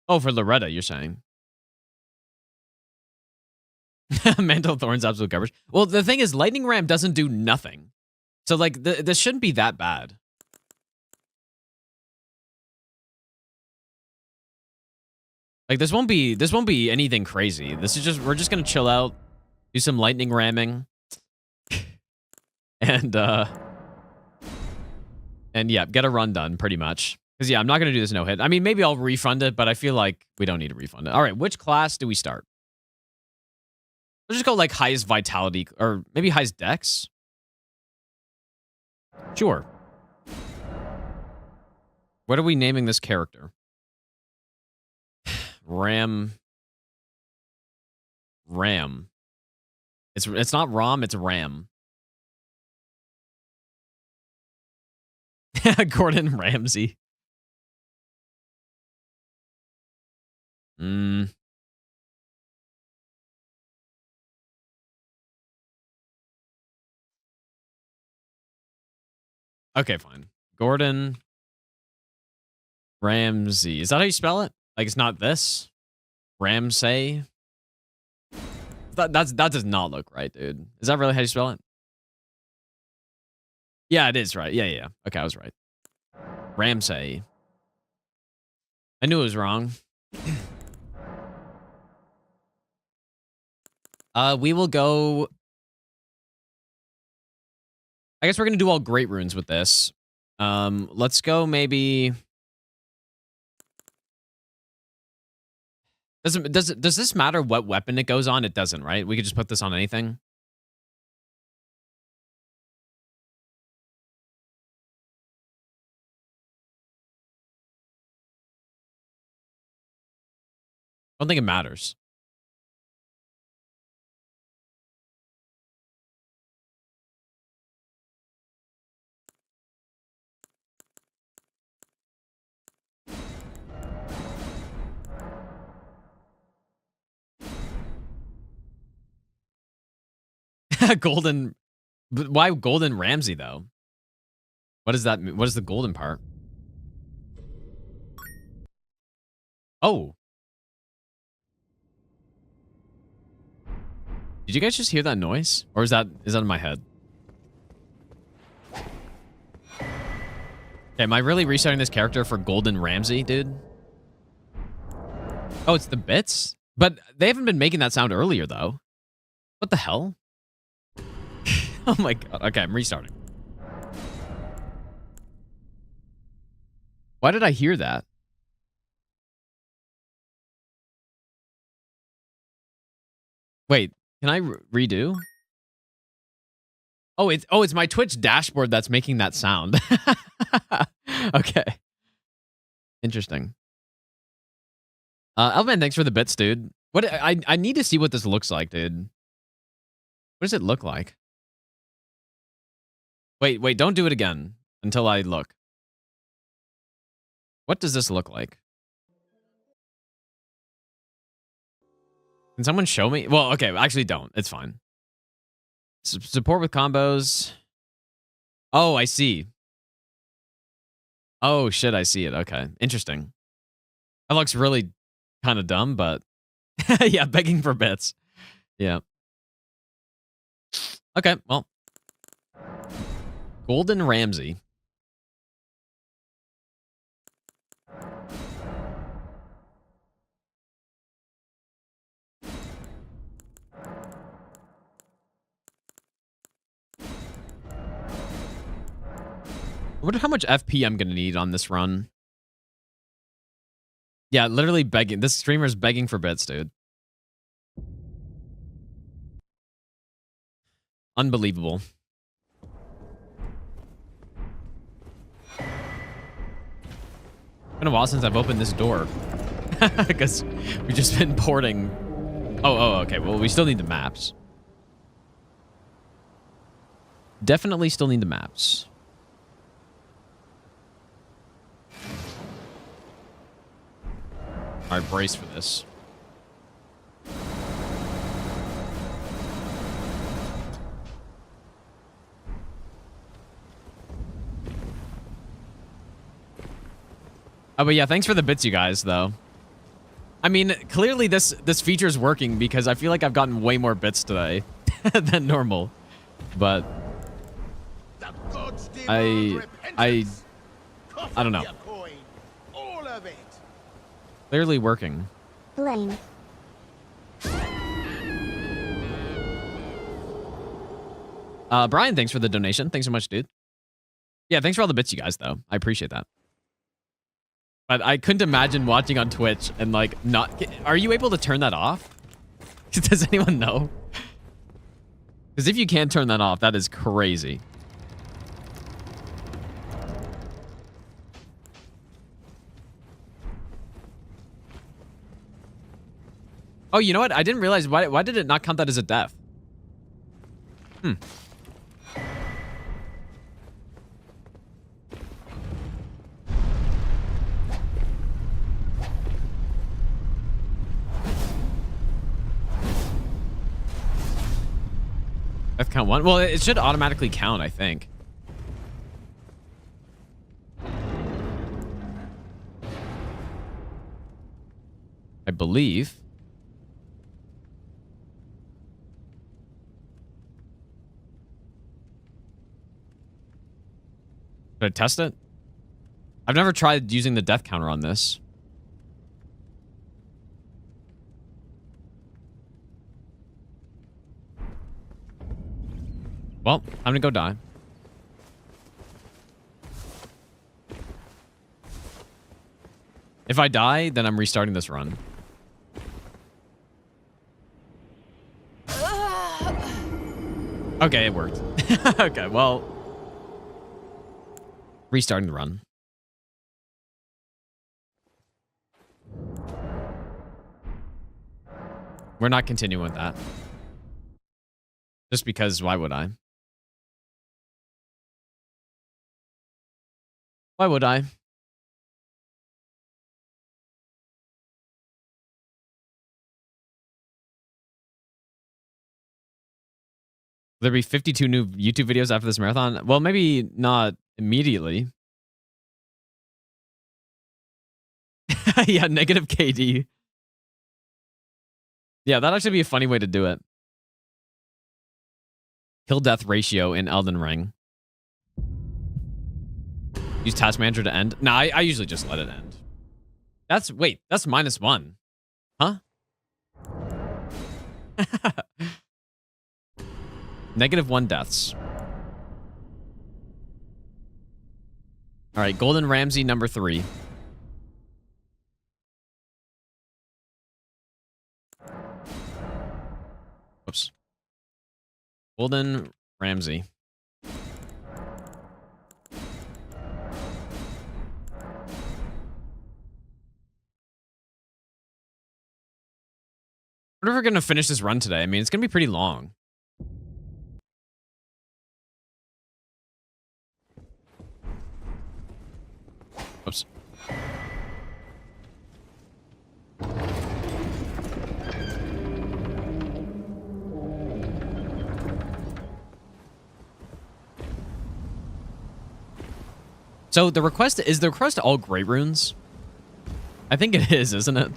Oh, for Loretta, you're saying. Mantle Thorn's absolute garbage. Well, the thing is, Lightning Ram doesn't do nothing. So, like, this shouldn't be that bad. Like, this won't be anything crazy. This is just, we're just gonna chill out, do some lightning ramming, and yeah, get a run done, pretty much. Because, yeah, I'm not gonna do this no-hit. I mean, maybe I'll refund it, but I feel like we don't need to refund it. All right, which class do we start? Let's just go, like, highest vitality, or maybe highest dex? Sure. What are we naming this character? Ram. It's not Rom, it's Ram. Gordon Ramsay. Okay, fine. Gordon Ramsay. Is that how you spell it? Like, it's not this? Ramsay? That does not look right, dude. Is that really how you spell it? Yeah, it is right. Yeah. Okay, I was right. Ramsay. I knew it was wrong. We will go... I guess we're going to do all great runes with this. Let's go maybe... Does this matter what weapon it goes on? It doesn't, right? We could just put this on anything. I don't think it matters. Golden... But why Golden Ramsay, though? What does that mean? What is the golden part? Oh. Did you guys just hear that noise? Or is that in my head? Okay, am I really restarting this character for Golden Ramsay, dude? Oh, it's the bits? But they haven't been making that sound earlier, though. What the hell? Oh my god. Okay, I'm restarting. Why did I hear that? Wait, can I redo? Oh, it's my Twitch dashboard that's making that sound. Okay. Interesting. Elman, thanks for the bits, dude. What I need to see what this looks like, dude. What does it look like? Wait, don't do it again until I look. What does this look like? Can someone show me? Well, okay, actually don't. It's fine. Support with combos. Oh, I see. Oh, shit, I see it. Okay, interesting. That looks really kind of dumb, but... yeah, begging for bits. Yeah. Okay, well. Golden Ramsay. I wonder how much FP I'm going to need on this run. Yeah, literally begging. This streamer's begging for bits, dude. Unbelievable. It's been a while since I've opened this door. Because we've just been porting. Oh, okay. Well, we still need the maps. Definitely still need the maps. All right, brace for this. Oh, but yeah, thanks for the bits, you guys, though. I mean, clearly this feature is working because I feel like I've gotten way more bits today than normal. But I don't know. Clearly working. Blame. Brian, thanks for the donation. Thanks so much, dude. Yeah, thanks for all the bits, you guys, though. I appreciate that. But I couldn't imagine watching on Twitch and, like, not... Are you able to turn that off? Does anyone know? Because if you can't turn that off, that is crazy. Oh, you know what? I didn't realize. Why did it not count that as a death? Hmm. Death count 1? Well, it should automatically count, I think. I believe. Should I test it? I've never tried using the death counter on this. Well, time to go die. If I die, then I'm restarting this run. Okay, it worked. Okay, well... Restarting the run. We're not continuing with that. Just because, why would I? Why would I? There'll be 52 new YouTube videos after this marathon? Well, maybe not immediately. Yeah, negative KD. Yeah, that'd actually be a funny way to do it. Kill death ratio in Elden Ring. Use task manager to end. Nah, I usually just let it end. Wait, that's -1. Huh? -1 deaths. All right, Golden Ramsey number 3. Oops. Golden Ramsey. We're never going to finish this run today. I mean, it's going to be pretty long. Oops. So the request all great runes? I think it is, isn't it?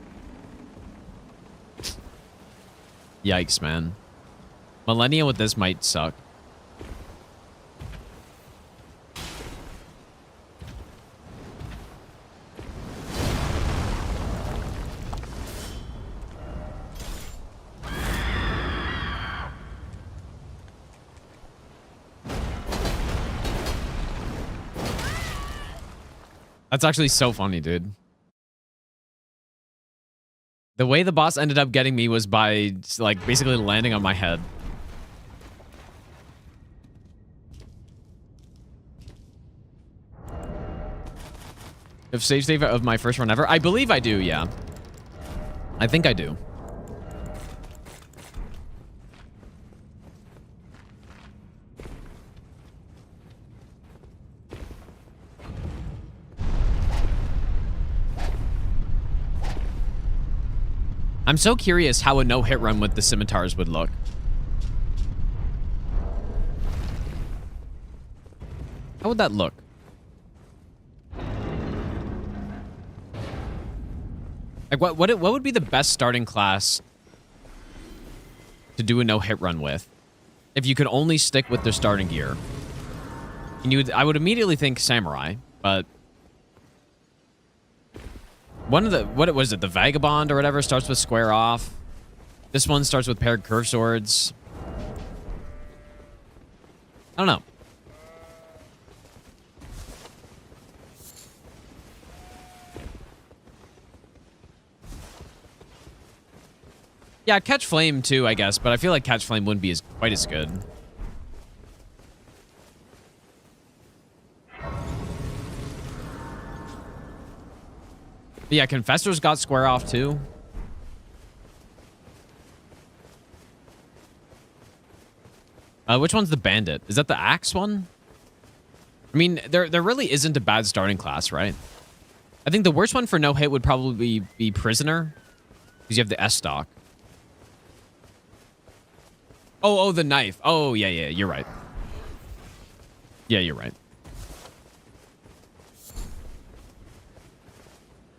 Yikes, man. Millennia with this might suck. That's actually so funny, dude. The way the boss ended up getting me was by, like, basically landing on my head. If save of my first run ever? I believe I do, yeah. I think I do. I'm so curious how a no-hit run with the scimitars would look. How would that look? I Like, what would be the best starting class to do a no-hit run with if you could only stick with their starting gear? And I would immediately think Samurai, but one of the, what was it, the Vagabond or whatever, starts with square off. This one starts with paired curve swords. I don't know. Yeah, Catch Flame too, I guess, but I feel like Catch Flame wouldn't be quite as good. But yeah, Confessor's got square off too. Which one's the Bandit? Is that the Axe one? I mean, there really isn't a bad starting class, right? I think the worst one for no hit would probably be Prisoner, because you have the S stock. Oh, the knife. Oh, yeah, you're right. Yeah, you're right.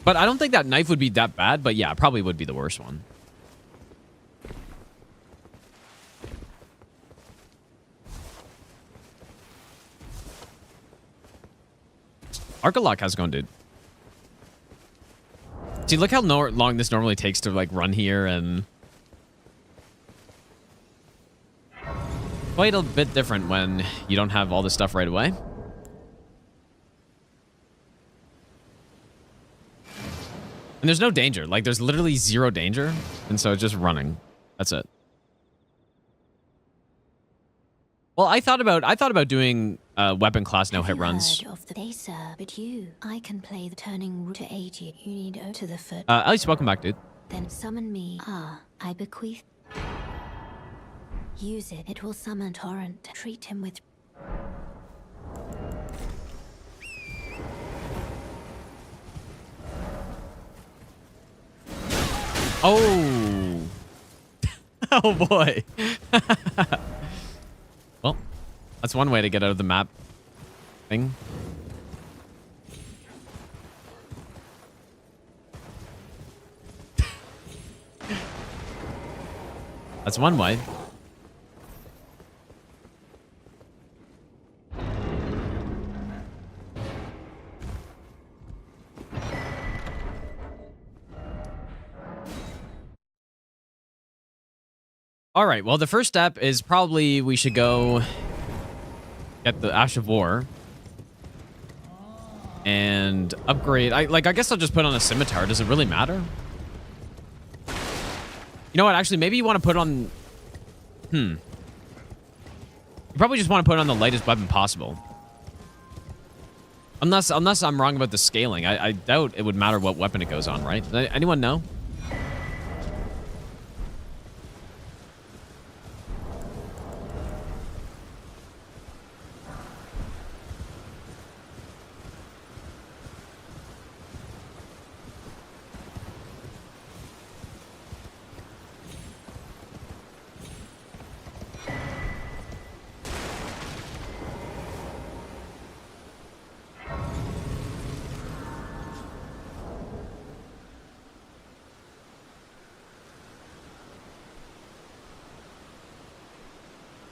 But I don't think that knife would be that bad, but yeah, probably would be the worst one. Arcalock, how's it going, dude? See, look how long this normally takes to, like, run here, and quite a bit different when you don't have all this stuff right away. And there's no danger. Like, there's literally zero danger, and so it's just running. That's it. Well, I thought about doing weapon class no hit runs. But you, I can play the turning route to aid you. You need to the foot. At least welcome back, dude. Then summon me. I bequeath. Use it. It will summon Torrent. Treat him with. Oh. Oh boy. Well, that's one way to get out of the map thing. That's one way. All right, well, the first step is probably we should go get the Ash of War and upgrade. I guess I'll just put on a scimitar. Does it really matter? You know what? Actually, maybe you want to put on... You probably just want to put on the lightest weapon possible. Unless I'm wrong about the scaling. I doubt it would matter what weapon it goes on, right? Anyone know?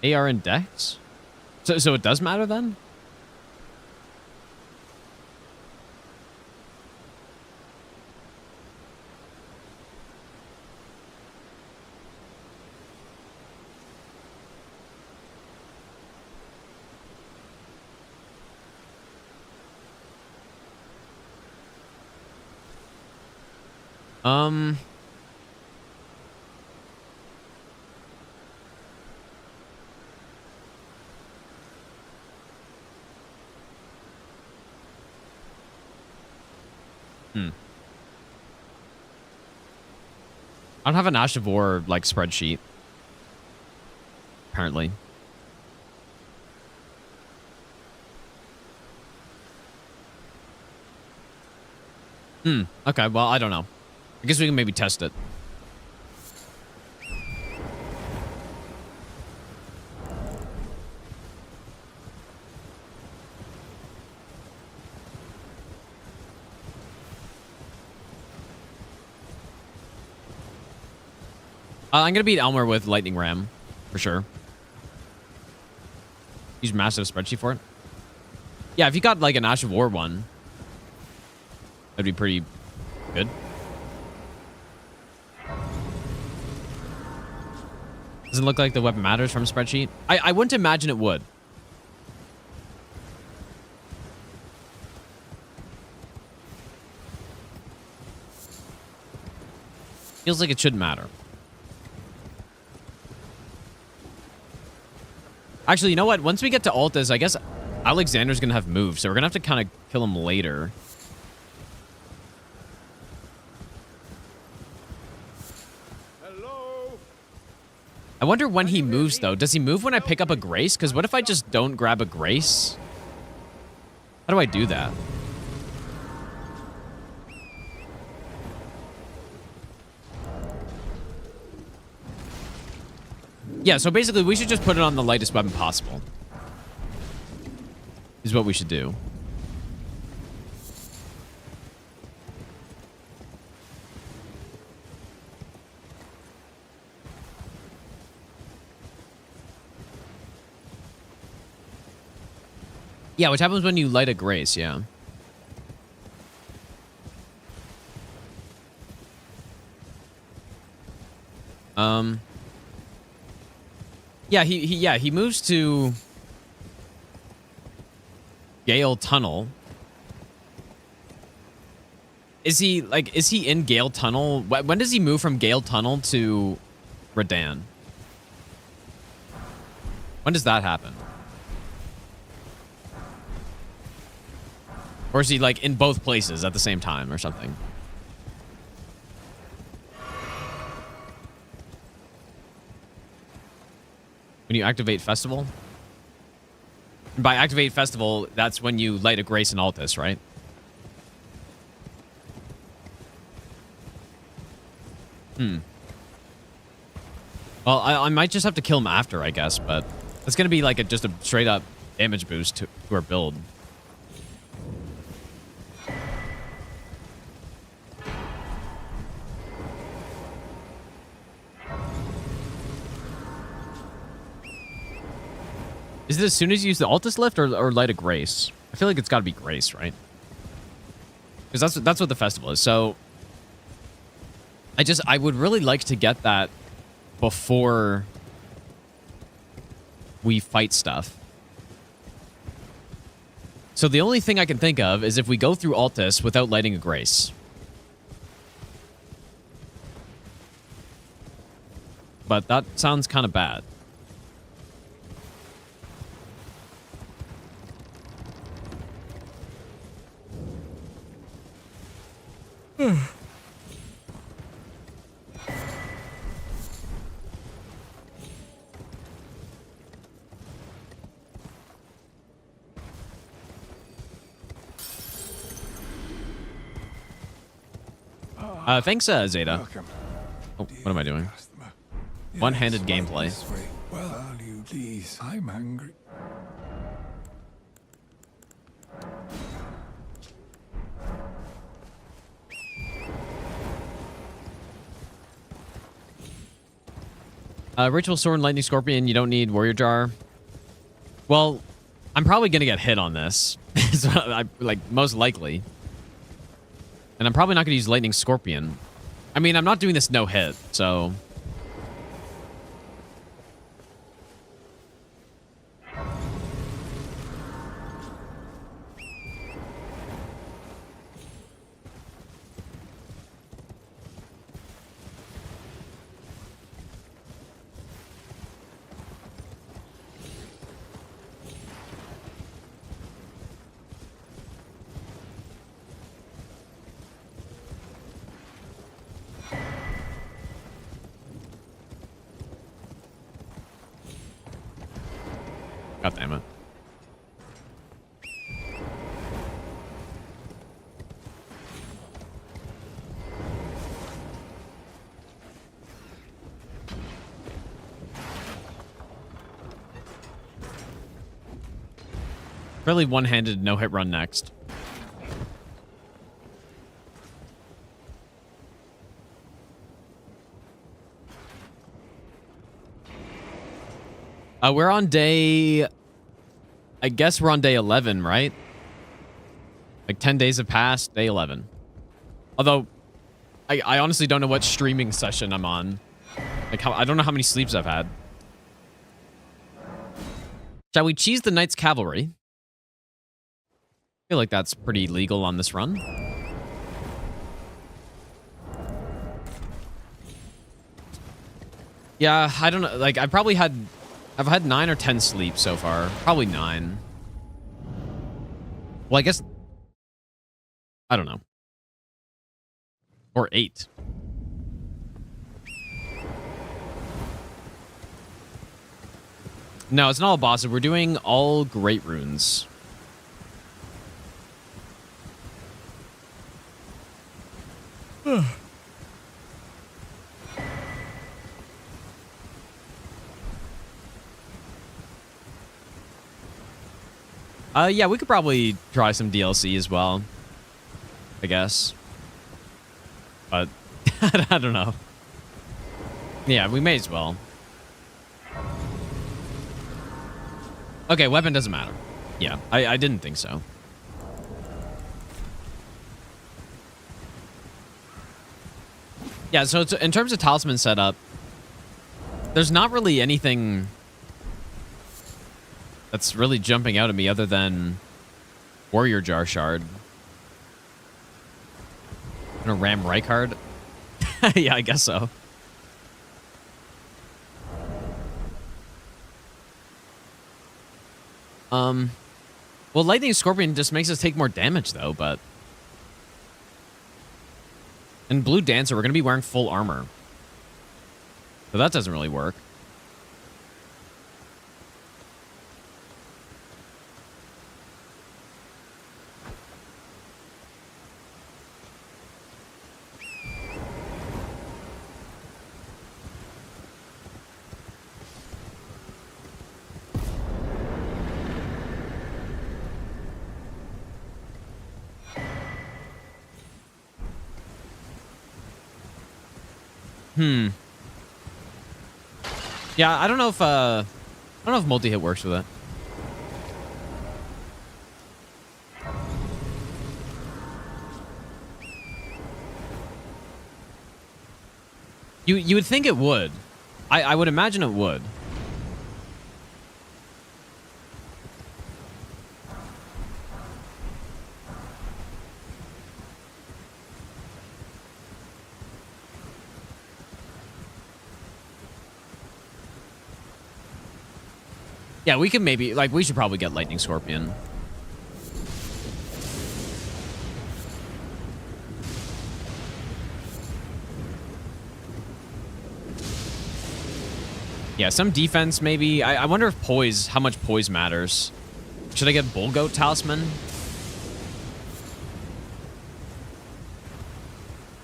AR and Dex? So it does matter then? I don't have an Ash of War, like, spreadsheet. Apparently. Okay, well, I don't know. I guess we can maybe test it. I'm gonna beat Elmer with Lightning Ram, for sure. Use massive spreadsheet for it. Yeah, if you got like an Ash of War one, that'd be pretty good. Doesn't look like the weapon matters from spreadsheet. I wouldn't imagine it would. Feels like it shouldn't matter. Actually, you know what? Once we get to Altus, I guess Alexander's going to have moves, so we're going to have to kind of kill him later. Hello? I wonder when he moves, though. Does he move when I pick up a Grace? Because what if I just don't grab a Grace? How do I do that? Yeah, so basically we should just put it on the lightest weapon possible. Is what we should do. Yeah, which happens when you light a Grace, yeah. Yeah, he moves to Gale Tunnel. Is he in Gale Tunnel? When does he move from Gale Tunnel to Redan? When does that happen? Or is he like in both places at the same time or something? When you activate Festival? And by activate Festival, that's when you light a Grace in Altus, right? Well, I might just have to kill him after, I guess, but it's going to be like just a straight up damage boost to our build. Is it as soon as you use the Altus lift or light a Grace? I feel like it's got to be Grace, right? Because that's what the festival is. So I would really like to get that before we fight stuff. So the only thing I can think of is if we go through Altus without lighting a Grace. But that sounds kind of bad. Thanks, Zeta. Welcome. Oh, what am I doing? Customer. One-handed Yes, gameplay. this way. Well, value, please. I'm angry. Ritual Sword and Lightning Scorpion, you don't need Warrior Jar. Well, I'm probably going to get hit on this. So like, most likely. And I'm probably not going to use Lightning Scorpion. I mean, I'm not doing this no hit, so... God damn it. Really one-handed no-hit run next. We're on day... I guess we're on day 11, right? Like 10 days have passed, day 11. Although, I honestly don't know what streaming session I'm on. Like, I don't know how many sleeps I've had. Shall we cheese the Knights Cavalry? I feel like that's pretty legal on this run. Yeah, I don't know. Like, I've had 9 or 10 sleeps so far. Probably 9. Well, I guess... I don't know. Or 8. No, it's not all bosses. We're doing all great runes. Yeah, we could probably try some DLC as well, I guess. But I don't know. Yeah, we may as well. Okay, weapon doesn't matter. Yeah, I didn't think so. Yeah, so it's, in terms of talisman setup, there's not really anything that's really jumping out at me other than Warrior Jar Shard. Gonna ram Rykard? Yeah, I guess so. Well, Lightning Scorpion just makes us take more damage, though, but... And Blue Dancer, we're gonna be wearing full armor. So that doesn't really work. Yeah, I don't know if multi-hit works with it. You would think it would. I would imagine it would. Yeah, we can maybe, like, we should probably get Lightning Scorpion. Yeah, some defense maybe. I wonder if poise, how much poise matters. Should I get Bull Goat Talisman? It's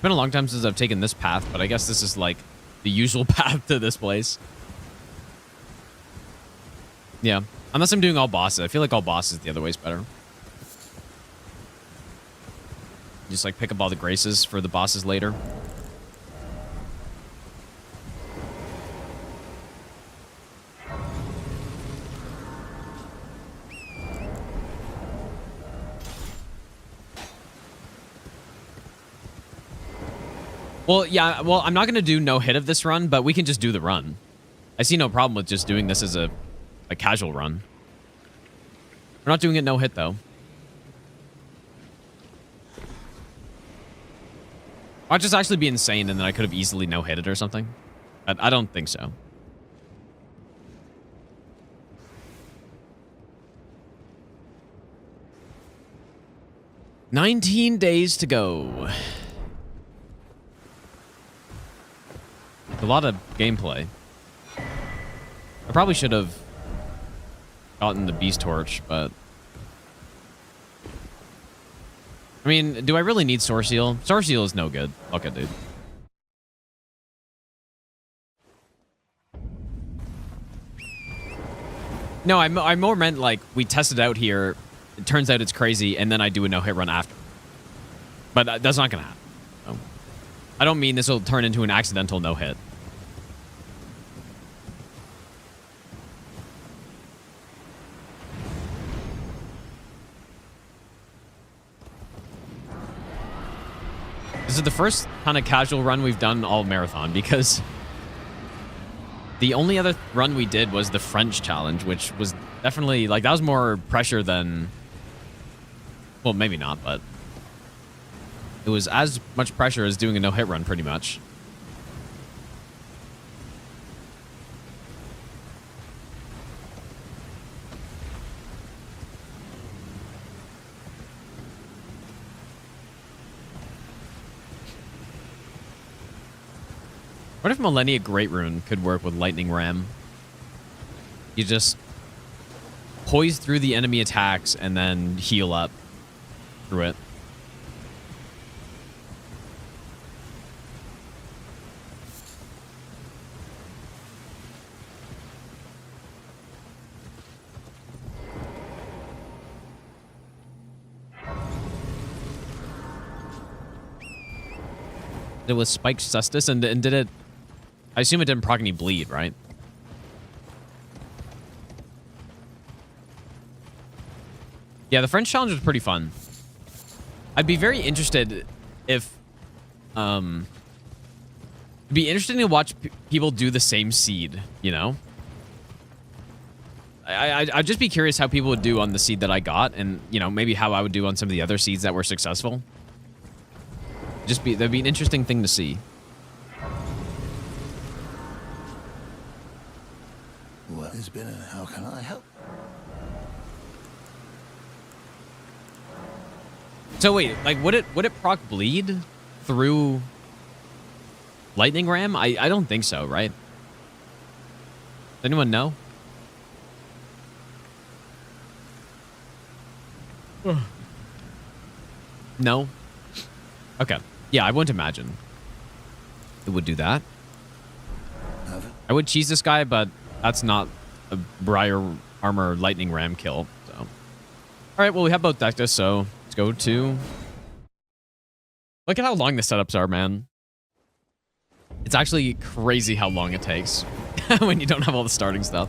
been a long time since I've taken this path, but I guess this is like the usual path to this place. Yeah, unless I'm doing all bosses. I feel like all bosses the other way is better. Just like pick up all the graces for the bosses later. Well, yeah, well, I'm not going to do no hit of this run, but we can just do the run. I see no problem with just doing this as a casual run. We're not doing it no hit, though. Might just actually be insane, and then I could have easily no hit it or something. But I don't think so. "19 days to go." A lot of gameplay. I probably should have gotten the Beast Torch, but... I mean, do I really need Source Seal? Source Seal is no good. Fuck it, dude. No, I more meant like we tested out here. It turns out it's crazy, and then I do a no-hit run after. But that's not going to happen. So, I don't mean this will turn into an accidental no-hit. This is the first kind of casual run we've done all marathon, because the only other run we did was the French challenge, which was definitely, like, that was more pressure than... Well, maybe not, but... It was as much pressure as doing a no-hit run, pretty much. What if Millennia Great Rune could work with Lightning Ram? You just poise through the enemy attacks and then heal up through it. It was Spiked Cestus, and did it... I assume it didn't proc any bleed, right? Yeah, the French challenge was pretty fun. I'd be very interested if... It'd be interesting to watch people do the same seed, you know? I'd just be curious how people would do on the seed that I got, and, you know, maybe how I would do on some of the other seeds that were successful. That'd be an interesting thing to see. What has been and how can I help? So wait, like, would it proc bleed through Lightning Ram? I don't think so, right? Does anyone know? No? Okay. Yeah, I wouldn't imagine it would do that. I would cheese this guy, but that's not a Briar Armor Lightning Ram kill. So, all right. Well, we have both Dectus, so let's go to... Look at how long the setups are, man. It's actually crazy how long it takes when you don't have all the starting stuff.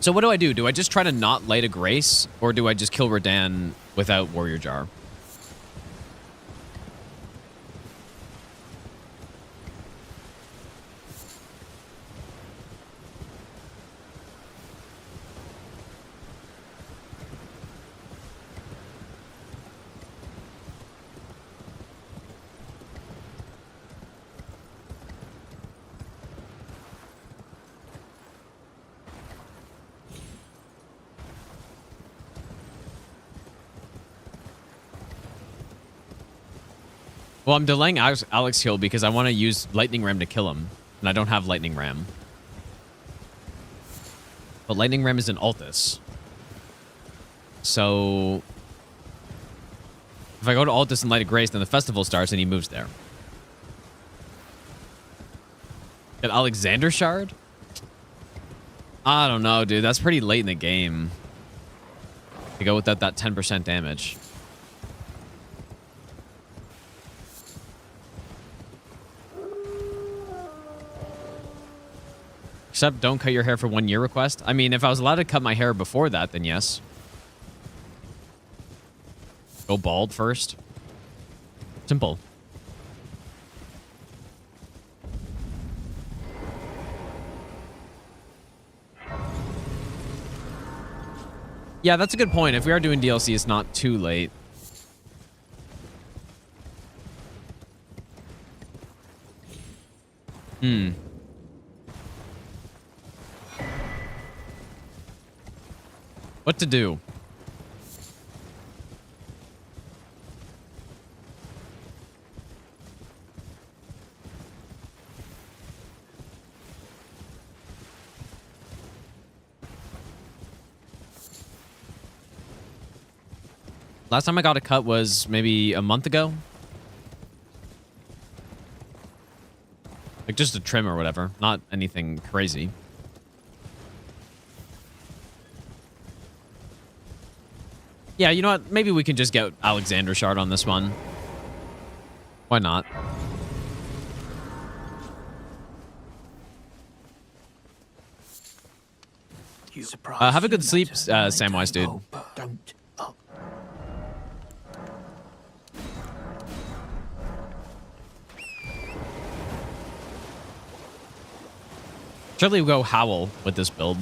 So what do I do? Do I just try to not Light a Grace, or do I just kill Radan without Warrior Jar? Well, I'm delaying Alex heal because I want to use Lightning Ram to kill him, and I don't have Lightning Ram. But Lightning Ram is an Altus. So if I go to Altus and Light a Grace, then the festival starts and he moves there. An Alexander Shard? I don't know, dude. That's pretty late in the game to go without that 10% damage. Except don't cut your hair for 1 year request. I mean, if I was allowed to cut my hair before that, then yes. Go bald first. Simple. Yeah, that's a good point. If we are doing DLC, it's not too late. What to do? Last time I got a cut was maybe a month ago. Like just a trim or whatever. Not anything crazy. Yeah, you know what? Maybe we can just get Alexander Shard on this one. Why not? Have a good sleep, Samwise, dude. Don't Surely we'll go Howl with this build.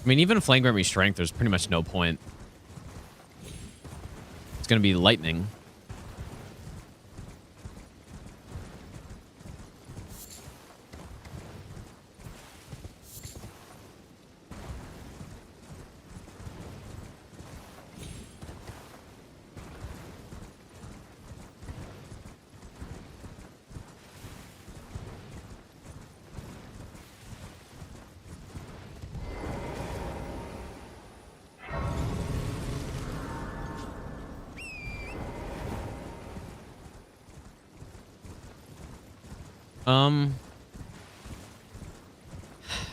I mean, even Flame Grimmy Strength, there's pretty much no point. It's going to be Lightning.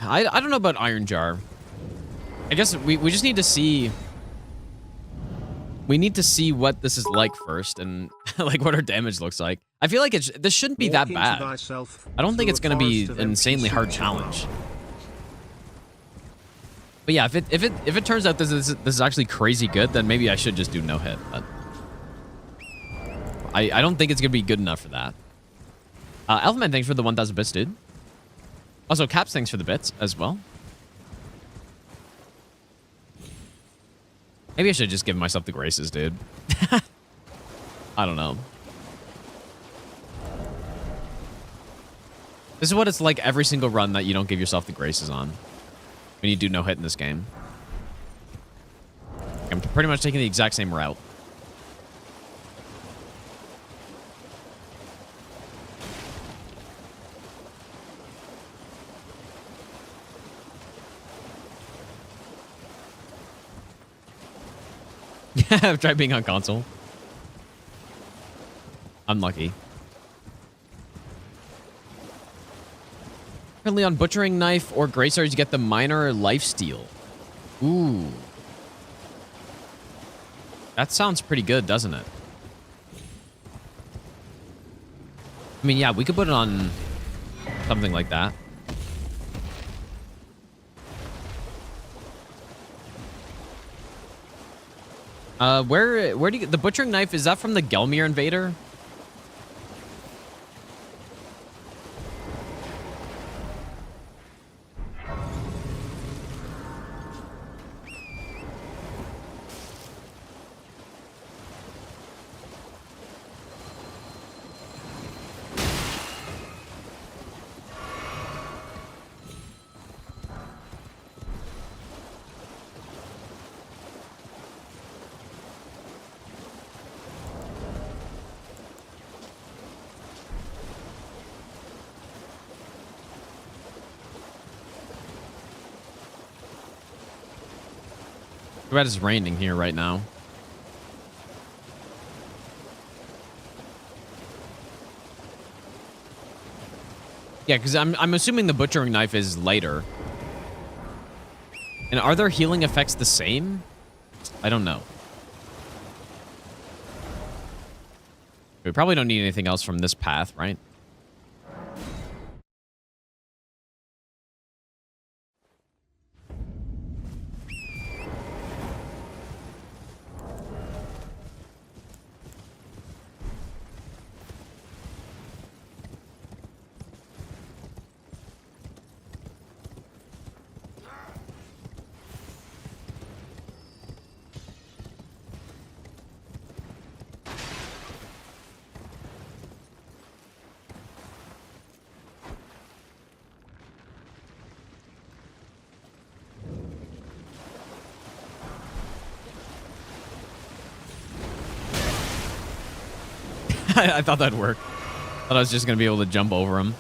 I don't know about Iron Jar. I guess we just need to see. We need to see what this is like first, and like what our damage looks like. I feel like this shouldn't be that bad. I don't think it's going to be an insanely hard challenge. But yeah, if it turns out this is actually crazy good, then maybe I should just do no hit. But I don't think it's going to be good enough for that. Elfman, thanks for the 1,000 bits, dude. Also, Caps, thanks for the bits as well. Maybe I should just give myself the graces, dude. I don't know. This is what it's like every single run that you don't give yourself the graces on. When you do no hit in this game. I'm pretty much taking the exact same route. Yeah, I've tried being on console. Unlucky. Currently on Butchering Knife or Greysword, you get the minor lifesteal. Ooh. That sounds pretty good, doesn't it? I mean, yeah, we could put it on something like that. Where do you get the Butchering Knife? Is that from the Gelmir Invader? Too bad it's raining here right now. Yeah, because I'm assuming the Butchering Knife is lighter. And are their healing effects the same? I don't know. We probably don't need anything else from this path, right? I thought that'd work. Thought I was just gonna be able to jump over him.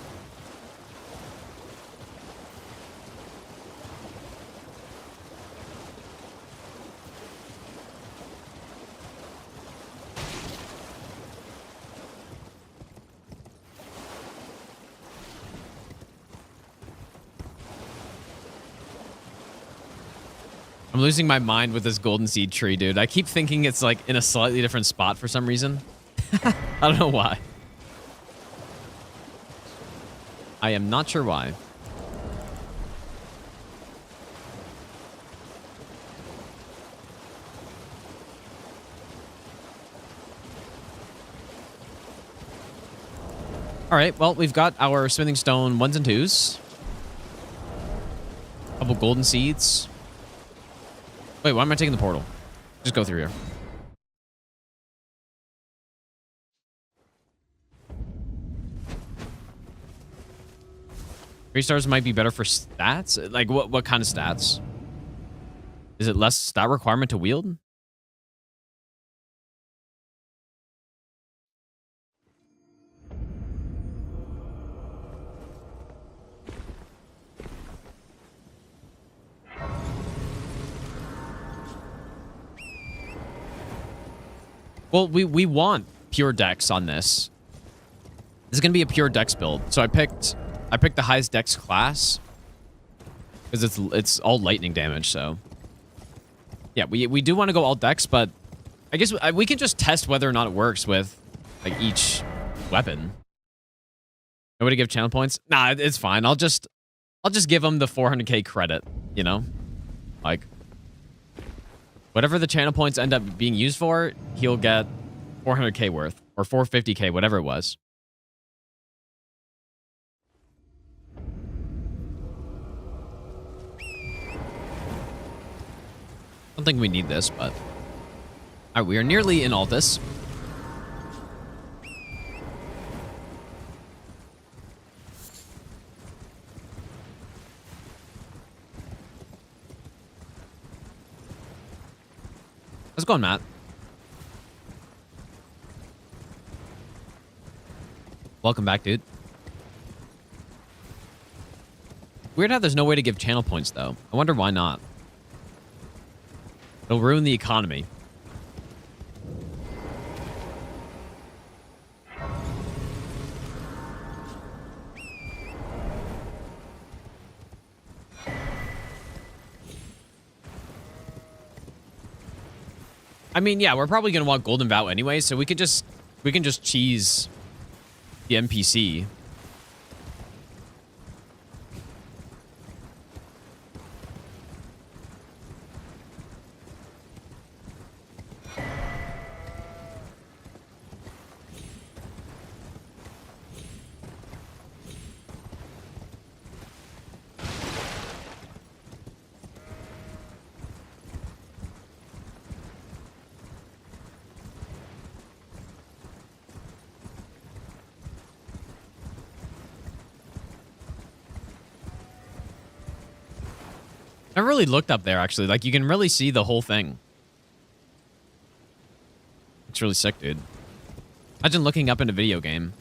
I'm losing my mind with this golden seed tree, dude. I keep thinking it's like in a slightly different spot for some reason. I don't know why. I am not sure why. All right, well, we've got our smithing stone 1s and 2s. Couple golden seeds. Wait, why am I taking the portal? Just go through here. Three stars might be better for stats? Like, what kind of stats? Is it less stat requirement to wield? Well, we want pure dex on this. This is gonna be a pure dex build. So I picked the highest dex class because it's all lightning damage. So yeah, we do want to go all dex, but I guess we can just test whether or not it works with like each weapon. Nobody give channel points? Nah, it's fine. I'll just give him the 400k credit. You know, like. Whatever the channel points end up being used for, he'll get 400k worth or 450k, whatever it was. I don't think we need this, but... All right, we are nearly in Altus. Let's go on, Matt. Welcome back, dude. Weird how there's no way to give channel points, though. I wonder why not. It'll ruin the economy. I mean, yeah, we're probably gonna want Golden Vow anyway, so we can just cheese the NPC. I really looked up there, actually. Like, you can really see the whole thing. It's really sick, dude. Imagine looking up in a video game.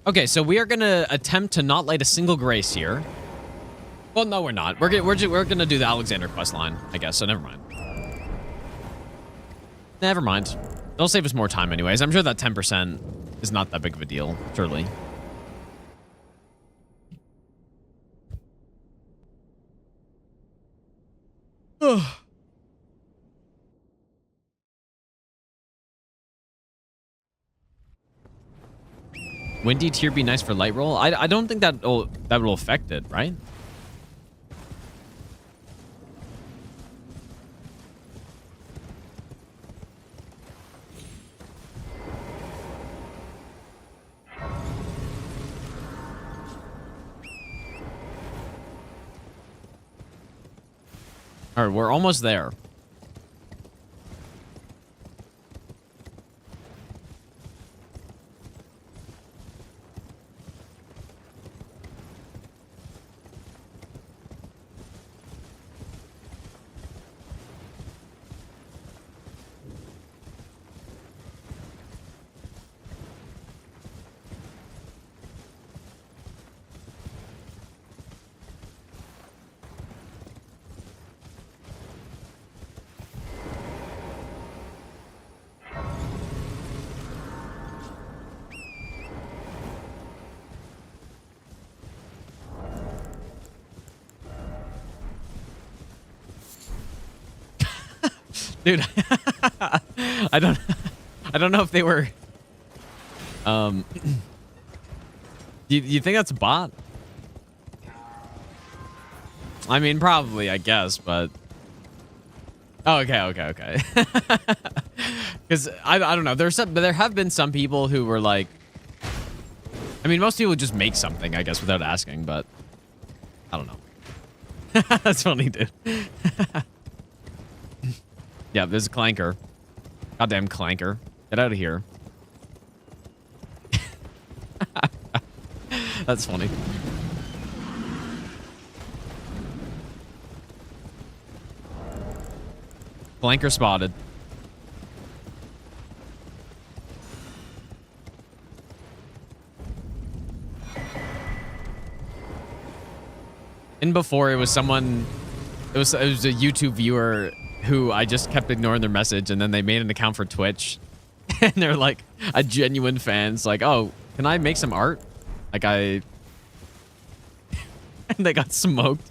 Okay, so we are going to attempt to not light a single grace here. Well, no, we're not. We're gonna do the Alexander quest line, I guess, so never mind. Never mind. They'll save us more time anyways. I'm sure that 10% is not that big of a deal, surely. Windy tier be nice for light roll? I don't think that will affect it, right? All right, we're almost there. Dude, I don't know if they were. Do you think that's a bot? I mean, probably, I guess, but Oh, okay. Because I don't know. There have been some people who were like, I mean, most people just make something, I guess, without asking, but I don't know. That's funny, dude. Yeah, there's a clanker. Goddamn clanker. Get out of here. That's funny. Clanker spotted. And before it was someone, it was a YouTube viewer who I just kept ignoring their message, and then they made an account for Twitch, and they're like a genuine fan. It's like, oh, can I make some art? Like and they got smoked.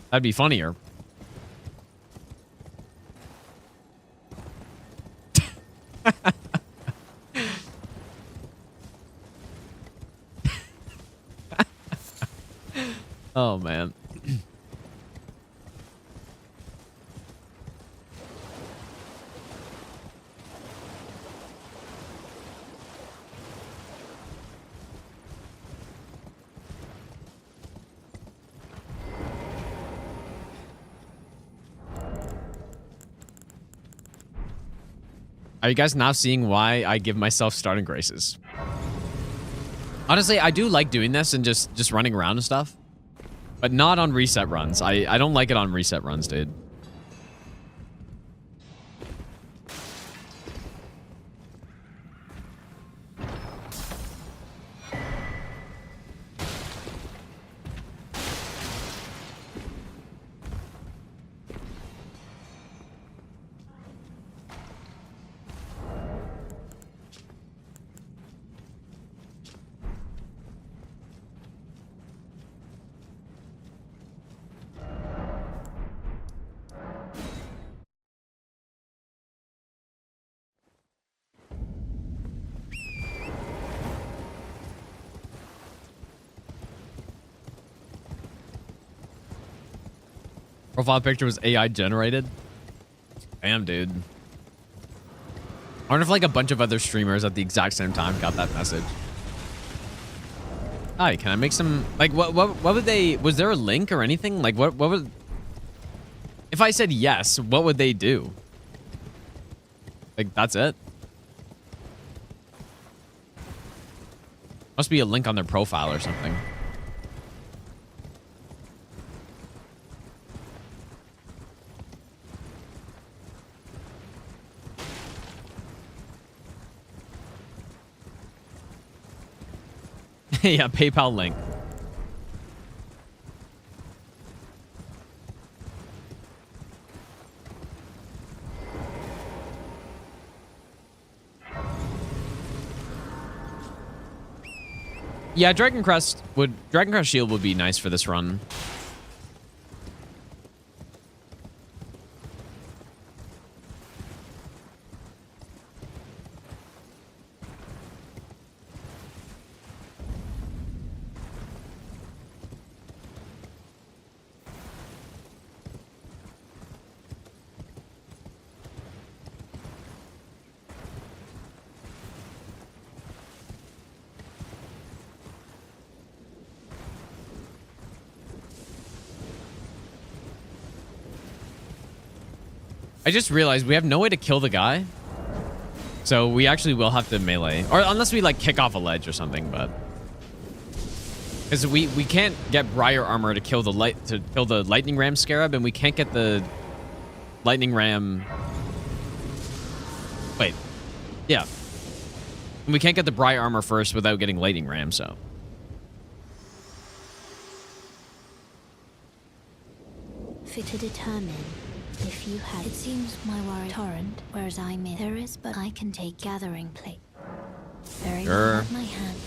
That'd be funnier. Oh, man. Are you guys now seeing why I give myself starting graces? Honestly, I do like doing this and just running around and stuff. But not on reset runs. I don't like it on reset runs, dude. Profile picture was AI generated. Damn, dude. I wonder if like a bunch of other streamers at the exact same time got that message. Hi, can I make some, like, what would they, was there a link or anything? Like, what would, if I said yes, what would they do? Like, that's it? Must be a link on their profile or something. Yeah, PayPal link. Yeah, Dragon Crest Shield would be nice for this run. I just realized we have no way to kill the guy. So we actually will have to melee. Or unless we like kick off a ledge or something, but because we can't get Briar armor to kill the lightning ram scarab, and we can't get the lightning ram. Wait. Yeah. And we can't get the Briar armor first without getting lightning ram, so. Fit to determine. If you had, it seems my worry torrent, whereas I'm in. There is, but I can take gathering plate. Very well at my hand.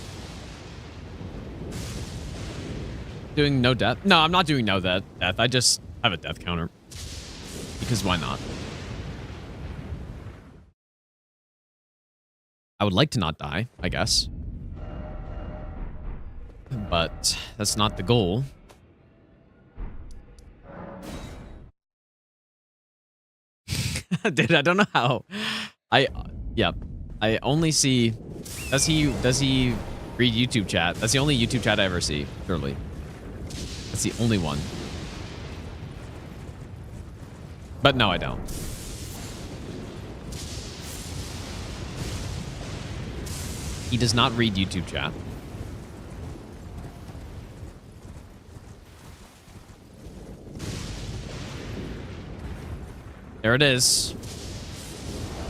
Doing no death? No, I'm not doing no death. I just have a death counter. Because why not? I would like to not die, I guess. But that's not the goal. Dude, I don't know how. Yeah. I only see. Does he read YouTube chat? That's the only YouTube chat I ever see. Surely. That's the only one. But no, I don't. He does not read YouTube chat. There it is.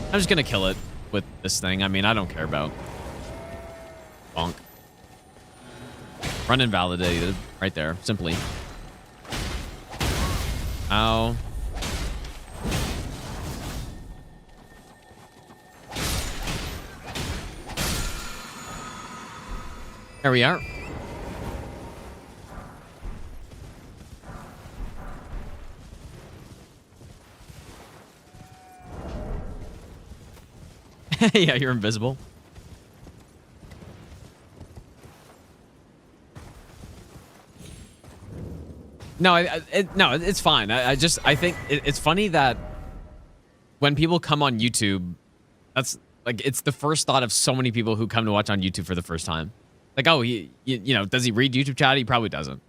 I'm just gonna kill it with this thing. I mean, I don't care about. Bonk. Run invalidated. Right there. Simply. Ow. There we are. Yeah, you're invisible. No, no, it's fine. I think it's funny that when people come on YouTube, that's like it's the first thought of so many people who come to watch on YouTube for the first time. Like, oh, you know, does he read YouTube chat? He probably doesn't.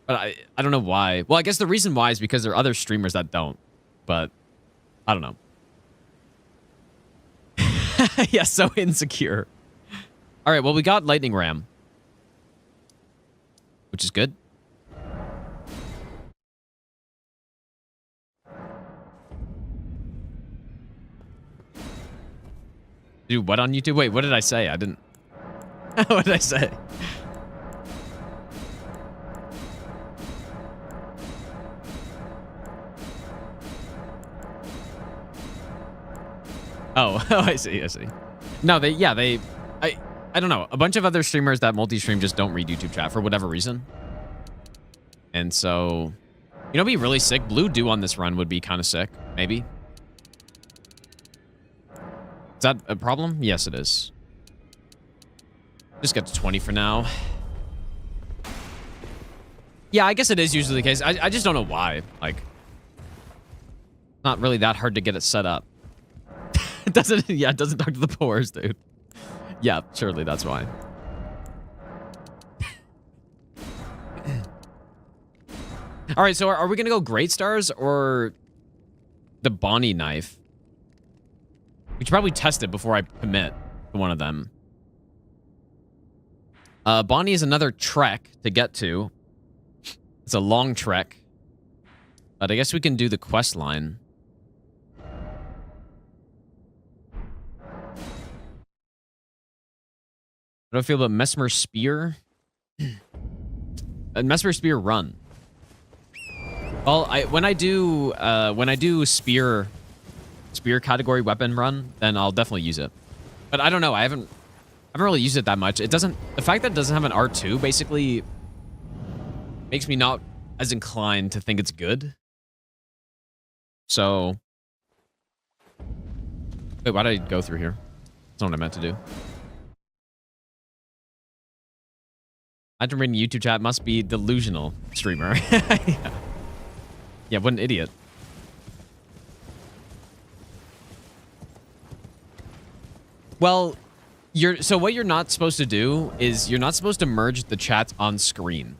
But I don't know why. Well, I guess the reason why is because there are other streamers that don't. But I don't know. Yeah, so insecure. All right, well, we got lightning ram, which is good. Dude, what on YouTube? Wait, what did I say? I didn't. What did I say? Oh, I see. No, I don't know. A bunch of other streamers that multi-stream just don't read YouTube chat for whatever reason. And so, you know, be really sick. Blue dew on this run would be kind of sick, maybe. Is that a problem? Yes, it is. Just get to 20 for now. Yeah, I guess it is usually the case. I just don't know why. Like, not really that hard to get it set up. It doesn't talk to the pores, dude. Yeah, surely that's why. All right, so are we gonna go Great Stars or the Bonnie knife? We should probably test it before I commit to one of them. Bonnie is another trek to get to. It's a long trek. But I guess we can do the quest line. How do I feel about Mesmer Spear? Mesmer Spear run. Well, when I do spear category weapon run, then I'll definitely use it. But I don't know. I haven't really used it that much. It doesn't. The fact that it doesn't have an R2 basically makes me not as inclined to think it's good. So, wait, why did I go through here? That's not what I meant to do. Imagine reading YouTube chat must be delusional streamer. Yeah, what an idiot. Well, so what you're not supposed to do is you're not supposed to merge the chats on screen.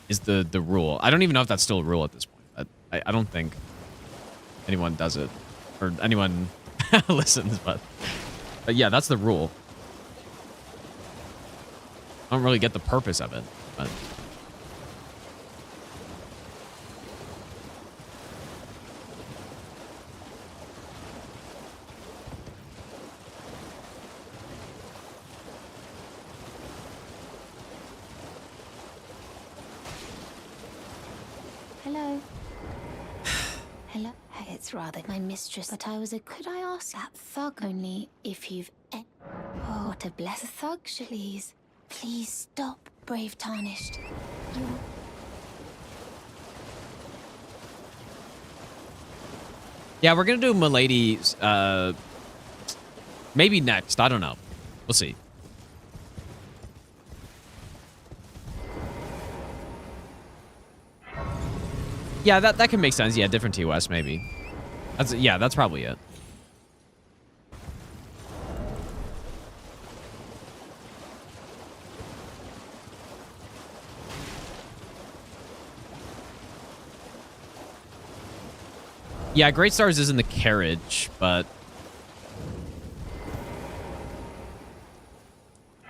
Is the rule. I don't even know if that's still a rule at this point. I don't think anyone does it. Or anyone listens, but yeah, that's the rule. I don't really get the purpose of it, but... Hello. Hello. It's rather my mistress, but could I ask that thug only if you've... Oh, what a blessed thug, please. Please stop, brave tarnished. Yeah, we're gonna do Milady, maybe next. I don't know. We'll see. Yeah, that can make sense. Yeah, different TOS, maybe. That's probably it. Yeah, Great Stars is in the carriage, but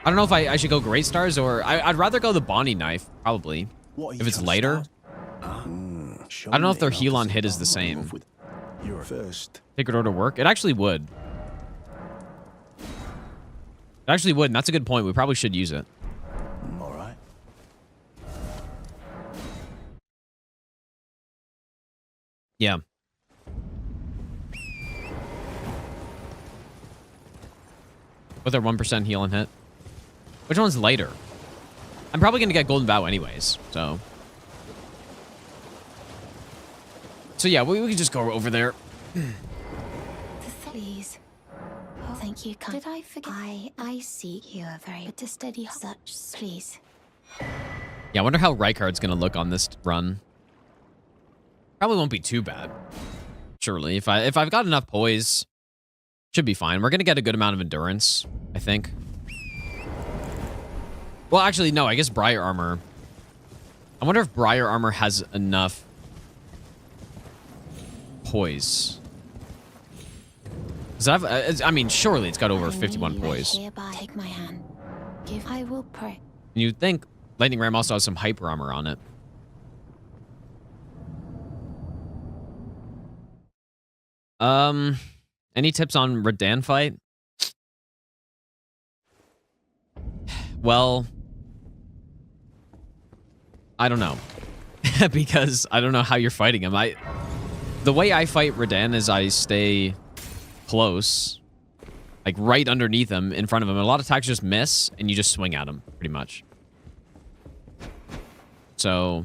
I don't know if I should go Great Stars or I'd rather go the Bonnie knife, probably. If it's lighter. I don't know if their heal on hit is the same. Your first. Sacred Order work? It actually would. It actually would, and that's a good point. We probably should use it. All right. Yeah. With our 1% heal and hit. Which one's lighter? I'm probably going to get Golden Vow anyways, so. So yeah, we can just go over there. Please. Oh, thank you, kind. Did I forget? I see you are very to study such. Please. Yeah, I wonder how Rijkaard's going to look on this run. Probably won't be too bad. Surely. If I've got enough poise, should be fine. We're going to get a good amount of endurance, I think. Well, actually, no. I guess Briar Armor. I wonder if Briar Armor has enough poise. Does it have, I mean, surely it's got over 51 poise. Take my hand. I will pray. And you'd think Lightning Ram also has some Hyper Armor on it. Any tips on Radan fight? Well, I don't know. Because I don't know how you're fighting him. The way I fight Radan is I stay close, like right underneath him, in front of him. And a lot of attacks just miss, and you just swing at him, pretty much. So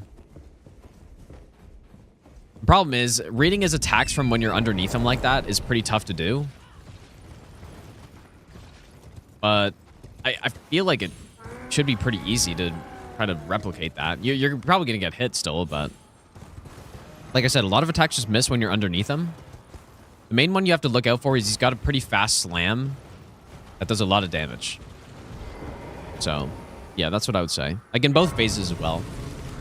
the problem is, reading his attacks from when you're underneath him like that is pretty tough to do. But I feel like it should be pretty easy to try to replicate that. You're probably going to get hit still, but like I said, a lot of attacks just miss when you're underneath him. The main one you have to look out for is he's got a pretty fast slam that does a lot of damage. So, yeah, that's what I would say. Like in both phases as well.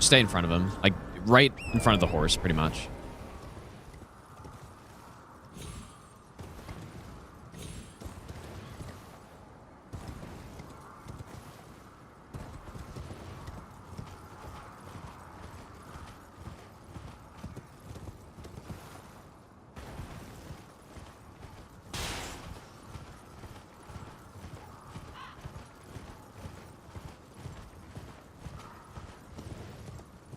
Stay in front of him. Like right in front of the horse, pretty much.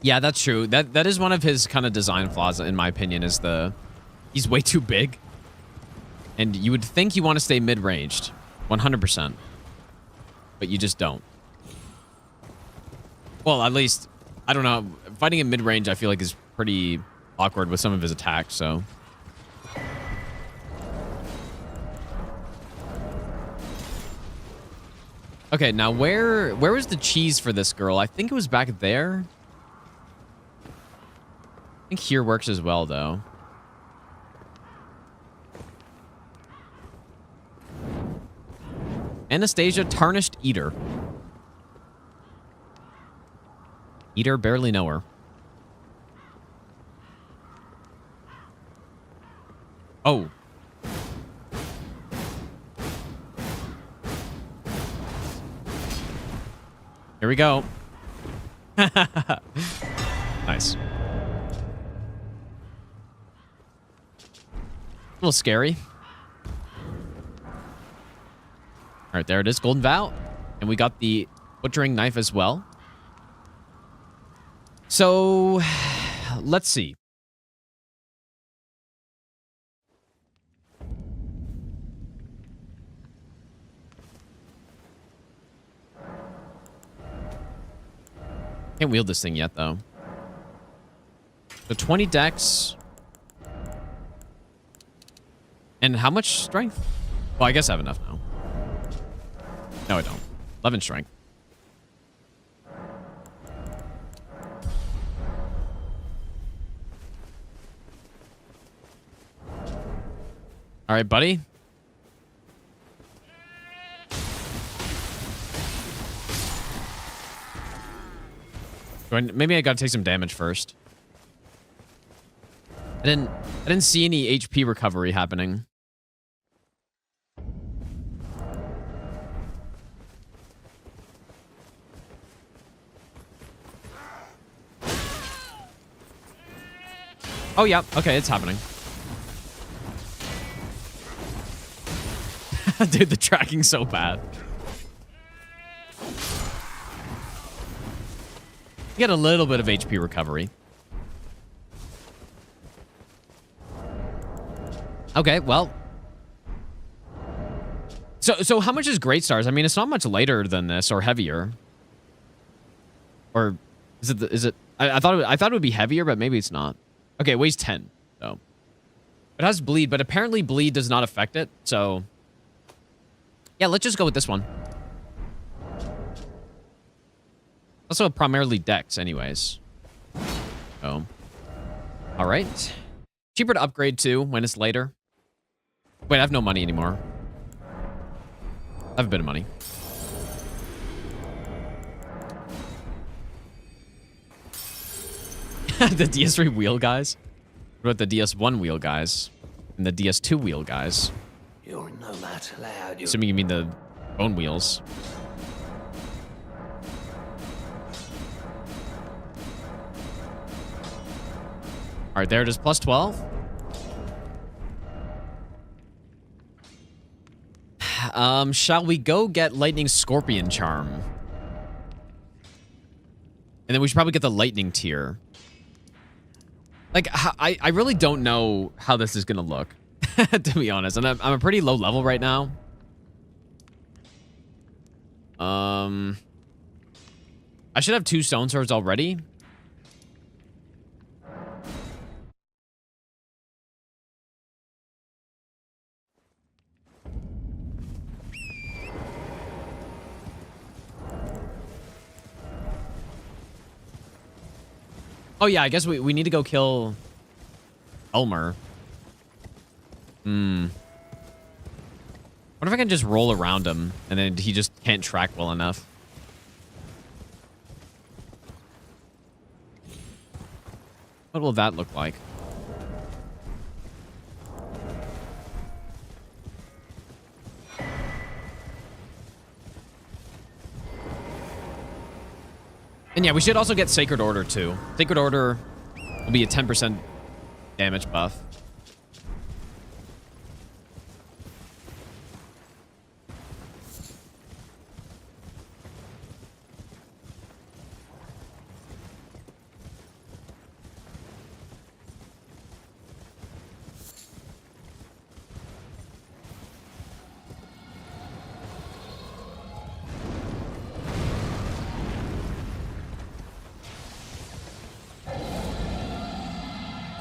Yeah, that's true. That is one of his kind of design flaws, in my opinion, is he's way too big. And you would think you want to stay mid-ranged, 100%. But you just don't. Well, at least, I don't know. Fighting in mid-range, I feel like, is pretty awkward with some of his attacks, so. Okay, now where was the cheese for this girl? I think it was back there. I think here works as well, though. Anastasia, Tarnished Eater. Eater, barely know her. Oh. Here we go. Nice. A little scary. All right, there it is. Golden Vow. And we got the Butchering Knife as well. So, let's see. Can't wield this thing yet, though. So 20 dex. And how much strength? Well, I guess I have enough now. No, I don't. 11 strength. All right, buddy. Maybe I gotta take some damage first. I didn't see any HP recovery happening. Oh yeah, okay, it's happening. Dude, the tracking's so bad. You get a little bit of HP recovery. Okay, well. So how much is Great Stars? I mean, it's not much lighter than this or heavier. Or is it I thought it would be heavier, but maybe it's not. Okay, it weighs 10, so. It has bleed, but apparently bleed does not affect it, so. Yeah, let's just go with this one. Also primarily dex anyways. So. All right. Cheaper to upgrade too when it's later. Wait, I have no money anymore. I have a bit of money. The DS3 wheel guys? What about the DS1 wheel guys? And the DS2 wheel guys? You're no match allowed. Assuming you mean the bone wheels. Alright, there it is. Plus 12. Shall we go get Lightning Scorpion Charm? And then we should probably get the Lightning tier. Like, I really don't know how this is going to look, to be honest. And I'm a pretty low level right now. I should have 2 stone swords already. Oh yeah, I guess we need to go kill Elmer. What if I can just roll around him and then he just can't track well enough? What will that look like? And yeah, we should also get Sacred Order too. Sacred Order will be a 10% damage buff.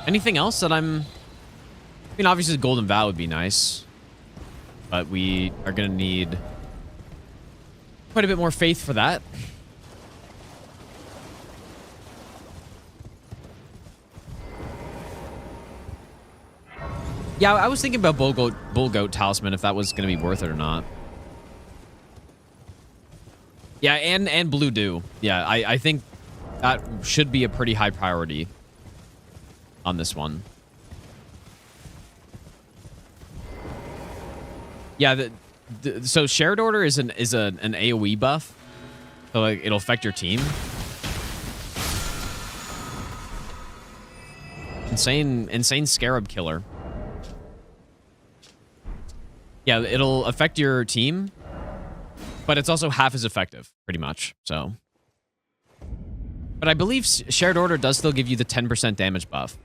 Anything else that I mean, obviously Golden Vow would be nice. But we are going to need quite a bit more faith for that. Yeah, I was thinking about Bull Goat Talisman, if that was going to be worth it or not. Yeah, and Blue Dew. Yeah, I think that should be a pretty high priority on this one. Yeah, so Shared Order is an AoE buff. So like it'll affect your team. Insane Scarab Killer. Yeah, it'll affect your team, but it's also half as effective, pretty much. So, but I believe Shared Order does still give you the 10% damage buff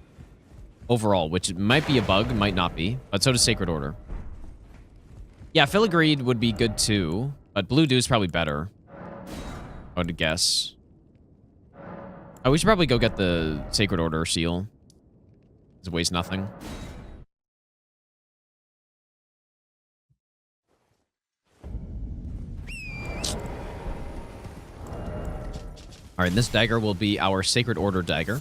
overall, which might be a bug, might not be, but so does Sacred Order. Yeah, Filigreed would be good too, but Blue Dew is probably better, I would guess. Oh, we should probably go get the Sacred Order seal. It weighs nothing. All right, this dagger will be our Sacred Order dagger.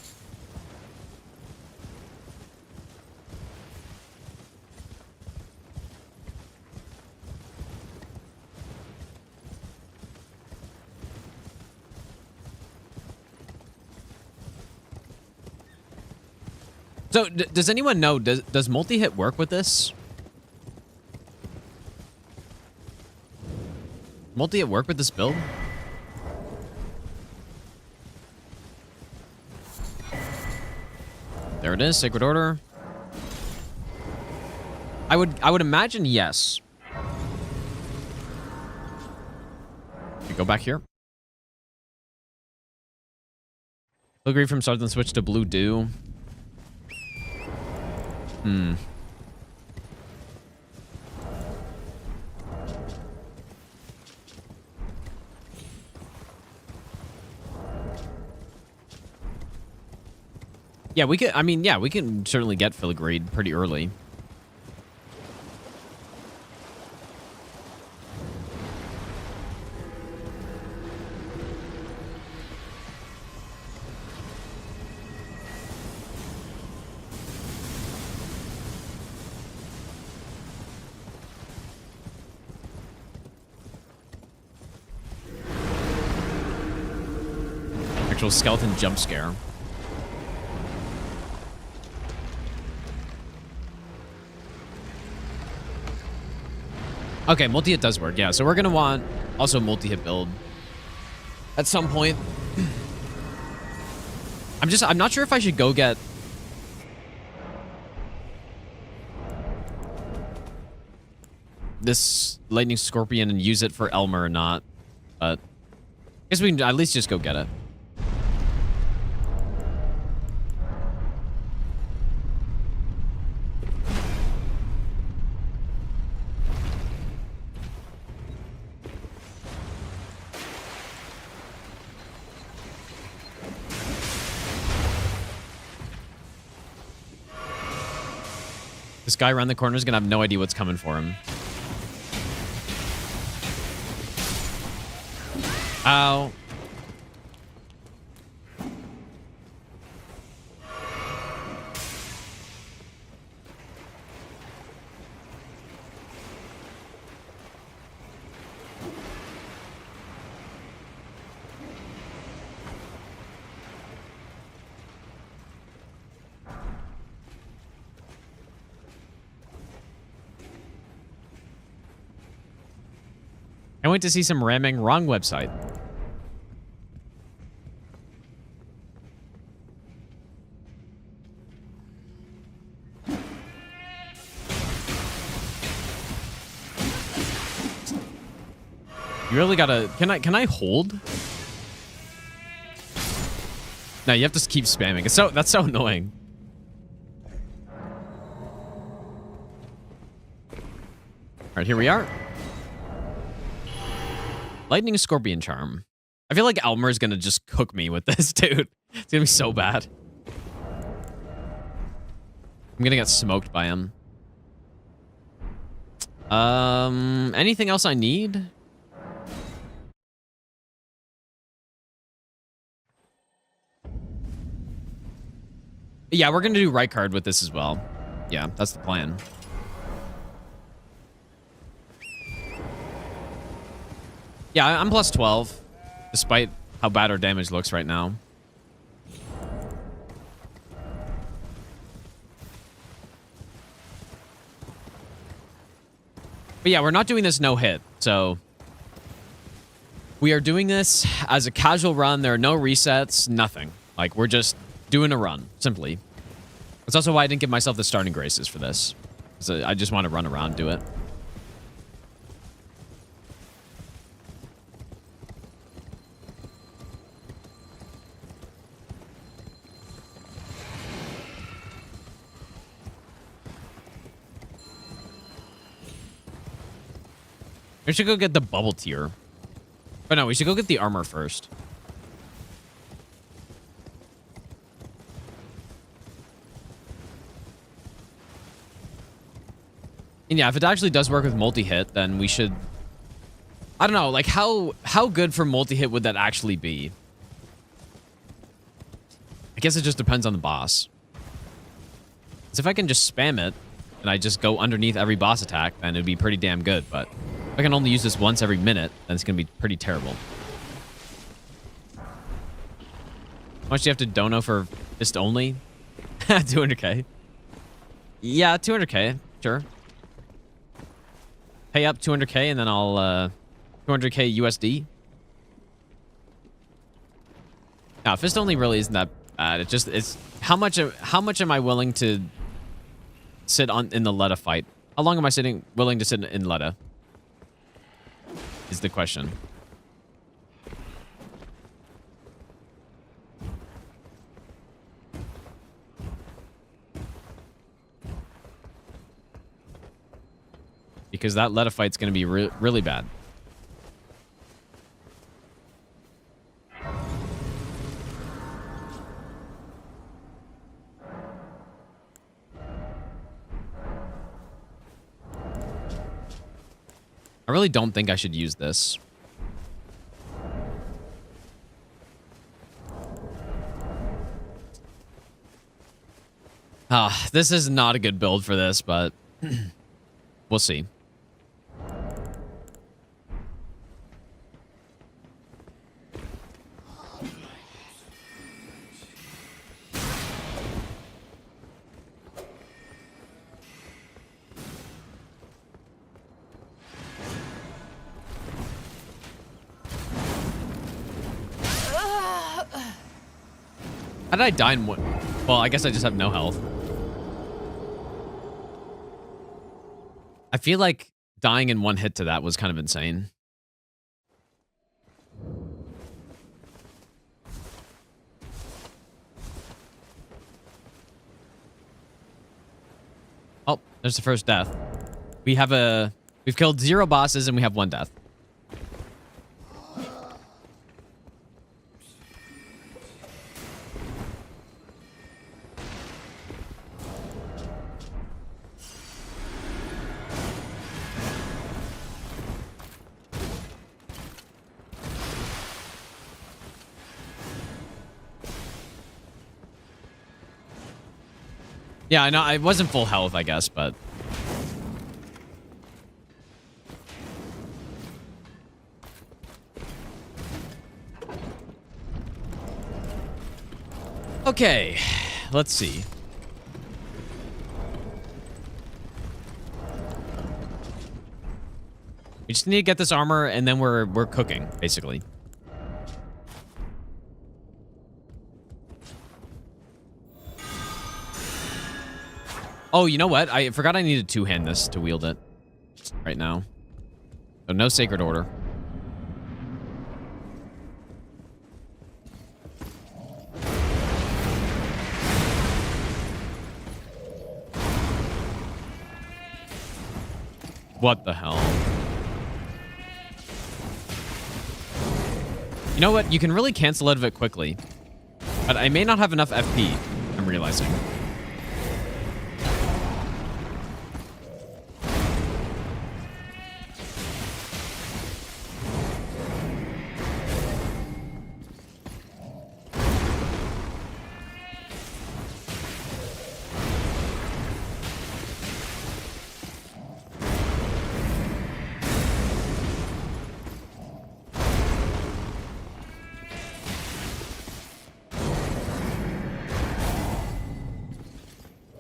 So, does anyone know, does multi-hit work with this? Multi-hit work with this build? There it is, Sacred Order. I would imagine yes. We go back here. Filigree from Southern switch to Blue Dew. Yeah, we could. I mean, yeah, we can certainly get filigreed pretty early. Actual skeleton jump scare. Okay, multi-hit does work, yeah. So we're gonna want also multi-hit build at some point. I'm not sure if I should go get this lightning scorpion and use it for Elmer or not, but I guess we can at least just go get it. This guy around the corner is gonna have no idea what's coming for him. Ow. I went to see some ramming. Wrong website. You really gotta... Can I hold? No, you have to keep spamming. That's so annoying. Alright, here we are. Lightning Scorpion Charm. I feel like Elmer's gonna just cook me with this, dude. It's gonna be so bad. I'm gonna get smoked by him. Anything else I need? Yeah, we're gonna do right card with this as well. Yeah, that's the plan. Yeah, I'm plus 12, despite how bad our damage looks right now. But yeah, we're not doing this no hit, so we are doing this as a casual run. There are no resets, nothing. Like, we're just doing a run, simply. That's also why I didn't give myself the starting graces for this. So I just want to run around and do it. We should go get the bubble tier. But no, we should go get the armor first. And yeah, if it actually does work with multi-hit, then we should... I don't know, like, how good for multi-hit would that actually be? I guess it just depends on the boss. Because if I can just spam it, and I just go underneath every boss attack, then it'd be pretty damn good, but... if I can only use this once every minute, then it's going to be pretty terrible. How much do you have to dono for fist only? 200k. Yeah, 200k. Sure. Pay up 200k and then I'll 200k USD. No, fist only really isn't that bad. It's how much am I willing to sit in the Letta fight? How long am I willing to sit in Letta? Is the question. Because that Letta fight's going to be really bad. I really don't think I should use this. This is not a good build for this, but we'll see. How did I die in one? Well, I guess I just have no health. I feel like dying in one hit to that was kind of insane. Oh, there's the first death. We've killed 0 bosses and we have 1 death. Yeah, I know. I wasn't full health, I guess, but... Okay, let's see. We just need to get this armor, and then we're cooking, basically. Oh, you know what? I forgot I needed to two-hand this to wield it right now. So no Sacred Order. What the hell? You know what? You can really cancel out of it quickly. But I may not have enough FP, I'm realizing.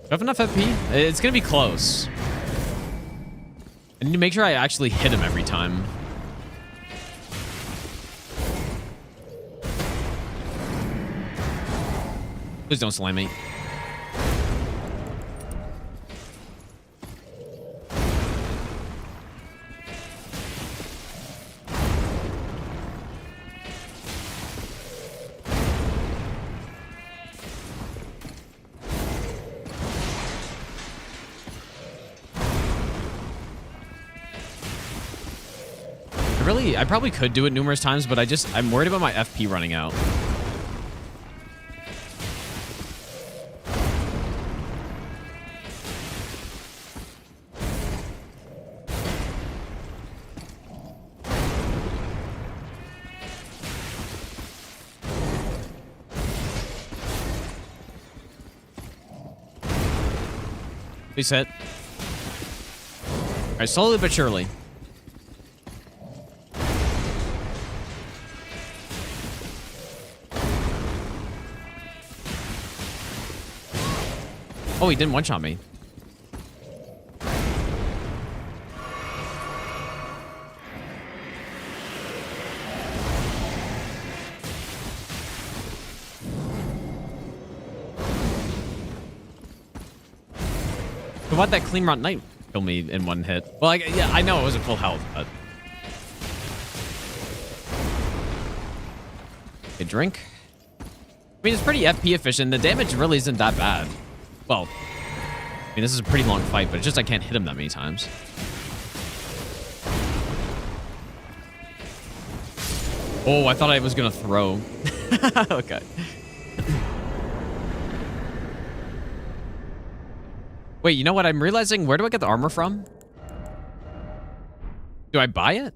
Do I have enough FP? It's gonna be close. I need to make sure I actually hit him every time. Please don't slam me. I probably could do it numerous times, but I'm worried about my FP running out. Please hit. All right, slowly but surely. Oh, he didn't one-shot me. So why'd that clean rot knight kill me in one hit? Well, yeah, I know it wasn't full health, but... Okay, drink. I mean, it's pretty FP efficient. The damage really isn't that bad. Well, I mean, this is a pretty long fight, but it's just I can't hit him that many times. Oh, I thought I was going to throw. Okay. Wait, you know what? I'm realizing, where do I get the armor from? Do I buy it?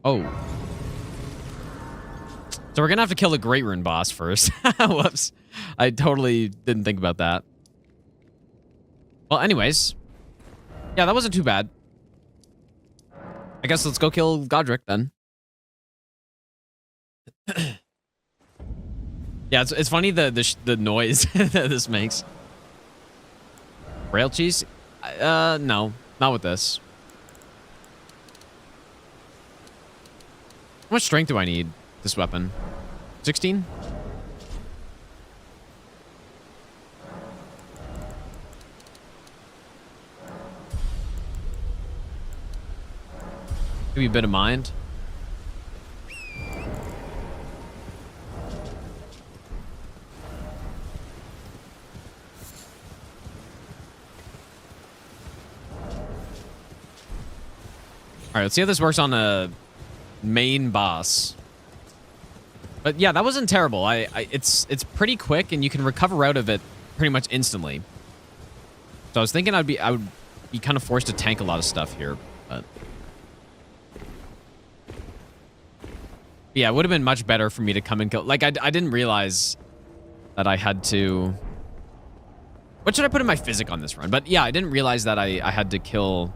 Oh. So we're going to have to kill the Great Rune boss first. Whoops. I totally didn't think about that. Well, anyways. Yeah, that wasn't too bad. I guess let's go kill Godric then. Yeah, it's funny the noise that this makes. Rail cheese? No, not with this. How much strength do I need this weapon? 16? Give me a bit of mind. All right, let's see how this works on a main boss. But yeah, that wasn't terrible. It's pretty quick, and you can recover out of it pretty much instantly. So I was thinking I would be kind of forced to tank a lot of stuff here, but yeah, it would have been much better for me to come and kill. Like I didn't realize that I had to. What should I put in my physic on this run? But yeah, I didn't realize that I had to kill.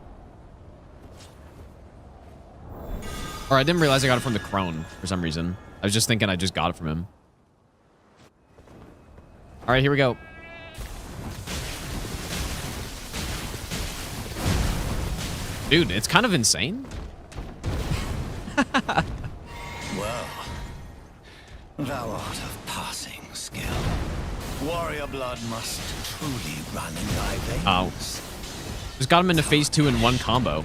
Or I didn't realize I got it from the crone for some reason. I was just thinking I just got it from him. All right, here we go. Dude, it's kind of insane. Well, thou art of passing skill. Warrior blood must truly run in thy veins. Oh. Just got him into phase 2 in one combo.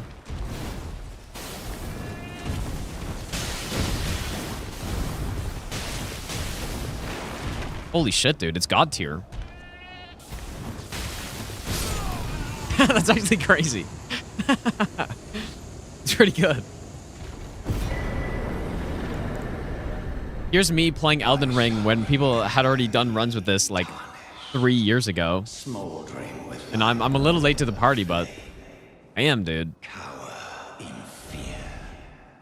Holy shit, dude. It's God tier. That's actually crazy. It's pretty good. Here's me playing Elden Ring when people had already done runs with this like 3 years ago. And I'm a little late to the party, but I am, dude.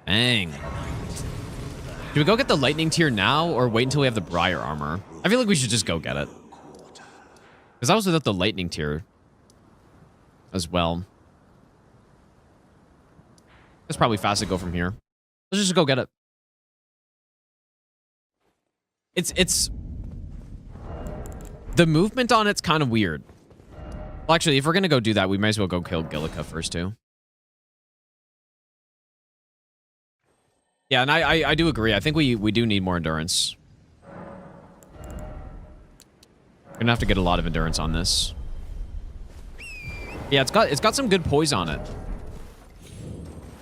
Dang. Do we go get the lightning tier now or wait until we have the Briar armor? I feel like we should just go get it. Because I was without the lightning tier as well. It's probably fast to go from here. Let's just go get it. It's the movement on it's kind of weird. Well, actually, if we're gonna go do that, we might as well go kill Gillica first too. Yeah, and I do agree. I think we do need more endurance. We're gonna have to get a lot of endurance on this. Yeah, it's got some good poise on it.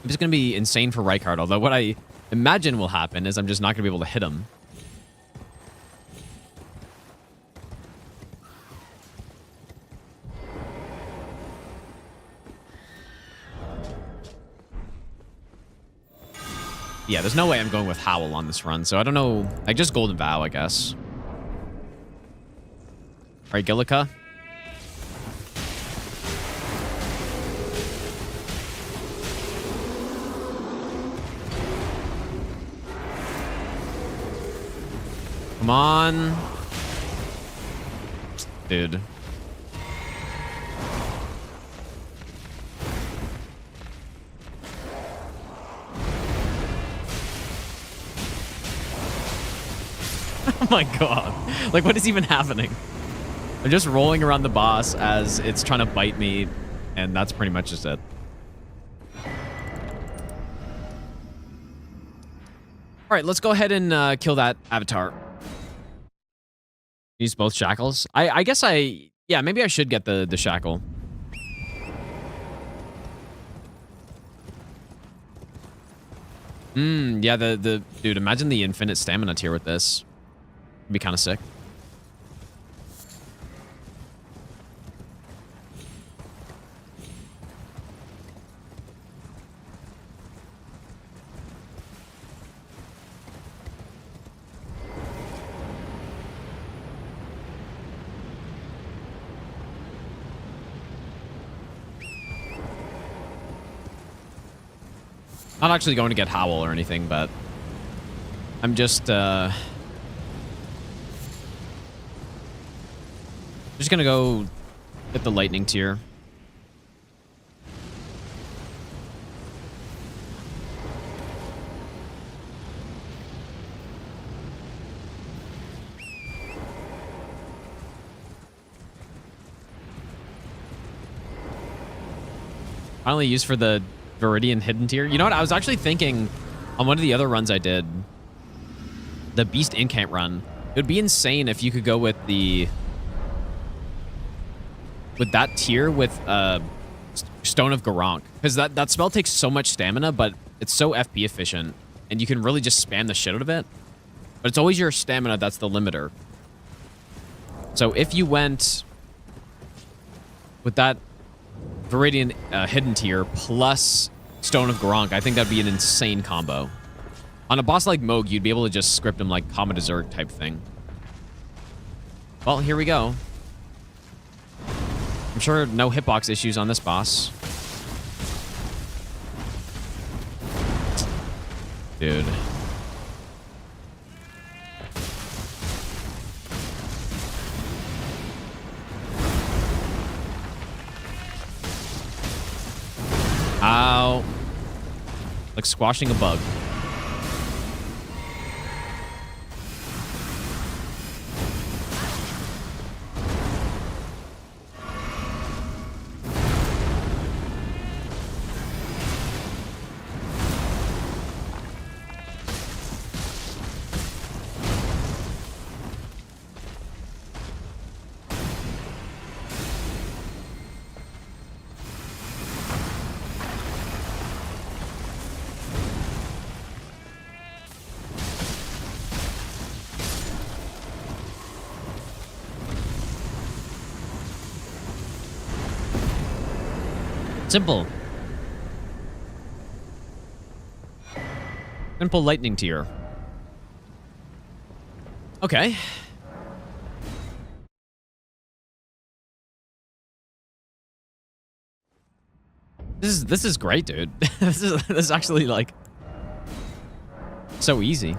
It's gonna be insane for Rykard, although what I imagine will happen is I'm just not gonna be able to hit him. Yeah, there's no way I'm going with Howl on this run, so I don't know. I just Golden Vow, I guess. All right, Gillica. Come on. Dude. Oh my god. Like, what is even happening? I'm just rolling around the boss as it's trying to bite me, and that's pretty much just it. All right, let's go ahead and kill that avatar. Use both shackles. I guess yeah, maybe I should get the shackle. Yeah, dude, imagine the infinite stamina tier with this. It'd be kind of sick. Not actually going to get Howl or anything, but I'm just gonna go get the lightning tier. Finally used for the Viridian hidden tier. You know what? I was actually thinking on one of the other runs I did, the Beast Incant run. It would be insane if you could go with that tier with Stone of Garank, because that spell takes so much stamina, but it's so FP efficient, and you can really just spam the shit out of it. But it's always your stamina that's the limiter. So if you went with that Viridian hidden tier plus Stone of Garank, I think that'd be an insane combo. On a boss like Moog, you'd be able to just script him like Kama Zerg type thing. Well, here we go. I'm sure no hitbox issues on this boss. Dude. Ow. Like squashing a bug. Simple. Simple lightning tier. Okay. This is great, dude. this is actually like so easy.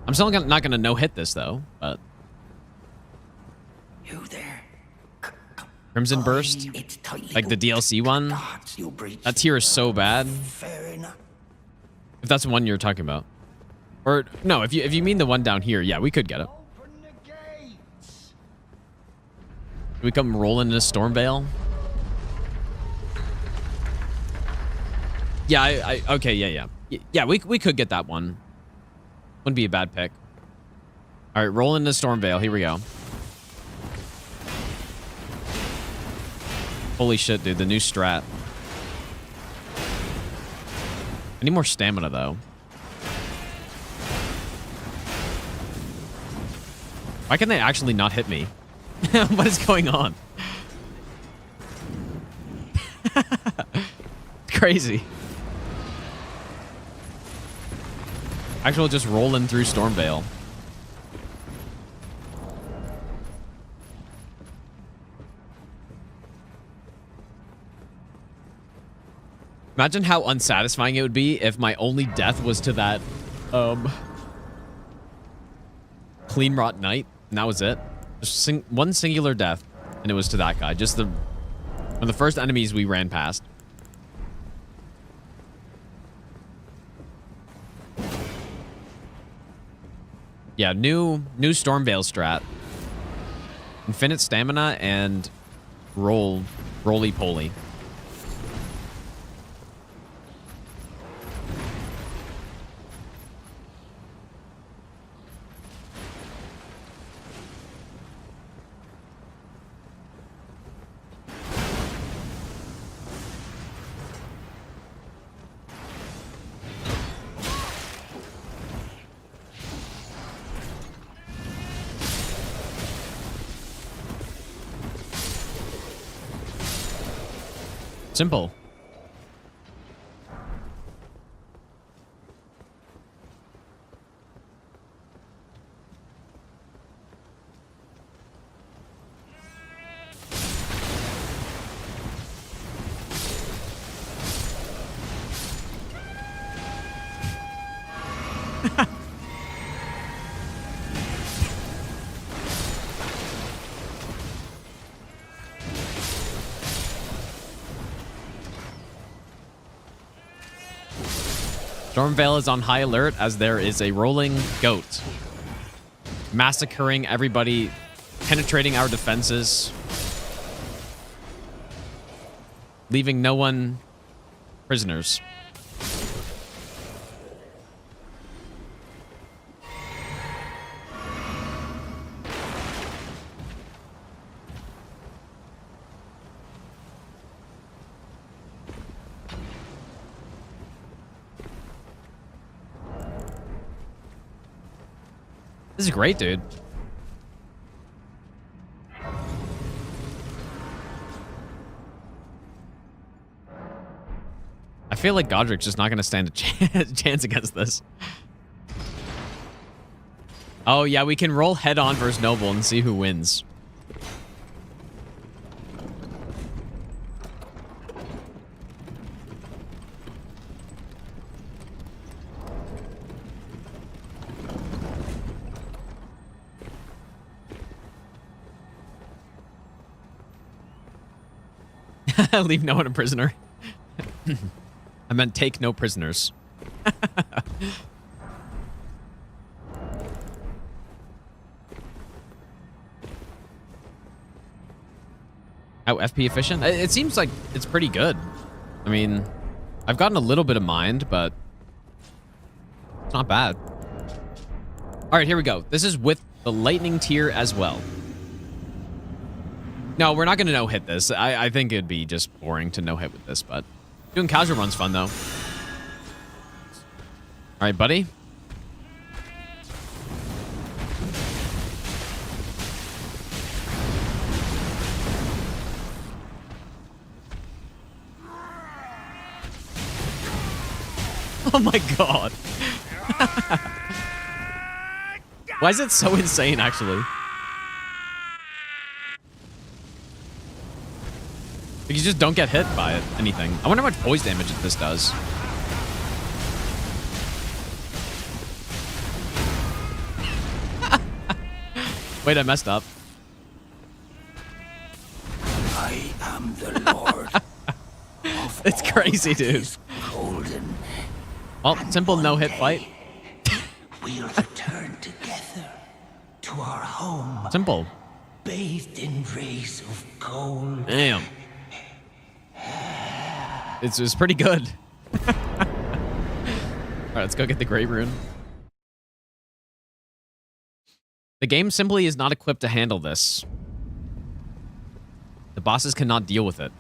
I'm still not gonna no hit this though, but You there? Crimson Burst, like the DLC one. That tier is so bad. Fair enough. If that's the one you're talking about, or no, if you mean the one down here, yeah, we could get it. Open the gates. Do we come rolling in a storm veil? Yeah, okay, yeah. We could get that one. Wouldn't be a bad pick. All right, roll into storm veil. Here we go. Holy shit, dude, the new strat. I need more stamina, though. Why can they actually not hit me? What is going on? Crazy. Actually, just rolling through Stormveil. Imagine how unsatisfying it would be if my only death was to that, Clean Rot Knight, and that was it. Just one singular death, and it was to that guy. Just one of the first enemies we ran past. Yeah, new Stormveil strat. Infinite stamina and roly-poly. Simple. Stormveil is on high alert as there is a rolling goat. Massacring everybody, penetrating our defenses. Leaving no one prisoners. This is great, dude. I feel like Godric's just not going to stand a chance against this. Oh, yeah, we can roll head-on versus Noble and see who wins. Leave no one a prisoner. I meant take no prisoners. How FP efficient? It seems like it's pretty good. I mean, I've gotten a little bit of mind, but it's not bad. All right, here we go. This is with the lightning tier as well. No, we're not going to no-hit this. I think it'd be just boring to no-hit with this, but doing casual run's fun, though. All right, buddy. Oh my god. Why is it so insane, actually? You just don't get hit by it, anything. I wonder how much poise damage this does. Wait, I messed up. I am the Lord. It's crazy, dude. Golden. Well, simple no-hit fight. We'll return together to our home, Simple. bathed in rays of gold. Damn. It's pretty good. All right, let's go get the Grey Rune. The game simply is not equipped to handle this. The bosses cannot deal with it.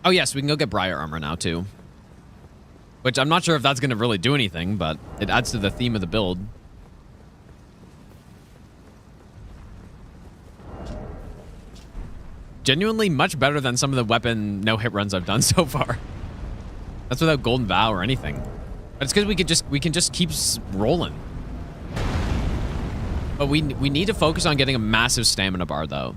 Oh, yes, we can go get Briar Armor now, too. Which I'm not sure if that's going to really do anything, but it adds to the theme of the build. Genuinely much better than some of the weapon no-hit runs I've done so far. That's without Golden Vow or anything. But it's because we can just keep rolling. But we need to focus on getting a massive stamina bar, though.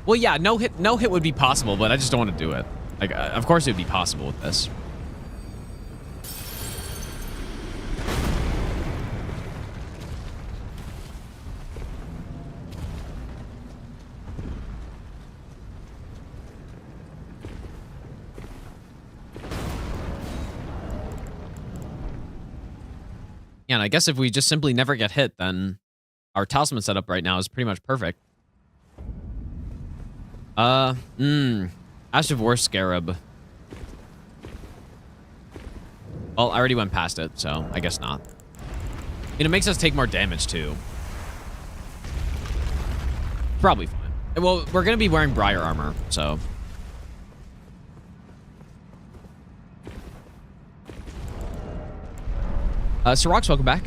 Well, yeah, no hit would be possible, but I just don't want to do it. Like, of course it would be possible with this. Yeah, and I guess if we just simply never get hit, then our talisman setup right now is pretty much perfect. Ash of War Scarab. Well, I already went past it, so I guess not. And it makes us take more damage, too. Probably fine. Well, we're going to be wearing Briar armor, so... Sirox, welcome back.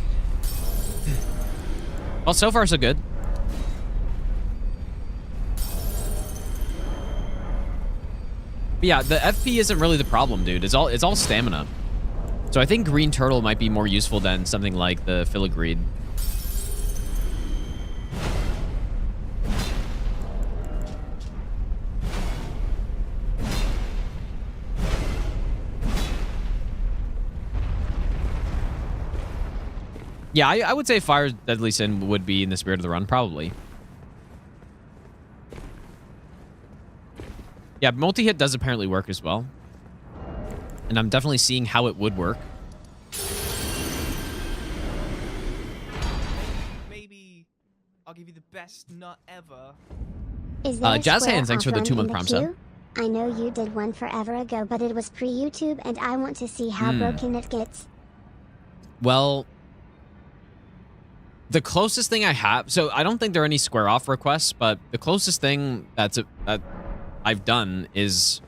Well, so far, so good. But yeah, the FP isn't really the problem, dude. It's all stamina. So I think Green Turtle might be more useful than something like the Filigreed. Yeah, I would say Fire Deadly Sin would be in the Spirit of the Run, probably. Yeah, multi-hit does apparently work as well. And I'm definitely seeing how it would work. Maybe I'll give you the best nut ever. Is there a Jazz square Hands, thanks for the off 2-month run in prom the sub. queue? I know you did one forever ago, but it was pre-YouTube, and I want to see how broken it gets. Well, the closest thing I have... So I don't think there are any square off requests, but the closest thing that I've done is...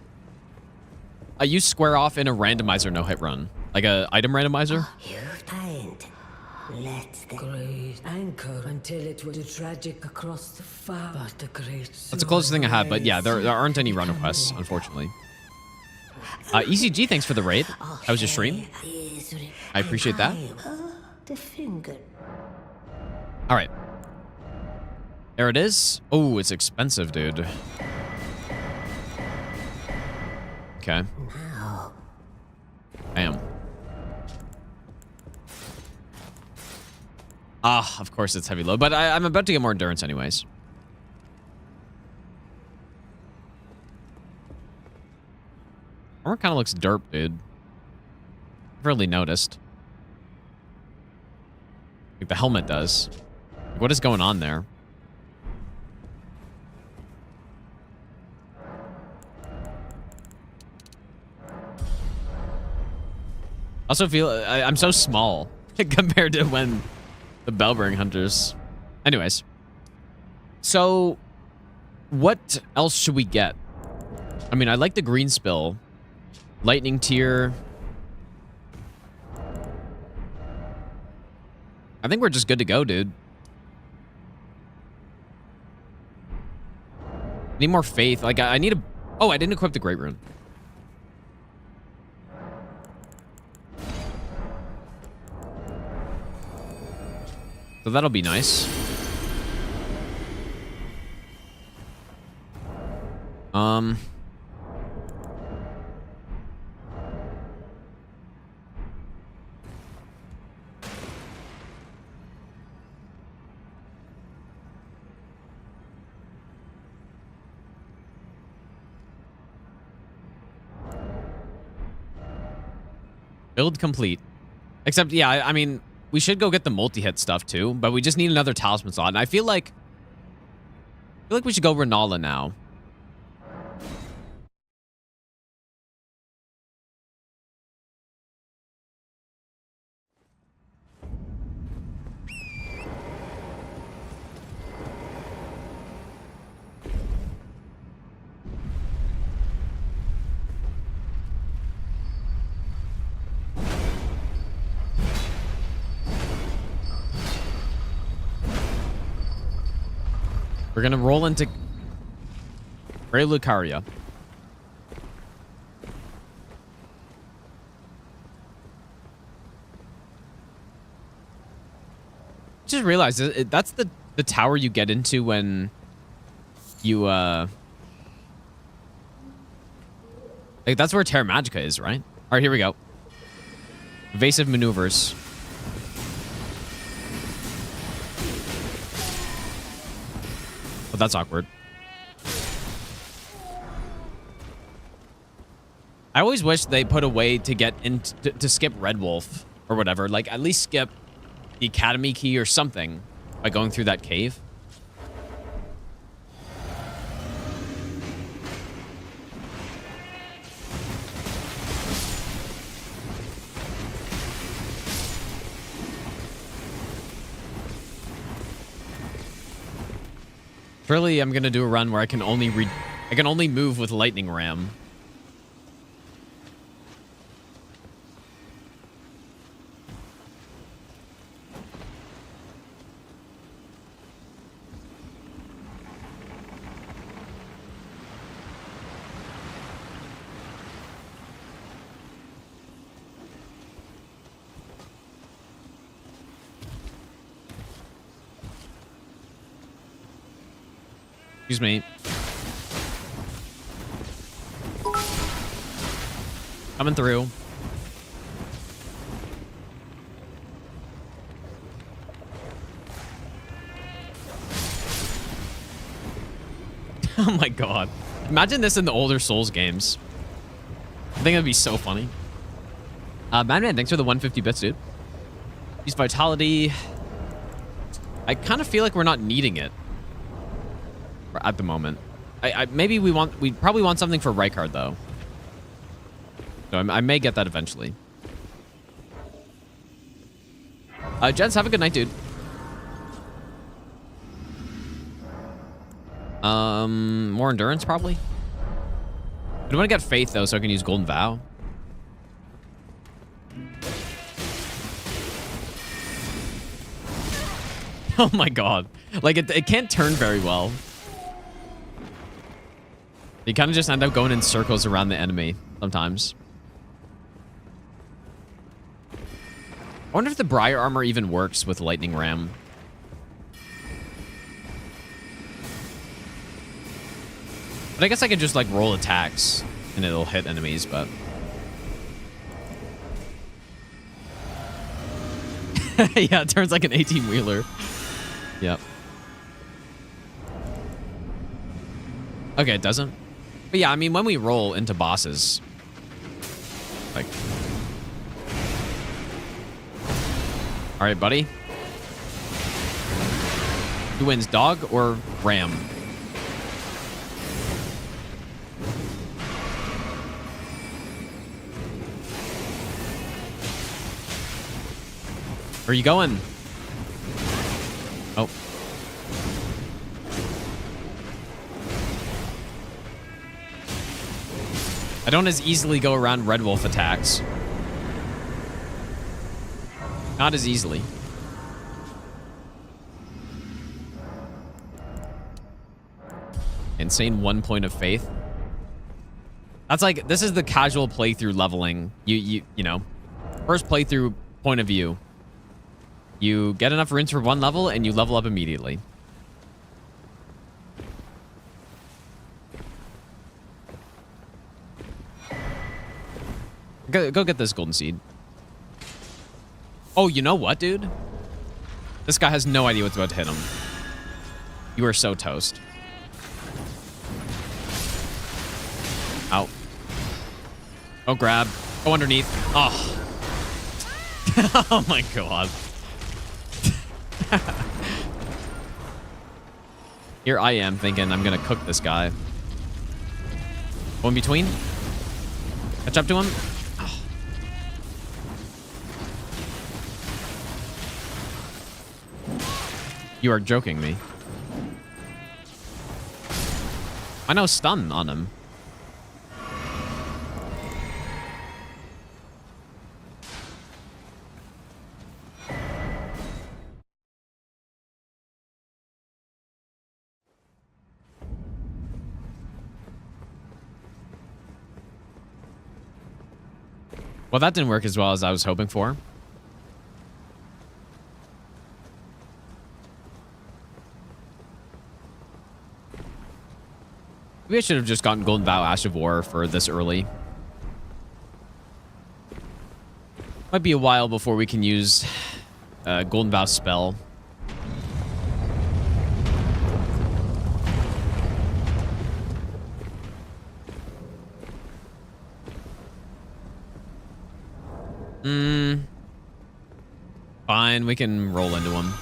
I use square off in a randomizer no-hit run. Like a item randomizer. You find. Let the great anchor until it will be tragic across the far. But the great That's the closest thing I have, but yeah, there aren't any run requests, unfortunately. ECG, thanks for the raid. How was your stream? I appreciate that. The finger. All right. There it is. Oh, it's expensive, dude. Okay. Now. Bam. Ah, of course it's heavy load, but I'm about to get more endurance anyways. Armor kind of looks derp, dude. I've really noticed. Like the helmet does. Like, what is going on there? Also feel I'm so small compared to when the Bellbearing Hunters. Anyways. So what else should we get? I mean, I like the green spill. Lightning tier. I think we're just good to go, dude. Need more faith. Like, I need a... Oh, I didn't equip the Great Rune. So that'll be nice. Build complete. Except, yeah, I mean, we should go get the multi-hit stuff too, but we just need another talisman slot. And I feel like we should go Renala now. We're gonna roll into Grey Lucaria. Just realized that's the tower you get into when you like that's where Terra Magica is, right? All right, here we go. Evasive maneuvers. Oh, that's awkward. I always wish they put a way to get into to skip Red Wolf or whatever. Like, at least skip the academy key or something by going through that cave. Surely I'm gonna do a run where I can only move with lightning ram. Excuse me. Coming through. Oh my god. Imagine this in the older Souls games. I think that'd be so funny. Madman, thanks for the 150 bits, dude. Use vitality. I kind of feel like we're not needing it at the moment. Maybe we probably want something for Rykard though. So I may get that eventually. Jens, have a good night, dude. More endurance probably. I don't want to get faith though, so I can use Golden Vow. Oh my god. Like it can't turn very well. You kind of just end up going in circles around the enemy sometimes. I wonder if the Briar armor even works with Lightning Ram. But I guess I could just like roll attacks and it'll hit enemies, but... yeah, it turns like an 18-wheeler. Yep. Okay, it doesn't. But yeah, I mean, when we roll into bosses, like... All right, buddy. Who wins, dog or ram? Where are you going? Oh. I don't as easily go around Red Wolf attacks. Not as easily. Insane 1 point of faith. That's like, this is the casual playthrough leveling. You know, first playthrough point of view. You get enough runes for one level and you level up immediately. Go get this golden seed. Oh, you know what, dude? This guy has no idea what's about to hit him. You are so toast. Ow. Oh, grab. Go underneath. Oh. Oh my god. Here I am thinking I'm gonna cook this guy. Go in between. Catch up to him. Oh. You are joking me. I know stun on him. Well, that didn't work as well as I was hoping for. Maybe I should have just gotten Golden Vow Ash of War for this early. Might be a while before we can use Golden Vow spell. Fine, we can roll into him.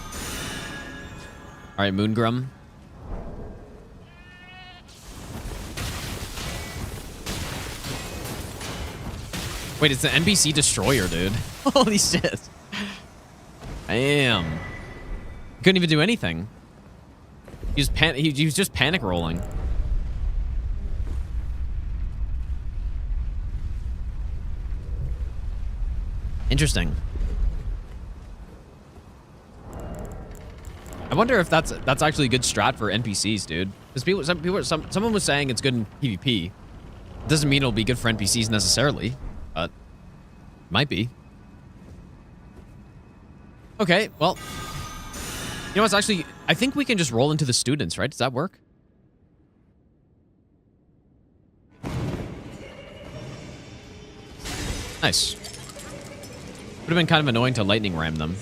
All right, Moongrum. Wait, it's the NPC destroyer, dude. Holy shit. Damn. Couldn't even do anything. He was just panic rolling. Interesting. I wonder if that's actually a good strat for NPCs, dude. Because someone was saying it's good in PvP. It doesn't mean it'll be good for NPCs necessarily, but might be. Okay, well, you know what's actually, I think we can just roll into the students, right? Does that work? Nice. Would have been kind of annoying to lightning ram them.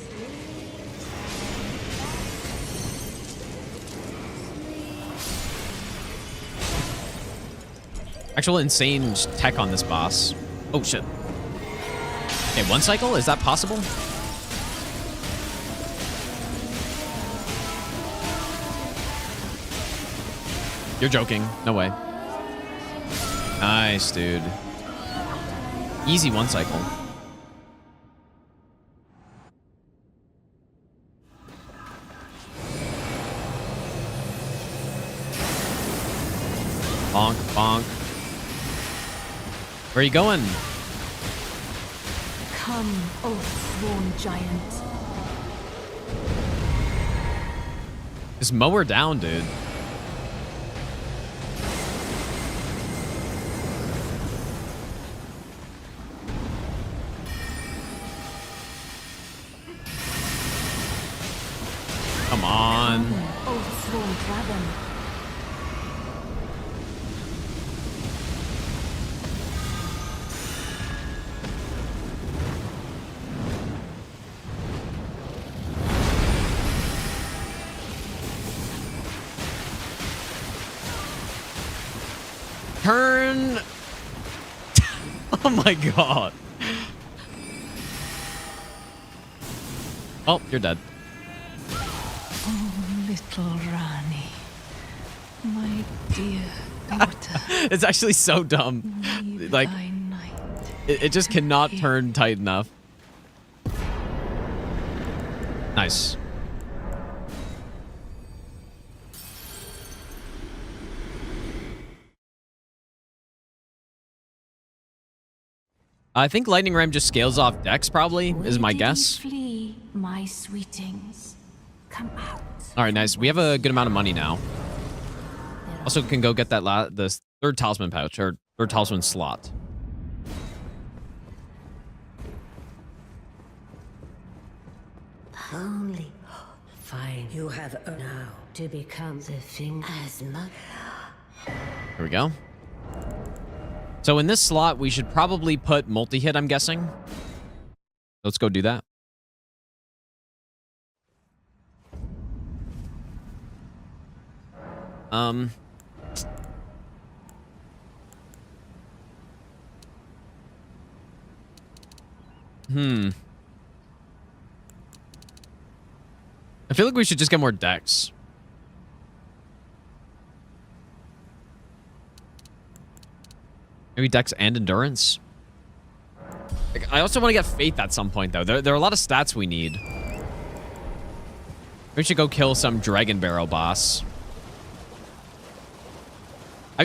Actual insane tech on this boss. Oh, shit. Okay, one cycle? Is that possible? You're joking. No way. Nice, dude. Easy one cycle. Bonk, bonk. Where are you going? Come, oath-sworn giant. Just mow her down, dude. Come on. Oath-sworn dragon. Turn. Oh my god. Oh, you're dead. Oh, little Rani. My dear daughter. It's actually so dumb. Leave Like, thy night. it just cannot turn tight enough. Nice. I think Lightning Ram just scales off Dex, probably, is my guess. Flee, my sweetings. Come out. All right, nice. We have a good amount of money now. Also, can go get that the third talisman pouch, or third talisman slot. Only fine. You have now to become the thing as much. Here we go. So in this slot, we should probably put multi-hit, I'm guessing. Let's go do that. I feel like we should just get more decks. Maybe dex and endurance. Like, I also want to get faith at some point, though. There are a lot of stats we need. We should go kill some Dragon Barrow boss.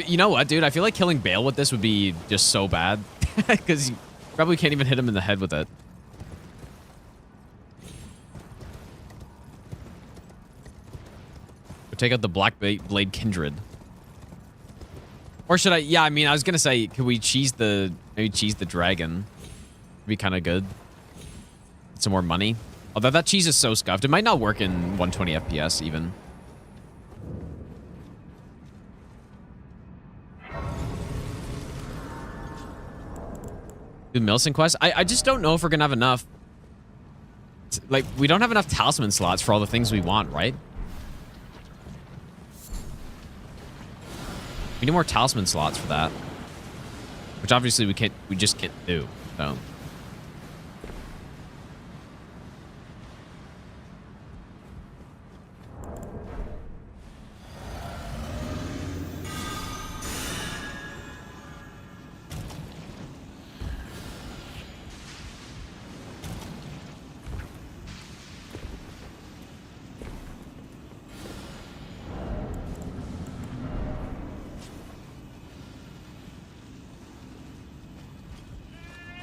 You know what, dude? I feel like killing Bale with this would be just so bad. Because you probably can't even hit him in the head with it. We'll take out the Black Blade Kindred. Or should I? Yeah, I mean, I was going to say, could we maybe cheese the dragon? Would be kind of good. Get some more money. Although that cheese is so scuffed. It might not work in 120 FPS even. Do Millicent quest? I just don't know if we're going to have enough. Like, we don't have enough talisman slots for all the things we want, right? We need more talisman slots for that. Which obviously we just can't do, so.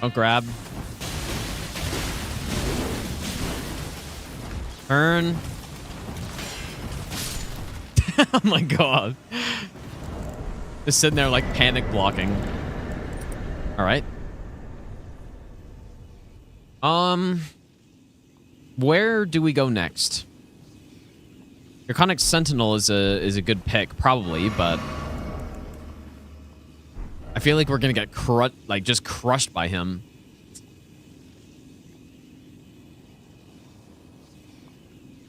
Don't grab. Turn. Oh my god. Just sitting there like panic blocking. All right. Where do we go next? Draconic Sentinel is a good pick, probably, but I feel like we're gonna get just crushed by him.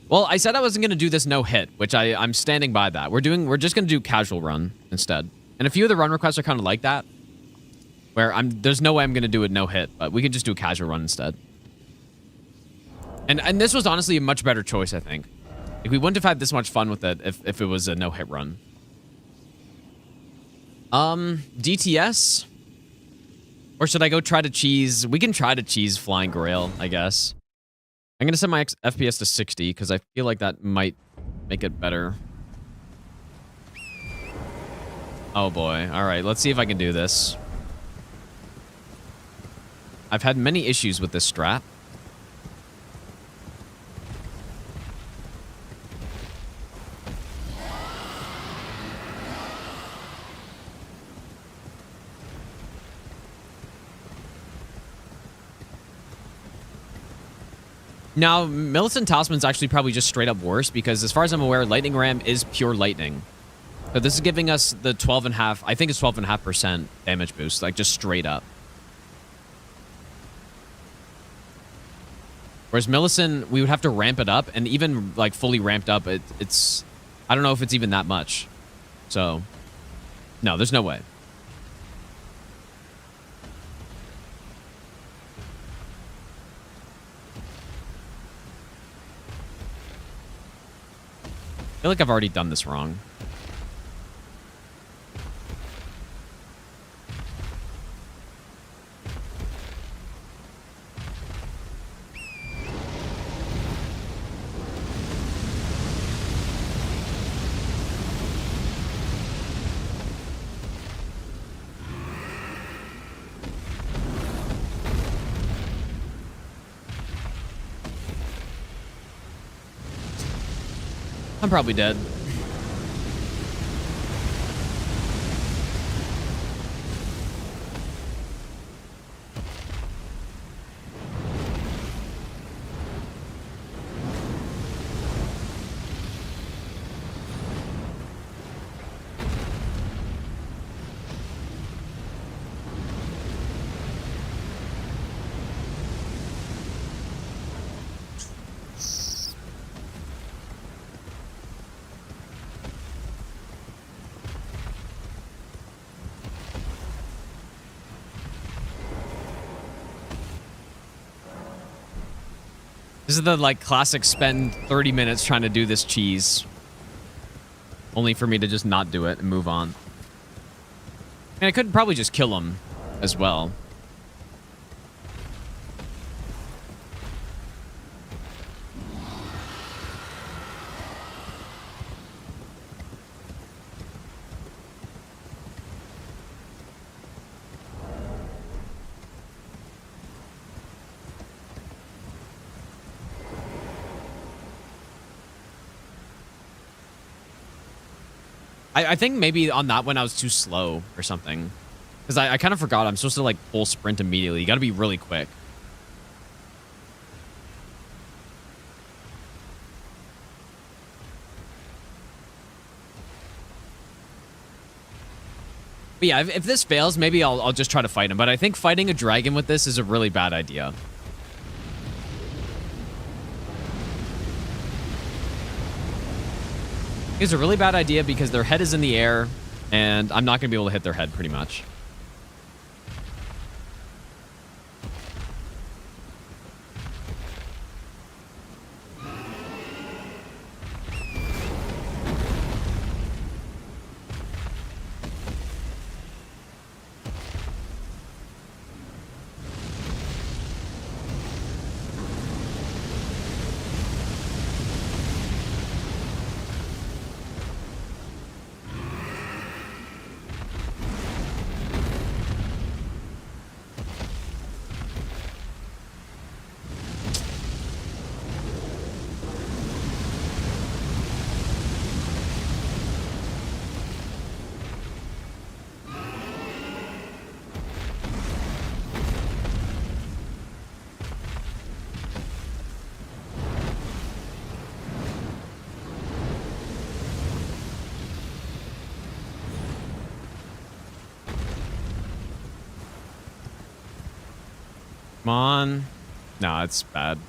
Well, I said I wasn't gonna do this no hit, which I'm standing by that. We're just gonna do casual run instead. And a few of the run requests are kind of like that, where there's no way I'm gonna do it no hit, but we could just do a casual run instead. And this was honestly a much better choice, I think. Like, we wouldn't have had this much fun with it if it was a no hit run. DTS? Or should I go try to cheese? We can try to cheese Flying Grail, I guess. I'm going to set my FPS to 60 because I feel like that might make it better. Oh boy. All right, let's see if I can do this. I've had many issues with this strat. Now, Millicent Talisman's actually probably just straight up worse because as far as I'm aware, Lightning Ram is pure lightning. So this is giving us the 12.5, I think it's 12.5% damage boost, like just straight up. Whereas Millicent, we would have to ramp it up, and even like fully ramped up, it's, I don't know if it's even that much. So, no, there's no way. I feel like I've already done this wrong. I'm probably dead. This is the, like, classic spend 30 minutes trying to do this cheese. Only for me to just not do it and move on. And I could probably just kill him as well. I think maybe on that one I was too slow or something. Because I kind of forgot I'm supposed to like full sprint immediately. You got to be really quick. But yeah, if this fails, maybe I'll just try to fight him. But I think fighting a dragon with this is a really bad idea. It's a really bad idea because their head is in the air, and I'm not going to be able to hit their head pretty much. Come on. No, it's bad.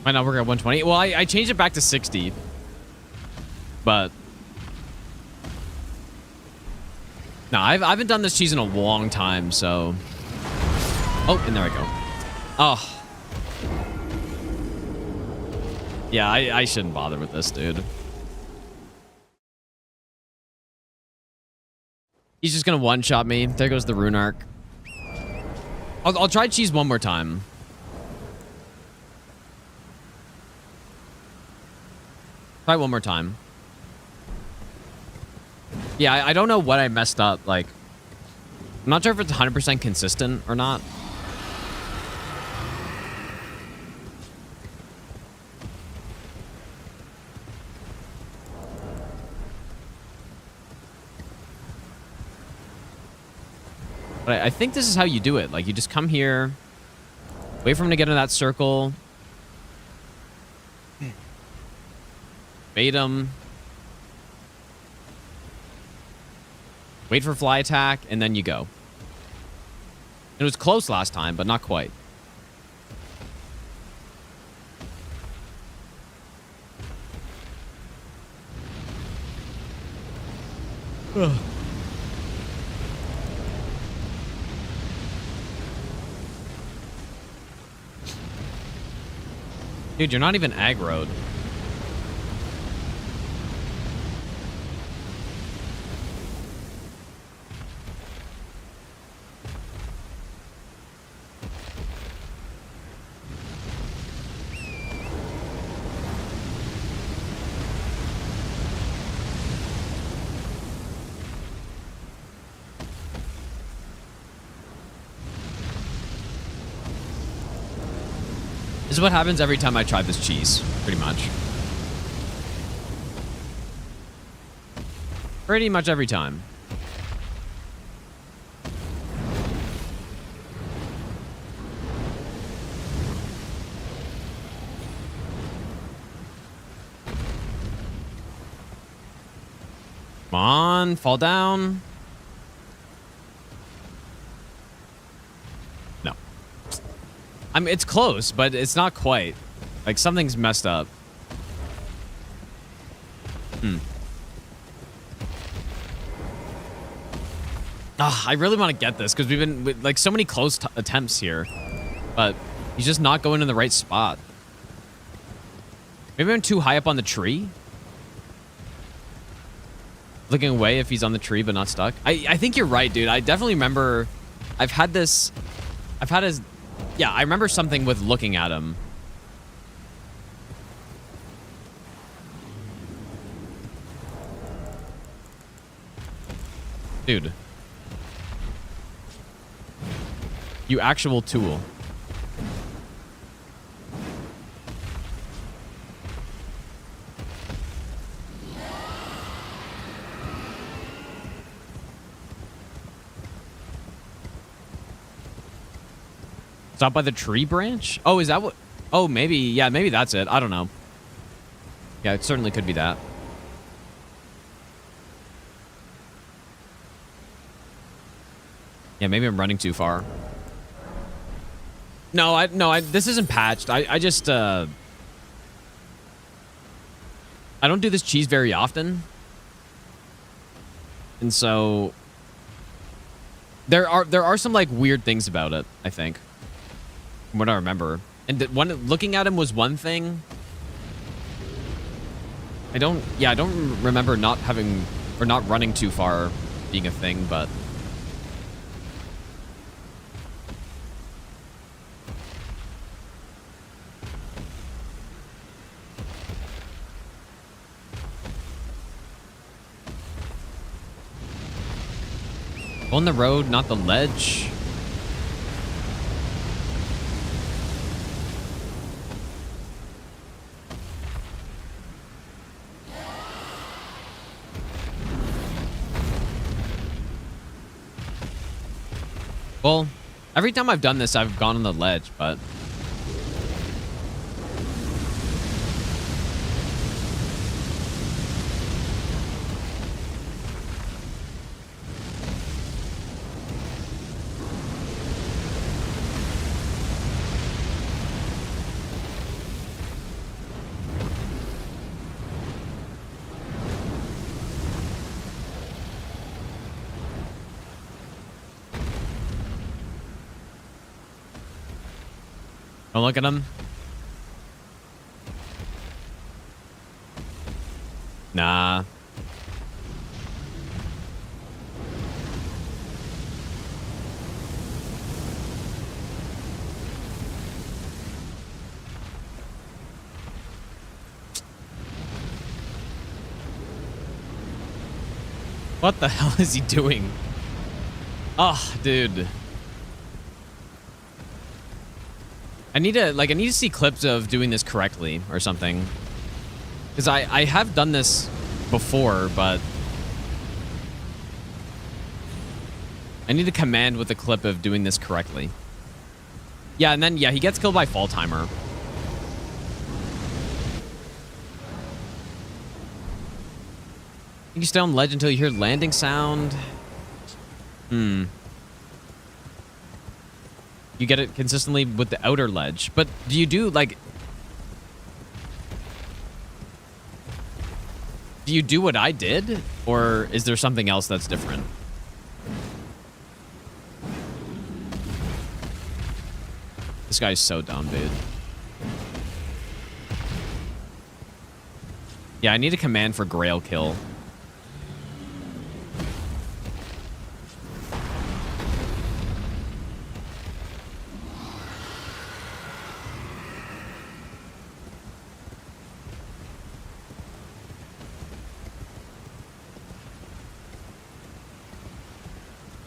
Might not work at 120. Well, I changed it back to 60. But no, I haven't done this cheese in a long time, so. Oh, and there I go. Oh. Yeah, I shouldn't bother with this, dude. He's just gonna one-shot me. There goes the rune arc. I'll try cheese one more time. Try one more time. Yeah, I don't know what I messed up. Like, I'm not sure if it's 100% consistent or not. But I think this is how you do it. Like, you just come here, wait for him to get in that circle, bait him, wait for fly attack, and then you go. It was close last time, but not quite. Ugh. Dude, you're not even aggroed. This is what happens every time I try this cheese, pretty much. Pretty much every time. Come on, fall down. No. I mean, it's close, but it's not quite. Like, something's messed up. I really want to get this because we've been with, like, so many close attempts here, but he's just not going in the right spot. Maybe I'm too high up on the tree. Looking away if he's on the tree but not stuck. I think you're right, dude. I definitely remember. I remember something with looking at him. Dude. You actual tool. Stop by the tree branch? Oh, is that what? Oh, maybe. Yeah, maybe that's it. I don't know. Yeah, it certainly could be that. Yeah, maybe I'm running too far. No, this isn't patched. I just, I don't do this cheese very often. And so there are some like weird things about it, I think. From what I remember. And looking at him was one thing. I don't remember not having or not running too far being a thing, but On the road, not the ledge. Well, every time I've done this, I've gone on the ledge, but... Don't look at him. Nah. What the hell is he doing? Oh, dude. I need to see clips of doing this correctly or something. Because I have done this before, but I need a command with a clip of doing this correctly. Yeah, and then, yeah, he gets killed by Fall Timer. You can stay on ledge until you hear landing sound. You get it consistently with the outer ledge. But do you do, like... Do you do what I did? Or is there something else that's different? This guy's so dumb, dude. Yeah, I need a command for Grail Kill.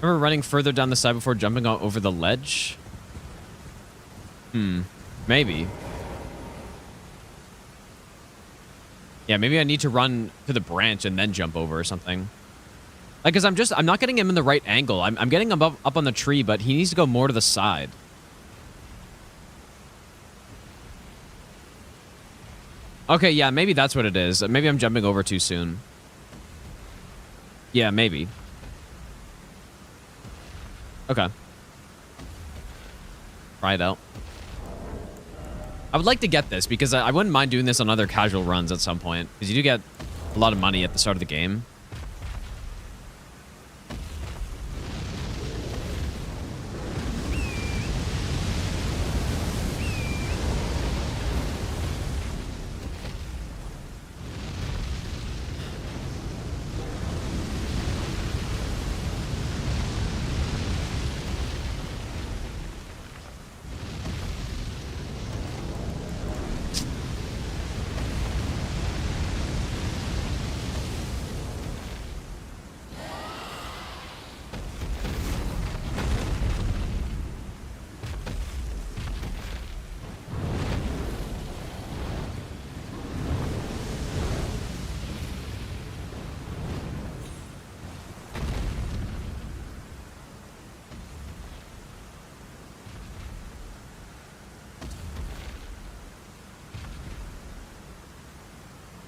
Remember running further down the side before jumping over the ledge? Maybe. Yeah, maybe I need to run to the branch and then jump over or something. Like, cause I'm not getting him in the right angle. I'm getting him up on the tree, but he needs to go more to the side. Okay, yeah, maybe that's what it is. Maybe I'm jumping over too soon. Yeah, maybe. Okay. Try it out. I would like to get this because I wouldn't mind doing this on other casual runs at some point. Because you do get a lot of money at the start of the game.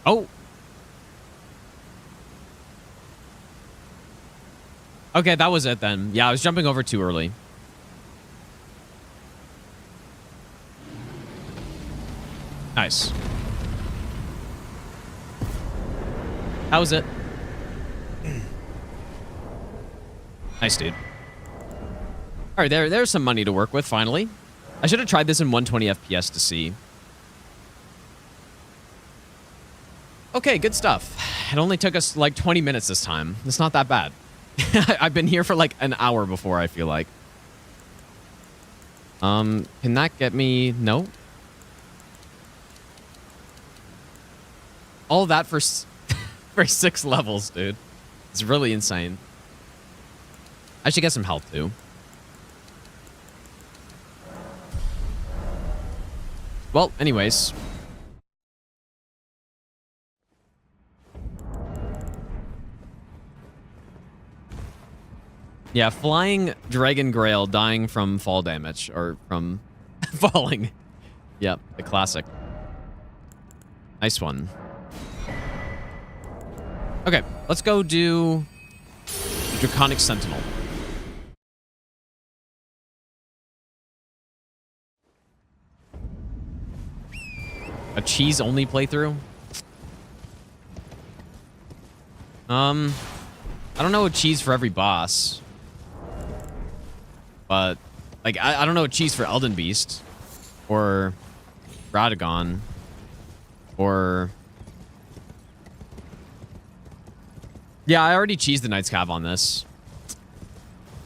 Oh. Okay, that was it then. Yeah, I was jumping over too early. Nice. How was it? Nice, dude. All right, there's some money to work with, finally. I should have tried this in 120 FPS to see. Okay, good stuff. It only took us like 20 minutes this time. It's not that bad. I've been here for like an hour before, I feel like. Can that get me... No? All that for, for 6 levels, dude. It's really insane. I should get some health too. Well, anyways. Yeah, flying Dragon Grail dying from fall damage or from falling. Yep, the classic. Nice one. Okay, let's go do the Draconic Sentinel. A cheese-only playthrough? I don't know a cheese for every boss. But, like, I don't know a cheese for Elden Beast. Or Radagon. Or... Yeah, I already cheesed the Knight's Cav on this.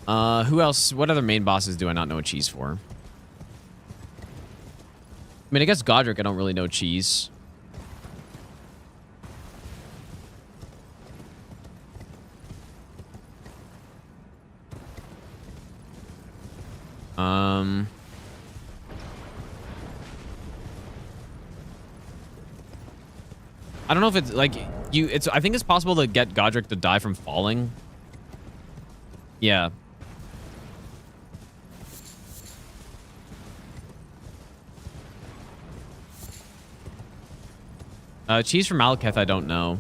Who else? What other main bosses do I not know a cheese for? I mean, I guess Godric I don't really know cheese. I don't know if it's like I think it's possible to get Godric to die from falling. Yeah. Cheese from Malekith, I don't know.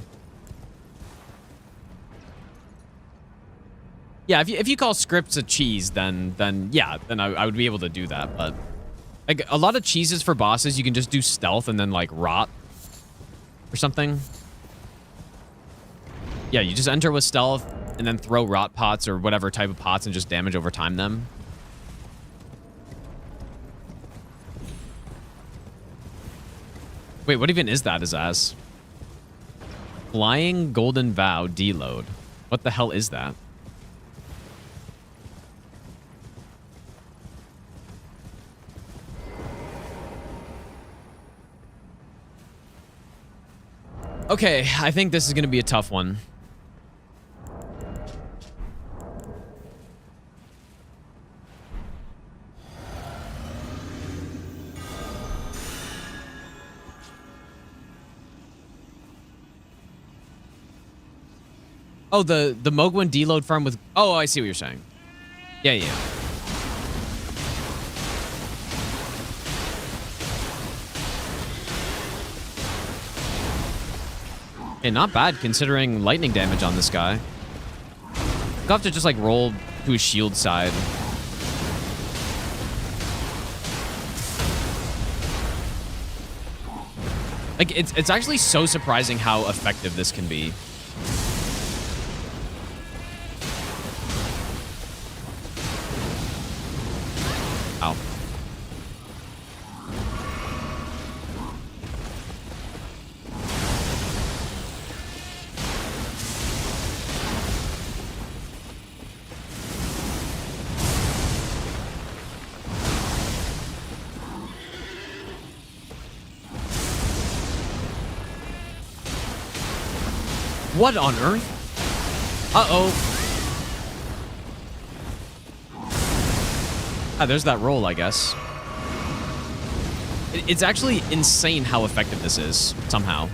Yeah, if you call scripts a cheese, then yeah, then I would be able to do that. But like a lot of cheeses for bosses, you can just do stealth and then like rot or something. Yeah, you just enter with stealth and then throw rot pots or whatever type of pots and just damage over time them. Wait, what even is that, Azaz? Flying Golden Vow deload. What the hell is that? Okay, I think this is going to be a tough one. Oh, the Mogwin deload farm with... Oh, I see what you're saying. Yeah, yeah. Hey, not bad considering lightning damage on this guy. I'll have to just like roll to his shield side. Like it's actually so surprising how effective this can be. Ow. What on earth? Uh-oh. Ah, there's that roll, I guess. It's actually insane how effective this is, somehow.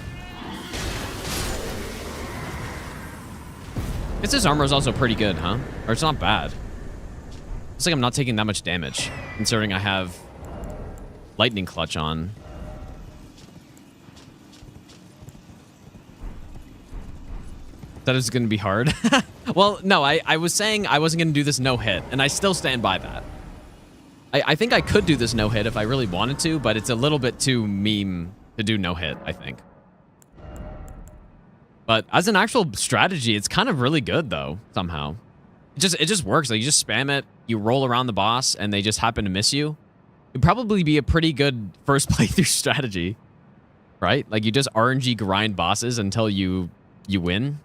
Guess his armor is also pretty good, huh? Or it's not bad. It's like I'm not taking that much damage, considering I have Lightning Clutch on. That is going to be hard. Well, no, I was saying I wasn't going to do this no-hit, and I still stand by that. I think I could do this no-hit if I really wanted to, but it's a little bit too meme to do no-hit, I think. But as an actual strategy, it's kind of really good, though, somehow. It just works. Like, you just spam it, you roll around the boss, and they just happen to miss you. It'd probably be a pretty good first playthrough strategy, right? Like, you just RNG grind bosses until you win.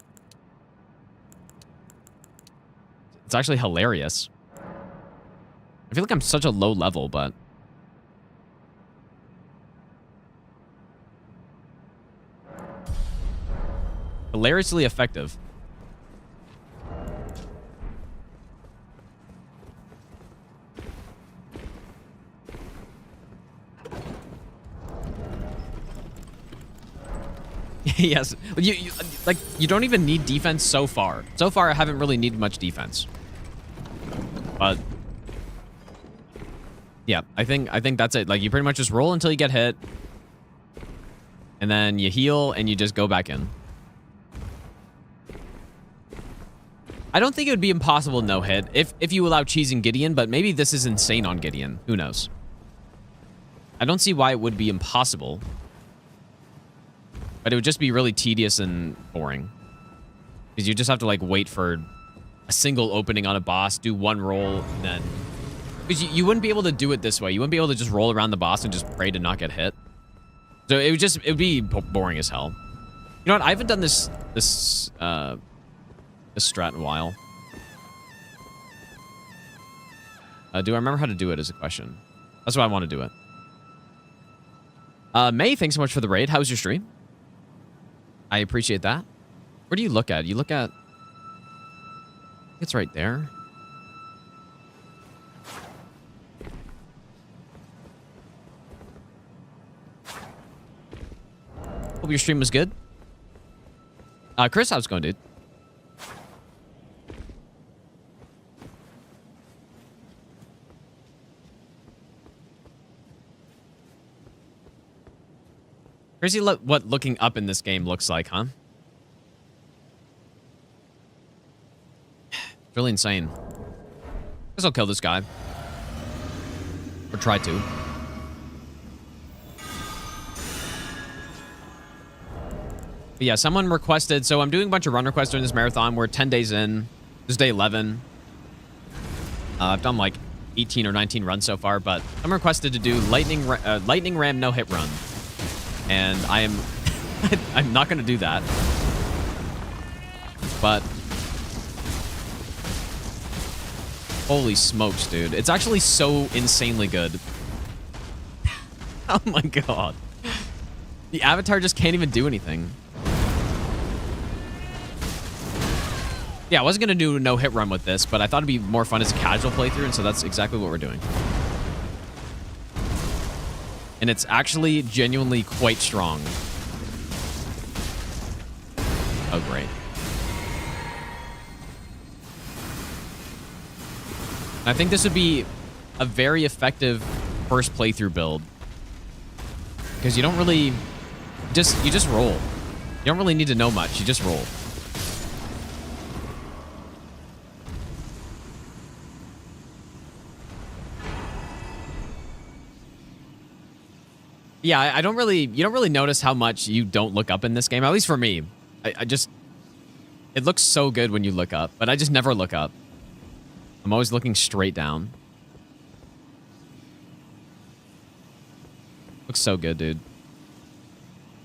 It's actually hilarious. I feel like I'm such a low level, but... hilariously effective. Yes. Like, you don't even need defense so far. So far, I haven't really needed much defense. But yeah, I think that's it. Like, you pretty much just roll until you get hit. And then you heal and you just go back in. I don't think it would be impossible no hit if you allow cheesing Gideon, but maybe this is insane on Gideon. Who knows? I don't see why it would be impossible. But it would just be really tedious and boring. Because you just have to, like, wait for a single opening on a boss, do one roll, and then... Because you wouldn't be able to do it this way. You wouldn't be able to just roll around the boss and just pray to not get hit. So it would be boring as hell. You know what? I haven't done this strat in a while. Do I remember how to do it is a question. That's why I want to do it. May, thanks so much for the raid. How was your stream? I appreciate that. Where do you look at? You look at... It's right there. Hope your stream was good. Chris, how's it going, dude? Crazy what looking up in this game looks like, huh? It's really insane. Guess I'll kill this guy. Or try to. But yeah, someone requested... So I'm doing a bunch of run requests during this marathon. We're 10 days in. This is day 11. I've done like 18 or 19 runs so far, but I'm requested to do lightning ram no-hit run. And I am... I'm not going to do that. But... Holy smokes, dude. It's actually so insanely good. Oh my god. The avatar just can't even do anything. Yeah, I wasn't going to do a no-hit run with this, but I thought it'd be more fun as a casual playthrough, and so that's exactly what we're doing. And it's actually genuinely quite strong. Oh, great. I think this would be a very effective first playthrough build. Because you don't really... you just roll. You don't really need to know much. You just roll. Yeah, you don't really notice how much you don't look up in this game, at least for me. I just, it looks so good when you look up, but I just never look up. I'm always looking straight down. Looks so good, dude.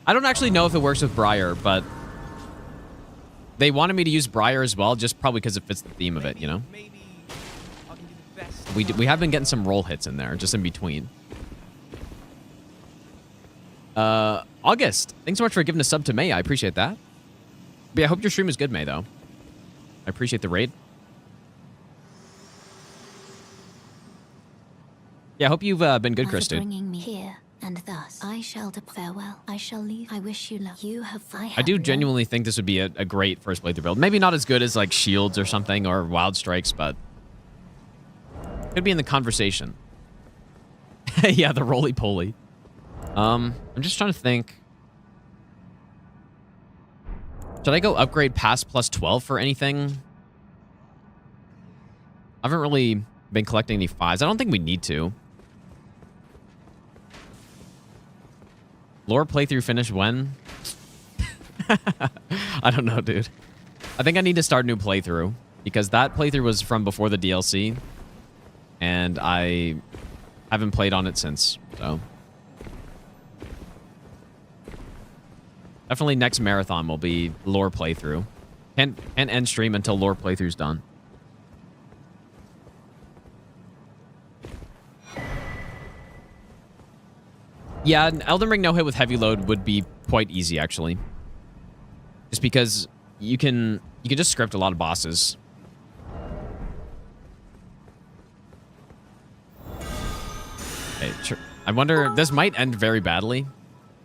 I don't actually know if it works with Briar, but they wanted me to use Briar as well, just probably because it fits the theme of it, you know? We have been getting some roll hits in there, just in between. August, thanks so much for giving a sub to May. I appreciate that. But yeah, I hope your stream is good, May, though. I appreciate the raid. Yeah, I hope you've been good, Chris, dude. Bringing me here, and thus I shall farewell. I shall leave. I wish you luck. You have. I do genuinely think this would be a great first playthrough build. Maybe not as good as like Shields or something or Wild Strikes, but could be in the conversation. Yeah, the roly-poly. I'm just trying to think. Should I go upgrade past plus 12 for anything? I haven't really been collecting any 5s. I don't think we need to. Lore playthrough finish when? I don't know, dude. I think I need to start a new playthrough because that playthrough was from before the DLC and I haven't played on it since, so. Definitely next marathon will be lore playthrough. Can't end stream until lore playthrough's done. Yeah, an Elden Ring no-hit with heavy load would be quite easy, actually. Just because you can just script a lot of bosses. Okay, sure. I wonder, this might end very badly,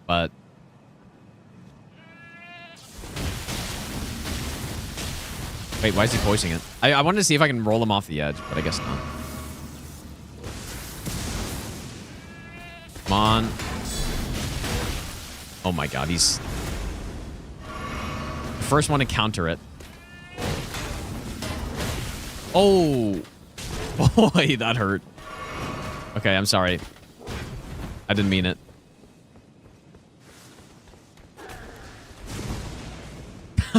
but Wait, why is he poising it? I wanted to see if I can roll him off the edge, but I guess not. Come on. Oh my god, he's... the first one to counter it. Oh! Boy, that hurt. Okay, I'm sorry. I didn't mean it.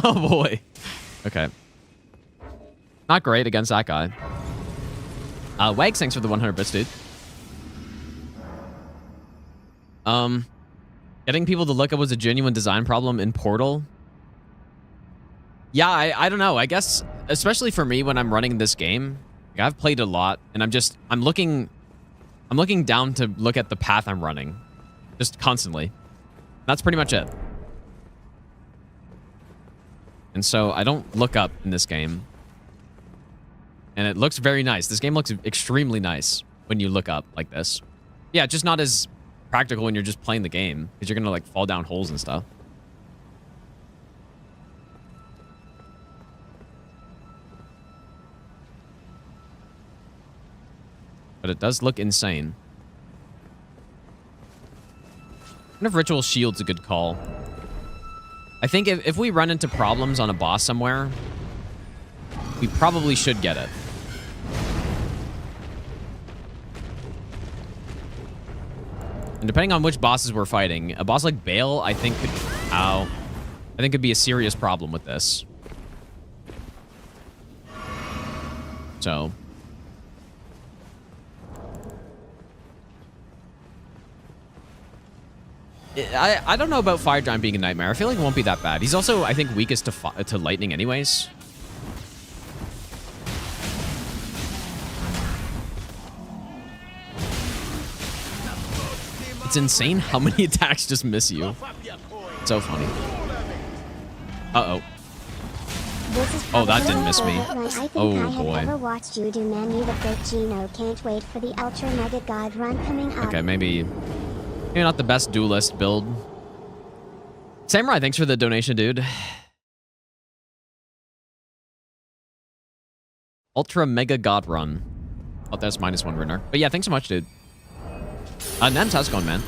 Oh boy. Okay. Not great against that guy. Wags, thanks for the 100 bits, dude. Getting people to look up was a genuine design problem in Portal. Yeah, I don't know. I guess, especially for me when I'm running this game, like I've played a lot, and I'm looking down to look at the path I'm running, just constantly. That's pretty much it. And so I don't look up in this game. And it looks very nice. This game looks extremely nice when you look up like this. Yeah, just not as practical when you're just playing the game, because you're gonna like fall down holes and stuff. But it does look insane. I wonder if Ritual Shield's a good call. I think if we run into problems on a boss somewhere, we probably should get it. And depending on which bosses we're fighting, a boss like Bale, I think could... Ow. I think could be a serious problem with this. So... I don't know about Fire Giant being a nightmare. I feel like it won't be that bad. He's also, I think, weakest to lightning anyways. It's insane how many attacks just miss you. It's so funny. Uh-oh. Oh, that didn't miss me. Oh, boy. I have ever watched you do Manu the Great Gino. Can't wait for the Ultra Mega God run coming up. Okay, maybe not the best duelist build. Samurai, thanks for the donation, dude. Ultra Mega God Run. Oh, that's -1 runner. But yeah, thanks so much, dude. Nems, how's it going, man?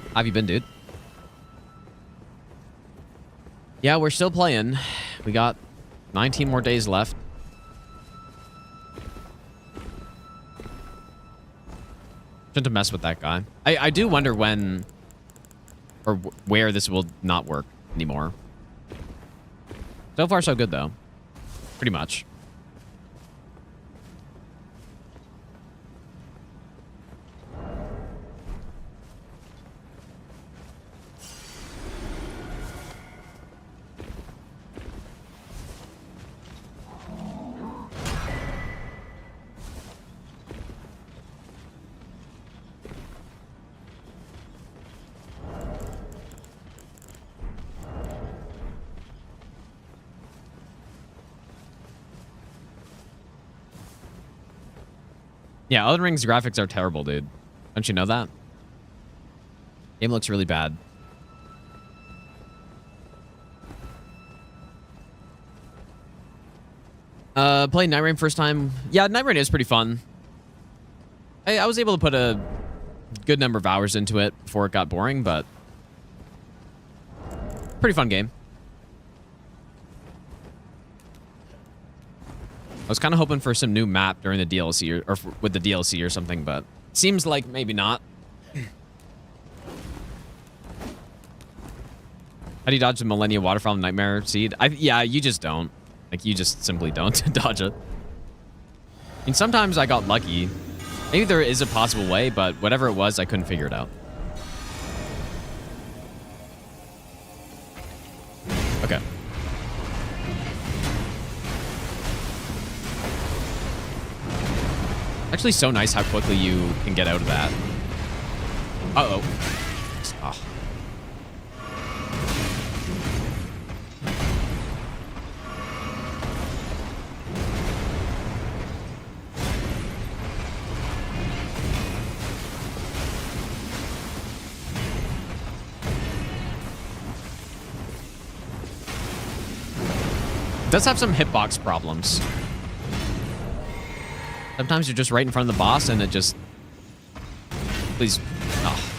How have you been, dude? Yeah, we're still playing. We got 19 more days left. Shouldn't have messed with that guy. I do wonder when or where this will not work anymore. So far, so good, though. Pretty much. Yeah, Elden Ring's graphics are terrible, dude. Don't you know that? Game looks really bad. Played Night Rain first time. Yeah, Night Rain is pretty fun. I was able to put a good number of hours into it before it got boring, but pretty fun game. I was kind of hoping for some new map during the DLC or with the DLC or something, but seems like maybe not. How do you dodge the Millennia Waterfowl Nightmare Seed? Yeah, you just don't. Like, you just simply don't dodge it. I mean, sometimes I got lucky. Maybe there is a possible way, but whatever it was, I couldn't figure it out. Okay. Actually, so nice how quickly you can get out of that. Uh-oh. Oh. does have some hitbox problems. Sometimes you're just right in front of the boss and it just... Please. Oh.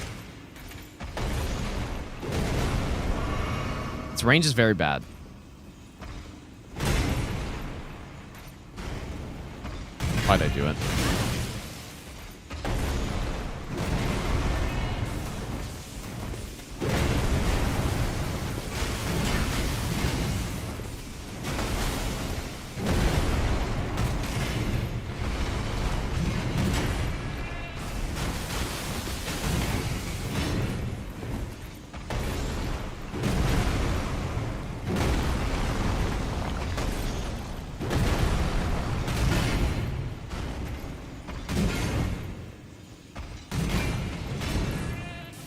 Its range is very bad. Why'd I do it?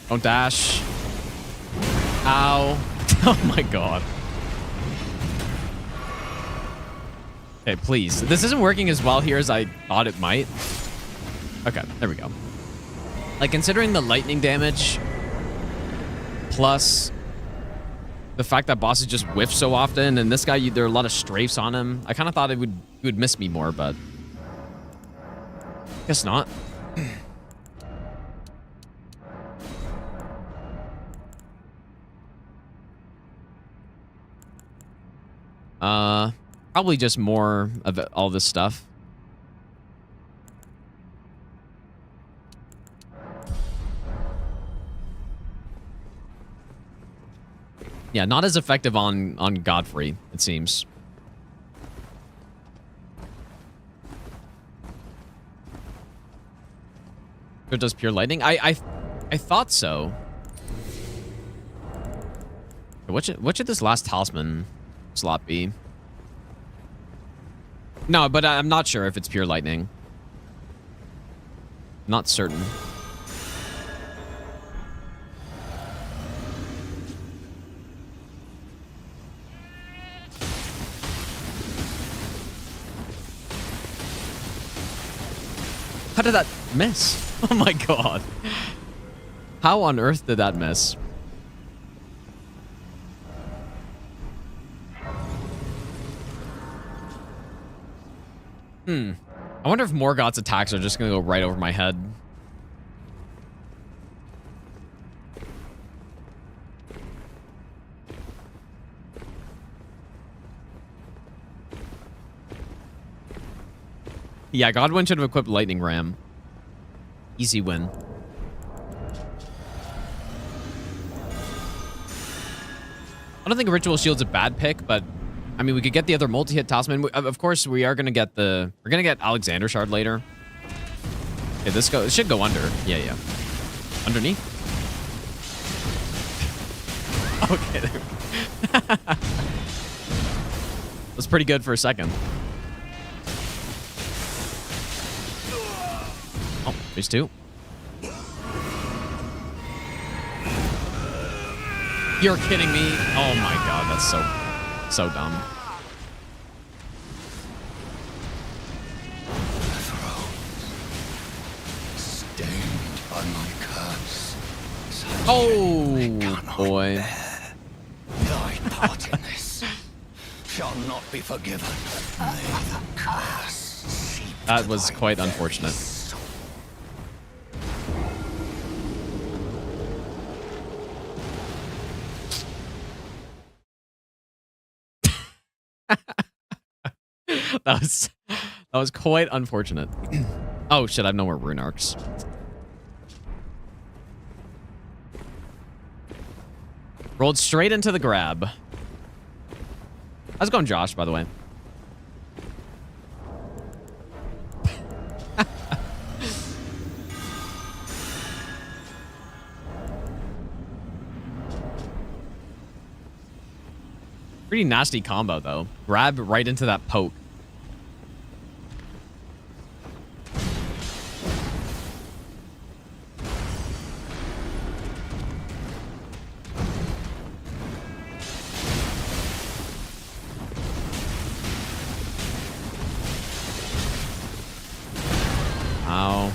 Don't dash. Ow. Oh my god. Okay, please. This isn't working as well here as I thought it might. Okay, there we go. Like, considering the lightning damage, plus the fact that bosses just whiff so often, and this guy, there are a lot of strafes on him, I kind of thought he would miss me more, but guess not. Probably just more of all this stuff. Yeah, not as effective on Godfrey, it seems. It does pure lightning? I thought so. What should this last talisman slot be? No, but I'm not sure if it's pure lightning. Not certain. How did that miss? Oh my god. How on earth did that miss? I wonder if Morgoth's attacks are just going to go right over my head. Yeah, Godwin should have equipped Lightning Ram. Easy win. I don't think Ritual Shield's a bad pick, but I mean, we could get the other multi-hit talisman. Of course, we are gonna get we're gonna get Alexander Shard later. Okay, it should go under. Yeah. Underneath. Okay, there. Was pretty good for a second. Oh, there's two. You're kidding me. Oh my god, that's so dumb. Stained by my curse. Oh boy. Thy part in this shall not be forgiven. May the curse seep That to was thy quite very unfortunate. soul. That was quite unfortunate. Oh shit, I have no more rune arcs. Rolled straight into the grab. How's it going, Josh, by the way? Pretty nasty combo, though. Grab right into that poke. Ow.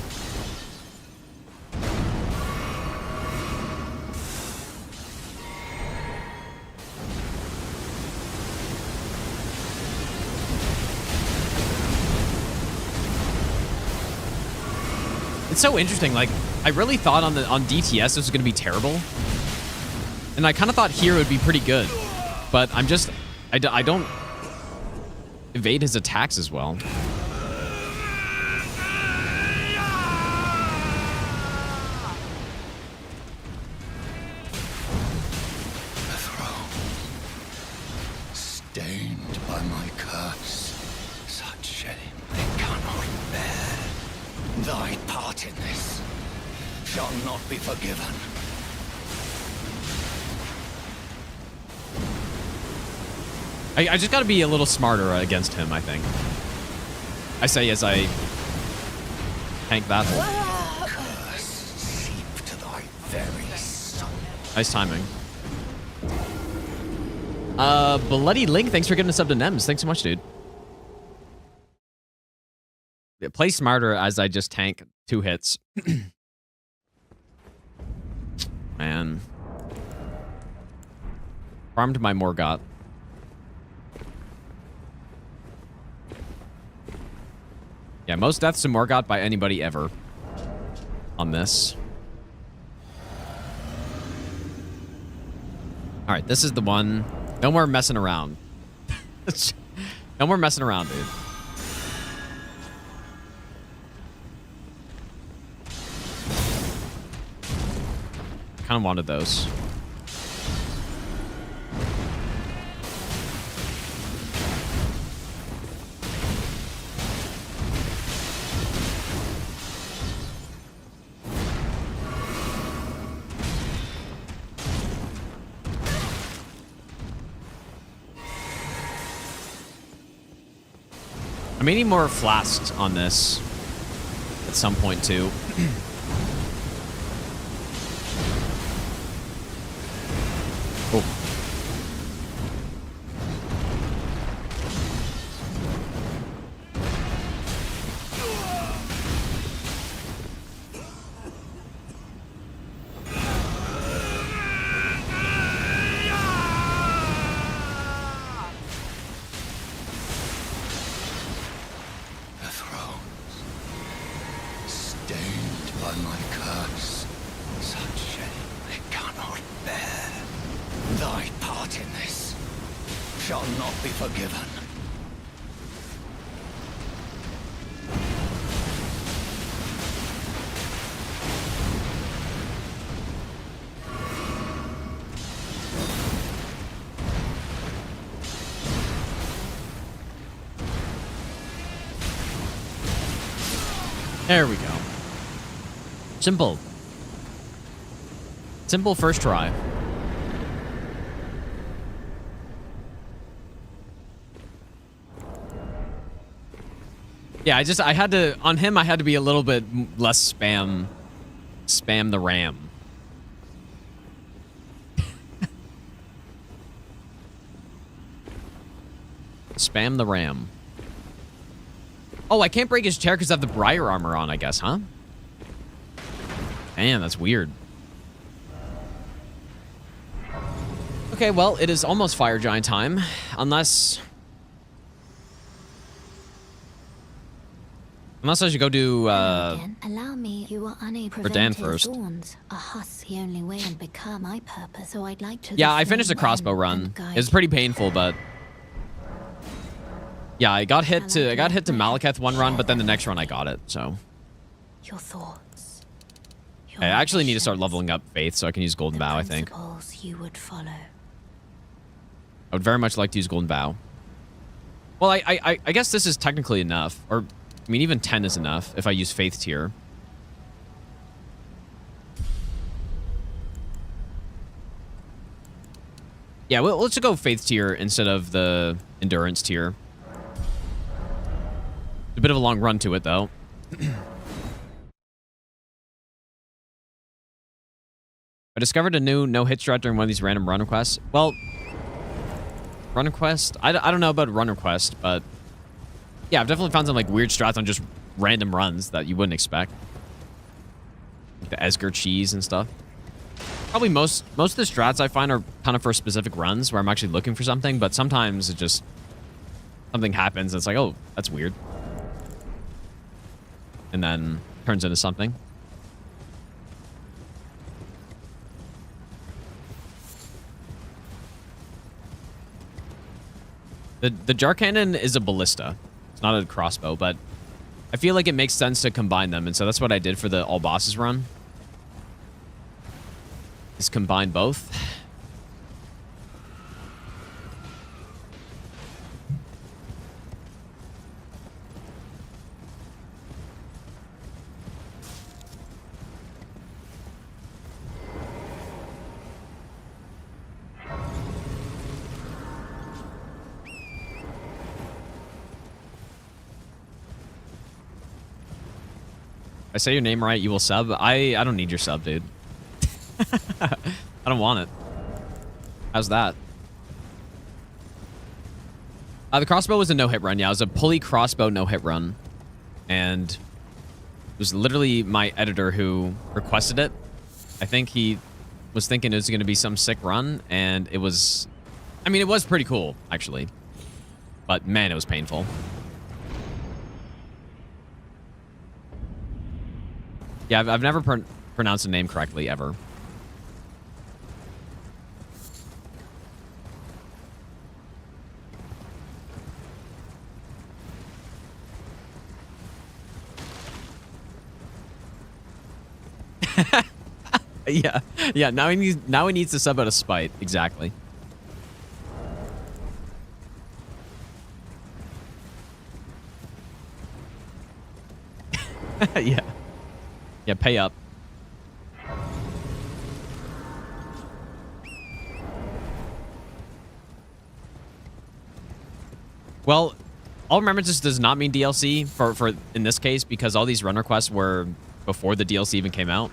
It's so interesting. Like, I really thought on DTS this was going to be terrible. And I kind of thought here would be pretty good. But I don't evade his attacks as well. The throne, stained by my curse, such shame they cannot bear. Thy part in this shall not be forgiven. I just got to be a little smarter against him, I think. I say as I tank that hole. Curse seep to thy very soul. Nice timing. Bloody Link, thanks for giving us up to Nems. Thanks so much, dude. Yeah, play smarter as I just tank 2 hits. Man. Farmed my Morgott. Yeah, most deaths to Morgott by anybody ever on this. All right, this is the one. No more messing around. No more messing around, dude. Kind of wanted those. I may need more flasks on this at some point too. Oh. The thrones, stained by my curse, such shame they cannot bear. Thy part in this shall not be forgiven. There we go. Simple. Simple first try. Yeah, I had to, on him, I had to be a little bit less spam the ram. Spam the ram. Oh, I can't break his chair because I have the Briar armor on, I guess, huh? Man, that's weird. Okay, well, it is almost Fire Giant time. Unless I should go do, Allow me, you are unable or Dan first. Thorns. A husk the only way and become my purpose, so I'd like to. Yeah, I finished the crossbow run. It was pretty painful, but yeah, I got hit to Malekith one run, but then the next run I got it, so. Your thoughts. I actually need to start leveling up Faith so I can use Golden Bow, I think. You would follow. I would very much like to use Golden Bow. Well, I guess this is technically enough. Or, I mean, even 10 is enough if I use Faith tier. Yeah, well, let's go Faith tier instead of the Endurance tier. A bit of a long run to it, though. I discovered a new no-hit strat during one of these random run requests. Well, run request? I don't know about run request, but yeah, I've definitely found some like weird strats on just random runs that you wouldn't expect. Like the Esger cheese and stuff. Probably most of the strats I find are kind of for specific runs where I'm actually looking for something, but sometimes it just something happens and it's like, oh, that's weird. And then turns into something. The jar cannon is a ballista. It's not a crossbow, but I feel like it makes sense to combine them, and so that's what I did for the all bosses run. Is combine both. I say your name right, you will sub. I don't need your sub, dude. I don't want it. How's that? The crossbow was a no-hit run. Yeah, it was a pulley crossbow no-hit run. And it was literally my editor who requested it. I think he was thinking it was going to be some sick run, and it was... I mean, it was pretty cool, actually. But, man, it was painful. Yeah, I've never pronounced a name correctly, ever. Yeah. Now he needs to sub out of spite. Exactly. Yeah. Yeah, pay up. Well, all remembrances does not mean DLC for in this case, because all these run requests were before the DLC even came out.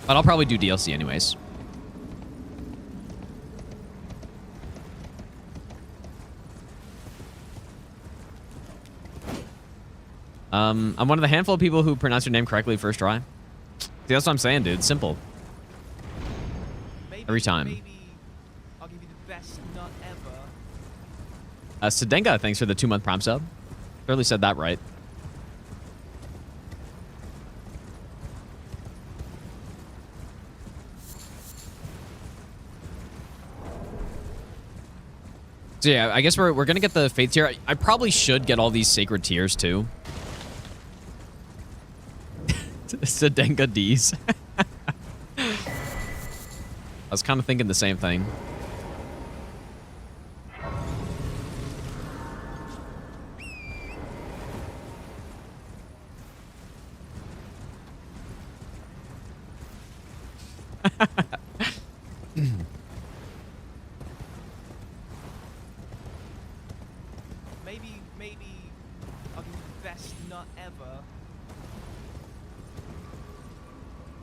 But I'll probably do DLC anyways. I'm one of the handful of people who pronounce your name correctly first try. See, that's what I'm saying, dude. Simple. Every time. Maybe I'll give you the best nut ever. Sedenga, thanks for the 2-month Prime sub. Barely said that right. So yeah, I guess we're gonna get the Faith tier. I probably should get all these sacred tiers too. Sedenga D's. I was kind of thinking the same thing. Maybe I'll give you the best nut ever.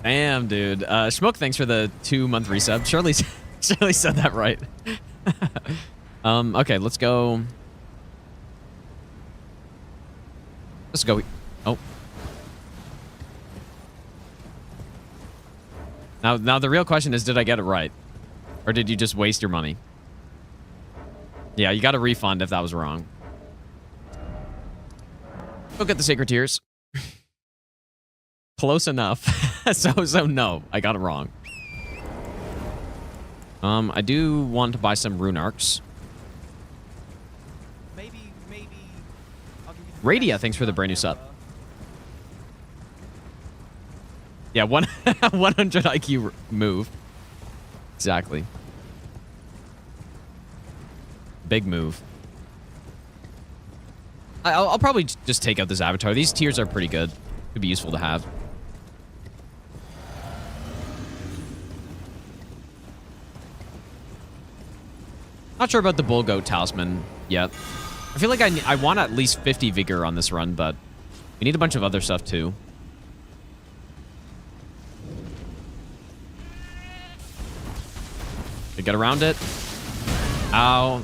Damn, dude. Schmook, thanks for the 2-month resub. Shirley said that right. Okay, let's go. Let's go. Oh. Now the real question is, did I get it right? Or did you just waste your money? Yeah, you got a refund if that was wrong. Go get the sacred tears. Close enough. so no, I got it wrong. I do want to buy some rune arcs. Maybe I'll give you the Radia, best thanks for the nut brand new sub. ever. Yeah, 100 IQ move. Exactly. Big move. I'll probably just take out this avatar. These tiers are pretty good. Could be useful to have. Not sure about the bull goat talisman yet. I feel like I want at least 50 vigor on this run, but we need a bunch of other stuff too. To get around it. Ow.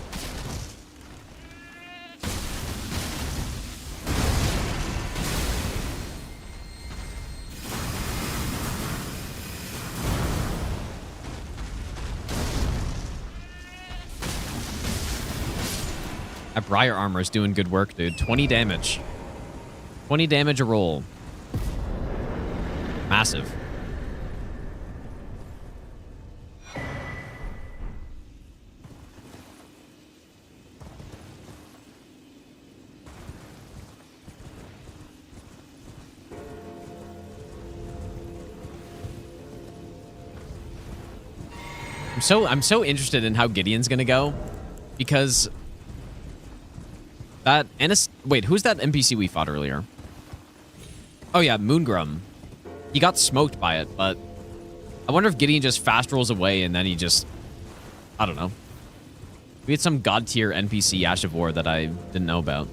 That Briar armor is doing good work, dude. 20 damage. 20 damage a roll. Massive. I'm so interested in how Gideon's gonna go, because that wait, who's that NPC we fought earlier? Oh yeah, Moongrum. He got smoked by it, but I wonder if Gideon just fast rolls away and then he just, I don't know. We had some god tier NPC Ash of War that I didn't know about.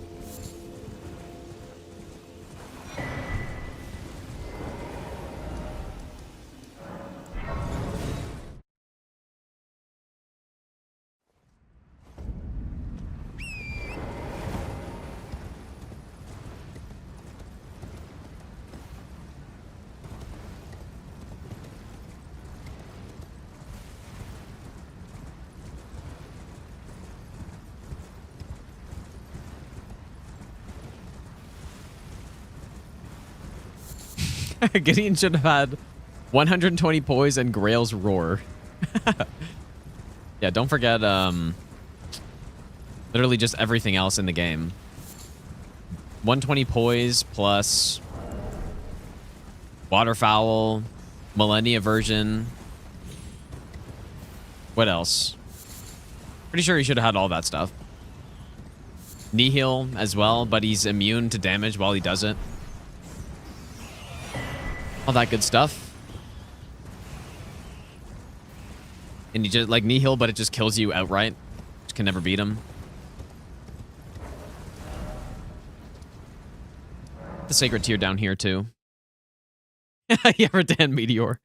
Gideon should have had 120 poise and Grail's roar. Yeah, don't forget literally just everything else in the game. 120 poise plus waterfowl, Millennia version. What else? Pretty sure he should have had all that stuff. Nihil as well, but he's immune to damage while he does it. All that good stuff. And you just like Nihil, but it just kills you outright. Just can never beat him. The sacred tier down here too. Yeah, Radan Meteor.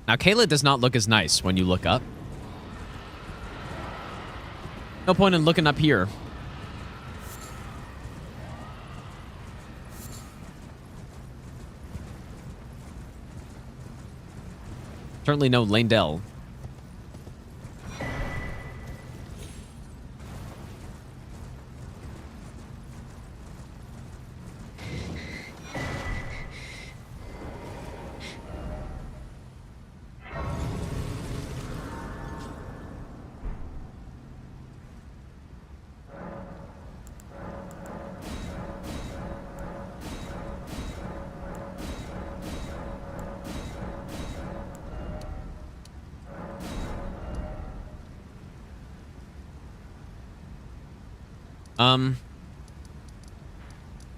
Now, Kayla does not look as nice when you look up. No point in looking up here. Certainly no Landell.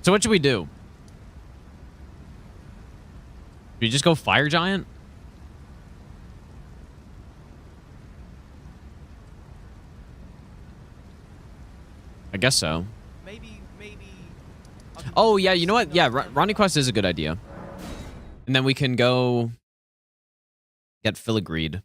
So what should we do? Should we just go Fire Giant? I guess so. Maybe. Oh yeah, you know what? Yeah, Ronnie Quest is a good idea. And then we can go get Filigreed.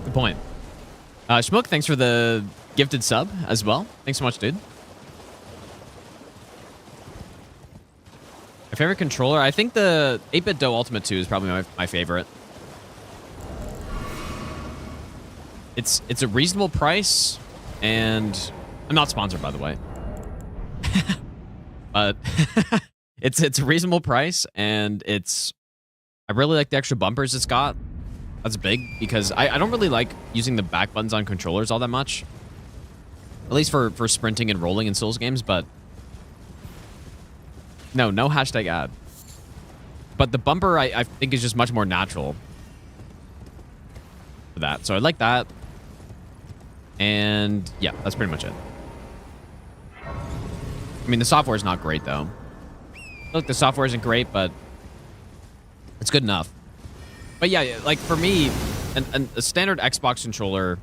Good point. Schmook, thanks for the gifted sub as well. Thanks so much, dude. My favorite controller? I think the 8-Bit Do Ultimate 2 is probably my favorite. It's a reasonable price, and I'm not sponsored, by the way. But it's a reasonable price, and I really like the extra bumpers it's got. That's big, because I don't really like using the back buttons on controllers all that much. At least for sprinting and rolling in Souls games, but... No hashtag ad. But the bumper, I think, is just much more natural for that. So I like that. And yeah, that's pretty much it. I mean, the software is not great, though. Look, the software isn't great, but it's good enough. But yeah, like for me, a standard Xbox controller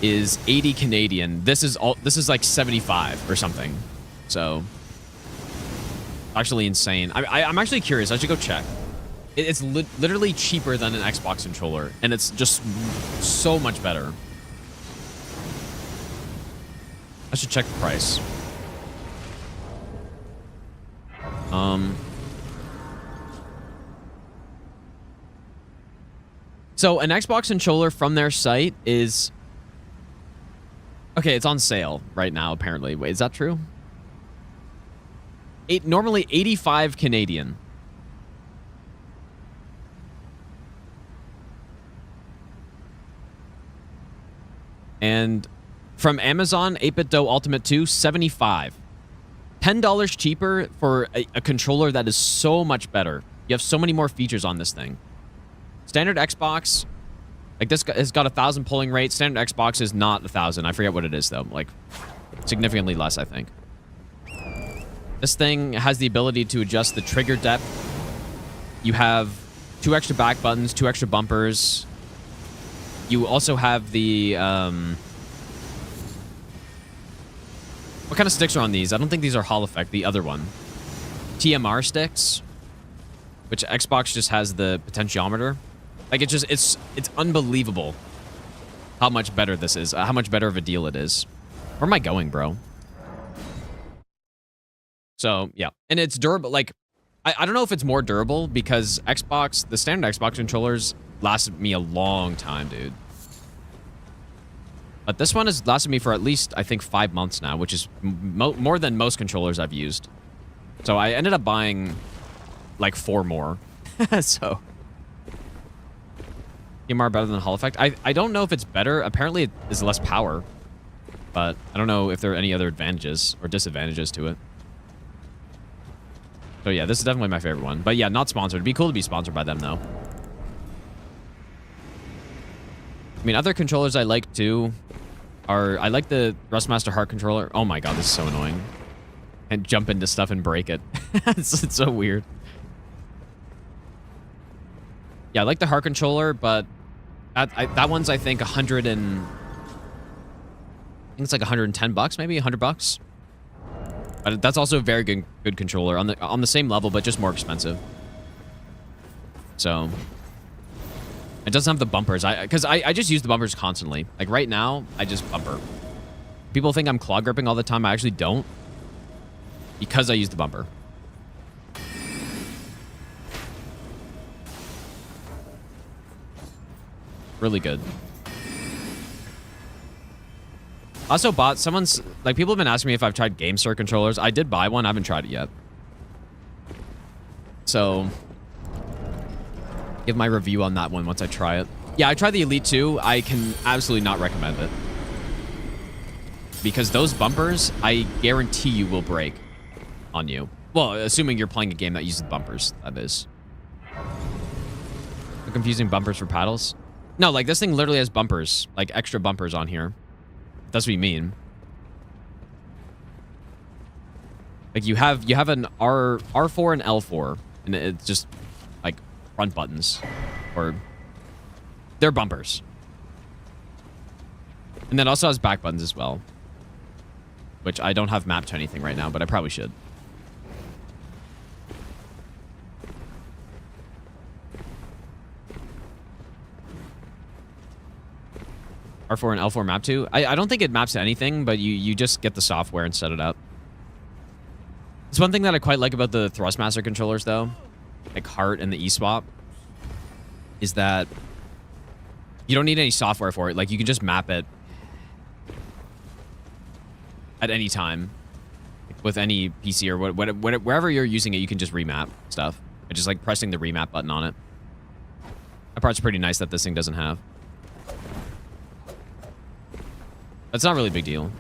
is 80 Canadian. This is like 75 or something. So actually insane. I'm actually curious. I should go check. It's literally cheaper than an Xbox controller, and it's just so much better. I should check the price. So an Xbox controller from their site is... Okay, it's on sale right now, apparently. Wait, is that true? Normally 85 Canadian. And from Amazon, 8-Bit Dough Ultimate 2, 75. $10 cheaper for a controller that is so much better. You have so many more features on this thing. Standard Xbox, like this has got 1,000 pulling rate. Standard Xbox is not 1,000. I forget what it is though. Like significantly less, I think. This thing has the ability to adjust the trigger depth. You have 2 extra back buttons, 2 extra bumpers. You also have the what kind of sticks are on these? I don't think these are Hall Effect. The other one, TMR sticks, which Xbox just has the potentiometer. Like it's unbelievable how much better this is. How much better of a deal it is. Where am I going, bro? So yeah, and it's durable. Like I don't know if it's more durable because the standard Xbox controllers lasted me a long time, dude. But this one has lasted me for at least, I think, 5 months now, which is more than most controllers I've used. So I ended up buying like 4 more. So TMR better than Hall Effect. I don't know if it's better. Apparently it is less power, but I don't know if there are any other advantages or disadvantages to it. So yeah, this is definitely my favorite one. But yeah, not sponsored. It'd be cool to be sponsored by them though. I mean, other controllers I like too are... I like the Thrustmaster Heart controller. Oh my god, this is so annoying. And jump into stuff and break it. It's so weird. Yeah, I like the Heart controller, but that one's, I think, 100 and... I think it's like 110 bucks, maybe 100 bucks. But that's also a very good controller on the same level, but just more expensive. So... It doesn't have the bumpers. Because I just use the bumpers constantly. Like right now, I just bumper. People think I'm claw gripping all the time. I actually don't. Because I use the bumper. Really good. Also bought someone's... Like people have been asking me if I've tried GameSir controllers. I did buy one. I haven't tried it yet. So... give my review on that one once I try it. Yeah, I tried the Elite 2. I can absolutely not recommend it. Because those bumpers, I guarantee you will break on you. Well, assuming you're playing a game that uses bumpers, that is. You're confusing bumpers for paddles? No, like this thing literally has bumpers. Like extra bumpers on here. That's what you mean. Like you have an R4 and L4. And it's just... front buttons, or they're bumpers. And then also has back buttons as well, which I don't have mapped to anything right now, but I probably should. R4 and L4 map to? I don't think it maps to anything, but you just get the software and set it up. It's one thing that I quite like about the Thrustmaster controllers, though. Like Heart and the eSwap, is that you don't need any software for it. Like you can just map it at any time with any PC or wherever you're using it. You can just remap stuff. It's just like pressing the remap button on it. That part's pretty nice that this thing doesn't have. That's not really a big deal.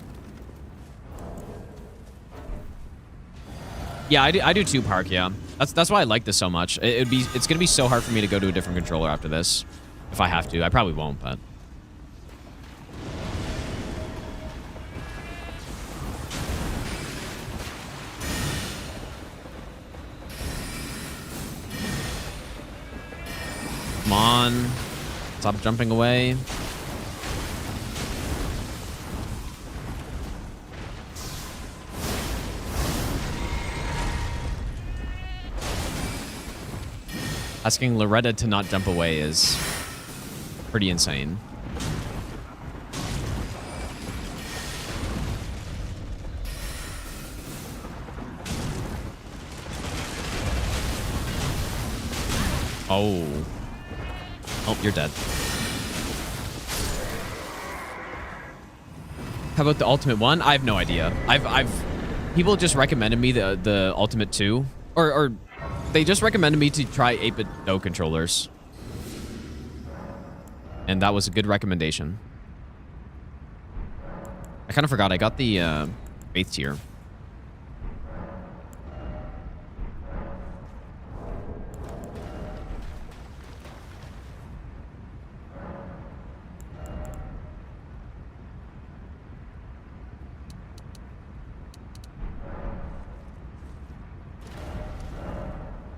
Yeah, I do too, Park. Yeah, that's why I like this so much. It's gonna be so hard for me to go to a different controller after this, if I have to. I probably won't, but. Come on, stop jumping away. Asking Loretta to not jump away is pretty insane. Oh. Oh, you're dead. How about the Ultimate 1? I have no idea. People just recommended me the Ultimate 2. Or they just recommended me to try 8-bit Do controllers. And that was a good recommendation. I kind of forgot. I got the Faith tier.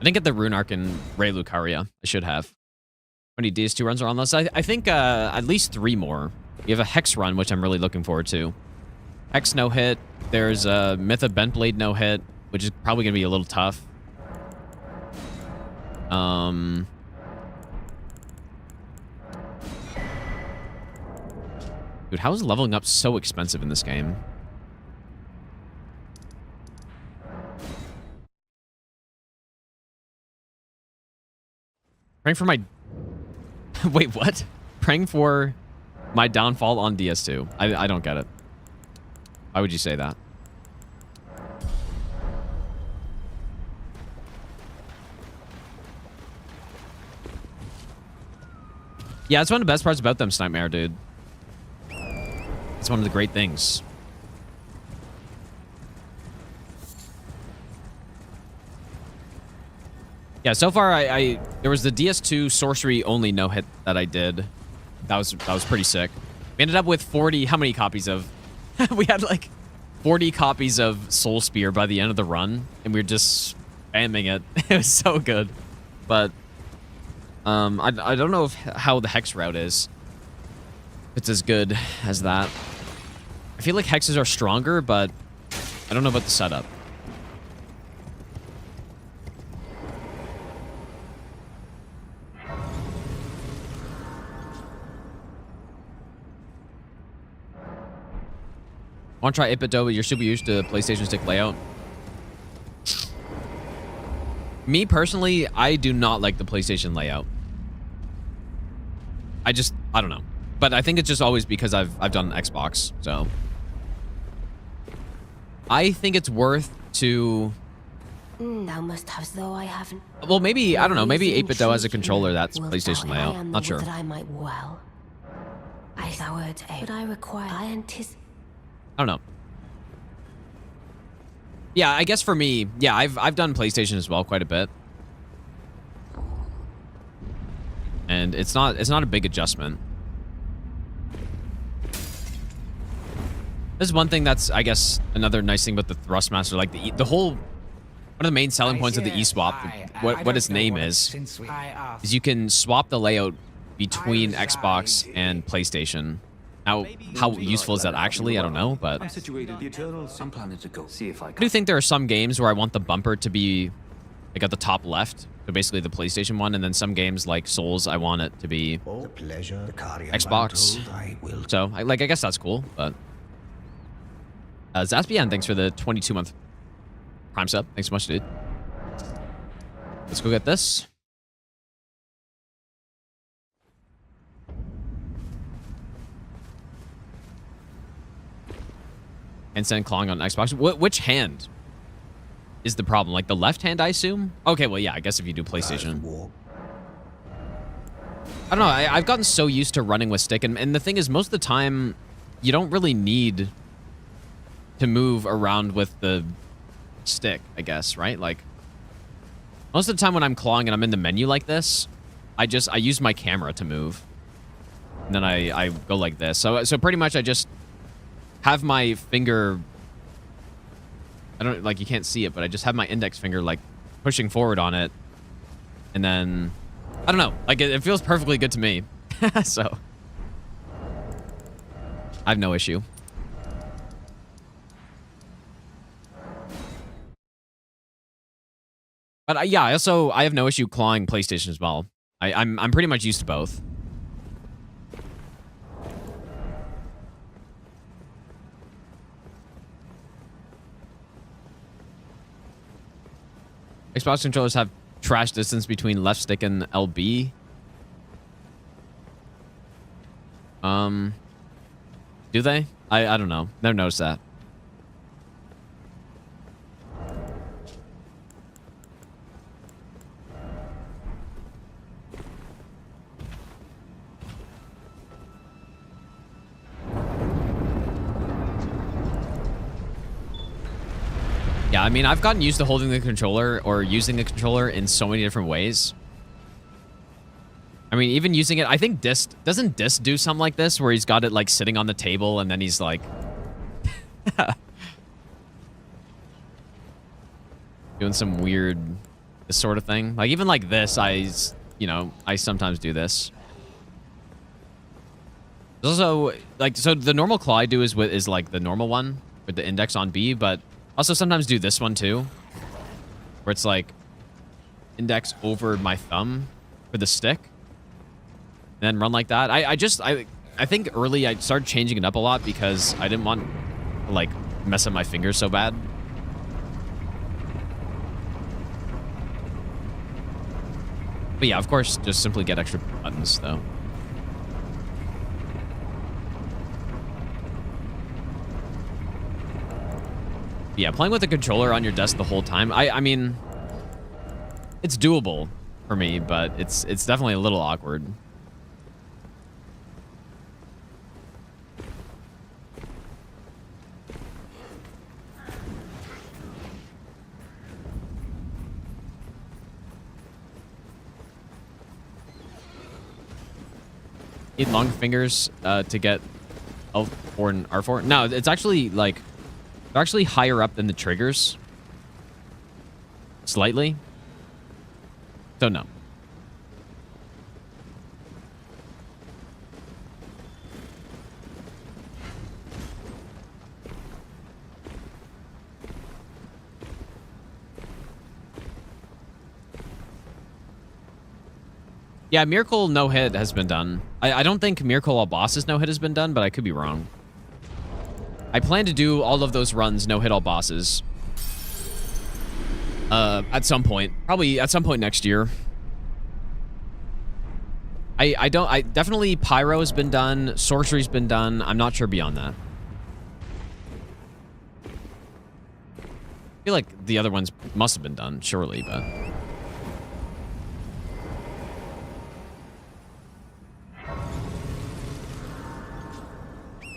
I didn't get the Rune Arc and Ray Lucaria. I should have. How many DS2 runs are on this? I think at least 3 more. You have a Hex run, which I'm really looking forward to. Hex no hit. There's a Myth of Bentblade no hit, which is probably going to be a little tough. Dude, how is leveling up so expensive in this game? Praying for my... Wait, what? Praying for my downfall on DS2. I don't get it. Why would you say that? Yeah, it's one of the best parts about them, Snipemare, dude. It's one of the great things. Yeah, so far there was the DS2 sorcery only no hit that I did. That was pretty sick. We ended up with 40. How many copies of? We had like 40 copies of Soul Spear by the end of the run, and we were just spamming it. It was so good, but I don't know how the Hex route is. If it's as good as that. I feel like Hexes are stronger, but I don't know about the setup. Want to try 8-bit Do, but you're super used to PlayStation stick layout? Me, personally, I do not like the PlayStation layout. I don't know. But I think it's just always because I've done Xbox, so. I think it's worth to... Thou must have, though I haven't. Well, maybe, I don't know, maybe 8-bit Do has a controller that's PlayStation layout. Not sure. That I might well. I soured, but I require. I anticipate. I don't know. Yeah, I guess for me, yeah, I've done PlayStation as well quite a bit. And it's not a big adjustment. This is one thing that's, I guess, another nice thing about the Thrustmaster, like the whole, one of the main selling points of the eSwap, what its name is you can swap the layout between Xbox and PlayStation. Now, how useful is that actually? I don't know, but I do think there are some games where I want the bumper to be like at the top left, so basically the PlayStation one, and then some games like Souls, I want it to be Xbox. So, I guess that's cool, but Zaspian, thanks for the 22-month Prime sub. Thanks so much, dude. Let's go get this. Instant clawing on Xbox. Which hand is the problem? Like the left hand, I assume? Okay, well, yeah, I guess if you do PlayStation. I don't know. I've gotten so used to running with stick. And the thing is, most of the time, you don't really need to move around with the stick, I guess, right? Like, most of the time when I'm clawing and I'm in the menu like this, I use my camera to move. And then I go like this. So pretty much I just have my finger, I don't, like, you can't see it, but I just have my index finger, like, pushing forward on it. And then, I don't know, like, it feels perfectly good to me. So, I have no issue. But yeah, I have no issue clawing PlayStation as well. I'm pretty much used to both. Xbox controllers have trash distance between left stick and LB. Do they? I don't know. Never noticed that. Yeah, I mean, I've gotten used to holding the controller or using the controller in so many different ways. I mean, even using it, I think doesn't Dis do something like this where he's got it like sitting on the table and then he's like doing some weird this sort of thing. Like even like this, I sometimes do this. There's also like, so the normal claw I do is like the normal one with the index on B, but also sometimes do this one too, where it's like index over my thumb for the stick, and then run like that. I think early I started changing it up a lot because I didn't want to like mess up my fingers so bad. But yeah, of course, just simply get extra buttons though. Yeah, playing with the controller on your desk the whole time, I mean, it's doable for me, but it's definitely a little awkward. Need long fingers to get L4 and R4. No, it's actually like they're actually higher up than the triggers. Slightly. So no. Yeah, Miracle no hit has been done. I don't think Miracle all bosses no hit has been done, but I could be wrong. I plan to do all of those runs no hit all bosses. At some point. Probably at some point next year. I definitely Pyro has been done, Sorcery's been done. I'm not sure beyond that. I feel like the other ones must have been done, surely, but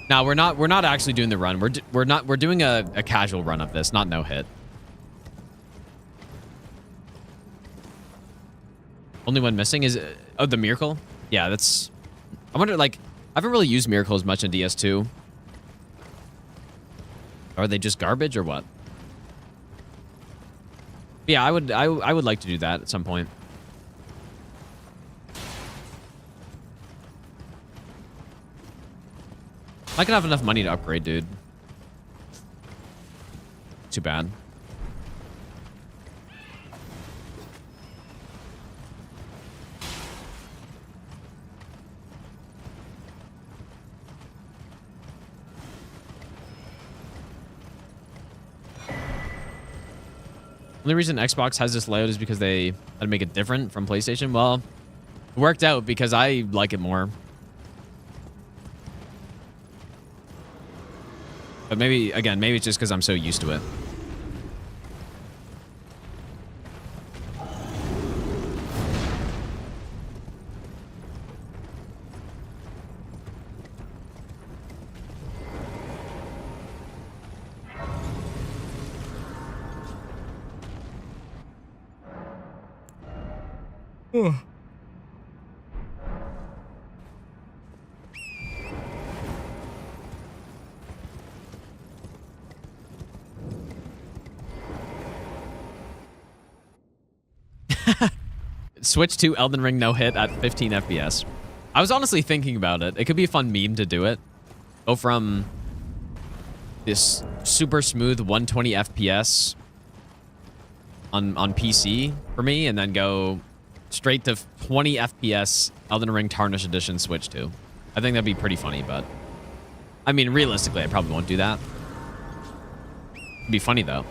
no, we're not actually doing the run. We're doing a casual run of this, not no hit. Only one missing is the Miracle. Yeah, that's. I wonder, like, I haven't really used Miracle as much in DS2. Are they just garbage or what? Yeah, I would like to do that at some point. I could have enough money to upgrade, dude. Too bad. Only reason Xbox has this layout is because they had to make it different from PlayStation. Well, it worked out because I like it more. But maybe, again, maybe it's just because I'm so used to it. Switch to Elden Ring no hit at 15 FPS. I was honestly thinking about it. It could be a fun meme to do it. Go from this super smooth 120 FPS on PC for me, and then go straight to 20 FPS Elden Ring Tarnished Edition Switch to. I think that'd be pretty funny, but I mean, realistically, I probably won't do that. It'd be funny though.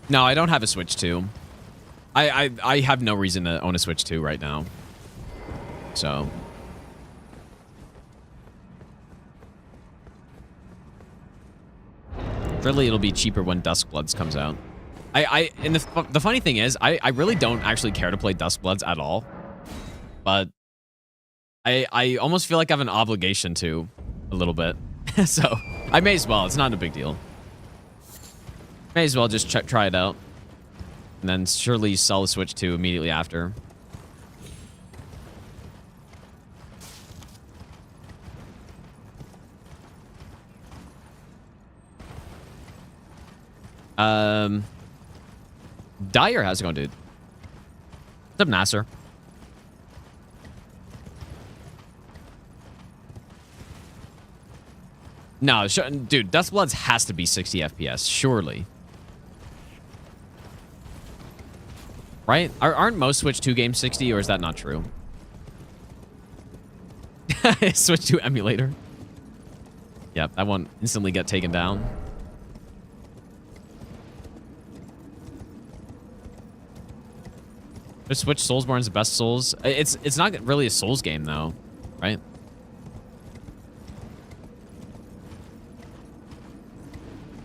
No, I don't have a Switch 2. I have no reason to own a Switch 2 right now. So. Surely it'll be cheaper when Duskbloods comes out. And the funny thing is, I really don't actually care to play Duskbloods at all. But I almost feel like I have an obligation to a little bit. So I may as well. It's not a big deal. May as well just try it out. And then surely sell the Switch 2 immediately after. Dyer, how's it going, dude? What's up, Nasser? No, dude, Duskbloods has to be 60 FPS, surely. Right? Aren't most Switch 2 games 60, or is that not true? Switch 2 emulator. Yep, that won't instantly get taken down. The Switch Soulsborne's the best Souls. It's not really a Souls game though, right?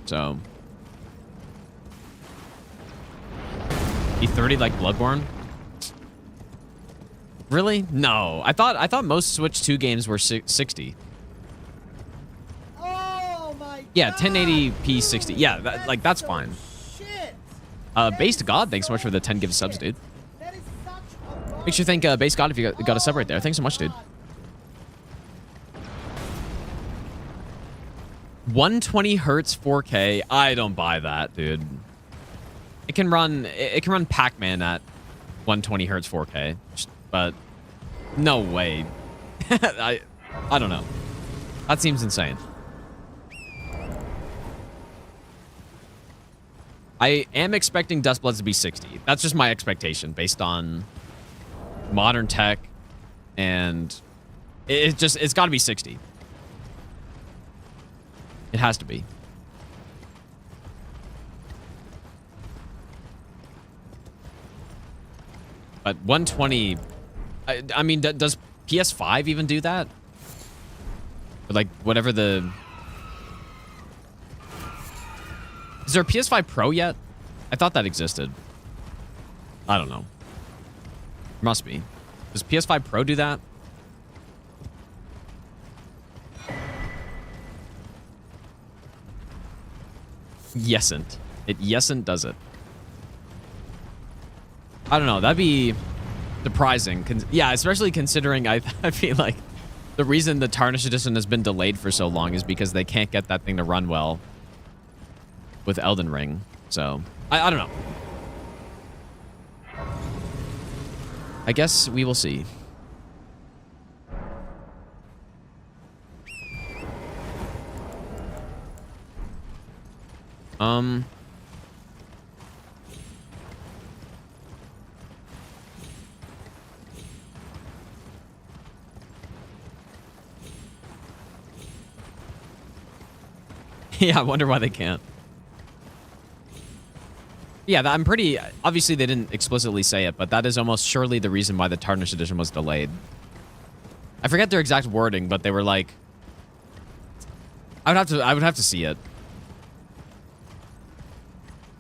So E30 like Bloodborne? Really? No. I thought most Switch 2 games were 60. Oh my yeah, 1080p 60. Yeah, that's fine. shit. Base to God, thanks so much for the 10 gift subs, dude. That is such a Make sure you thank Base God if you got a sub right there. Thanks so much, dude. 120 hertz 4K. I don't buy that, dude. It can run Pac-Man at 120 hertz 4K, but no way. I don't know. That seems insane. I am expecting Duskbloods to be 60. That's just my expectation based on modern tech, and it's got to be 60. It has to be. But 120, I mean, does PS5 even do that? Or like whatever the... Is there a PS5 Pro yet? I thought that existed. I don't know. Must be. Does PS5 Pro do that? Yesn't. It yesn't does it. I don't know. That'd be surprising. Yeah, especially considering I feel like the reason the Tarnished Edition has been delayed for so long is because they can't get that thing to run well with Elden Ring. So, I don't know. I guess we will see. Yeah, I wonder why they can't. Yeah, I'm pretty... Obviously, they didn't explicitly say it, but that is almost surely the reason why the Tarnished Edition was delayed. I forget their exact wording, but they were like... I would have to see it.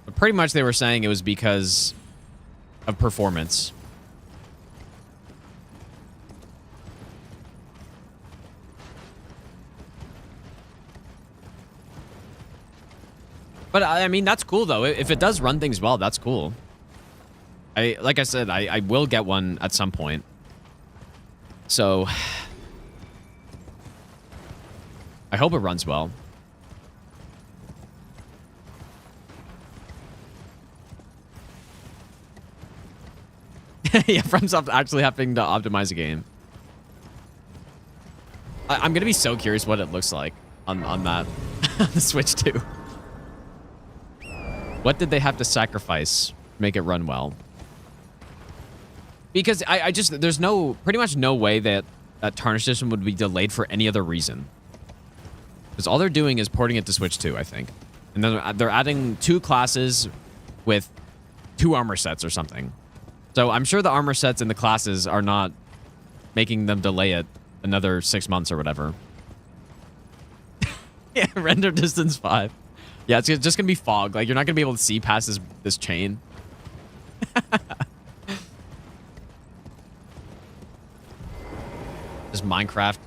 But pretty much they were saying it was because of performance. But I mean, that's cool though. If it does run things well, that's cool. Like I said, I will get one at some point. So I hope it runs well. Yeah, FromSoft actually having to optimize a game. I'm gonna be so curious what it looks like on that on the Switch 2. What did they have to sacrifice to make it run well? Because I just there's pretty much no way that Tarnished Edition would be delayed for any other reason. Because all they're doing is porting it to Switch 2, I think. And then they're adding 2 classes with 2 armor sets or something. So I'm sure the armor sets in the classes are not making them delay it another 6 months or whatever. Yeah, render distance 5. Yeah, it's just gonna be fog. Like, you're not gonna be able to see past this chain. Just Minecraft,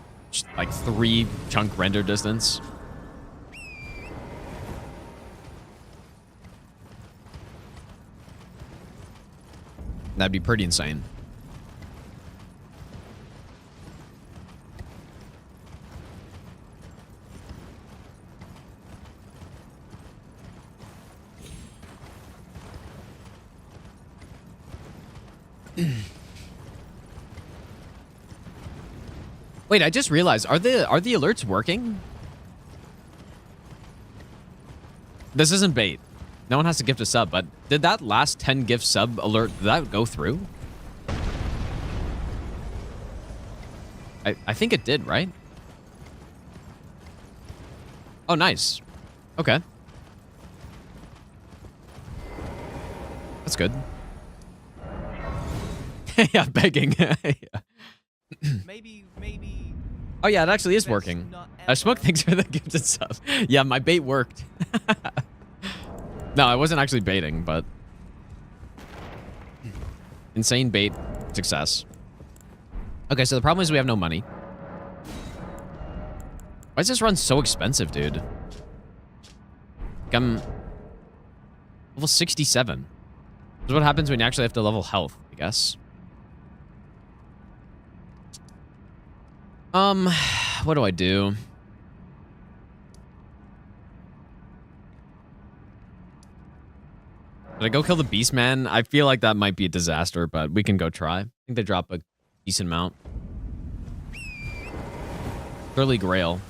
like 3 chunk render distance. That'd be pretty insane. Wait, I just realized, are the alerts working? This isn't bait. No one has to gift a sub, but did that last 10 gift sub alert, did that go through? I think it did, right? Oh, nice. Okay. That's good. Yeah, begging. Yeah. Maybe. Oh yeah, it actually is Best working. not ever. Smoke, thanks for the gifted sub. Yeah, my bait worked. No, I wasn't actually baiting, but insane bait success. Okay, so the problem is we have no money. Why does this run so expensive, dude? Like, I'm level 67. This is what happens when you actually have to level health, I guess. What do I do? Did I go kill the beast man? I feel like that might be a disaster, but we can go try. I think they drop a decent amount. Early Grail.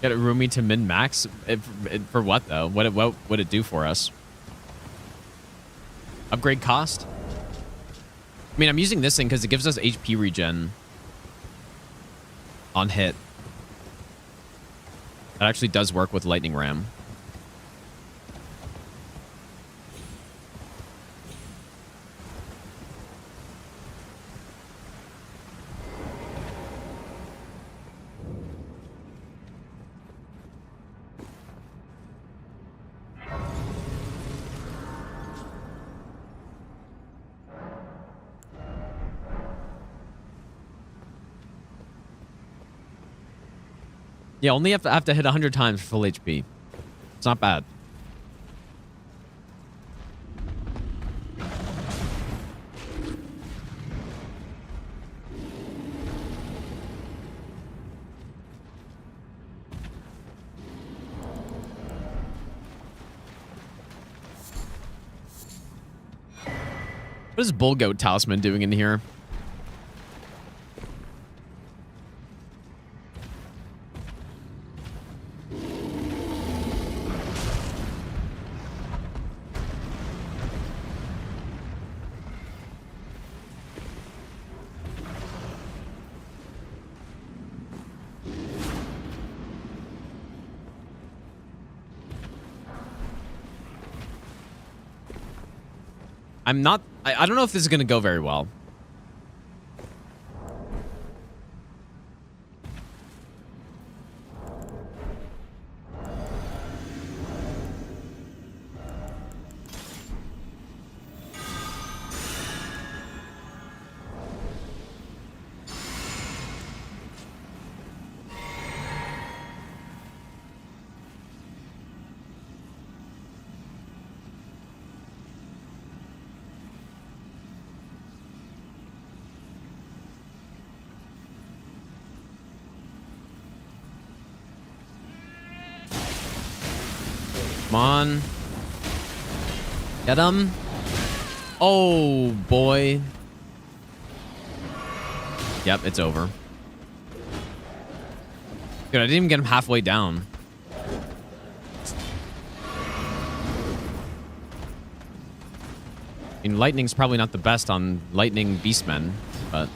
Get a roomie to min max for what though? What would it do for us? Upgrade cost? I mean, I'm using this thing because it gives us HP regen on hit. That actually does work with lightning ram. Yeah, only have to hit 100 times for full HP. It's not bad. What is Bull Goat Talisman doing in here? I'm not... I don't know if this is going to go very well. Come on. Get him. Oh, boy. Yep, it's over. Dude, I didn't even get him halfway down. I mean, lightning's probably not the best on lightning beastmen, but...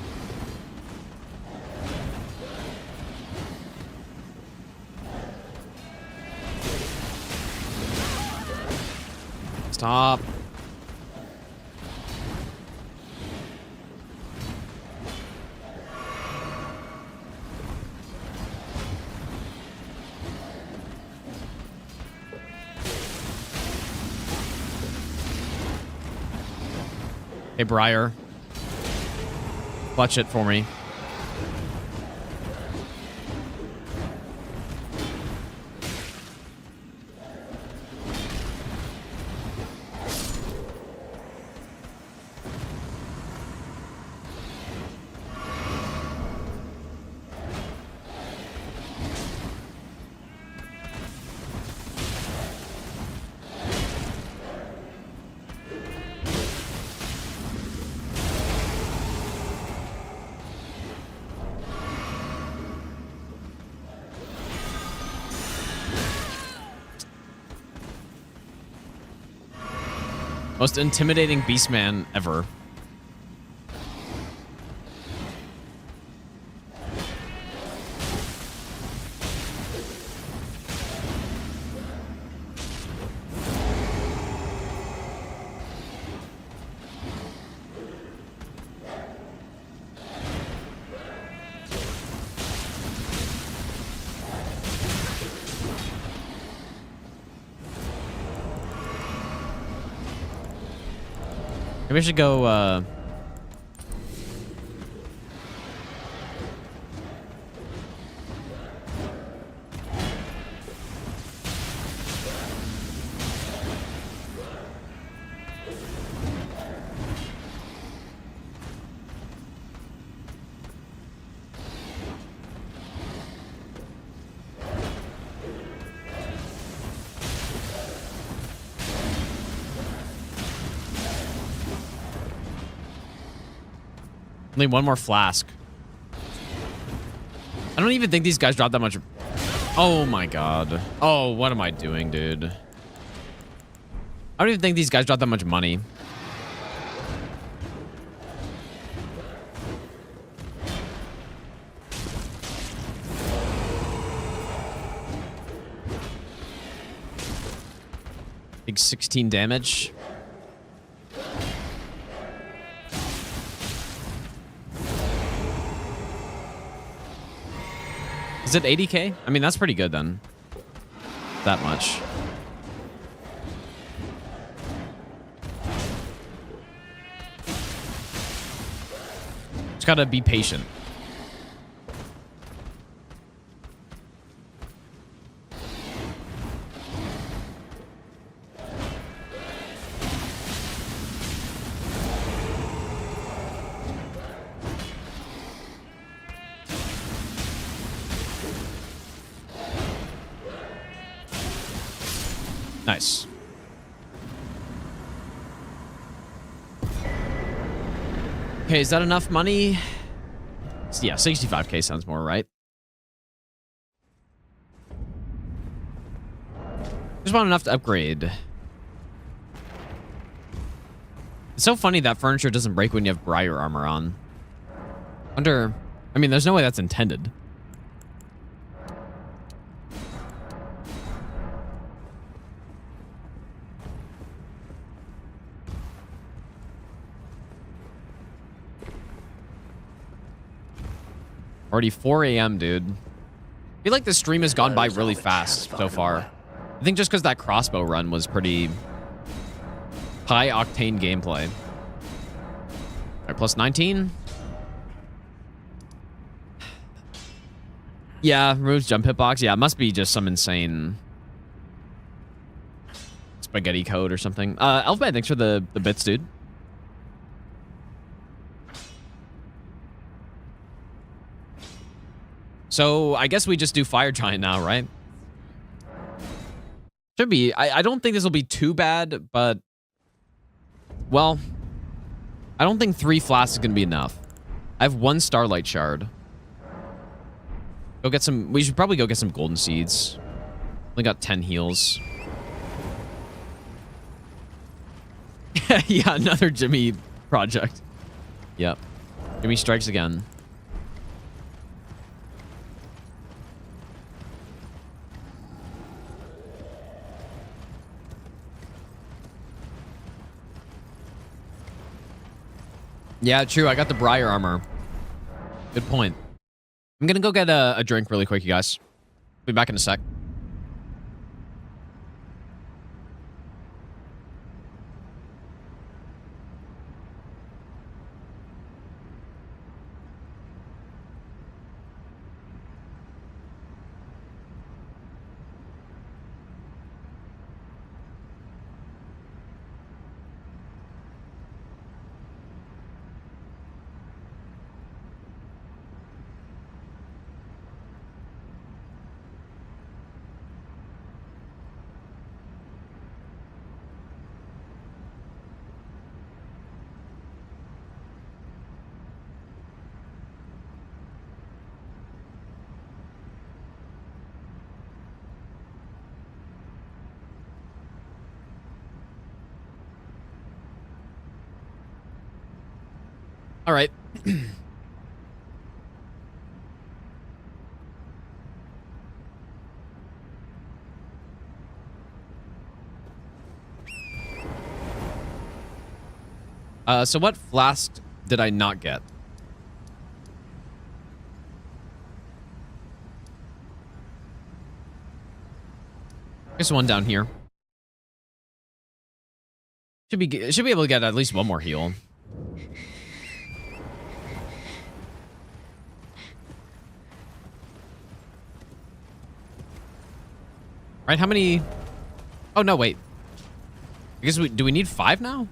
Stop. Hey, Briar. Clutch it for me. Most intimidating beastman ever. Maybe I should go, only one more flask. I don't even think these guys dropped that much. Oh my god. Oh, what am I doing, dude? I don't even think these guys dropped that much money. Big 16 damage. Is it 80k? I mean, that's pretty good then. That much. Just gotta be patient. Nice. Okay, is that enough money? Yeah, 65k sounds more right. Just want enough to upgrade. It's so funny that furniture doesn't break when you have Briar armor on. I mean, there's no way that's intended. Already 4 a.m., dude. I feel like this stream has gone by really fast so far. I think just because that crossbow run was pretty high-octane gameplay. All right, plus 19. Yeah, removes jump hitbox. Yeah, it must be just some insane spaghetti code or something. Elfman, thanks for the bits, dude. So I guess we just do Fire Giant now, right? Should be. I don't think this will be too bad, but... Well, I don't think 3 flasks is going to be enough. I have 1 Starlight Shard. Go get some. We should probably go get some golden seeds. Only got 10 heals. Yeah, another Jimmy project. Yep. Jimmy strikes again. Yeah, true. I got the Briar armor. Good point. I'm gonna go get a drink really quick, you guys. Be back in a sec. All right. So what flask did I not get? There's one down here. Should be able to get at least one more heal. Right? How many? Oh no, wait. I guess do we need 5 now?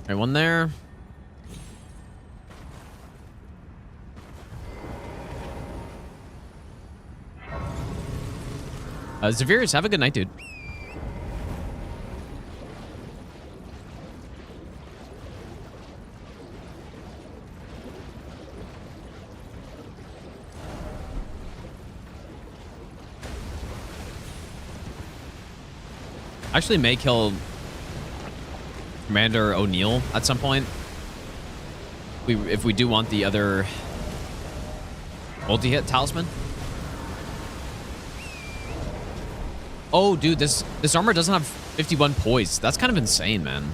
All right, one there. Zavirius, have a good night, dude. Actually may kill Commander O'Neill at some point. If we do want the other multi-hit talisman. Oh, dude, this armor doesn't have 51 poise. That's kind of insane, man.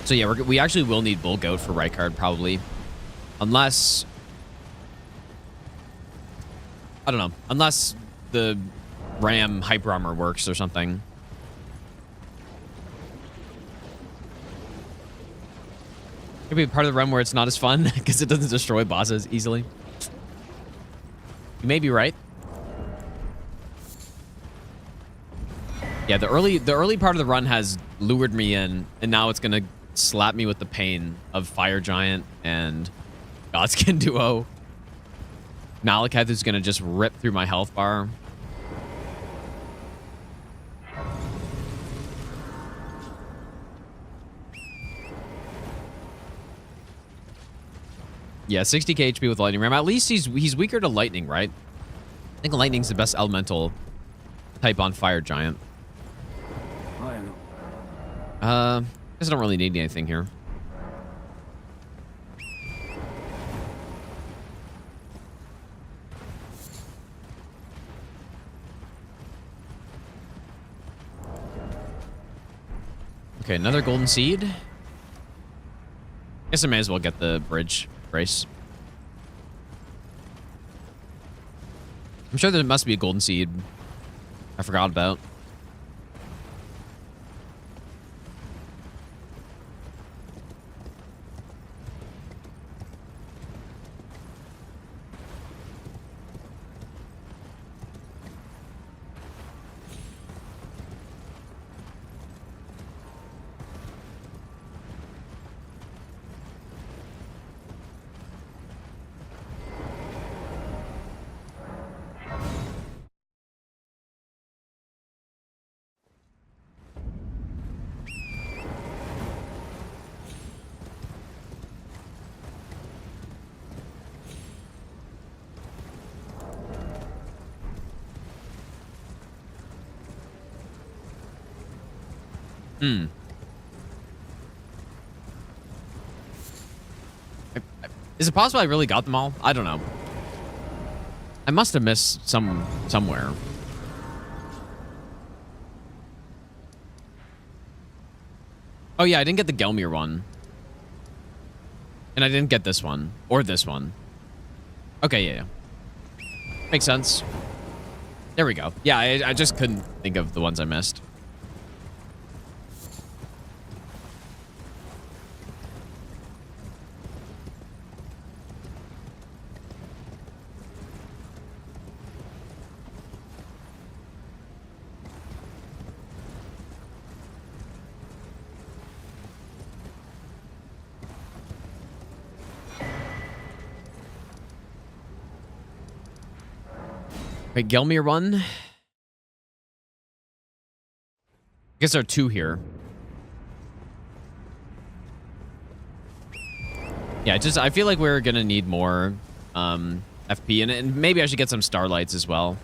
So yeah, we actually will need Bull Goat for Rykard probably, unless I don't know, unless the Ram hyper armor works or something. Maybe part of the run where it's not as fun because it doesn't destroy bosses easily. You may be right. Yeah, the early part of the run has lured me in, and now it's gonna slap me with the pain of Fire Giant and Godskin Duo. Malekith is gonna just rip through my health bar. Yeah, 60k HP with Lightning Ram. At least he's weaker to Lightning, right? I think Lightning's the best elemental type on Fire Giant. Guess I don't really need anything here. Okay, another golden seed. Guess I may as well get the bridge brace. I'm sure there must be a golden seed I forgot about. Hmm. Is it possible I really got them all? I don't know. I must have missed somewhere. Oh yeah, I didn't get the Gelmir one. And I didn't get this one. Or this one. Okay, yeah. Makes sense. There we go. Yeah, I just couldn't think of the ones I missed. Wait, Gelmir one? I guess there are two here. Yeah, I feel like we're gonna need more FP, and maybe I should get some starlights as well.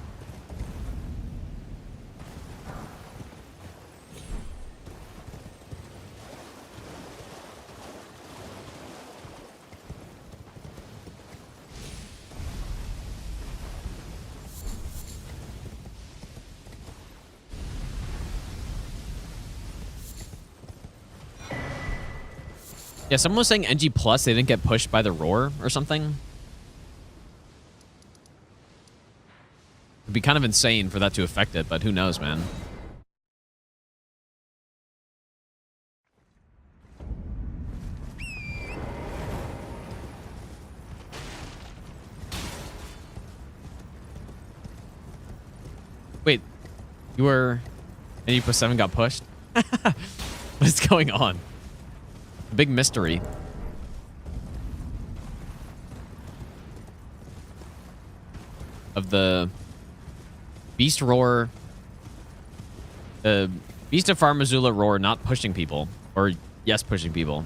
Yeah, someone was saying NG Plus, they didn't get pushed by the roar or something. It'd be kind of insane for that to affect it, but who knows, man. Wait, you were... NG Plus 7 got pushed? What's going on? Big mystery. Of the Beast Roar, the Beast of Farmazula Roar not pushing people, or yes, pushing people.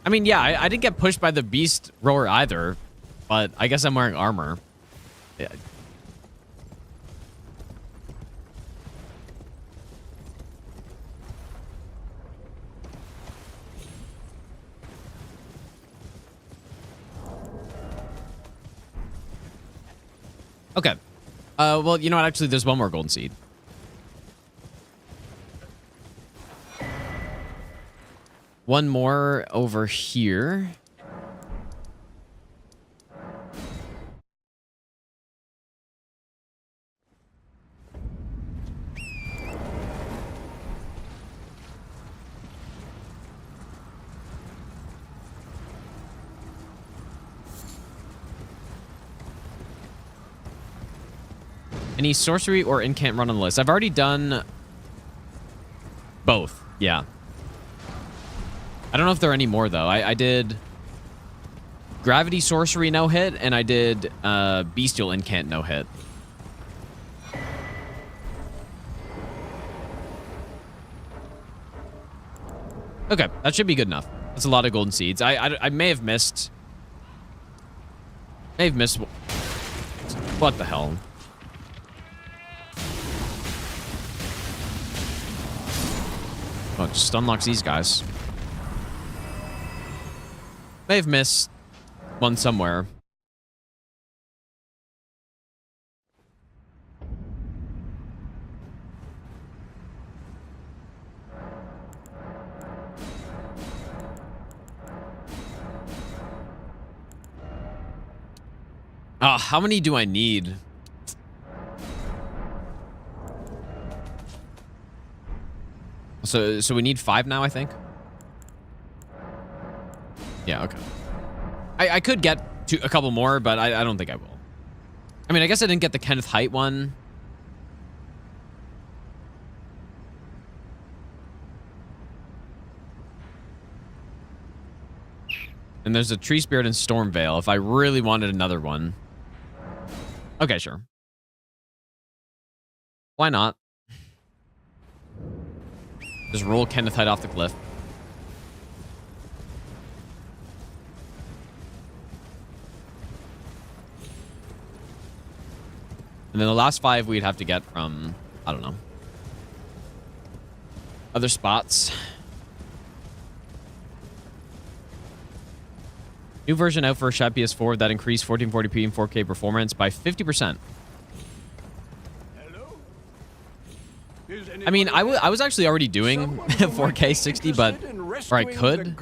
I mean, yeah, I didn't get pushed by the Beast Roar either, but I guess I'm wearing armor. Yeah. Okay. Well, you know what? Actually, there's one more golden seed. One more over here. Any sorcery or incant run on the list? I've already done both. Yeah. I don't know if there are any more, though. I did Gravity Sorcery no-hit, and I did Bestial Incant no-hit. Okay, that should be good enough. That's a lot of golden seeds. I may have missed... What the hell? Oh, it just unlocks these guys. May have missed one somewhere. How many do I need? So we need 5 now, I think. Yeah, okay. I could get to a couple more, but I don't think I will. I mean, I guess I didn't get the Kenneth Haidt one. And there's a Tree Spirit and Stormveil if I really wanted another one. Okay, sure. Why not? Just roll Kenneth Haidt off the cliff. And then the last 5 we'd have to get from, I don't know, other spots. New version out for Shad PS4 that increased 1440p and 4K performance by 50%. I mean, I was actually already doing 4K 60, but or I could.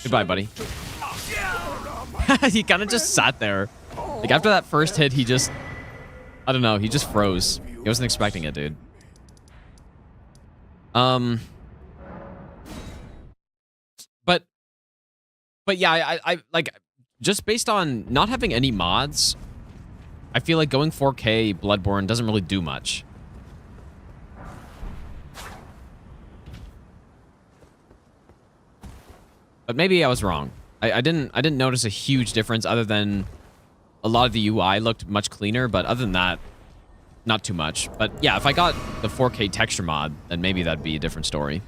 Goodbye, buddy. He kind of just sat there. Like after that first hit, he just, I don't know, he just froze. He wasn't expecting it, dude. But yeah, I like just based on not having any mods, I feel like going 4K Bloodborne doesn't really do much. But maybe I was wrong. I didn't notice a huge difference other than a lot of the UI looked much cleaner, but other than that, not too much. But yeah, if I got the 4K texture mod, then maybe that'd be a different story.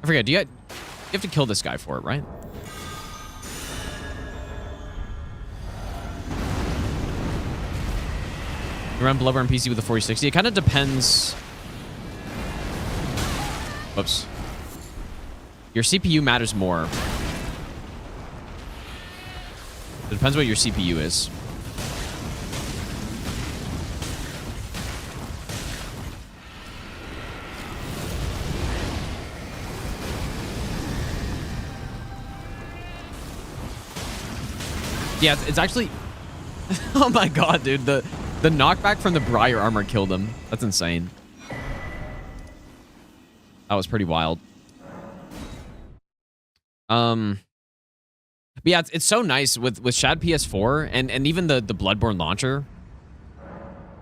I forget, you have to kill this guy for it, right? You run Bloodborne PC with a 4060. It kind of depends. Whoops. Your CPU matters more. It depends what your CPU is. Yeah, it's actually... Oh my god, dude. The knockback from the Briar armor killed him. That's insane. That was pretty wild. But yeah, it's so nice with Shad PS4 and even the Bloodborne launcher.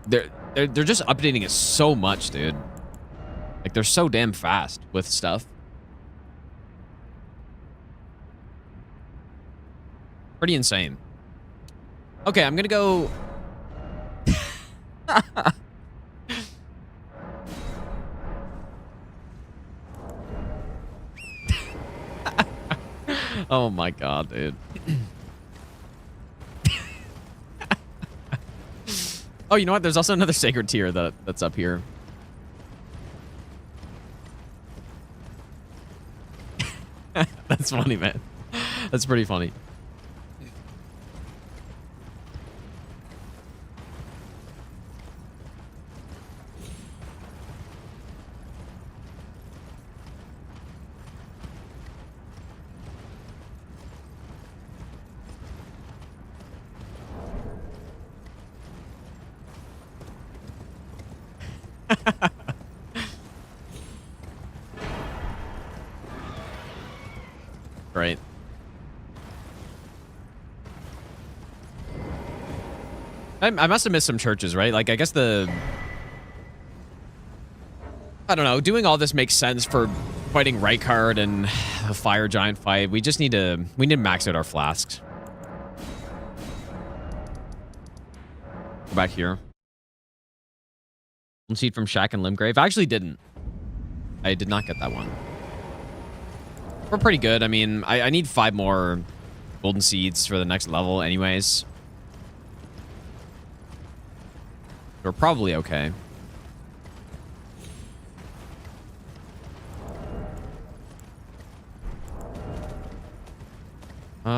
They're just updating it so much, dude. Like they're so damn fast with stuff. Pretty insane. Okay, I'm gonna go. Oh my god, dude. Oh, you know what? There's also another sacred tier that's up here. That's funny, man. That's pretty funny. Right. I must have missed some churches, right? Like, I guess I don't know. Doing all this makes sense for fighting Rykard and the fire giant fight. We just need to max out our flasks. Go back here. One seed from Shack and Limgrave. I actually didn't. I did not get that one. We're pretty good. I mean, I need 5 more golden seeds for the next level anyways. We're probably okay. So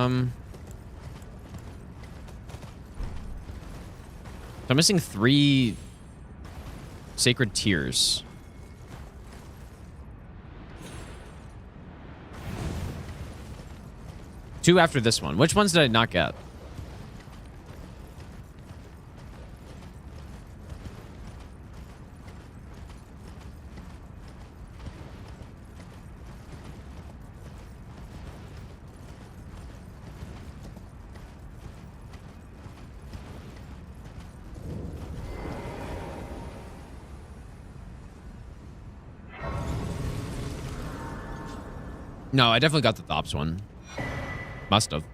I'm missing 3 sacred tears. 2 after this one. Which ones did I not get? No, I definitely got the Thops one. Must have.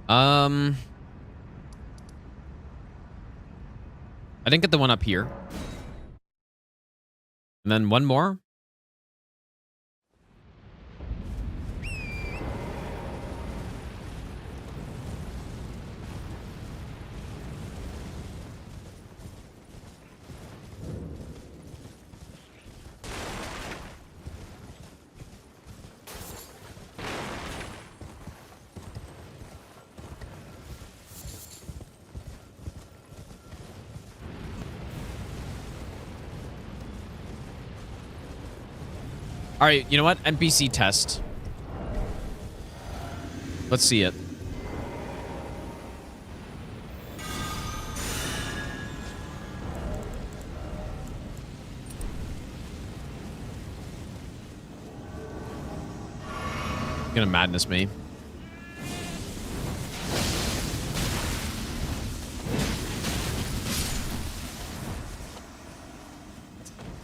I didn't get the one up here. And then one more. All right, you know what? NPC test. Let's see it. Gonna madness me.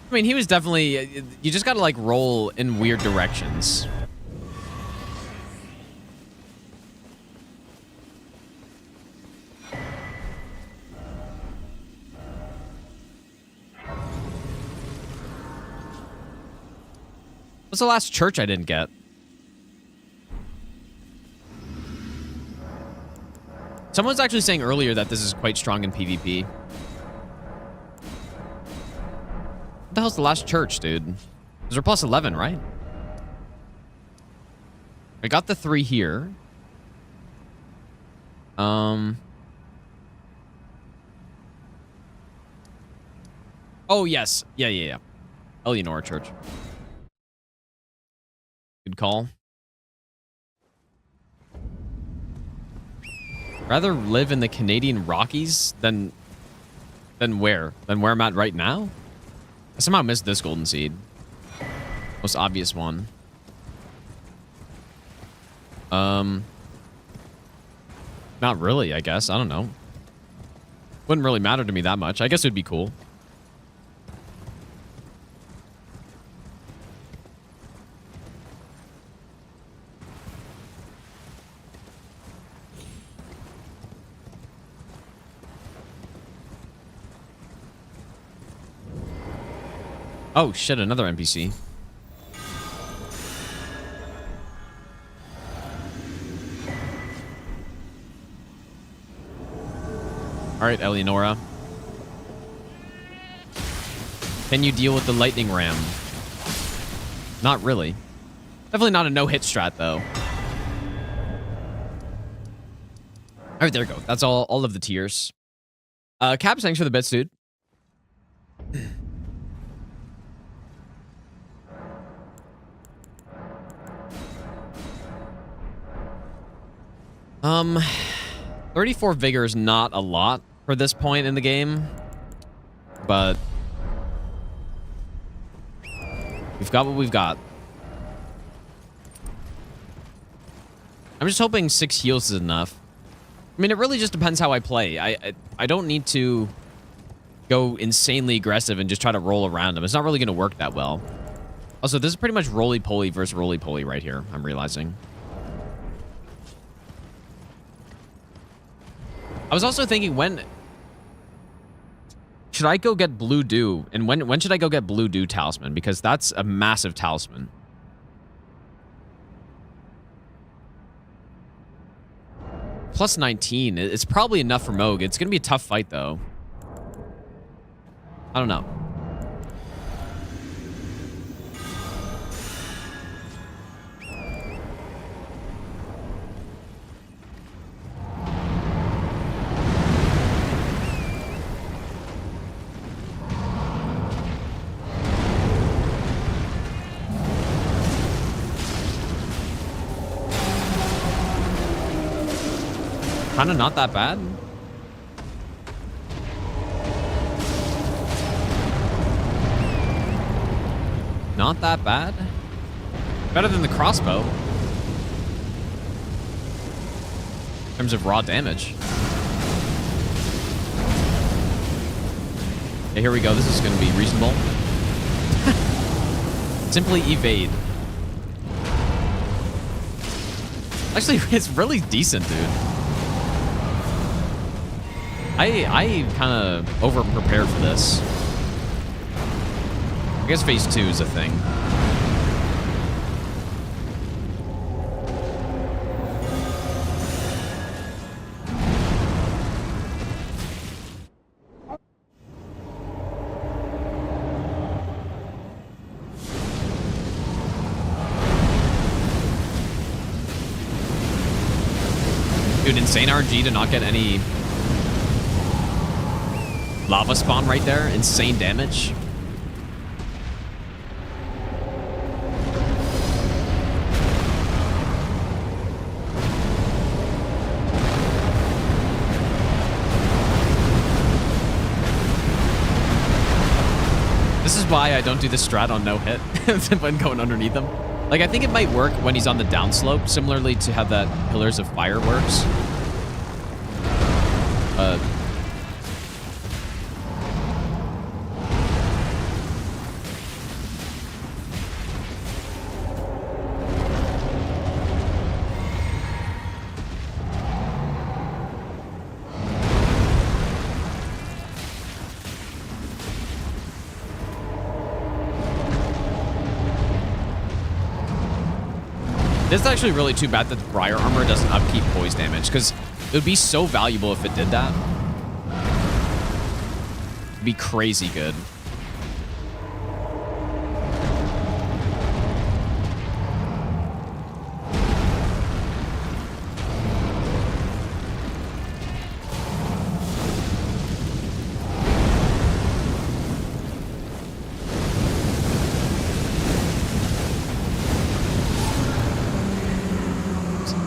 I mean, he was definitely... You just gotta, like, roll in weird directions. What's the last church I didn't get? Someone was actually saying earlier that this is quite strong in PvP. What the hell's the last church, dude? Those are plus 11, right? I got the 3 here. Oh, yes. Yeah. Eleanor Church. Good call. Rather live in the Canadian Rockies than where? Than where I'm at right now? I somehow missed this golden seed. Most obvious one. Not really, I guess. I don't know. Wouldn't really matter to me that much. I guess it'd be cool. Oh, shit, another NPC. All right, Eleonora. Can you deal with the lightning ram? Not really. Definitely not a no-hit strat, though. All right, there we go. That's all of the tiers. Caps, thanks for the bits, dude. Um, 34 vigor is not a lot for this point in the game, but we've got what we've got. I'm just hoping 6 heals is enough. I mean, it really just depends how I play. I don't need to go insanely aggressive and just try to roll around them. It's not really going to work that well. Also, this is pretty much roly-poly versus roly-poly right here, I'm realizing. I was also thinking, when should I go get Blue Dew? And when should I go get Blue Dew Talisman? Because that's a massive talisman. Plus 19. It's probably enough for Moog. It's going to be a tough fight, though. I don't know. kind of not that bad. Not that bad. Better than the crossbow. In terms of raw damage. Okay, here we go. This is going to be reasonable. Simply evade. Actually, it's really decent, dude. I kind of over-prepared for this. I guess phase 2 is a thing. Dude, insane RNG to not get any lava spawn right there. Insane damage. This is why I don't do the strat on no hit when going underneath him. Like, I think it might work when he's on the downslope, similarly to how that Pillars of Fire works. This is actually really too bad that the Briar Armor doesn't upkeep poise damage, because it would be so valuable if it did that. It'd be crazy good.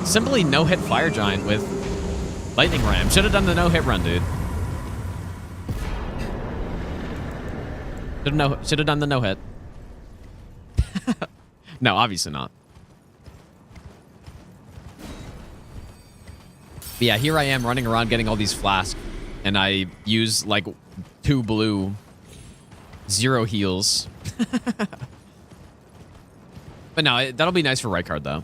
Simply no-hit Fire Giant with Lightning Ram. Should have done the no-hit run, dude. Should have done the no-hit. No, obviously not. But yeah, here I am running around getting all these flasks, and I use like 2 blue, 0 heals. But no, that'll be nice for right card though.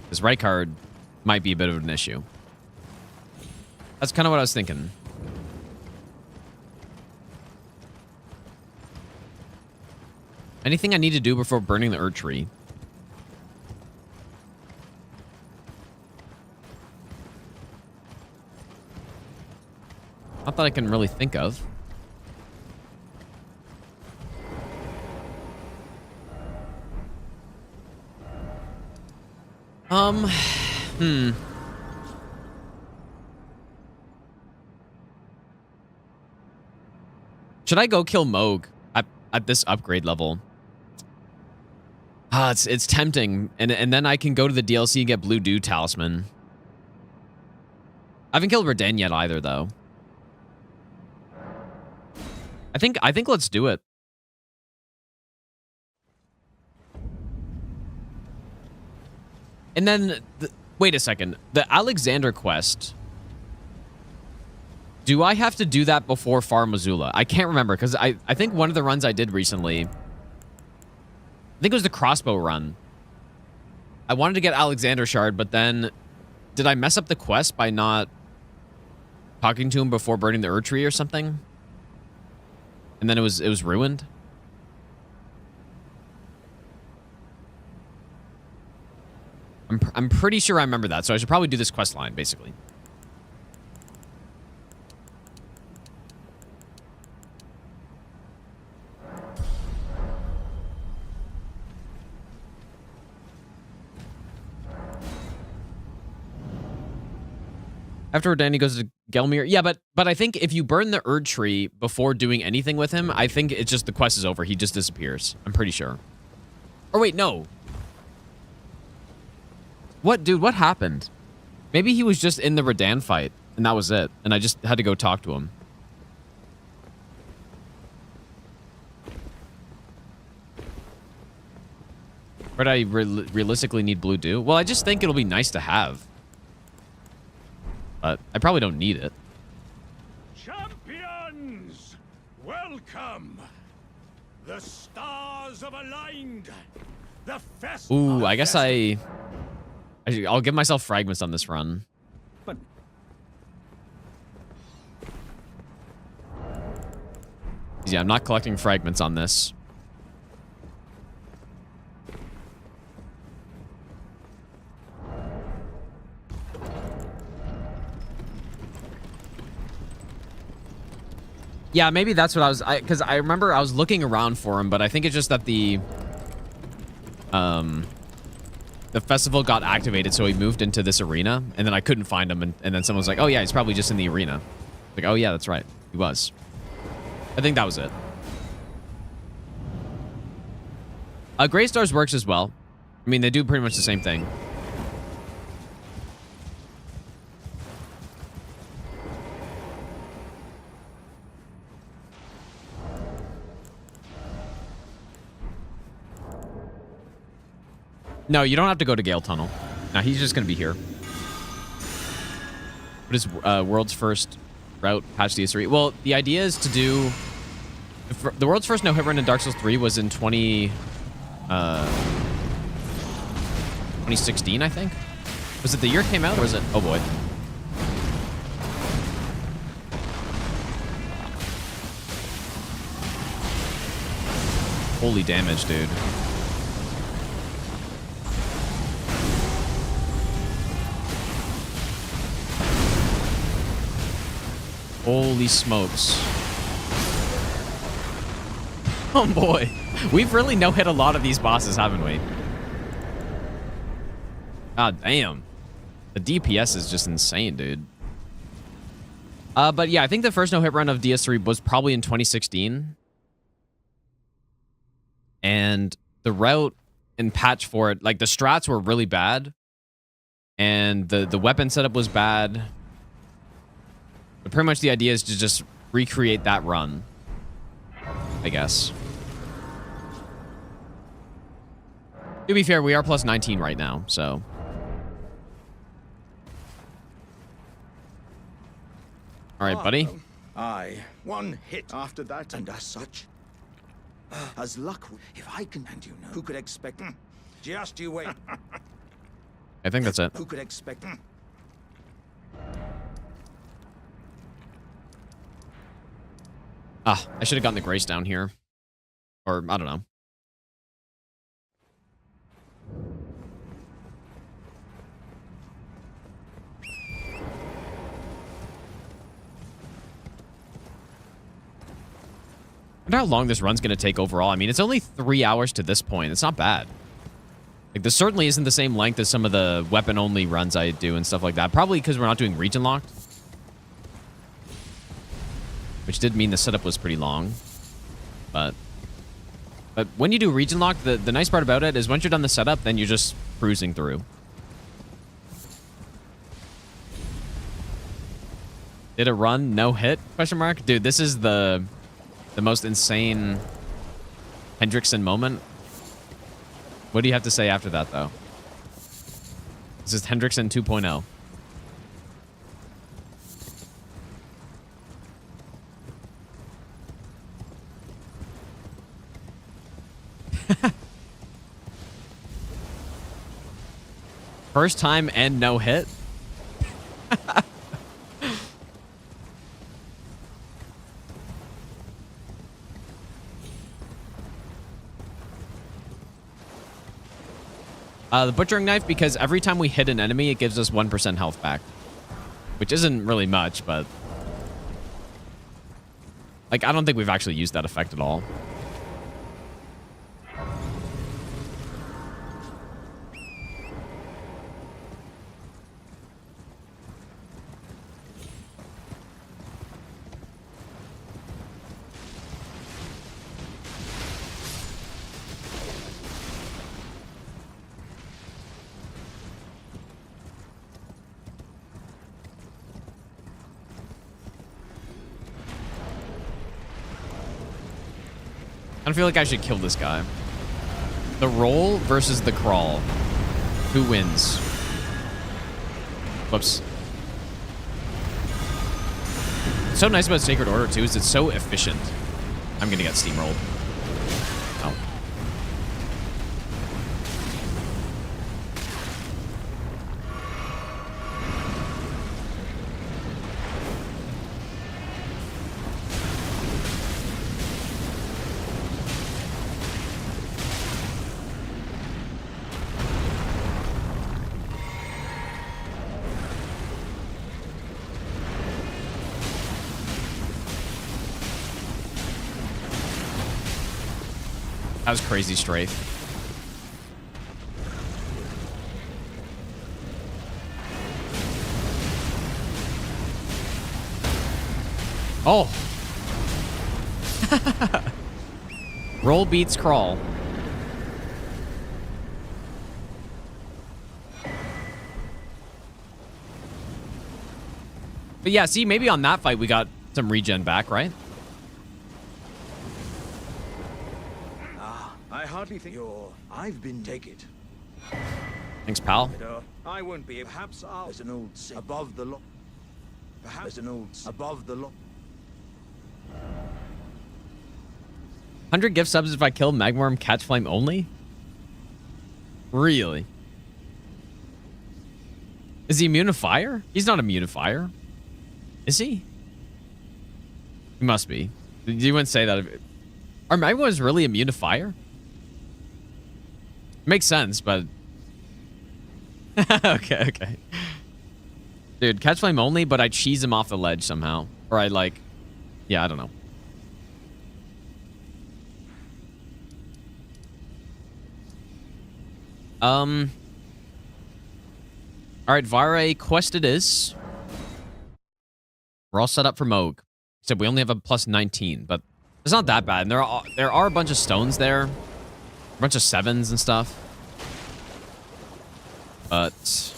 This right card might be a bit of an issue. That's kind of what I was thinking. Anything I need to do before burning the Erd Tree? Not that I can really think of. Should I go kill Moog at this upgrade level? Ah, it's tempting. And then I can go to the DLC and get Blue Dew Talisman. I haven't killed Redan yet either, though. I think let's do it. And then, wait a second. The Alexander quest. Do I have to do that before Far Missoula? I can't remember, because I think one of the runs I did recently, I think it was the crossbow run. I wanted to get Alexander Shard, but then did I mess up the quest by not talking to him before burning the Erd Tree or something? And then it was ruined? I'm pretty sure I remember that, so I should probably do this quest line, basically. After Danny goes to Gelmir. Yeah, but I think if you burn the Erd Tree before doing anything with him, I think it's just the quest is over. He just disappears. I'm pretty sure. Or wait, no. What, dude? What happened? Maybe he was just in the Redan fight, and that was it. And I just had to go talk to him. But I realistically need blue dew. Well, I just think it'll be nice to have. But I probably don't need it. Champions, welcome. The stars have aligned. The fest. Ooh, I guess I'll give myself fragments on this run. But Yeah, I'm not collecting fragments on this. Yeah, maybe that's what I was... Because I remember I was looking around for him, but I think it's just that the festival got activated, so he moved into this arena, and then I couldn't find him, and then someone was like, oh yeah, he's probably just in the arena. Like, oh yeah, that's right. He was. I think that was it. Gray Stars works as well. I mean, they do pretty much the same thing. No, you don't have to go to Gale Tunnel. No, he's just going to be here. What is world's first route patch DS3? Well, the idea is to do... The world's first no-hit run in Dark Souls 3 was in 2016, I think? Was it the year it came out, or was it... Oh, boy. Holy damage, dude. Holy smokes. Oh boy. We've really no-hit a lot of these bosses, haven't we? God damn. The DPS is just insane, dude. But yeah, I think the first no-hit run of DS3 was probably in 2016. And the route and patch for it, like the strats were really bad. And the weapon setup was bad. But pretty much the idea is to just recreate that run, I guess. To be fair, we are plus 19 right now, so. All right, buddy. Aye, one hit after that, and as such, as luck, if I can, and you know, who could expect? Just you wait. I think that's it. Who could expect? Ah, I should have gotten the Grace down here. Or, I don't know. I wonder how long this run's going to take overall. I mean, it's only 3 hours to this point. It's not bad. Like, this certainly isn't the same length as some of the weapon-only runs I do and stuff like that. Probably because we're not doing region locked. Which did mean the setup was pretty long. But when you do region lock, the nice part about it is once you're done the setup, then you're just cruising through. Did it run? No hit? Question mark? Dude, this is the most insane Hendrickson moment. What do you have to say after that, though? This is Hendrickson 2.0. First time and no hit? The butchering knife, because every time we hit an enemy, it gives us 1% health back. Which isn't really much, but... Like, I don't think we've actually used that effect at all. don't feel like I should kill this guy. The roll versus the crawl. Who wins? Whoops. What's so nice about Sacred Order, too, is it's so efficient. I'm gonna get steamrolled. Oh. That was crazy strafe. Oh. Roll beats crawl. But yeah, see, maybe on that fight we got some regen back, right? I hardly think I've been take it. Thanks, pal. I won't be. Perhaps there's an old above the lock. Perhaps there's an old above the lock. 100 gift subs if I kill Magworm Catch Flame only? Really? Is he immune to fire? He's not immune to fire. Is he? He must be. You wouldn't say that. Are Magworms really immune to fire? Makes sense, but... okay. Dude, Catch Flame only, but I cheese him off the ledge somehow. Or I like... Yeah, I don't know. Alright, Vare quest it is. We're all set up for Moog. Except we only have a plus 19, but it's not that bad. And there are a bunch of stones there. A bunch of 7s and stuff. But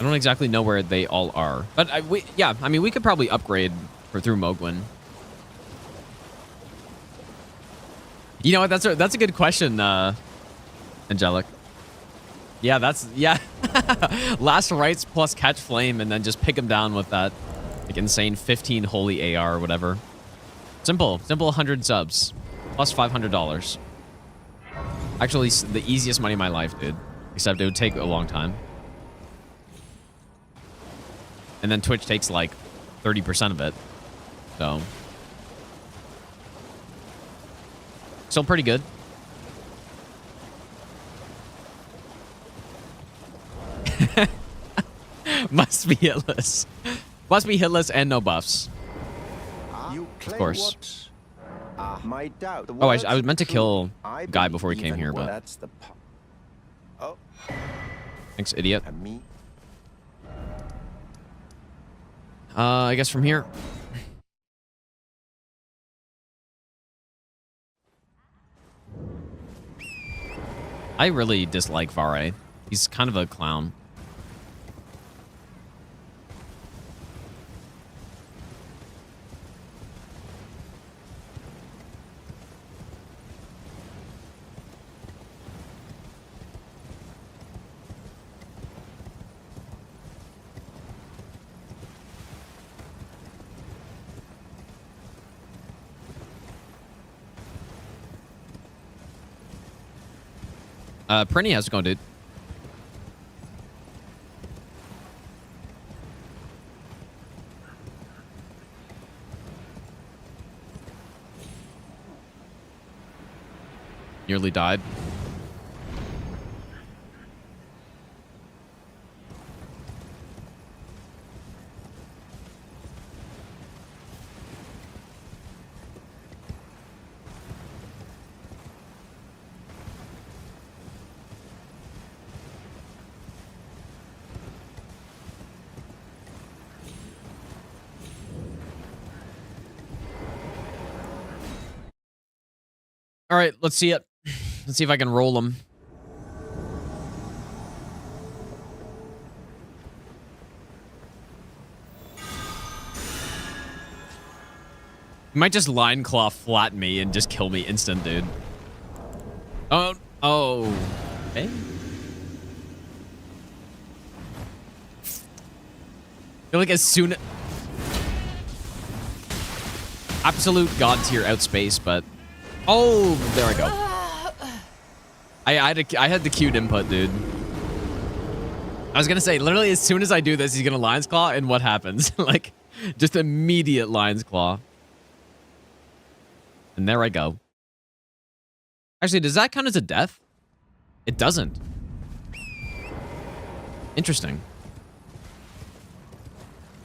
I don't exactly know where they all are. But I mean, we could probably upgrade through Mogwin. You know what? That's a good question, Angelic. Yeah, Last rites plus Catch Flame, and then just pick him down with that like insane 15 holy AR or whatever. Simple 100 subs plus $500. Actually, the easiest money of my life, dude. Except it would take a long time. And then Twitch takes like 30% of it. So. Still pretty good. Must be hitless. Must be hitless and no buffs. Of course. My doubt. Oh, I was meant to kill the guy before he came here, but... That's the oh. Thanks, idiot. And me. I guess from here. I really dislike Vare. He's kind of a clown. Prinny, how's it going, dude? Nearly died. All right, let's see it. Let's see if I can roll them. He might just line claw flatten me and just kill me instant, dude. Oh, okay. I feel like as soon... Absolute god tier outspace, but... Oh, there I go. I had the cute input, dude. I was gonna say, literally, as soon as I do this, he's gonna Lion's Claw, and what happens? Like, just immediate Lion's Claw. And there I go. Actually, does that count as a death? It doesn't. Interesting.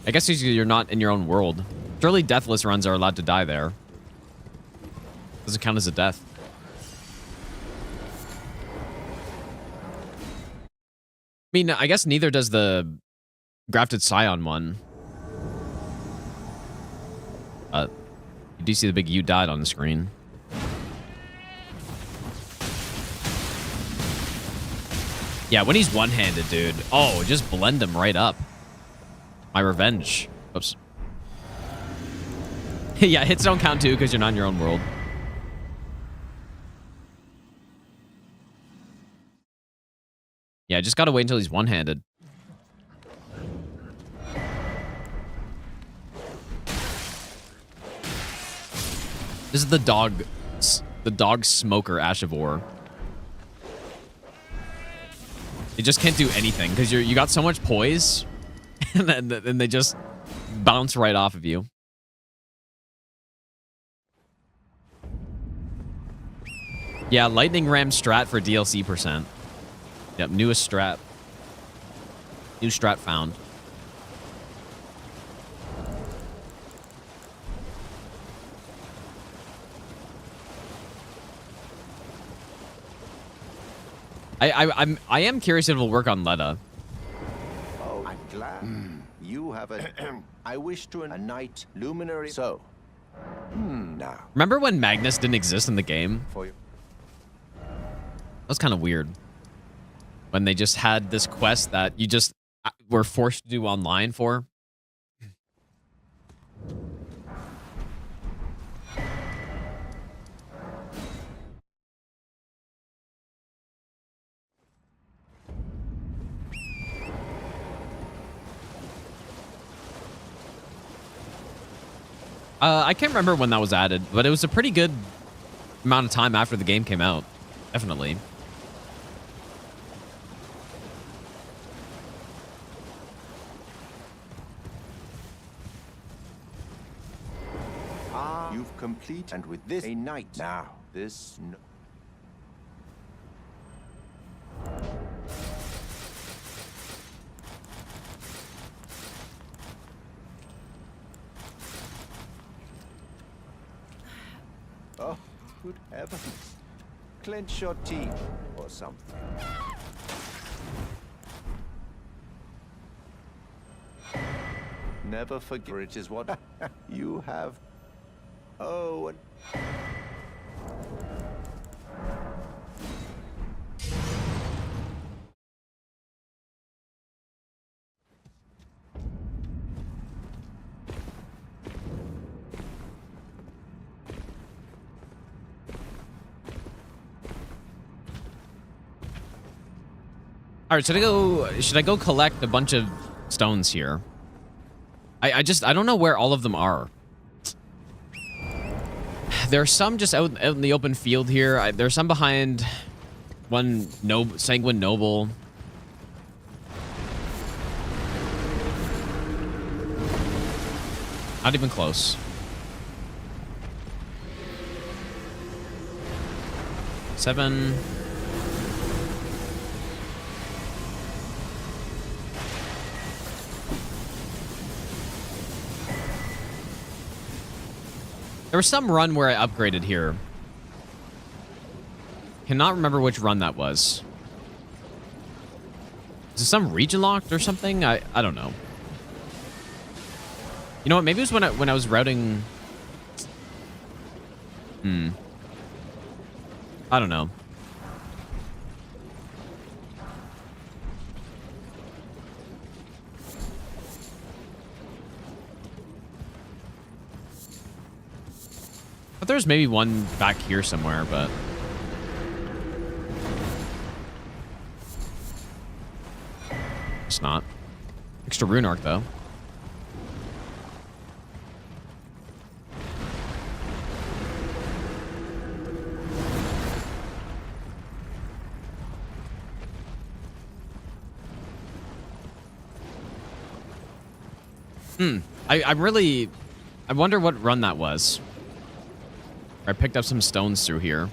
I guess you're not in your own world. Surely deathless runs are allowed to die there. Doesn't count as a death. I mean, I guess neither does the Grafted Scion one. You do see the big "you died" on the screen. Yeah, when he's one-handed, dude. Oh, just blend him right up. My revenge. Oops. Yeah, hits don't count too because you're not in your own world. Yeah, just gotta wait until he's one-handed. This is the dog smoker Ash of War. You just can't do anything because you got so much poise, and then they just bounce right off of you. Yeah, Lightning Ram strat for DLC %. Yep, newest strat. New strat found. I am curious if it'll work on Letta. Oh, I'm glad. You have a... I wish to a night luminary. So, now. Remember when Magnus didn't exist in the game? For you. That was kind of weird. When they just had this quest that you just were forced to do online for. I can't remember when that was added, but it was a pretty good amount of time after the game came out. Definitely. You've complete, and with this, a night. Now, this... Oh, good heavens. Clench your teeth or something. Never forget, it is what you have. Oh, and... All right, should I go collect a bunch of stones here? I don't know where all of them are. There are some just out in the open field here. There's some behind one Sanguine Noble. Not even close. Seven. There was some run where I upgraded here. Cannot remember which run that was. Is it some region locked or something? I don't know. You know what? Maybe it was when I was routing. I don't know. there's maybe one back here somewhere, but... It's not. Extra rune arc, though. I wonder what run that was. I picked up some stones through here.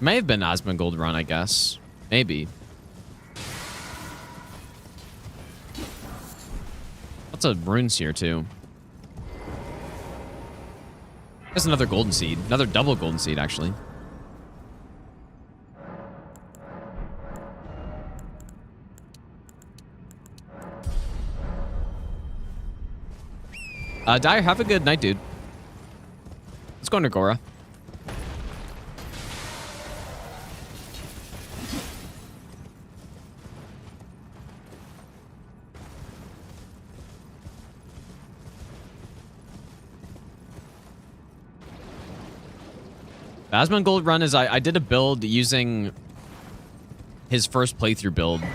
May have been Asmongold run, I guess. Maybe. Lots of runes here, too. There's another golden seed. Another double golden seed, actually. Dyer, have a good night, dude. Let's go into Gora. The Asmongold run is I did a build using his first playthrough build. Kind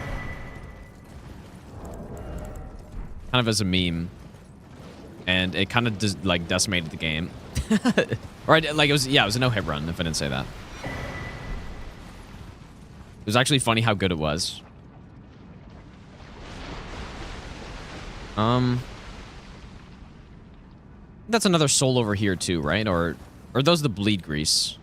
of as a meme. And it kind of like decimated the game. Or like it was a no-hit run, if I didn't say that. It was actually funny how good it was. That's another soul over here too, right? Or are those the bleed grease?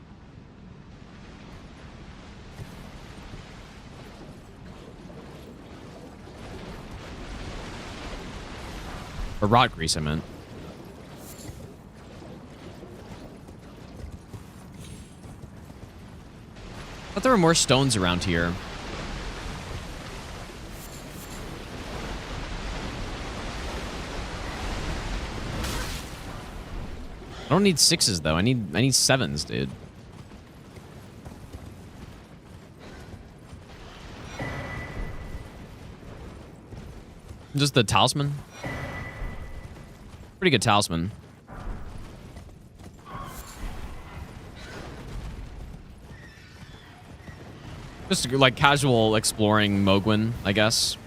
Or rot grease, I meant. I thought there were more stones around here. I don't need 6s though. I need 7s, dude. Just the talisman. Pretty good talisman. Just like casual exploring Mogwin, I guess.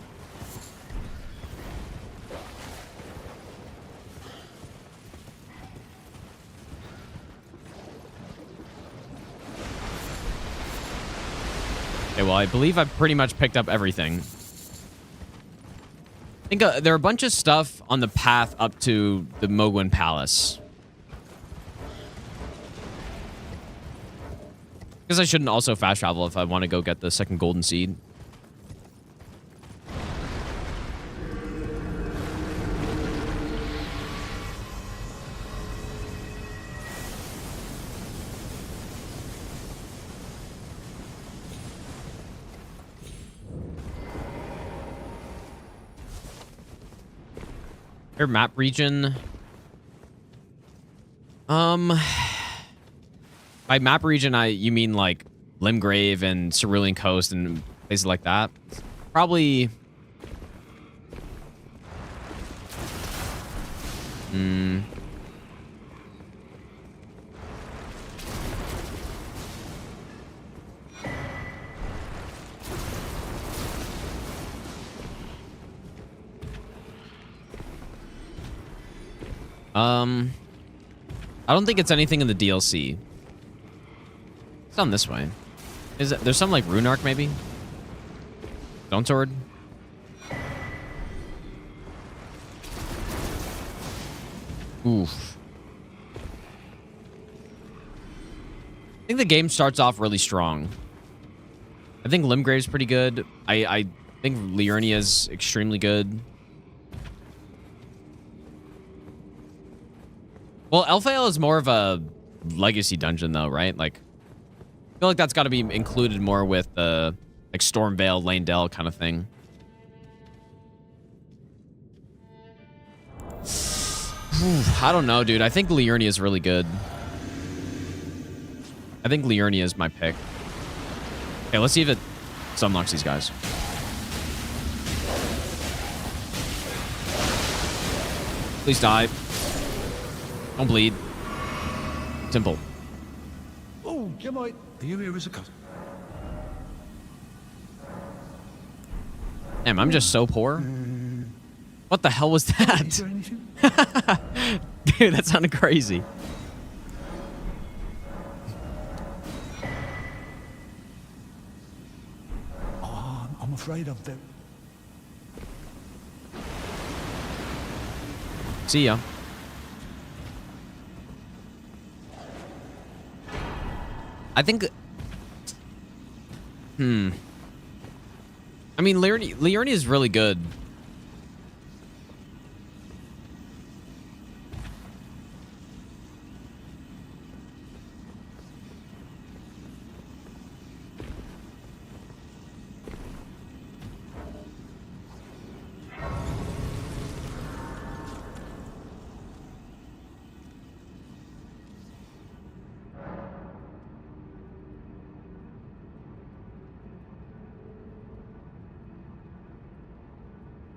Okay, well, I believe I've pretty much picked up everything. I think there are a bunch of stuff on the path up to the Mogwin Palace. Because I shouldn't also fast travel if I want to go get the second golden seed. Your map region. By map region, you mean like Limgrave and Cerulean Coast and places like that? Probably. I don't think it's anything in the DLC. It's down this way. There's some like rune arc maybe? Stone sword? Oof. I think the game starts off really strong. I think Limgrave's pretty good. I think Liurnia's extremely good. Well, Elphael is more of a legacy dungeon, though, right? Like, I feel like that's got to be included more with the like Stormvale, Lane Dell kind of thing. I don't know, dude. I think Liurnia is really good. I think Liurnia is my pick. Okay, let's see if it sunlocks these guys. Please die. Don't bleed. Simple. Oh, you might. You here as a cousin. Damn, I'm just so poor. What the hell was Is that? there anything? Dude, that sounded crazy. Oh, I'm afraid of them. See ya. I think... I mean, Liurnia is really good.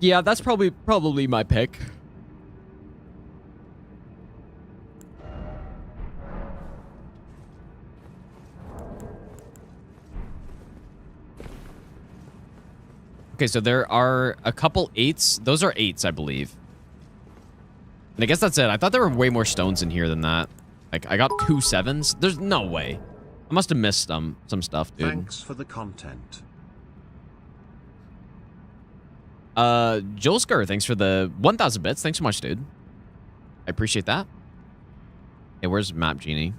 Yeah, that's probably my pick. Okay, so there are a couple 8s. Those are 8s, I believe. And I guess that's it. I thought there were way more stones in here than that. Like, I got 2 7s. There's no way. I must have missed some stuff, dude. Thanks for the content. Jolsker, thanks for the 1,000 bits. Thanks so much, dude. I appreciate that. Hey, where's Map Genie?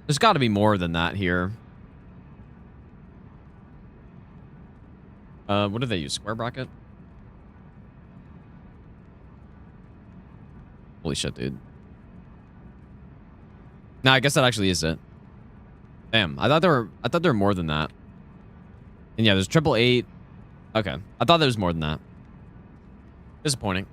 There's got to be more than that here. What do they use? Square bracket? Holy shit, dude. No, I guess that actually is it. Damn, I thought there were more than that. And yeah, there's 888. Okay, I thought there was more than that. Disappointing.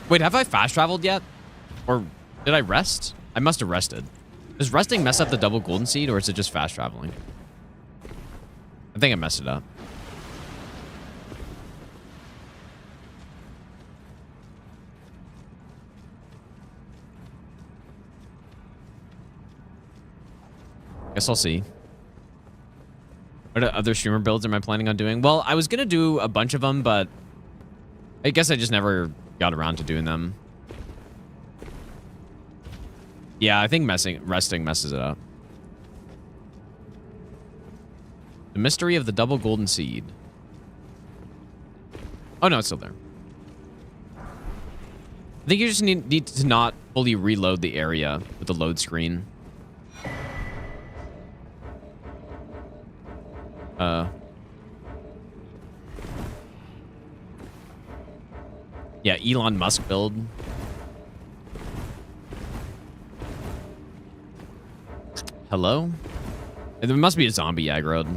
Wait, have I fast traveled yet? Or did I rest? I must have rested. Does resting mess up the double golden seed, or is it just fast traveling? I think I messed it up. Guess I'll see. What other streamer builds am I planning on doing? Well, I was going to do a bunch of them, but I guess I just never got around to doing them. Yeah, I think resting messes it up. The mystery of the double golden seed. Oh, no, it's still there. I think you just need to not fully reload the area with the load screen. Yeah, Elon Musk build. Hello? There must be a zombie aggroed. I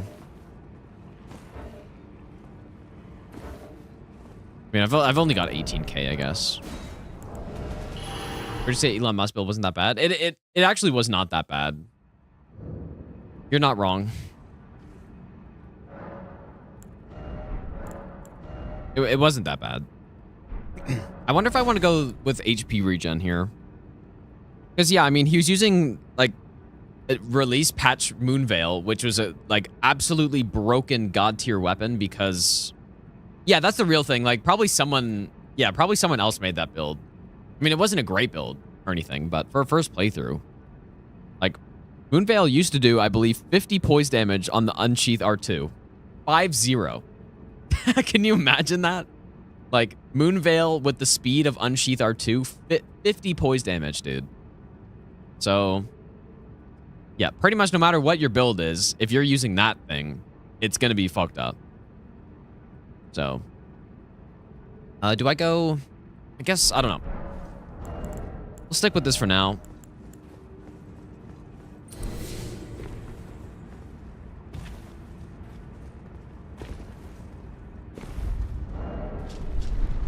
mean, I've only got 18k, I guess. Or to say Elon Musk build wasn't that bad. It actually was not that bad. You're not wrong. It wasn't that bad. I wonder if I want to go with HP regen here. Because, yeah, I mean, he was using, like, a release patch Moonveil, which was a, like, absolutely broken god tier weapon because... Yeah, that's the real thing. Like, probably someone else made that build. I mean, it wasn't a great build or anything, but for a first playthrough, like, Moonveil used to do, I believe, 50 poise damage on the Unsheath R2. 5-0. Can you imagine that? Like, Moonveil with the speed of Unsheath R2, 50 poise damage, dude. So, yeah, pretty much no matter what your build is, if you're using that thing, it's going to be fucked up. So, do I go? I guess, I don't know. We'll stick with this for now.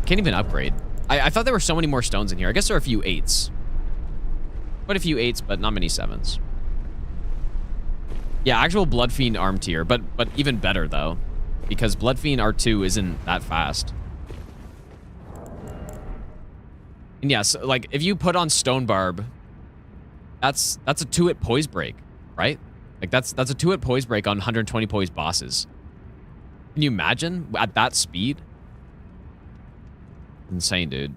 can't even upgrade. I thought there were so many more stones in here. I guess there are a few 8s. Quite a few 8s, but not many 7s. Yeah, actual Blood Fiend arm tier, but even better, though. Because Blood Fiend R2 isn't that fast. And yes, like, if you put on Stone Barb, that's a 2-hit poise break, right? Like, that's a 2-hit poise break on 120 poise bosses. Can you imagine at that speed? Insane, dude.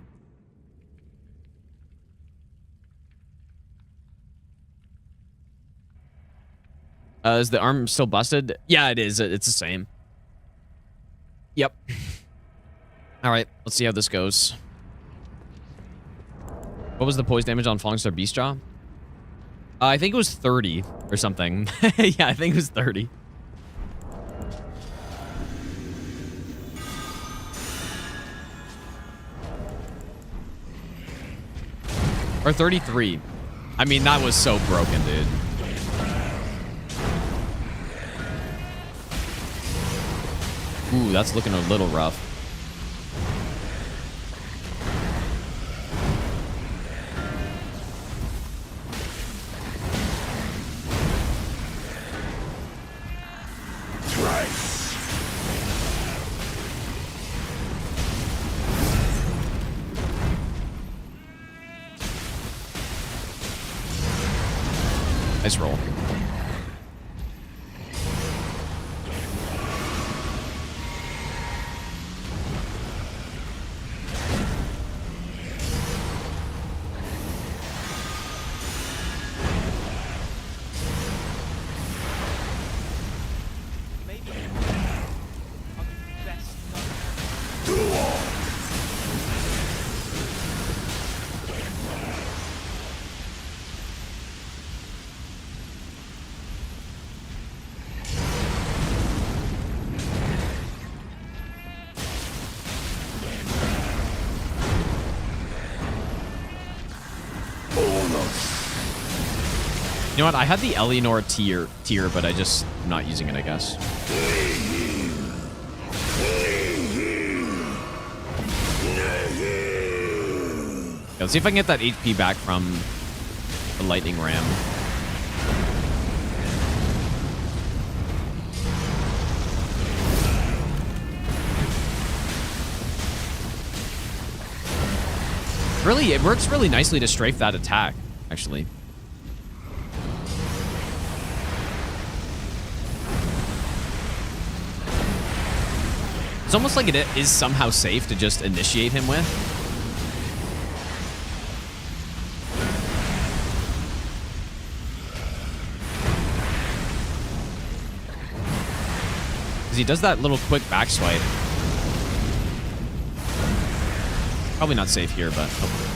Is the arm still busted? Yeah, it is. It's the same. Yep. All right, let's see how this goes. What was the poise damage on Falling Star Beastjaw? I think it was 30 or something. Yeah, I think it was 30. Or 33. I mean, that was so broken, dude. Ooh, that's looking a little rough. Nice roll. Maybe I'll give you the best not ever. You know what? I had the Eleanor tier, but I just am not using it, I guess. Yeah, let's see if I can get that HP back from the Lightning Ram. Really, it works really nicely to strafe that attack, actually. It's almost like it is somehow safe to just initiate him with. Because he does that little quick back swipe. Probably not safe here, but hopefully.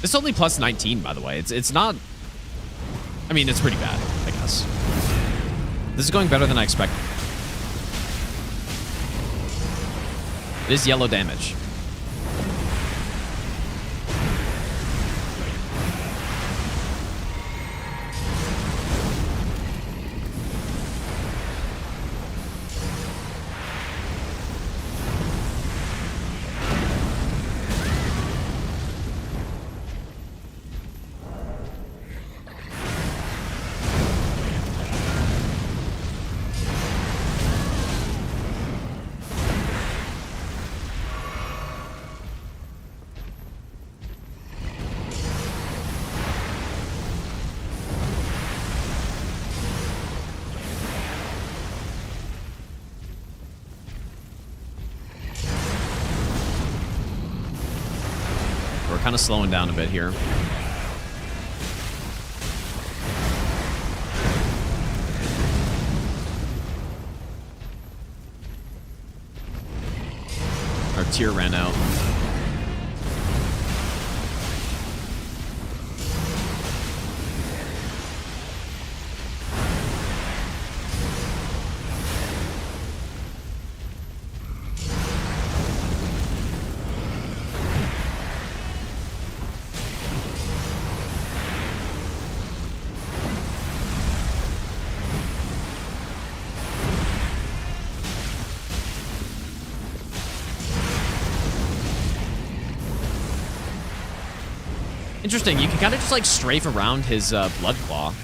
It's only plus 19, by the way. It's not... I mean, it's pretty bad, I guess. This is going better than I expected. It is yellow damage. Kind of slowing down a bit here. Our tier ran out. Interesting. You can kind of just like strafe around his blood claw.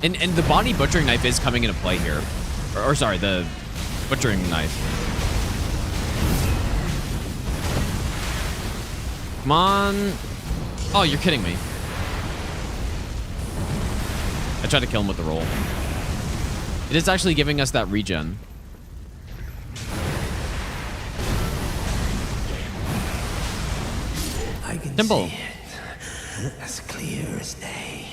And the body butchering knife is coming into play here. Or sorry, the butchering knife. Come on. Oh, you're kidding me. I tried to kill him with the roll. It is actually giving us that regen. I can Simple. see it as clear as day.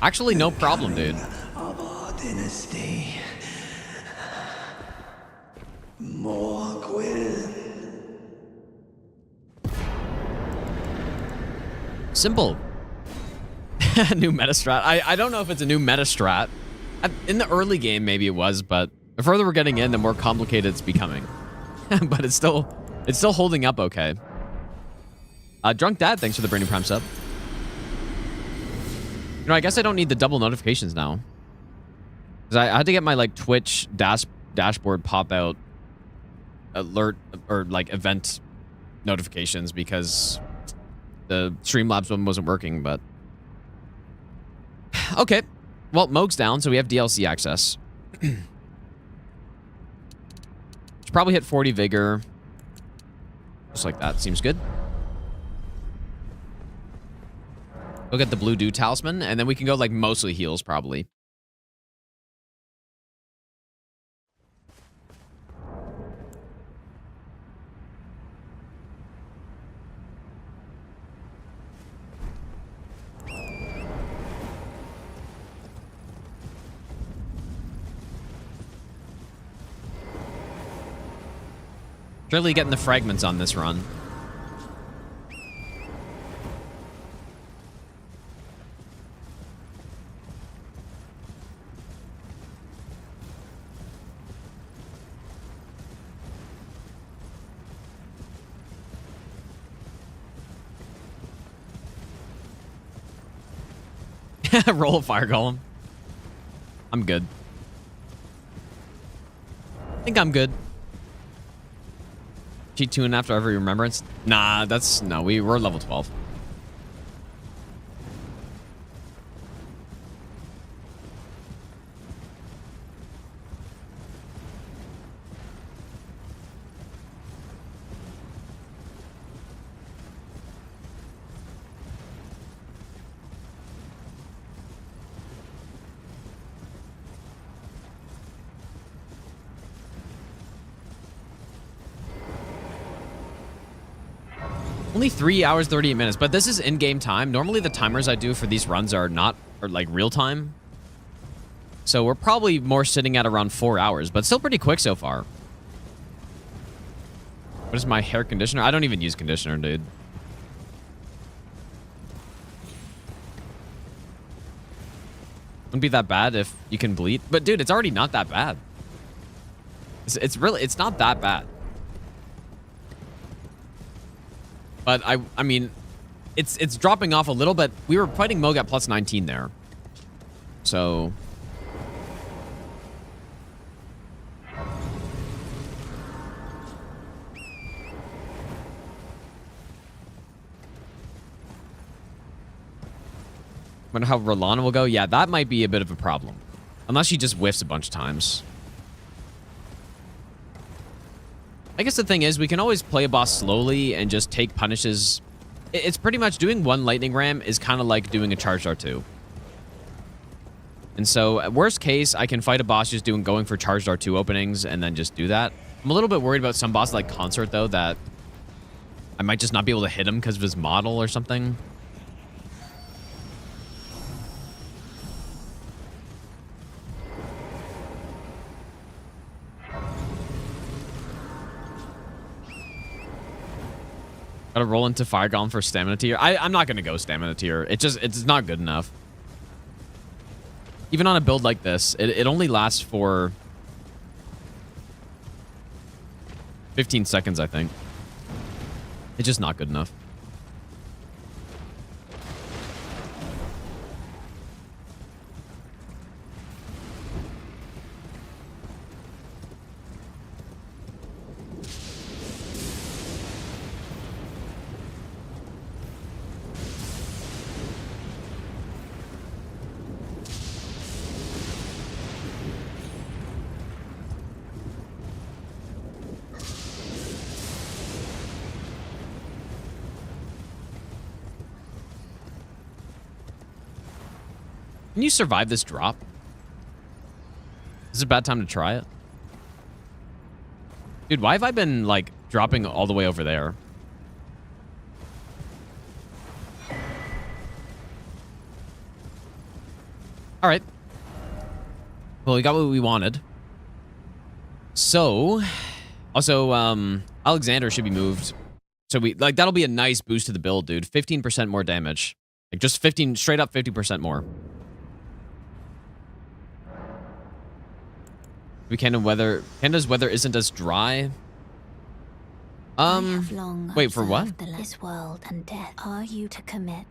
Actually, no problem, dude. Of our dynasty. Morgwyn. Simple. New meta strat. I don't know if it's a new meta strat. In the early game, maybe it was, but the further we're getting in, the more complicated it's becoming. But it's still holding up okay. Drunk Dad, thanks for the Branding Prime sub. You know, I guess I don't need the double notifications now. Because I had to get my, like, Twitch dashboard pop-out alert or, like, event notifications because the Streamlabs one wasn't working, but... Okay. Well, Moog's down, so we have DLC access. Should probably hit 40 Vigor. Just like that. Seems good. We'll get the Blue Dew Talisman, and then we can go, like, mostly heals, probably. Really getting the fragments on this run. Roll a fire golem. I'm good. I think I'm good. Cheat 2 and after every remembrance? Nah, that's... No, we're level 12. Only 3 hours, 38 minutes, but this is in-game time. Normally the timers I do for these runs are like real time. So we're probably more sitting at around 4 hours, but still pretty quick so far. What is my hair conditioner? I don't even use conditioner, dude. Wouldn't be that bad if you can bleed. But dude, it's already not that bad. It's not that bad. But I mean, it's dropping off a little, but we were fighting Moog at plus 19 there. So... Wonder how Rolana will go. Yeah, that might be a bit of a problem. Unless she just whiffs a bunch of times. I guess the thing is, we can always play a boss slowly and just take punishes. It's pretty much doing one lightning ram is kind of like doing a charged R2. And so, at worst case, I can fight a boss just going for charged R2 openings and then just do that. I'm a little bit worried about some bosses like Consort, though, that I might just not be able to hit him because of his model or something. Gotta roll into Fire Golem for stamina tier. I'm not gonna go stamina tier. It's not good enough. Even on a build like this, it only lasts for 15 seconds, I think. It's just not good enough. Can you survive this drop? Is it a bad time to try it? Dude, why have I been, like, dropping all the way over there? All right. Well, we got what we wanted. So, also, Alexander should be moved. So that'll be a nice boost to the build, dude. 15% more damage. Like, just 15, straight up 50% more. Canada's weather isn't as dry. Wait, for what? This world and death. Are you to commit?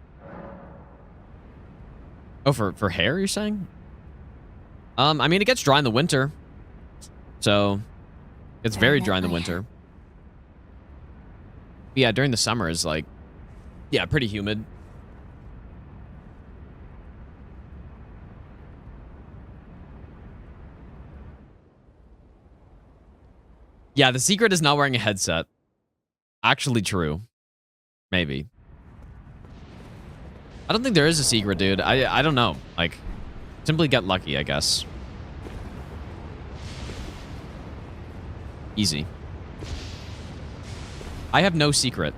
Oh, for hair, you're saying? I mean, it gets dry in the winter. So, it's very dry in the winter. Yeah, during the summer is like, yeah, pretty humid. Yeah, the secret is not wearing a headset. Actually true. Maybe. I don't think there is a secret, dude. I don't know. Like, simply get lucky, I guess. Easy. I have no secret.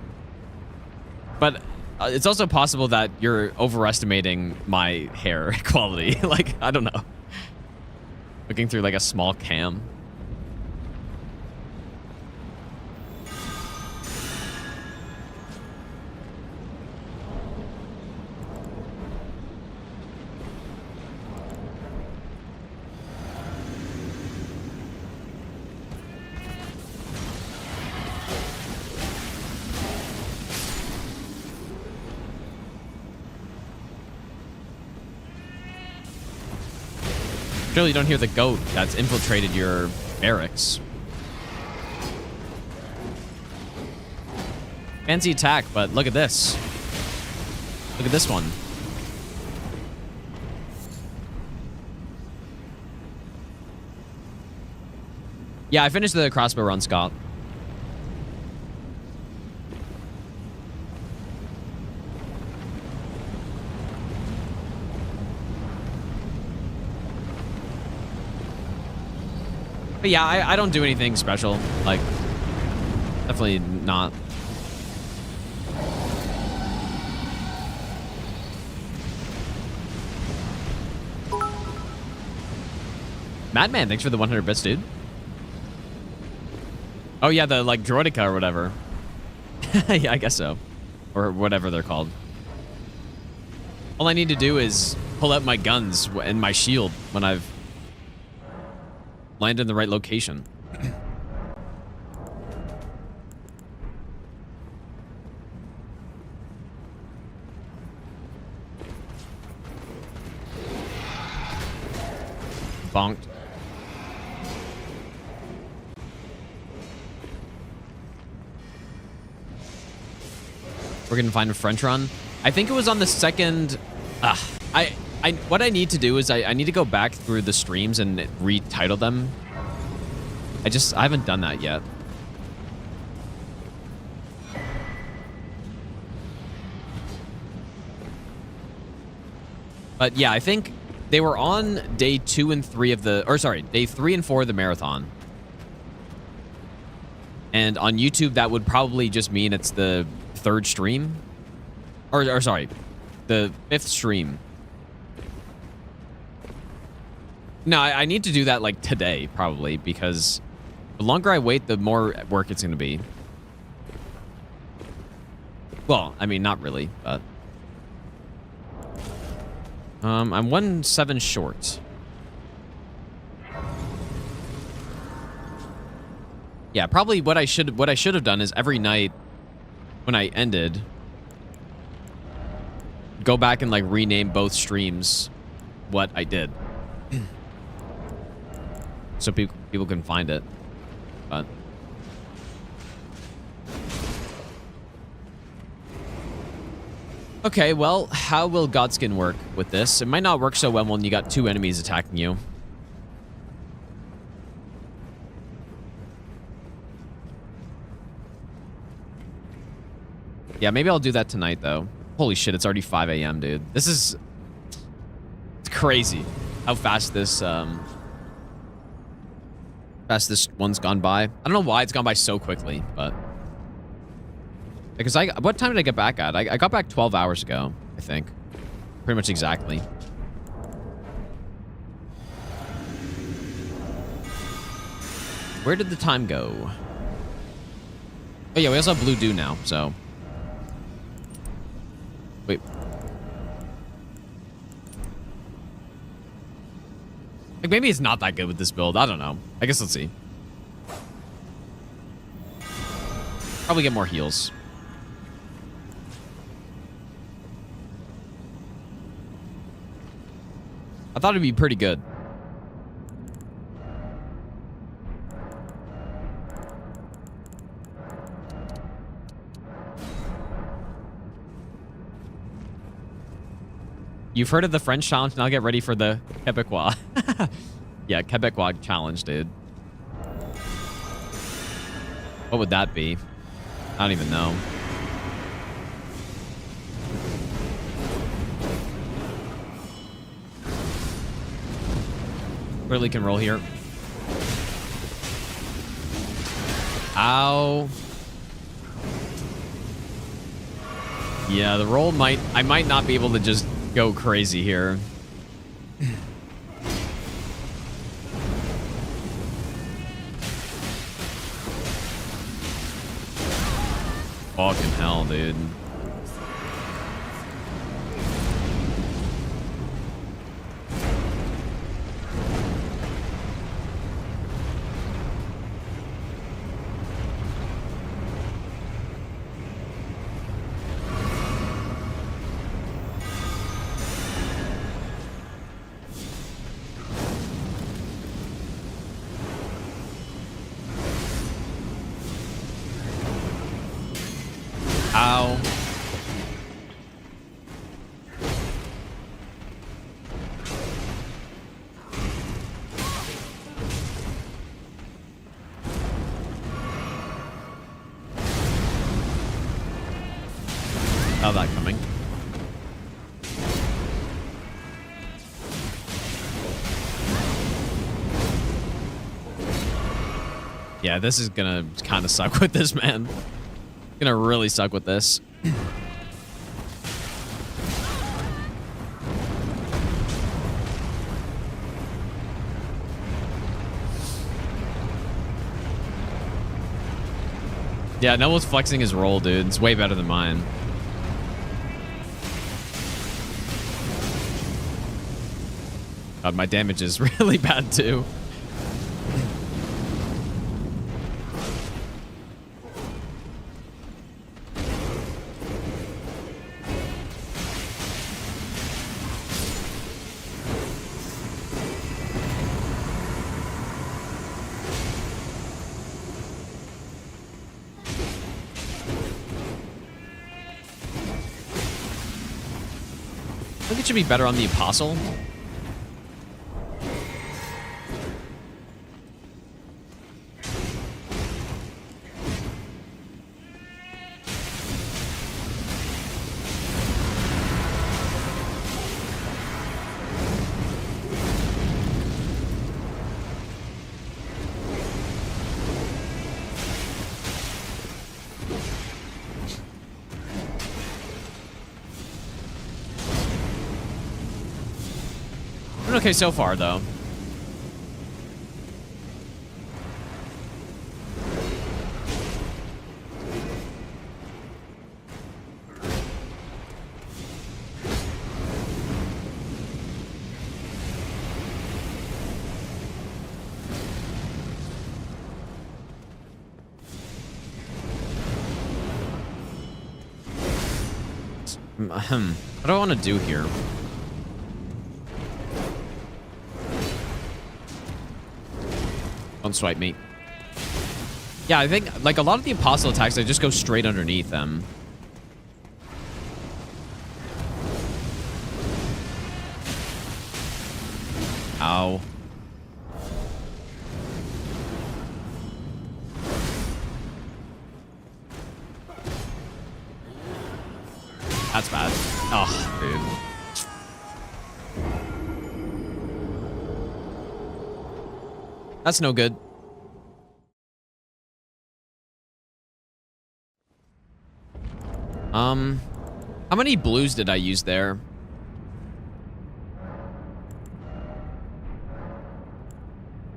But it's also possible that you're overestimating my hair quality. Like, I don't know. Looking through like a small cam. Surely you don't hear the goat that's infiltrated your barracks. Fancy attack, but look at this. Look at this one. Yeah, I finished the crossbow run, Scott. But yeah, I don't do anything special. Like, definitely not. Madman, thanks for the 100 bits, dude. Oh yeah, the like Droidica or whatever. Yeah, I guess so. Or whatever they're called. All I need to do is pull out my guns and my shield when I've landed in the right location. Bonked. We're gonna find a French run. I think it was on the second. What I need to do is I need to go back through the streams and retitle them. I haven't done that yet. But yeah, I think they were on day 2 and 3 of the, or sorry, day 3 and 4 of the marathon. And on YouTube, that would probably just mean it's the 3rd stream. Or sorry, the 5th stream. No, I need to do that like today, probably, because the longer I wait, the more work it's going to be. Well, I mean, not really, but... I'm 1-7 short. Yeah, probably what I should have done is every night when I ended, go back and like rename both streams what I did. So people can find it. But okay, well, how will Godskin work with this? It might not work so well when you got 2 enemies attacking you. Yeah, maybe I'll do that tonight, though. Holy shit, it's already 5 a.m., dude. It's crazy how fast this one's gone by. I don't know why it's gone by so quickly, but because what time did I get back at? I got back 12 hours ago, I think. Pretty much exactly. Where did the time go? Oh yeah, we also have Blue Dew now, so. Wait. Like maybe it's not that good with this build. I don't know. I guess let's see. Probably get more heals. I thought it'd be pretty good. You've heard of the French challenge, now get ready for the Quebecois. Yeah, Quebecois challenge, dude. What would that be? I don't even know. Clearly can roll here. Ow. Yeah, the roll I might not be able to just go crazy here. Fucking hell, dude. Ow. Saw that coming. Yeah, this is gonna kind of suck with this, man. Gonna really suck with this. Yeah, Noah's flexing his roll, dude. It's way better than mine. God, my damage is really bad too. I think it should be better on the Apostle. Doing okay so far, though. What do I want to do here? Don't swipe me. Yeah, I think, like, a lot of the Apostle attacks, I just go straight underneath them. Ow. That's bad. Oh, dude. That's no good. How many blues did I use there?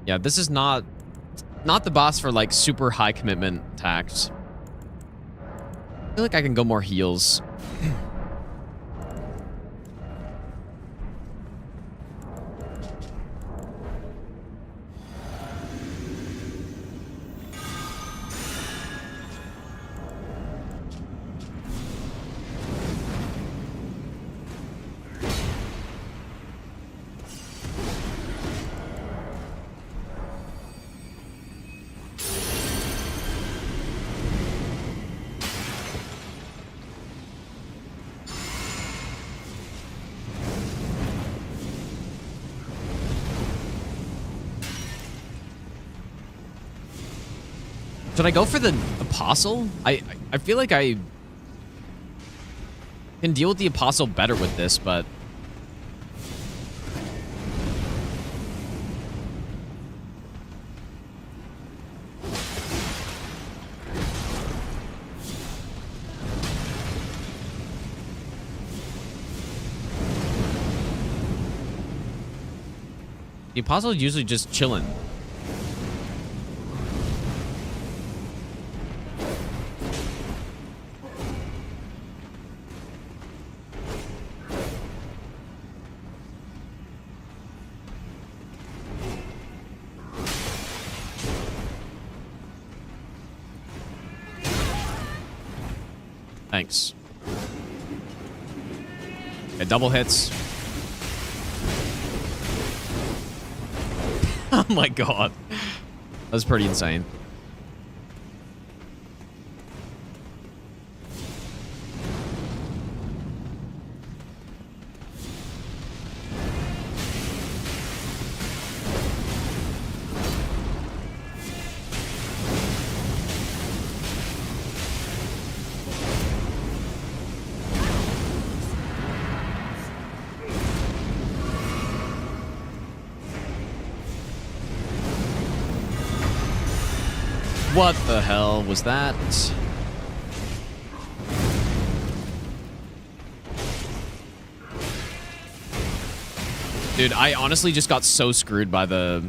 Yeah, this is not the boss for like super high commitment attacks. I feel like I can go more heals. Should I go for the Apostle? I feel like I can deal with the Apostle better with this, but... The Apostle is usually just chilling. Thanks. Okay, double hits. Oh my god. That was pretty insane. What the hell was that? Dude, I honestly just got so screwed by the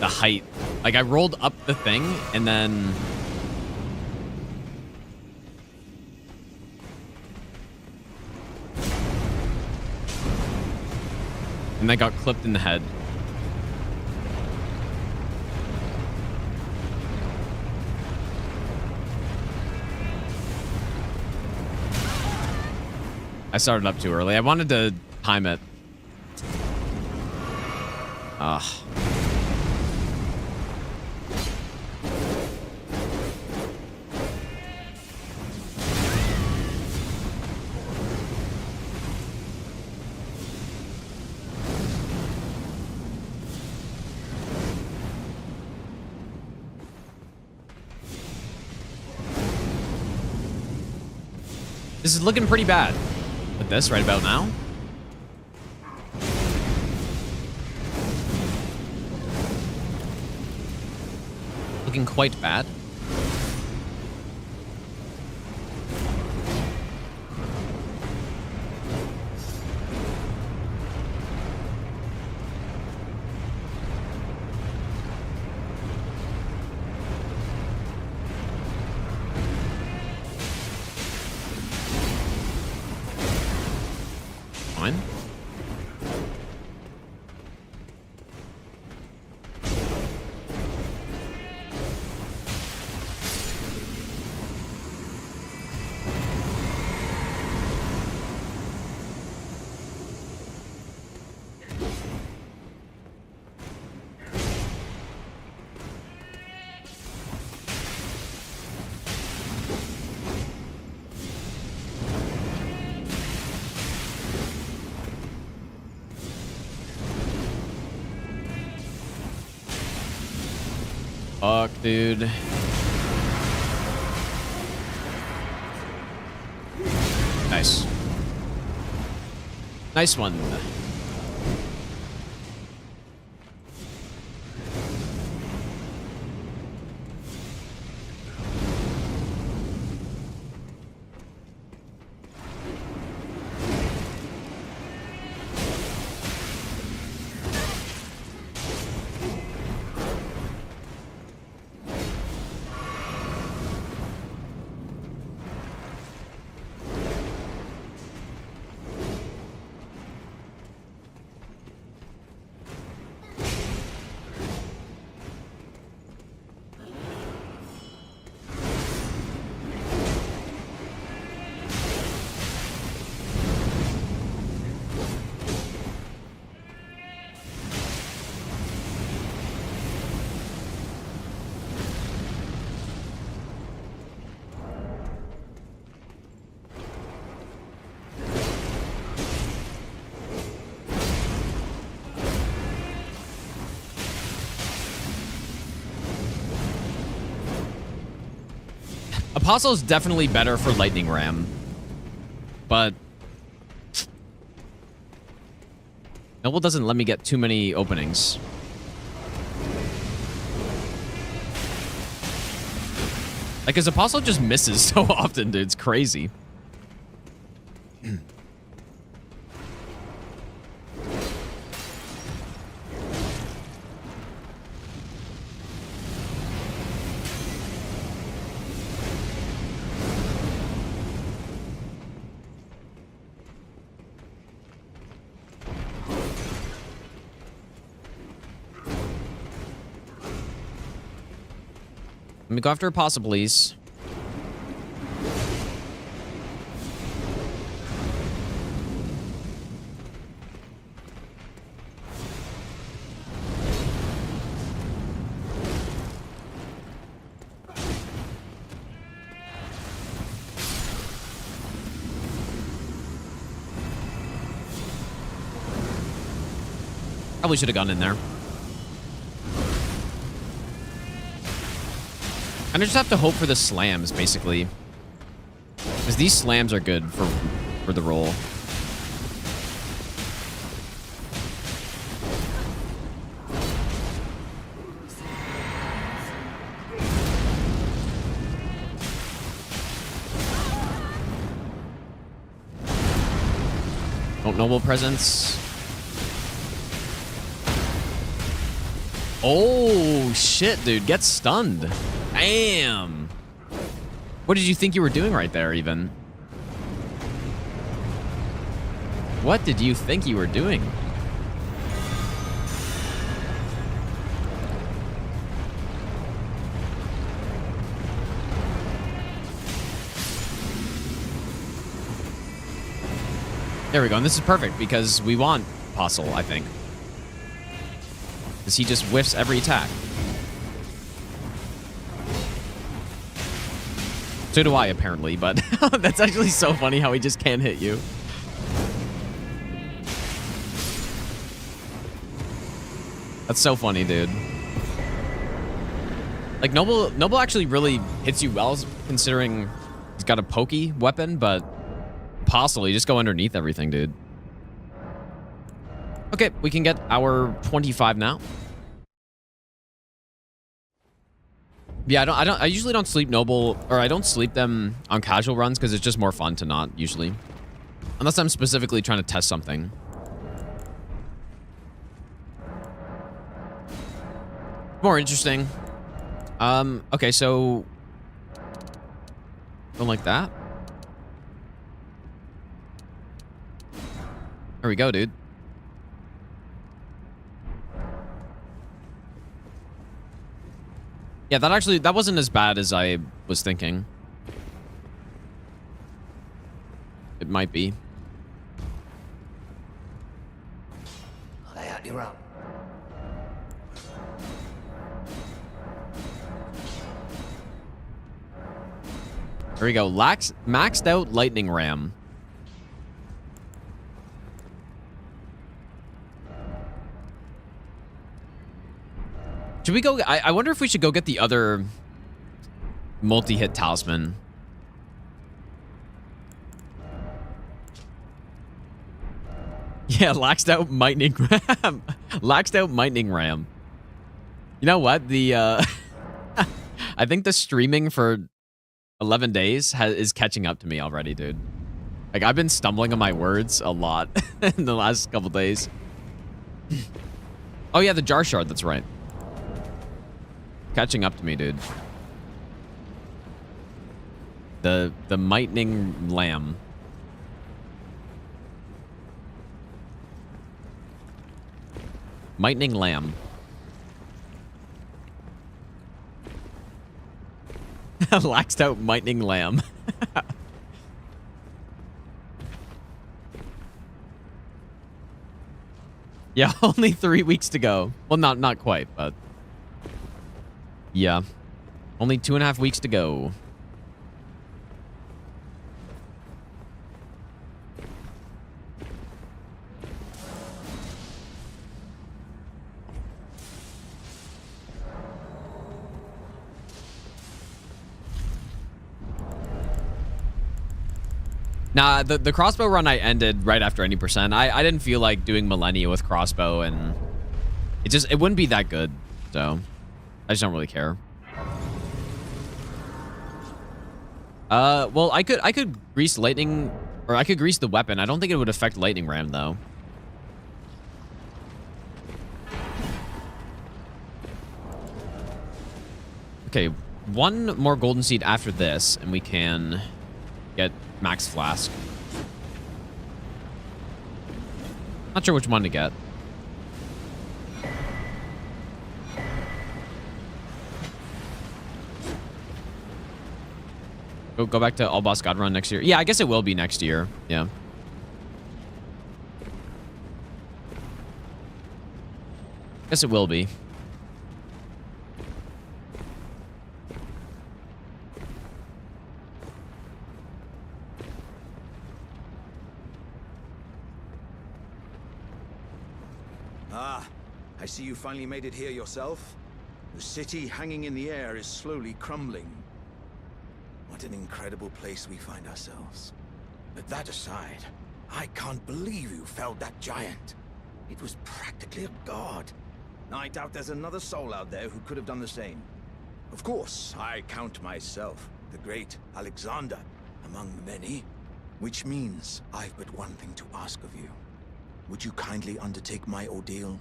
height. Like, I rolled up the thing, and then... And I got clipped in the head. I started up too early. I wanted to time it. Ugh. This is looking pretty bad. With this right about now. Looking quite bad. Fine. Fuck, dude. Nice. Nice one. Apostle is definitely better for Lightning Ram. But Noble doesn't let me get too many openings. Like, his Apostle just misses so often, dude. It's crazy. Let me go after Apostle, please. Probably should have gone in there. I just have to hope for the slams, basically. Because these slams are good for the roll. Oh, Noble Presence. Oh, shit, dude. Get stunned. Damn. What did you think you were doing right there, even? What did you think you were doing? There we go. And this is perfect because we want Apostle, I think. Because he just whiffs every attack. So do I, apparently, but that's actually so funny how he just can't hit you. That's so funny, dude. Like, Noble actually really hits you well, considering he's got a pokey weapon, but Apostle, you just go underneath everything, dude. Okay, we can get our 25 now. Yeah, I usually don't sleep Noble, or I don't sleep them on casual runs because it's just more fun to not, usually. Unless I'm specifically trying to test something. More interesting. Okay, so... Something like that. There we go, dude. Yeah, that wasn't as bad as I was thinking. It might be. Lay out your own. There we go. Maxed out Lightning Ram. Should we go? I wonder if we should go get the other multi-hit talisman. Yeah, laxed out lightning ram. Laxed out lightning ram. You know what? The I think the streaming for 11 days is catching up to me already, dude. Like, I've been stumbling on my words a lot in the last couple days. Oh yeah, the jar shard. That's right. Catching up to me, dude. The lightning lamb. Lightning lamb. Laxed out lightning lamb. Yeah, only 3 weeks to go. Well, not quite, but yeah. Only 2.5 weeks to go. Nah, the crossbow run I ended right after any percent. I didn't feel like doing millennia with crossbow, and it wouldn't be that good. So I just don't really care. Well, I could grease lightning, or I could grease the weapon. I don't think it would affect lightning ram though. Okay, one more golden seed after this, and we can get max flask. Not sure which one to get. Go back to all boss god run next year. Yeah, I guess it will be next year. Yeah. Guess it will be. Ah, I see you finally made it here yourself. The city hanging in the air is slowly crumbling. What an incredible place we find ourselves. But that aside, I can't believe you felled that giant. It was practically a god. I doubt there's another soul out there who could have done the same. Of course, I count myself, the great Alexander, among the many. Which means I've but one thing to ask of you. Would you kindly undertake my ordeal?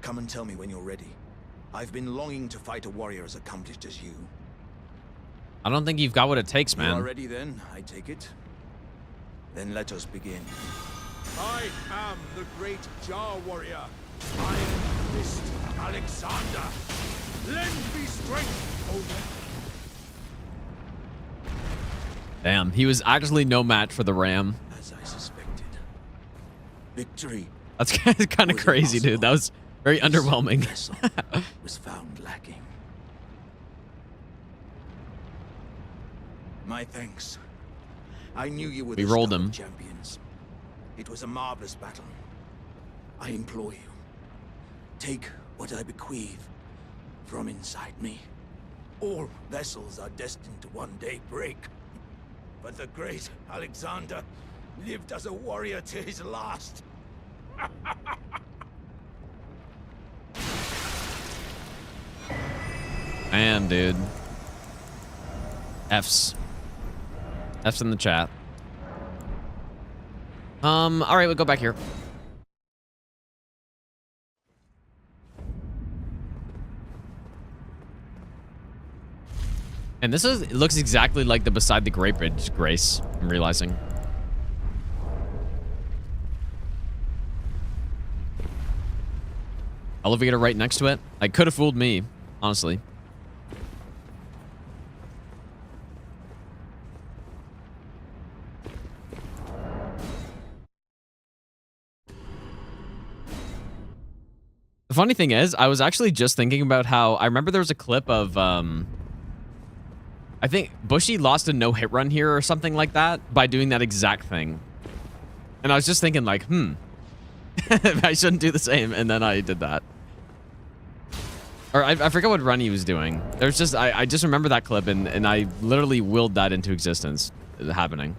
Come and tell me when you're ready. I've been longing to fight a warrior as accomplished as you. I don't think you've got what it takes, man. You are ready then, I take it? Then let us begin. I am the great Jar Warrior, Iron Fist Alexander. Lend me strength, Odin. Damn, he was actually no match for the ram. As I suspected. Victory. That's kind of crazy, dude. That was very underwhelming. Vessel was found lacking. My thanks. I knew you were We the rolled star of him. champions. It was a marvelous battle. I implore you, take what I bequeath from inside me. All vessels are destined to one day break. But the great Alexander lived as a warrior to his last. Man, dude. F's. F's in the chat. All right, we'll go back here. And this is, it looks exactly like the Beside the Great Bridge Grace, I'm realizing. Elevator right next to it. I could have fooled me, honestly. The funny thing is, I was actually just thinking about how I remember there was a clip of I think Bushy lost a no-hit run here or something like that by doing that exact thing. And I was just thinking like, I shouldn't do the same, and then I did that. Or I forget what run he was doing. There's just I just remember that clip, and I literally willed that into existence happening.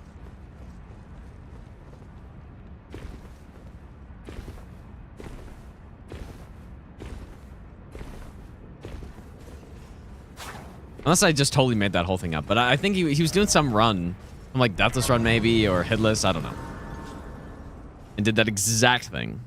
Unless I just totally made that whole thing up. But I think he was doing some run. I'm like Deathless Run maybe, or Hitless, I don't know. And did that exact thing.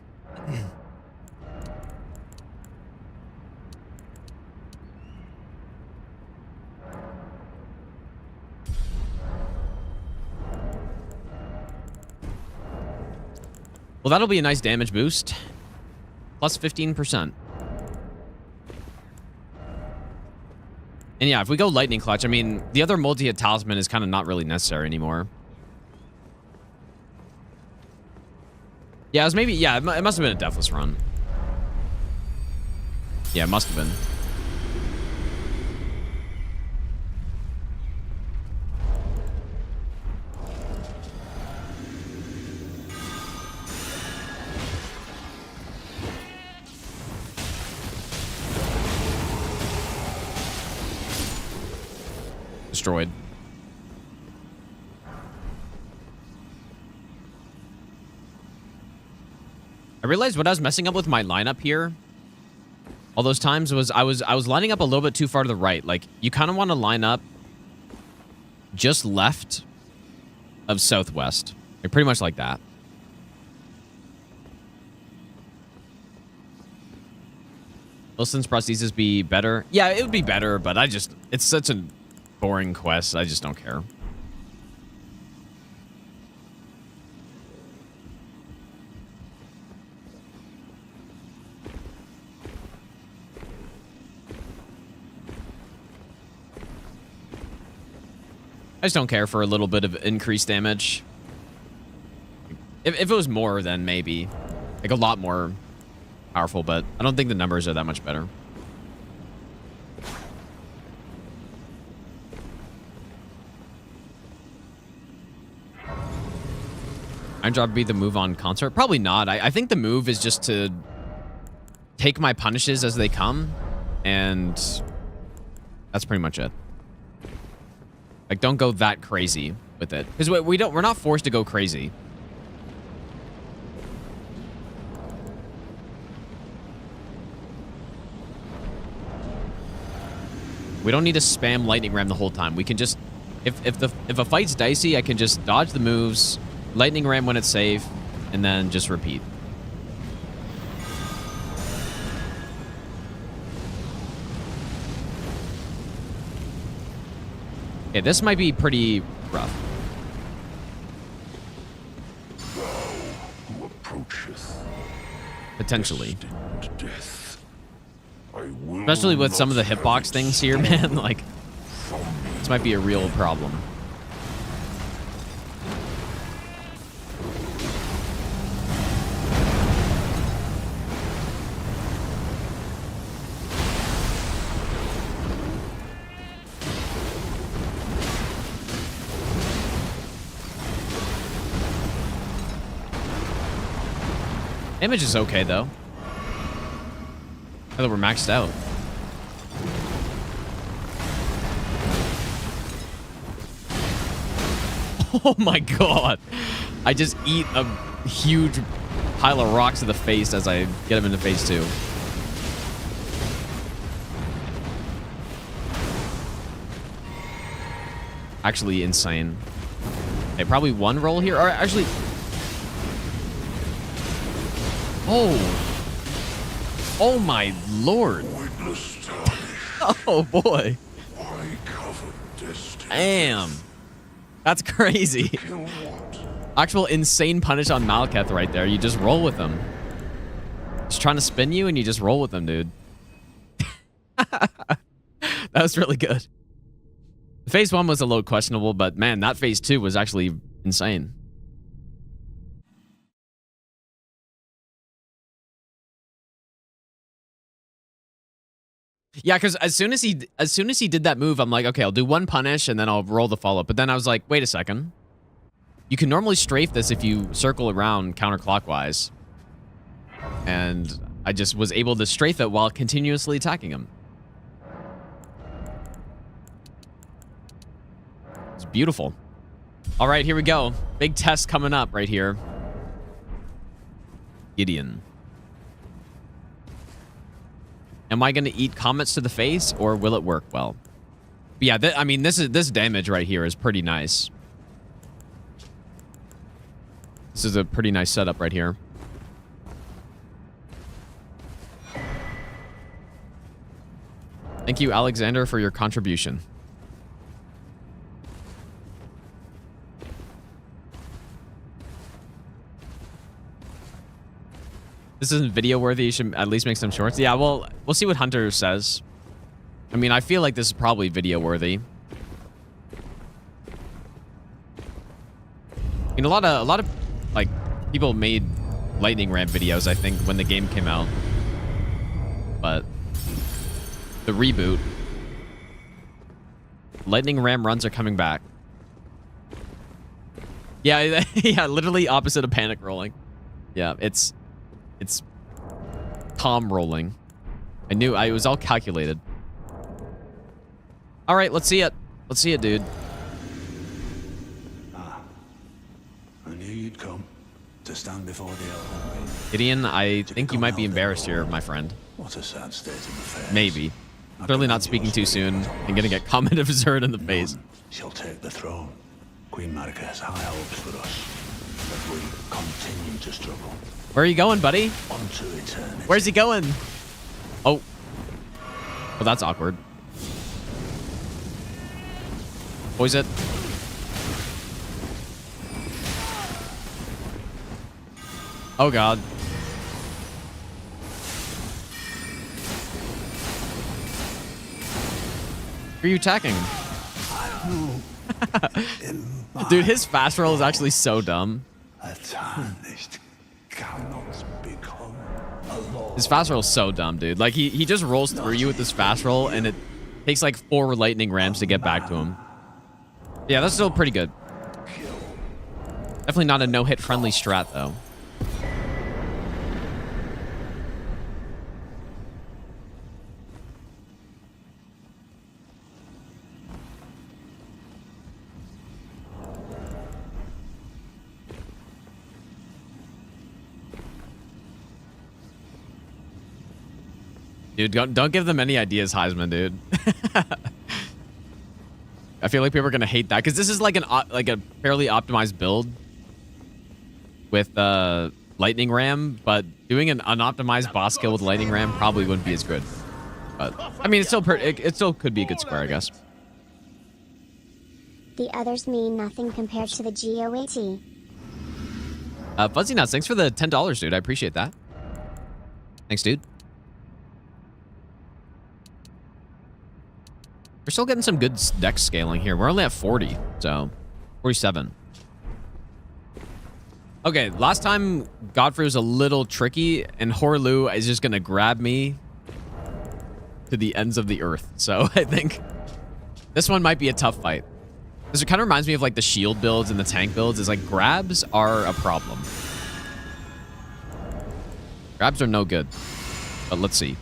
Well, that'll be a nice damage boost. Plus 15%. And yeah, if we go Lightning Clutch, I mean, the other multi-hit talisman is kind of not really necessary anymore. Yeah, it was maybe, yeah, it must have been a Deathless Run. Yeah, it must have been. Destroyed. I realized what I was messing up with my lineup here all those times was I was lining up a little bit too far to the right. Like, you kind of want to line up just left of southwest. Like, pretty much like that. Wilson's prosthesis be better? Yeah, it would be better, but it's such a boring quest. I just don't care. I just don't care for a little bit of increased damage. If it was more, then maybe. Like, a lot more powerful, but I don't think the numbers are that much better. Iron Drop be the move on concert? Probably not. I think the move is just to take my punishes as they come, and that's pretty much it. Like, don't go that crazy with it, because we're not forced to go crazy. We don't need to spam lightning ram the whole time. We can just, if a fight's dicey, I can just dodge the moves, lightning ram when it's safe, and then just repeat. Okay, this might be pretty rough. Who approacheth Potentially. death, I will Especially with some of the not hitbox have things here, man. Like, this might be a real problem. Damage is okay, though. I thought we're maxed out. Oh my god. I just eat a huge pile of rocks to the face as I get him into phase 2. Actually insane. Okay, probably one roll here. Or actually... Oh my lord. Oh boy. Damn. That's crazy. Actual insane punish on Malekith right there. You just roll with him. He's trying to spin you and you just roll with him, dude. That was really good. Phase 1 was a little questionable, but man, that phase 2 was actually insane. Yeah, because as soon as he did that move, I'm like, okay, I'll do one punish and then I'll roll the follow-up. But then I was like, wait a second. You can normally strafe this if you circle around counterclockwise. And I just was able to strafe it while continuously attacking him. It's beautiful. All right, here we go. Big test coming up right here. Gideon. Am I going to eat comets to the face, or will it work well? But yeah, I mean, this damage right here is pretty nice. This is a pretty nice setup right here. Thank you, Alexander, for your contribution. This isn't video worthy. You should at least make some shorts. Yeah, well, we'll see what Hunter says. I mean, I feel like this is probably video worthy. I mean, a lot of like people made lightning ram videos, I think, when the game came out. But the reboot, lightning ram runs are coming back. Yeah, yeah, literally opposite of panic rolling. Yeah, it's calm rolling. I knew it was all calculated. All right, let's see it. Let's see it, dude. I knew you'd come. to stand before the Elden Ring. Gideon, I think you might be embarrassed here, my friend. What a sad state of affairs. Maybe. Certainly not speaking too soon and gonna get commented Zerd in the face. She'll take the throne. Queen Marika has high hopes for us, but we continue to struggle. Where are you going, buddy? Onto eternity. Where's he going? Oh. Well, that's awkward. Poise it. Oh, God. Who are you attacking? Dude, his fast roll is actually so dumb. A tarnished cannot become a law. His fast roll is so dumb, dude. Like, he just rolls through you with this fast roll, and it takes like 4 lightning rams to get back to him. Yeah, that's still pretty good. Definitely not a no-hit friendly strat, though. Dude, don't give them any ideas, Heisman, dude. I feel like people are gonna hate that because this is like a fairly optimized build with lightning ram, but doing an unoptimized boss kill with lightning ram probably wouldn't be as good. But I mean, it still could be a good square, I guess. The others mean nothing compared to the GOAT. Fuzzy Nuts, thanks for the $10, dude. I appreciate that. Thanks, dude. We're still getting some good deck scaling here. We're only at 40, so 47. Okay, last time Godfrey was a little tricky, and Horlu is just gonna grab me to the ends of the earth. So I think this one might be a tough fight. This kind of reminds me of like the shield builds and the tank builds. Is like grabs are a problem. Grabs are no good, but let's see.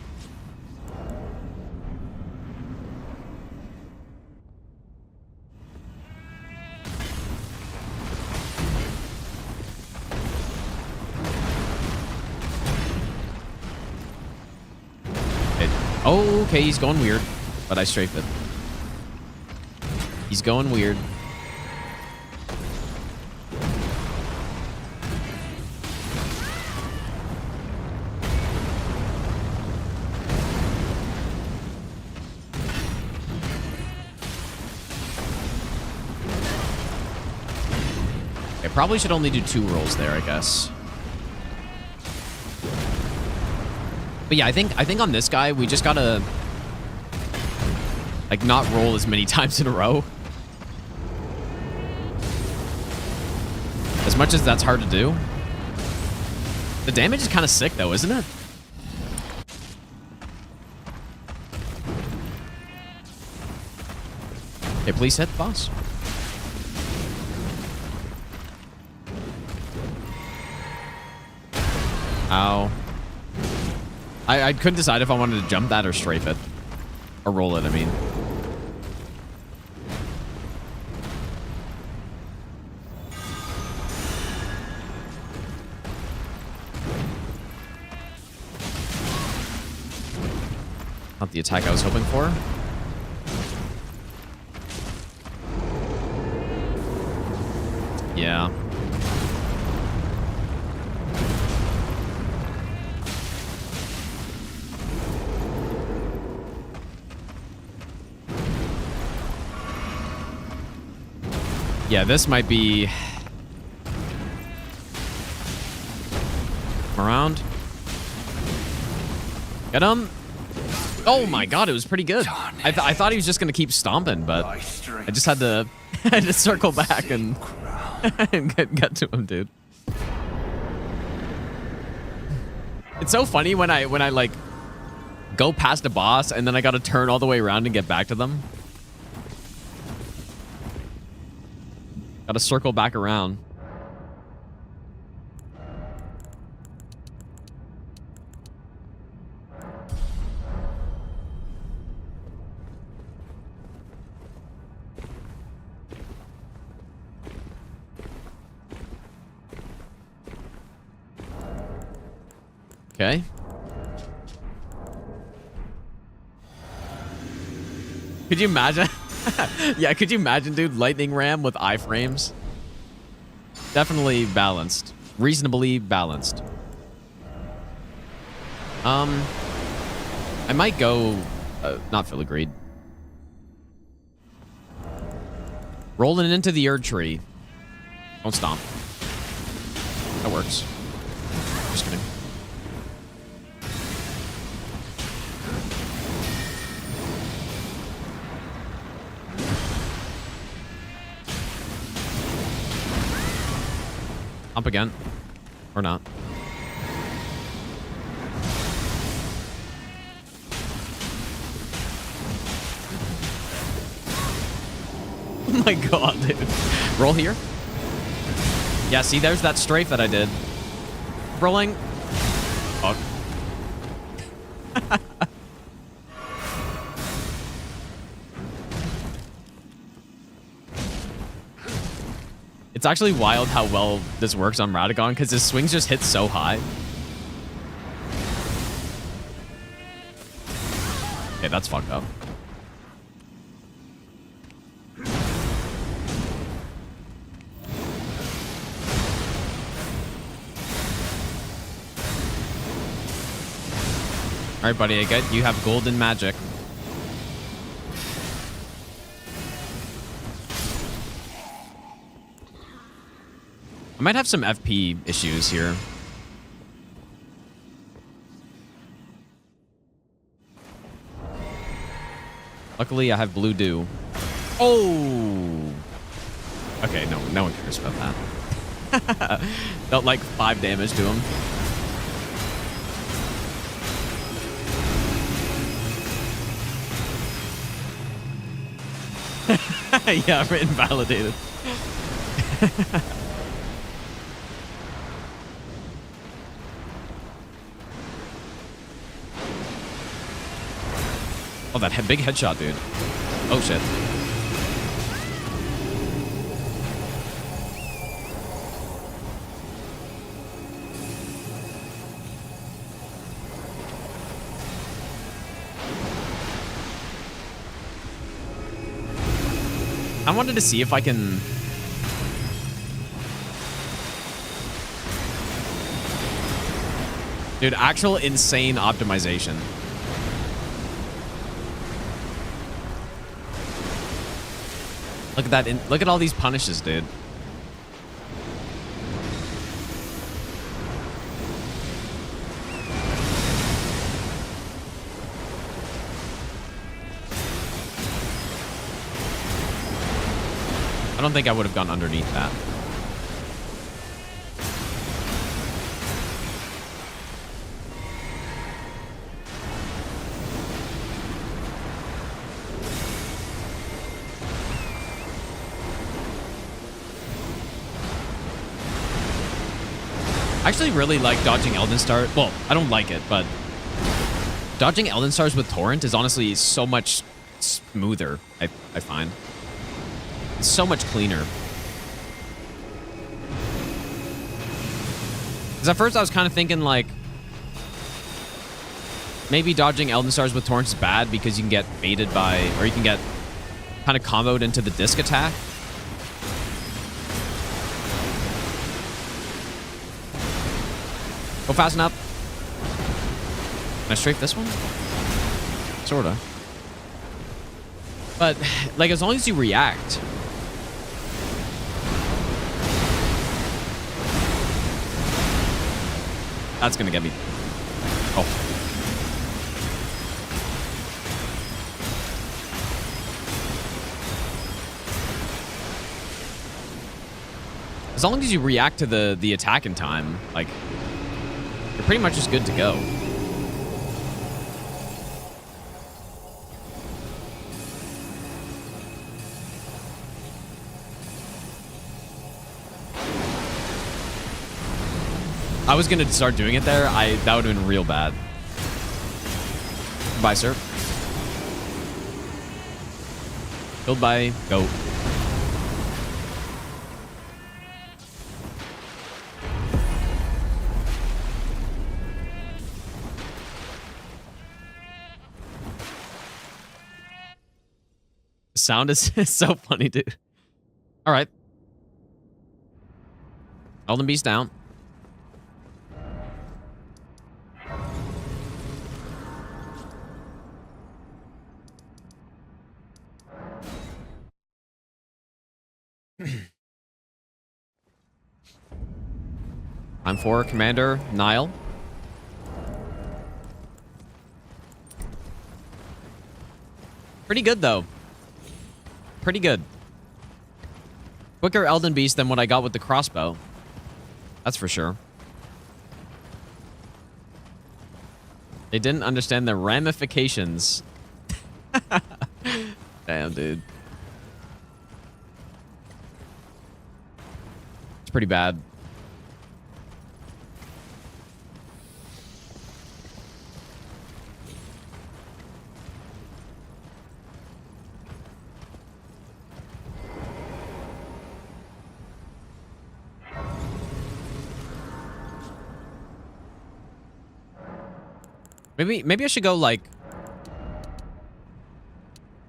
Oh, okay, he's going weird, but I strafed it. He's going weird. I probably should only do 2 rolls there, I guess. But yeah, I think on this guy, we just gotta like not roll as many times in a row. As much as that's hard to do. The damage is kind of sick though, isn't it? Okay, please hit the boss. Ow. I couldn't decide if I wanted to jump that or strafe it. Or roll it, I mean. Not the attack I was hoping for. Yeah. Yeah, this might be... Come around. Get him. Oh my god, it was pretty good. I thought he was just going to keep stomping, but I just had to, I had to circle back and, and get to him, dude. It's so funny when I like go past a boss and then I got to turn all the way around and get back to them. Got to circle back around. Okay. Could you imagine? Yeah, could you imagine, dude? Lightning ram with iframes. Definitely balanced. Reasonably balanced. I might go... not filigreed. Rolling into the Erd tree. Don't stomp. That works. Just kidding. Up again. Or not. Oh my god, dude. Roll here. Yeah, see, there's that strafe that I did. Rolling. Fuck. It's actually wild how well this works on Radagon because his swings just hit so high. Okay, that's fucked up. All right, buddy, I get you have golden magic. I might have some FP issues here. Luckily, I have blue dew. Oh! Okay, no one cares about that. Dealt like 5 damage to him. Yeah, invalidated. Oh, that big headshot, dude. Oh, shit. I wanted to see if I can... Dude, actual insane optimization. Look at that. Look at all these punishes, dude. I don't think I would have gone underneath that. I actually really like dodging Elden Stars. Well, I don't like it, but dodging Elden Stars with Torrent is honestly so much smoother, I find. It's so much cleaner. Because at first I was kind of thinking like, maybe dodging Elden Stars with Torrent is bad because you can get baited by, or you can get kind of comboed into the disc attack. Go fast enough. Can I strafe this one? Sorta. But, like, as long as you react. That's gonna get me. Oh. As long as you react to the attack in time, like, you're pretty much just good to go. I was gonna start doing it there. That would have been real bad. Goodbye, sir. Killed by goat. sound is so funny, dude. All right. Elden Beast down. Time for Commander Nile. Pretty good, though. Pretty good. Quicker Elden Beast than what I got with the crossbow. That's for sure. They didn't understand the ramifications. Damn, dude. It's pretty bad. Maybe I should go like...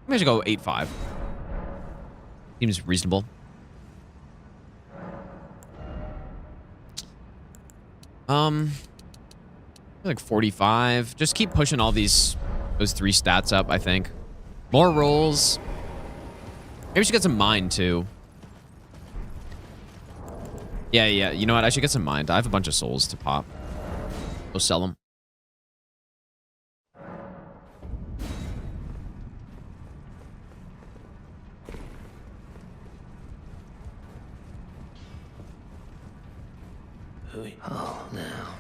Maybe I should go 8-5. Seems reasonable. Like 45. Just keep pushing all those 3 stats up, I think. More rolls. Maybe we should get some mind too. Yeah. You know what? I should get some mind. I have a bunch of souls to pop. Go sell them. Oh, now.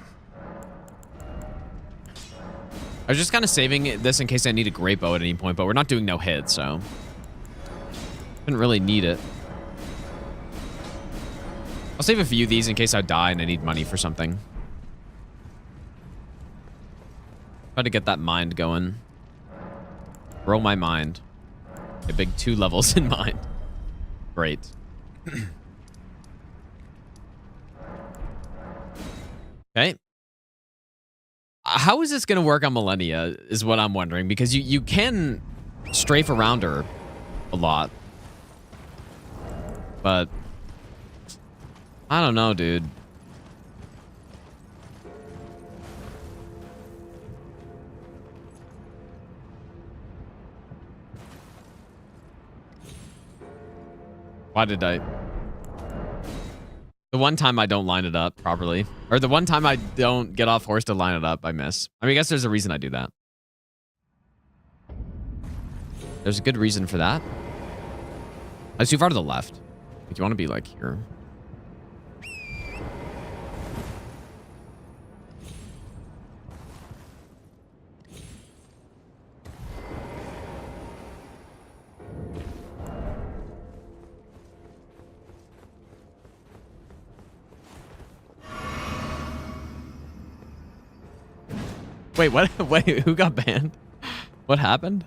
I was just kind of saving this in case I need a great bow at any point, but we're not doing no hit, so didn't really need it. I'll save a few of these in case I die and I need money for something. Try to get that mind going. Grow my mind. A big 2 levels in mind. Great. Okay. How is this going to work on Millennia is what I'm wondering, because you can strafe around her a lot. But I don't know, dude. Why did I... The one time I don't line it up properly. Or the one time I don't get off horse to line it up, I miss. I mean, I guess there's a reason I do that. There's a good reason for that. It's too far to the left. Like, you want to be like here. Wait, what? Wait, who got banned? What happened?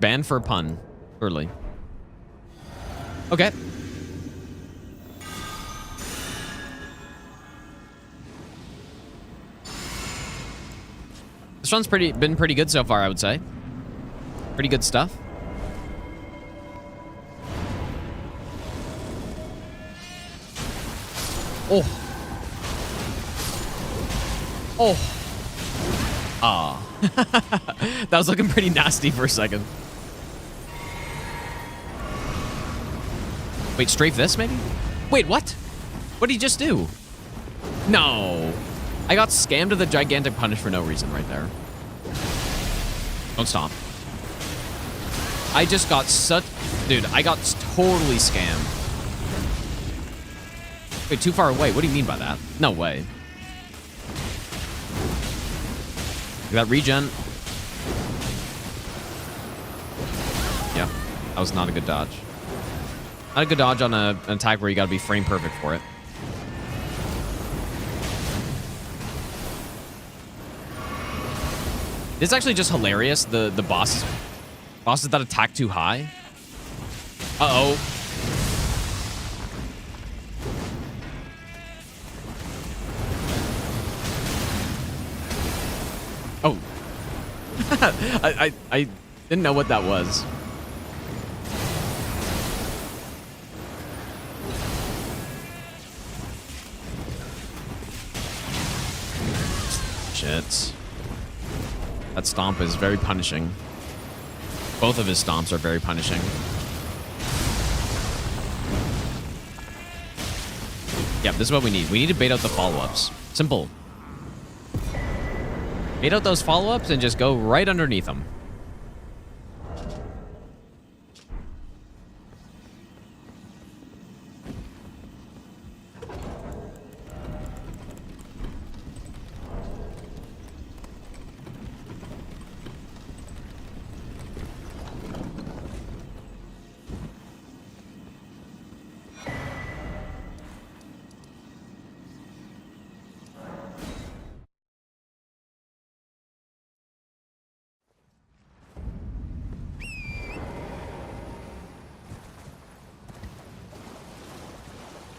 Banned for a pun, surely. Okay. This one's been pretty good so far, I would say. Pretty good stuff. Oh. Oh. Ah. That was looking pretty nasty for a second. Wait, strafe this maybe? Wait, what? What did he just do? No. I got scammed to the gigantic punish for no reason right there. Don't stop. I just got such... Dude, I got totally scammed. Wait, too far away. What do you mean by that? No way. That regen. Yeah, that was not a good dodge. Not a good dodge on an attack where you gotta be frame perfect for it. It's actually just hilarious, the bosses that attack too high. Uh-oh. Oh. I didn't know what that was. Shit. That stomp is very punishing. Both of his stomps are very punishing. Yep, this is what we need. We need to bait out the follow-ups. Simple. Bait out those follow-ups and just go right underneath them.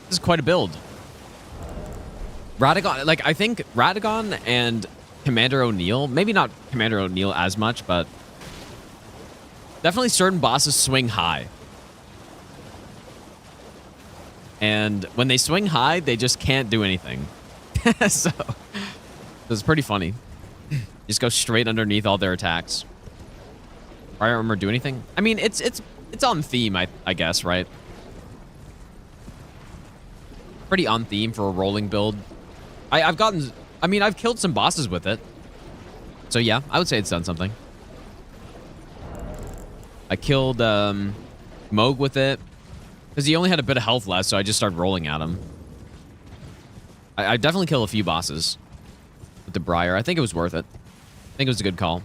This is quite a build. Radagon, like, I think Radagon and Commander O'Neill, maybe not Commander O'Neill as much, but definitely certain bosses swing high. And when they swing high, they just can't do anything. So it's pretty funny. Just go straight underneath all their attacks. Fire armor do anything? I mean, it's on theme, I guess, right? Pretty on theme for a rolling build. I've killed some bosses with it. So yeah, I would say it's done something. I killed Moog with it because he only had a bit of health left, so I just started rolling at him. I definitely killed a few bosses with the Briar. I think it was worth it. I think it was a good call.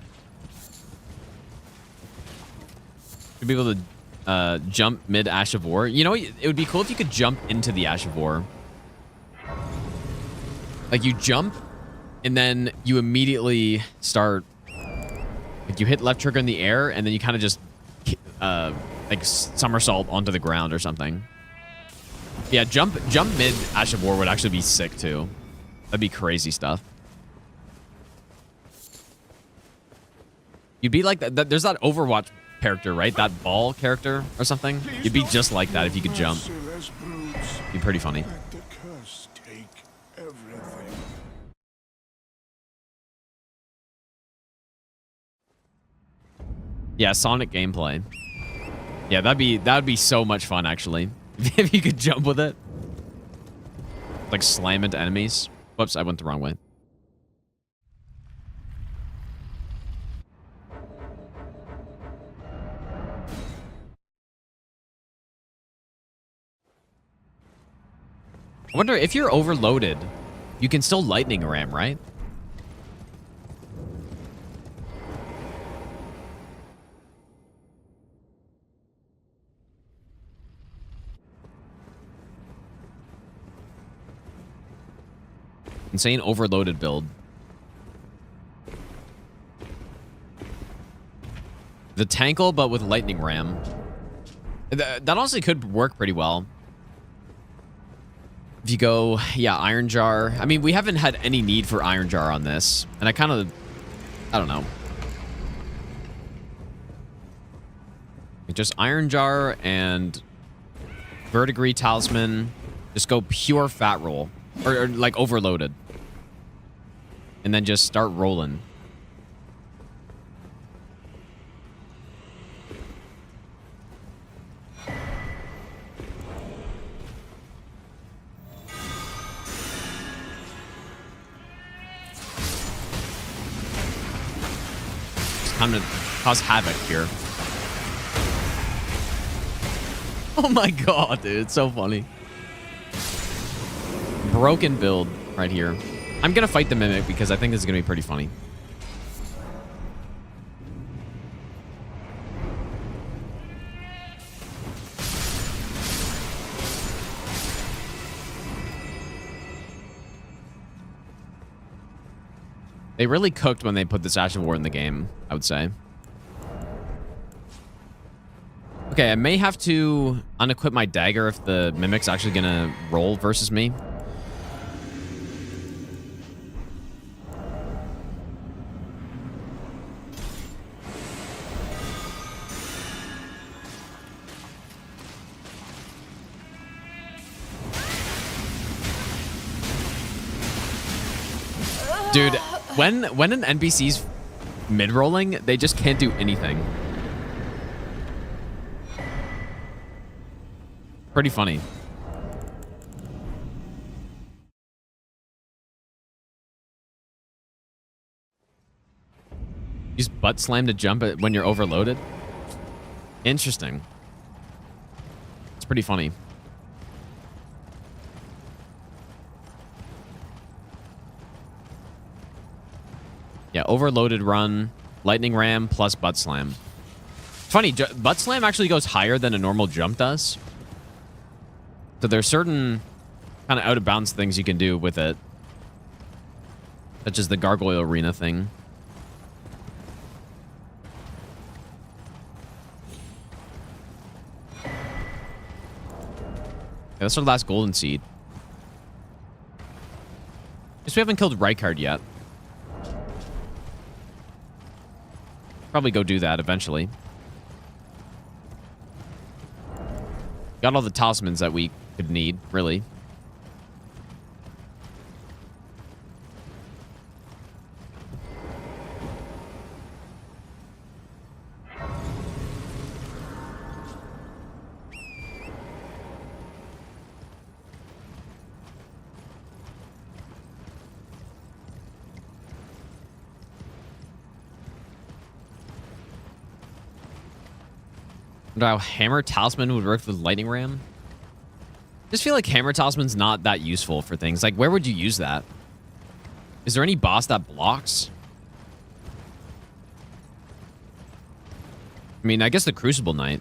To be able to jump mid Ash of War. You know, it would be cool if you could jump into the Ash of War. Like, you jump, and then you immediately start... Like, you hit left trigger in the air, and then you kind of just... like, somersault onto the ground or something. Yeah, jump mid Ash of War would actually be sick, too. That'd be crazy stuff. You'd be like... there's that Overwatch character, right? That ball character or something. You'd be just like that if you could jump. Be pretty funny. Yeah, Sonic gameplay. Yeah, that'd be so much fun, actually. If you could jump with it. Like, slam into enemies. Whoops, I went the wrong way. I wonder if you're overloaded, you can still lightning ram, right? Insane overloaded build. The Tankle, but with lightning ram. That honestly could work pretty well. If you go, yeah, Iron Jar. I mean, we haven't had any need for Iron Jar on this. And I don't know. Just Iron Jar and Verdigris Talisman. Just go pure fat roll. Or like overloaded. And then just start rolling. It's time to cause havoc here. Oh my god, dude. It's so funny. Broken build right here. I'm gonna fight the Mimic because I think this is gonna be pretty funny. They really cooked when they put this Ash of War in the game, I would say. Okay, I may have to unequip my dagger if the Mimic's actually gonna roll versus me. Dude, when an NPC's mid-rolling, they just can't do anything. Pretty funny. Use butt slam to jump when you're overloaded? Interesting. It's pretty funny. Yeah, overloaded run, lightning ram plus butt slam. Funny, butt slam actually goes higher than a normal jump does. So there's certain kind of out of bounds things you can do with it. Such as the gargoyle arena thing. Yeah, that's our last golden seed. Guess we haven't killed Rykard yet. Probably go do that eventually. Got all the talismans that we could need, really. Wonder how hammer talisman would work with lightning ram. Just feel like hammer talisman's not that useful for things. Like, where would you use that? Is there any boss that blocks? I mean, I guess the Crucible Knight.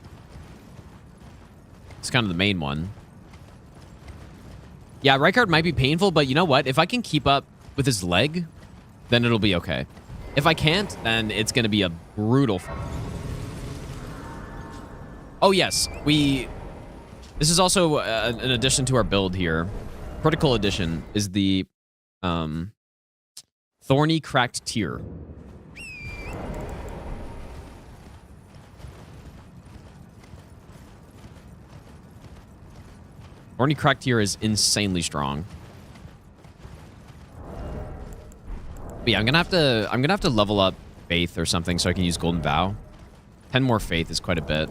It's kind of the main one. Yeah, Rykard might be painful, but you know what? If I can keep up with his leg, then it'll be okay. If I can't, then it's going to be a brutal... Oh, yes. This is also an addition to our build here. Critical addition is the Thorny Cracked Tear. Thorny Cracked Tear is insanely strong. But yeah, I'm gonna have to level up Faith or something so I can use Golden Vow. 10 more Faith is quite a bit.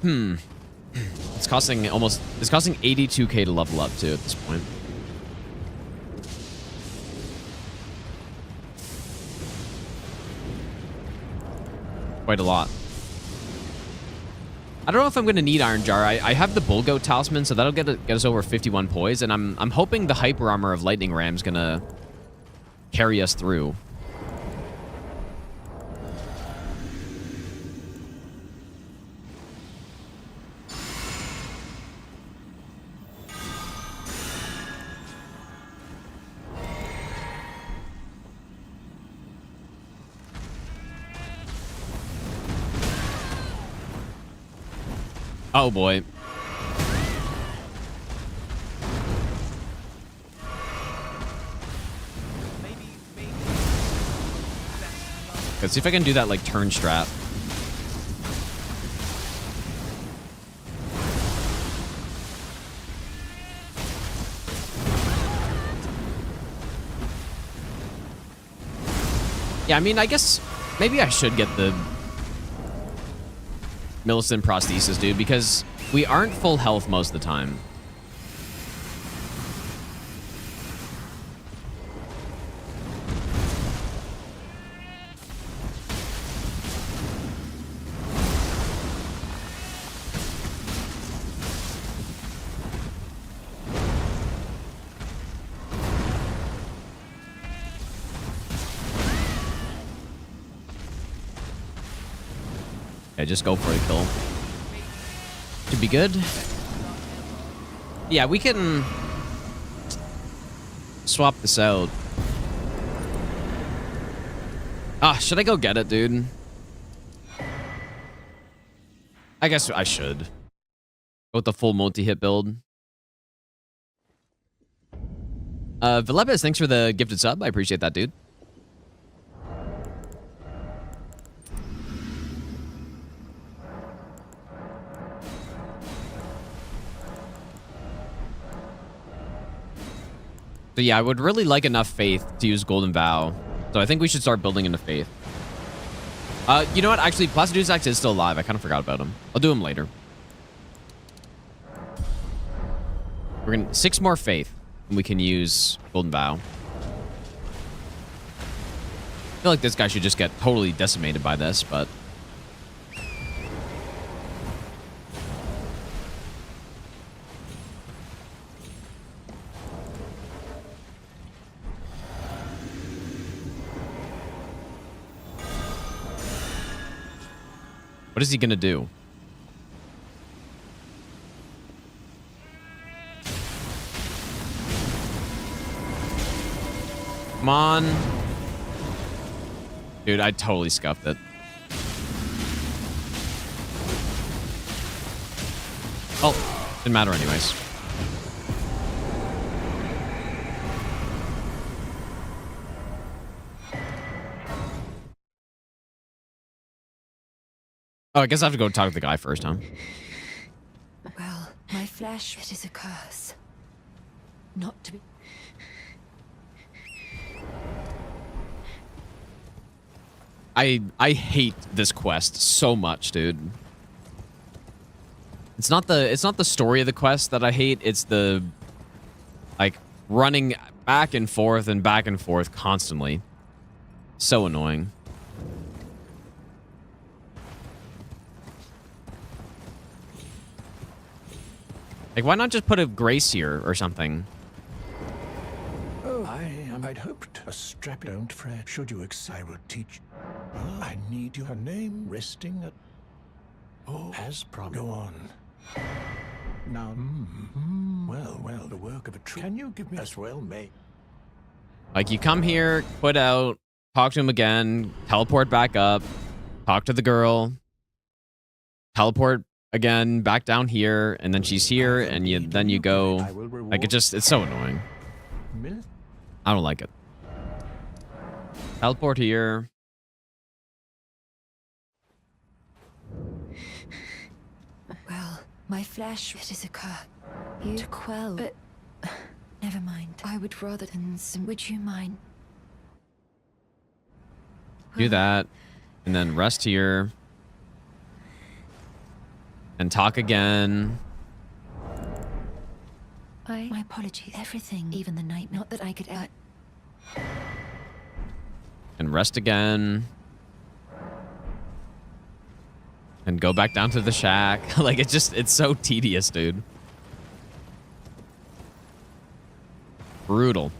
It's costing 82k to level up too at this point. Quite a lot. I don't know if I'm going to need Iron Jar. I have the Bull Goat Talisman, so that'll get us over 51 poise, and I'm hoping the Hyper Armor of Lightning Ram's going to carry us through. Oh boy. Let's see if I can do that like turn strat. Yeah, I mean, I guess maybe I should get the Millicent prosthesis, dude, because we aren't full health most of the time. Okay, just go for a kill. Should be good. Yeah, we can swap this out. Ah, should I go get it, dude? I guess I should. Go with the full multi-hit build. Vilebes, thanks for the gifted sub. I appreciate that, dude. So yeah, I would really like enough faith to use Golden Vow. So I think we should start building into faith. You know what? Actually, Placidusax is still alive. I kind of forgot about him. I'll do him later. We're gonna 6 more faith, and we can use Golden Vow. I feel like this guy should just get totally decimated by this, but what is he gonna do? Come on. Dude, I totally scuffed it. Oh, didn't matter anyways. Oh, I guess I have to go talk to the guy first, huh? Well, my flesh, it is a curse. Not to be... I hate this quest so much, dude. It's not the story of the quest that I hate, it's the like running back and forth constantly. So annoying. Like, why not just put a grace here or something? Oh, I'd hoped a strap. Don't fret. Should you I will teach. I need your name resting at. Oh, as promised. Go on. Now, well, the work of a true. Can you give me as well, mate? Like, you come here, put out, talk to him again, teleport back up, talk to the girl, teleport again back down here, and then she's here, and then you go. Like, it's so annoying. I don't like it. Teleport here. Well, my flesh, it is a curse. You to quell, but never mind. I would rather than some. Would you mind? Do that, and then rest here, and talk again. My apologies. Everything, even the night. Not that I could. And rest again. And go back down to the shack. Like, it's so tedious, dude. Brutal.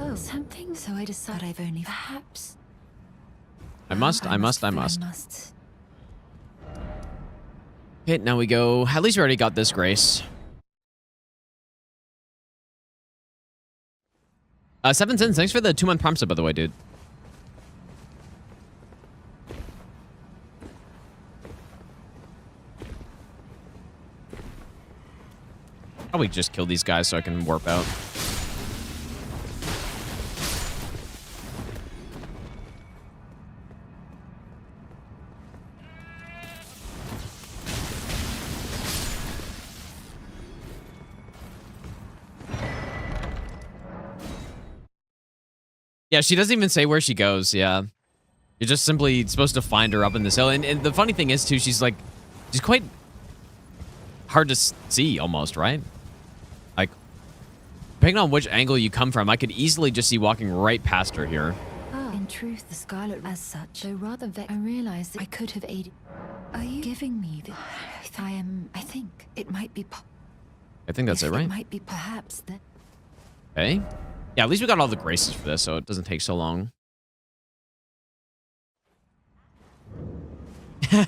Oh, something. So I decided I've only perhaps. I must. Okay, now we go. At least we already got this grace. 7 cents. Thanks for the 2-month prompt sub, by the way, dude. Probably just kill these guys so I can warp out. Yeah, she doesn't even say where she goes. Yeah. You're just simply supposed to find her up in this hill. And the funny thing is, too, she's quite hard to see almost, right? Like, depending on which angle you come from, I could easily just see walking right past her here. Oh, in truth, the Scarlet as such, though rather I realized that I could have aided. Are you giving me the... I think it might be... I think that's it, right? It might be perhaps that... Okay. Yeah, at least we got all the graces for this, so it doesn't take so long.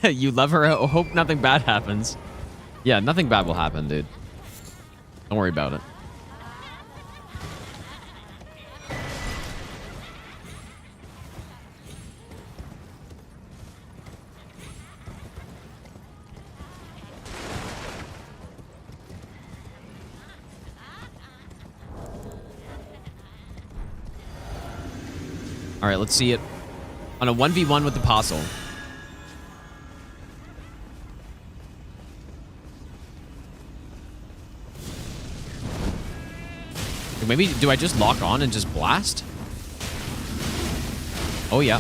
You love her. I hope nothing bad happens. Yeah, nothing bad will happen, dude. Don't worry about it. All right, let's see it on a 1v1 with the Apostle. Maybe, do I just lock on and just blast? Oh, yeah.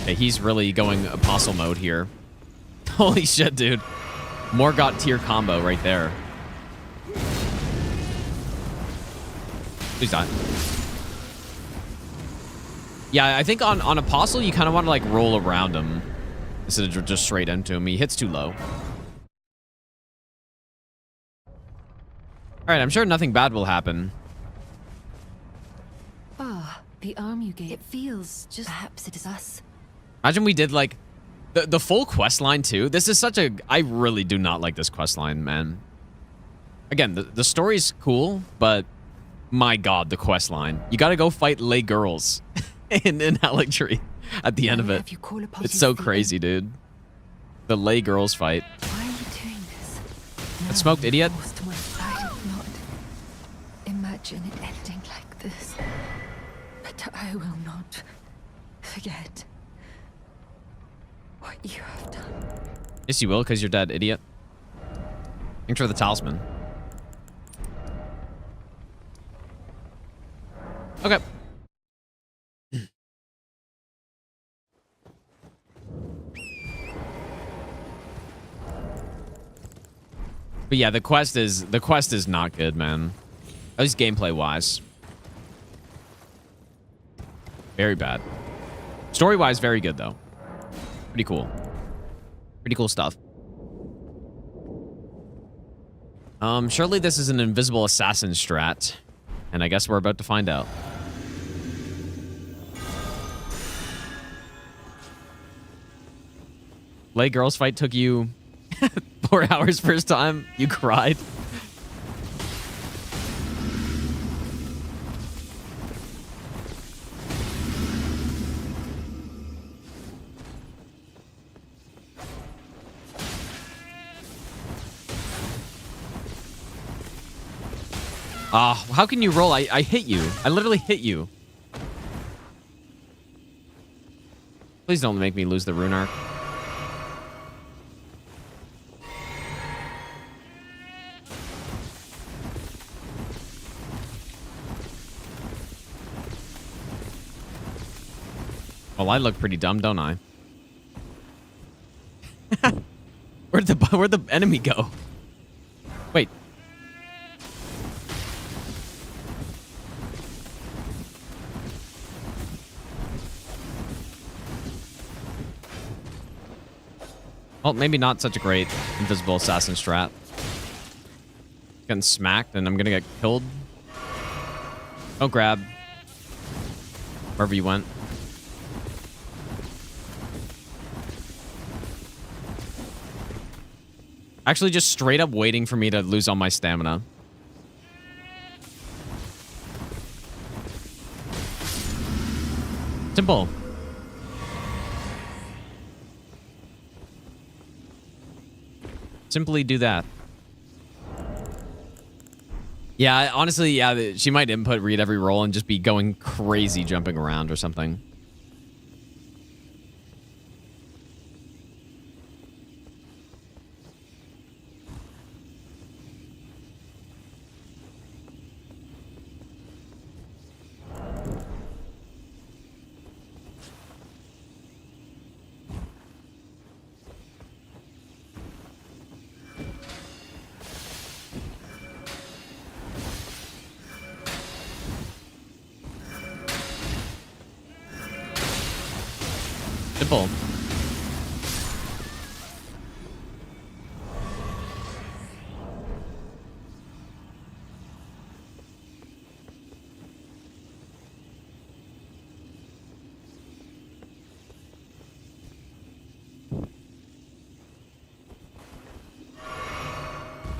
Okay, he's really going Apostle mode here. Holy shit, dude. Morgott tier combo right there. Please die. Yeah, I think on Apostle, you kind of want to, like, roll around him instead of just straight into him. He hits too low. All right, I'm sure nothing bad will happen. Ah, the arm you gave. It feels just... Perhaps it is us. Imagine we did, like, the full quest line, too. This is such a... I really do not like this quest line, man. Again, the story's cool, but my god, the quest line. You gotta go fight lay girls in Haligtree at the end of it. It's so crazy, dude. The lay girls fight. Why are you doing this? That smoked idiot. I did not imagine it ending like this. But I will not forget what you have done. Yes, you will, because you're dead, idiot. Thanks for the talisman. Okay. But yeah, the quest is not good, man. At least gameplay wise. Very bad. Story wise, very good though. Pretty cool. Pretty cool stuff. Surely this is an invisible assassin strat. And I guess we're about to find out. Lay girls fight took you 4 hours first time. You cried. How can you roll? I hit you. I literally hit you. Please don't make me lose the rune arc. Well, I look pretty dumb, don't I? Where'd the enemy go? Wait. Well, maybe not such a great invisible assassin strat. Getting smacked and I'm gonna get killed. Don't grab. Wherever you went. Actually, just straight up waiting for me to lose all my stamina. Simple. Simply do that. Yeah, honestly, yeah, she might input read every roll and just be going crazy jumping around or something. Simple.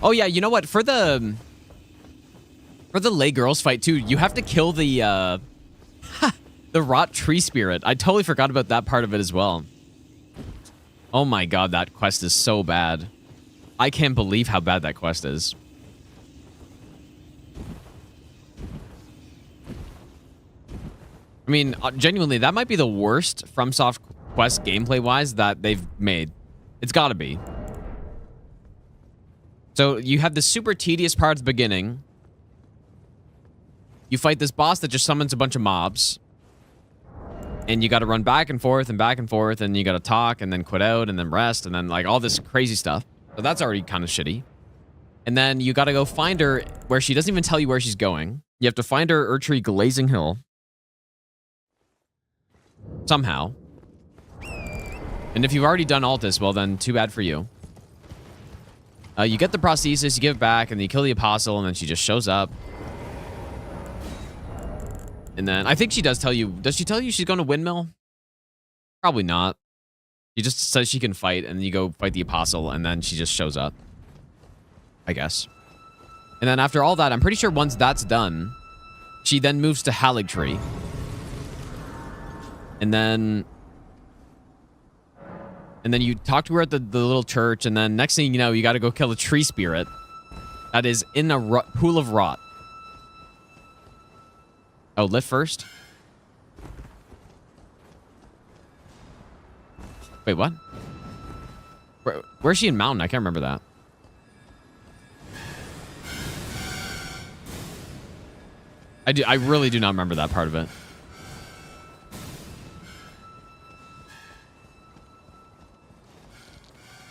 Oh yeah, you know what? For the lay girls fight too, you have to kill the the rot tree spirit. I totally forgot about that part of it as well. Oh my god, that quest is so bad. I can't believe how bad that quest is. mean, genuinely, that might be the worst FromSoft Quest gameplay-wise that they've made. It's got to be. So you have this super tedious part at the beginning. You fight this boss that just summons a bunch of mobs. And you got to run back and forth and back and forth, and you got to talk and then quit out and then rest and then like all this crazy stuff. So that's already kind of shitty. And then you got to go find her where she doesn't even tell you where she's going. You have to find her at Erdtree Glazing Hill. Somehow. And if you've already done Altus, well then, too bad for you. You get the prosthesis, you give it back, and then you kill the Apostle, and then she just shows up. And then, I think she does tell you... Does she tell you she's going to Windmill? Probably not. She just says she can fight, and then you go fight the Apostle, and then she just shows up. I guess. And then after all that, I'm pretty sure once that's done, she then moves to Haligtree. And then you talk to her at the little church, and then next thing you know, you got to go kill a tree spirit that is in a pool of rot. Oh, lift first? Wait, what? Where's she in Mountain? I can't remember that. I really do not remember that part of it.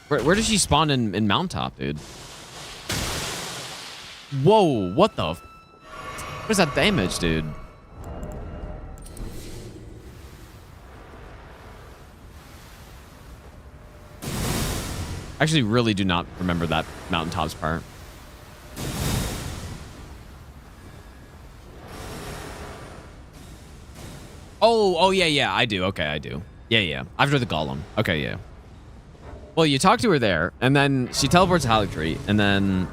Where does she spawn in Mountaintop, dude? Whoa, what the? What is that damage, dude? Actually, really do not remember that Mountaintops part. Oh, yeah, I do. Okay, I do. Yeah. After the Golem. Okay, yeah. Well, you talk to her there, and then she teleports to Haligtree, and then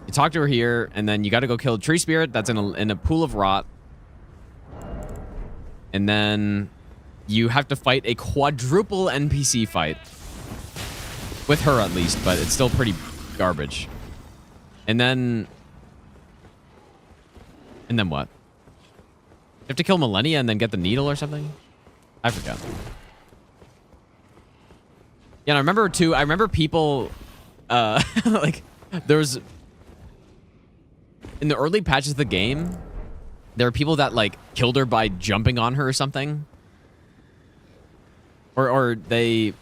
you talk to her here, and then you got to go kill a tree spirit that's in a pool of rot. And then you have to fight a quadruple NPC fight. With her, at least, but it's still pretty garbage. And then what? You have to kill Millennia and then get the needle or something? I forgot. Yeah, and I remember people, like, there's... In the early patches of the game, there were people that, like, killed her by jumping on her or something. Or they...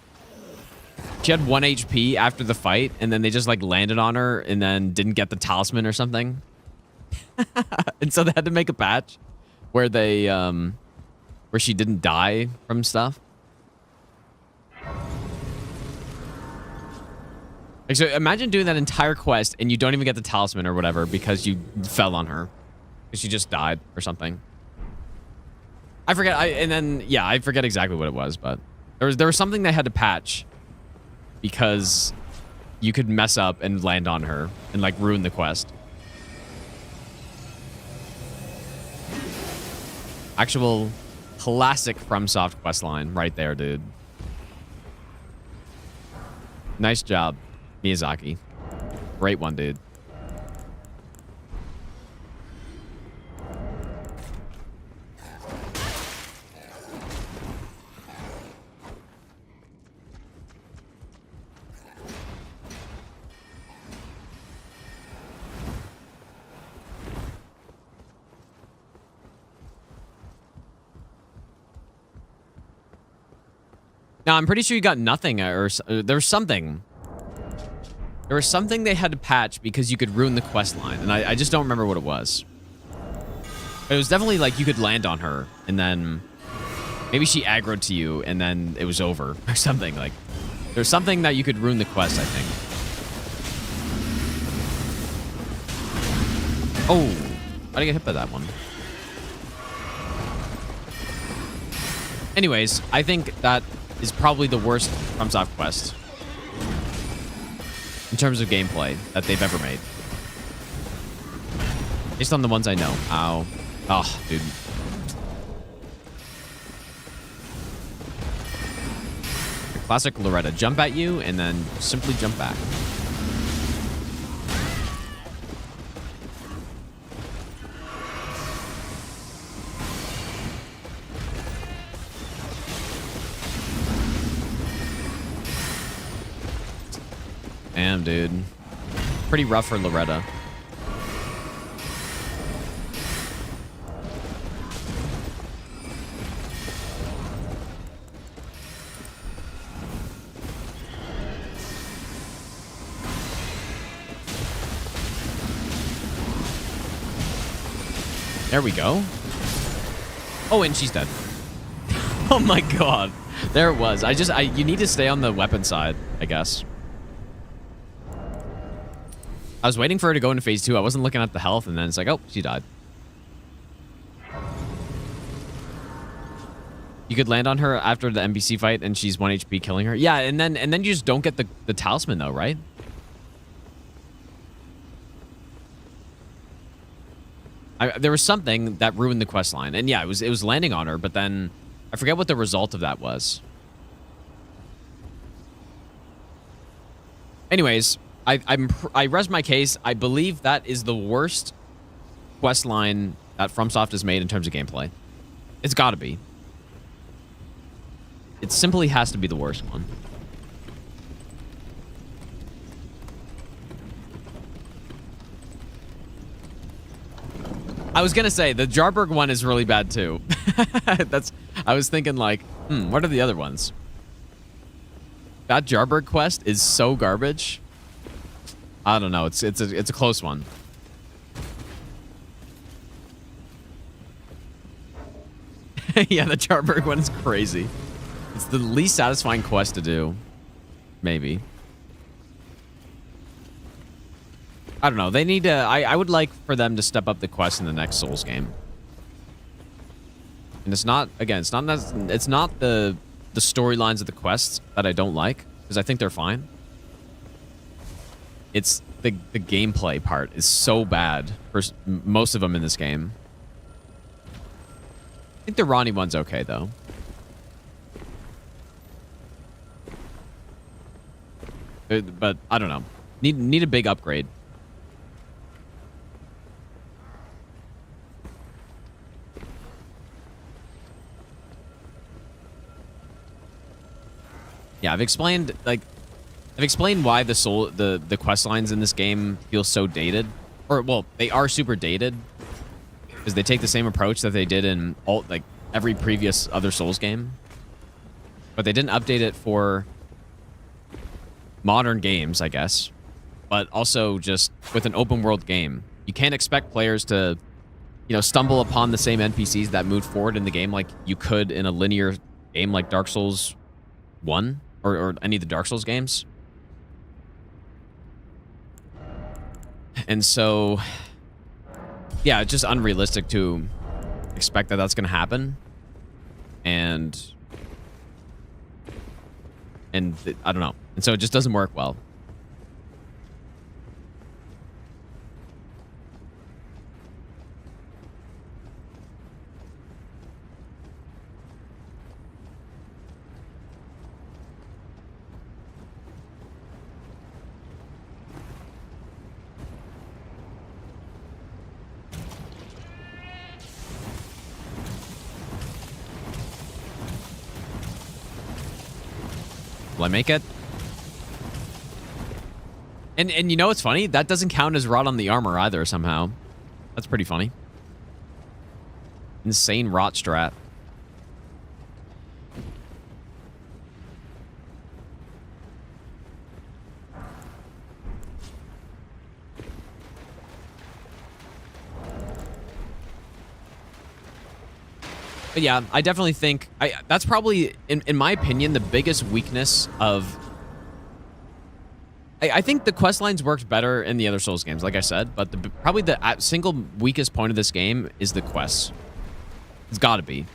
She had 1 HP after the fight, and then they just, like, landed on her and then didn't get the talisman or something. And so they had to make a patch where they, where she didn't die from stuff. Like, so imagine doing that entire quest and you don't even get the talisman or whatever because you fell on her. Because she just died or something. I forget, I forget exactly what it was, but there was something they had to patch because you could mess up and land on her and, like, ruin the quest. Actual classic FromSoft questline right there, dude. Nice job, Miyazaki. Great one, dude. Now, I'm pretty sure you got nothing, or there's something. There was something they had to patch because you could ruin the quest line, and I just don't remember what it was. But it was definitely like you could land on her, and then maybe she aggroed to you, and then it was over, or something. Like, there's something that you could ruin the quest, I think. Oh, I didn't get hit by that one. Anyways, I think that is probably the worst FromSoft quest in terms of gameplay that they've ever made. Based on the ones I know. Ow. Oh, dude. The classic Loretta. Jump at you and then simply jump back. Damn, dude. Pretty rough for Loretta. There we go. Oh, and she's dead. Oh my god. There it was. You need to stay on the weapon side, I guess. I was waiting for her to go into phase 2. I wasn't looking at the health, and then it's like, oh, she died. You could land on her after the NPC fight, and she's 1 HP killing her. Yeah, and then you just don't get the talisman, though, right? There was something that ruined the quest line, and yeah, it was landing on her, but then I forget what the result of that was. Anyways, I rest my case. I believe that is the worst quest line that FromSoft has made in terms of gameplay. It's got to be. It simply has to be the worst one. I was gonna say the Jarberg one is really bad too. I was thinking like, what are the other ones? That Jarberg quest is so garbage. I don't know. It's a close one. Yeah, the Jarberg one is crazy. It's the least satisfying quest to do. Maybe. I don't know. They need to... I would like for them to step up the quest in the next Souls game. And it's not... Again, it's not the storylines of the quests that I don't like, because I think they're fine. It's the gameplay part is so bad for most of them in this game. I think the Ronnie one's okay, though. But I don't know. Need a big upgrade. Yeah, I've explained why the quest lines in this game feel so dated. Or well, they are super dated because they take the same approach that they did in every previous other Souls game. But they didn't update it for modern games, I guess. But also just with an open world game, you can't expect players to, stumble upon the same NPCs that moved forward in the game like you could in a linear game like Dark Souls 1 or any of the Dark Souls games. And so, yeah, it's just unrealistic to expect that that's going to happen. And I don't know. And so it just doesn't work well. Will I make it? And you know what's funny? That doesn't count as rot on the armor either somehow. That's pretty funny. Insane rot strat. But yeah, I definitely think that's probably, in my opinion, the biggest weakness of... I think the quest lines worked better in the other Souls games, like I said, but probably the single weakest point of this game is the quests. It's got to be.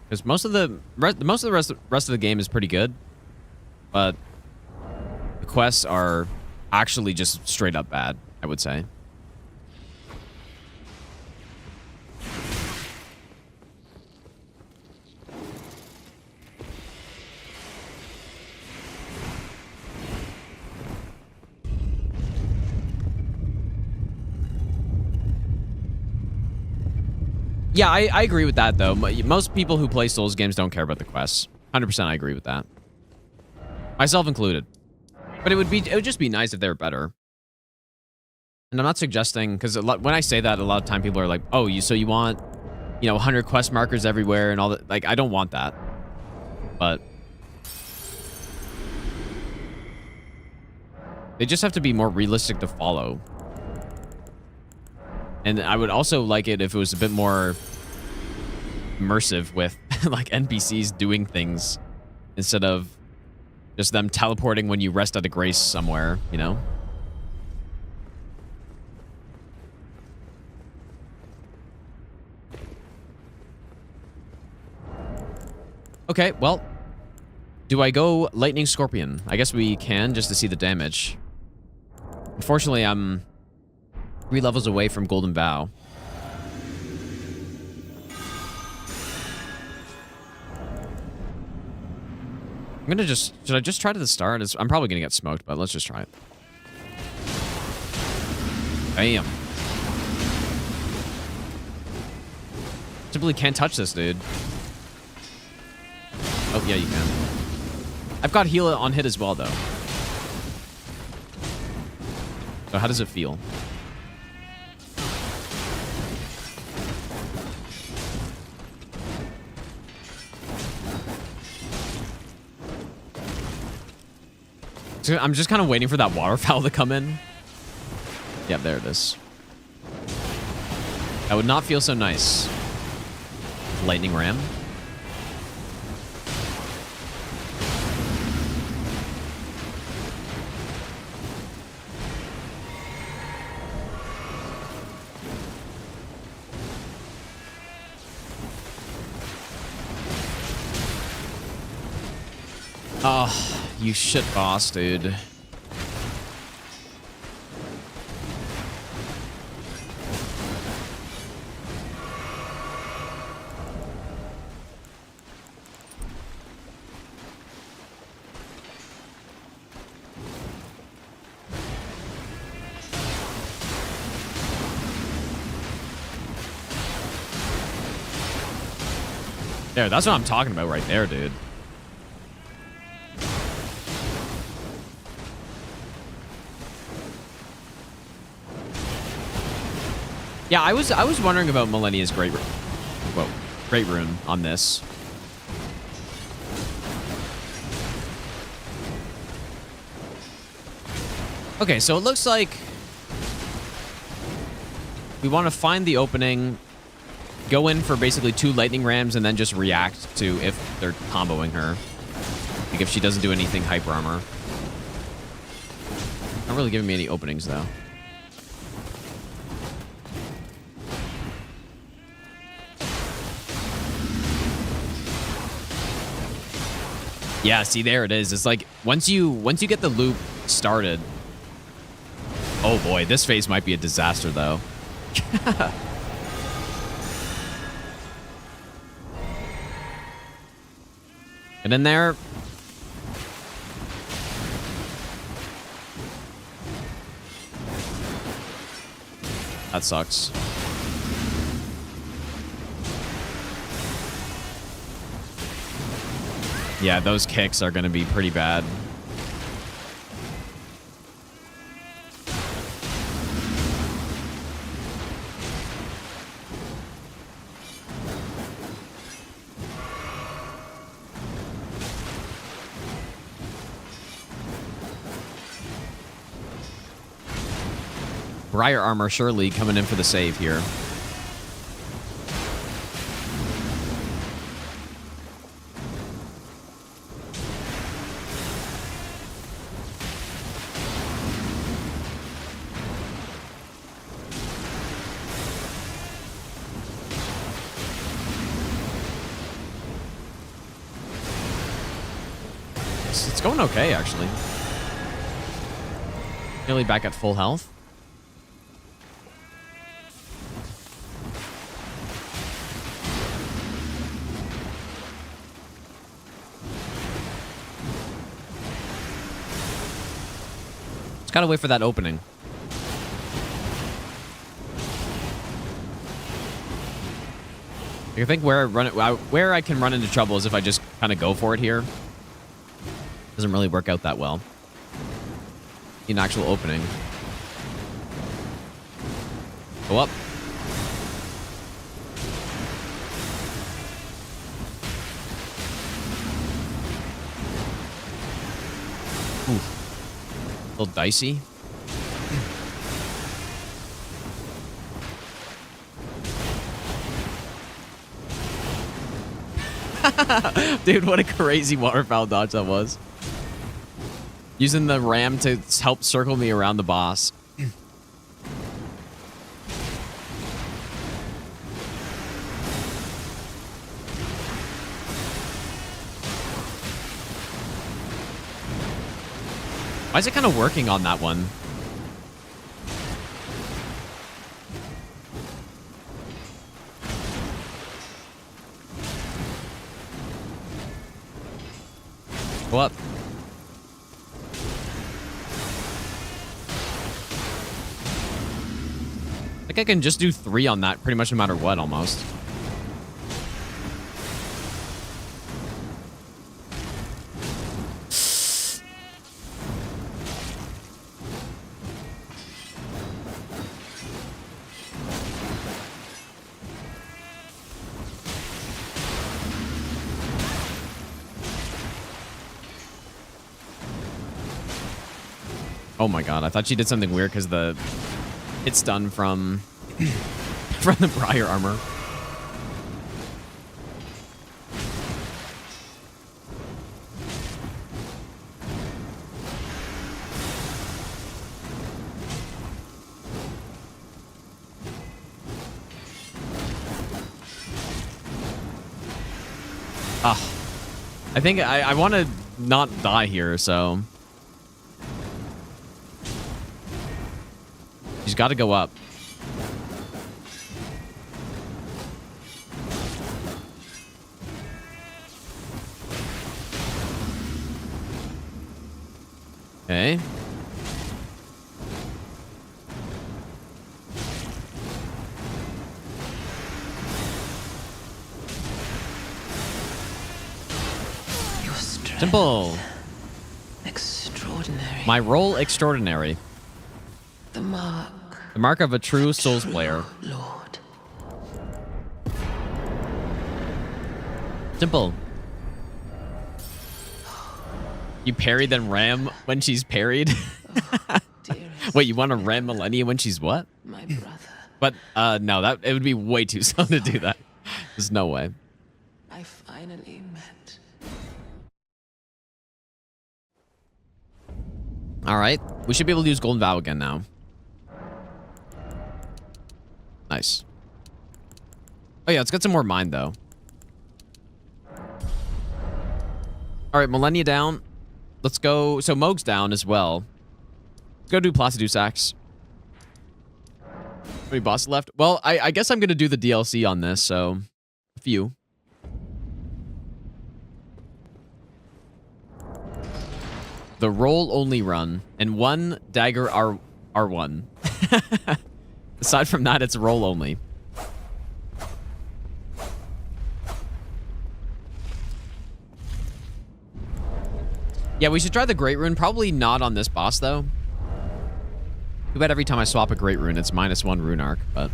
Because most of the rest of the game is pretty good, but the quests are actually just straight up bad, I would say. Yeah, I agree with that, though. Most people who play Souls games don't care about the quests. 100% I agree with that. Myself included. But it would just be nice if they were better. And I'm not suggesting, because when I say that, a lot of time people are like, oh, so you want, 100 quest markers everywhere and all that. Like, I don't want that. But they just have to be more realistic to follow. And I would also like it if it was a bit more immersive with, like, NPCs doing things instead of just them teleporting when you rest at a grace somewhere, you know? Okay, well, do I go Lightning Scorpion? I guess we can, just to see the damage. Unfortunately, I'm 3 levels away from Golden Vow. I'm gonna should I just try to the start? I'm probably gonna get smoked, but let's just try it. Bam. Simply can't touch this, dude. Oh, yeah, you can. I've got heal on hit as well, though. So how does it feel? So I'm just kind of waiting for that waterfowl to come in. Yeah, there it is. That would not feel so nice. Lightning ram. Oh, you shit boss, dude. There, that's what I'm talking about right there, dude. Yeah, I was wondering about Millennia's Great Rune on this. Okay, so it looks like we want to find the opening, go in for basically 2 lightning rams, and then just react to if they're comboing her. Like if she doesn't do anything hyper armor. Not really giving me any openings though. Yeah, see, there it is. It's like once you get the loop started. Oh boy, this phase might be a disaster though. Get in there. That sucks. Yeah, those kicks are going to be pretty bad. Briar armor surely coming in for the save here. It's going okay, actually. Nearly back at full health. Just gotta wait for that opening. I think where I can run into trouble is if I just kind of go for it here. Doesn't really work out that well. Need an actual opening. Go up. Ooh. A little dicey. Dude, what a crazy waterfowl dodge that was. Using the ram to help circle me around the boss. Why is it kind of working on that one? Go up. I think I can just do 3 on that pretty much no matter what, almost. Oh my god, I thought she did something weird because the hit stun from the Briar armor. Ah, I think I want to not die here, so she's got to go up. Okay. Your strength. Simple. Extraordinary. My role extraordinary. The mark. The mark of a true Souls player. Lord. Simple. You parry then ram when she's parried? Dearest. Wait, you want to ram Millennia when she's what? My brother. But no, that it would be way too slow to do that. There's no way. I finally met. All right, we should be able to use Golden Vow again now. Nice. Oh yeah, let's get some more mind though. All right, Millennia down. Let's go. So Moog's down as well. Let's go do Placiduous Axe. How many bosses left? Well, I guess I'm gonna do the DLC on this. So a few. The roll only run and 1 dagger R1. Aside from that, it's roll only. Yeah, we should try the Great Rune. Probably not on this boss, though. Too bad every time I swap a Great Rune, it's -1 rune arc, but...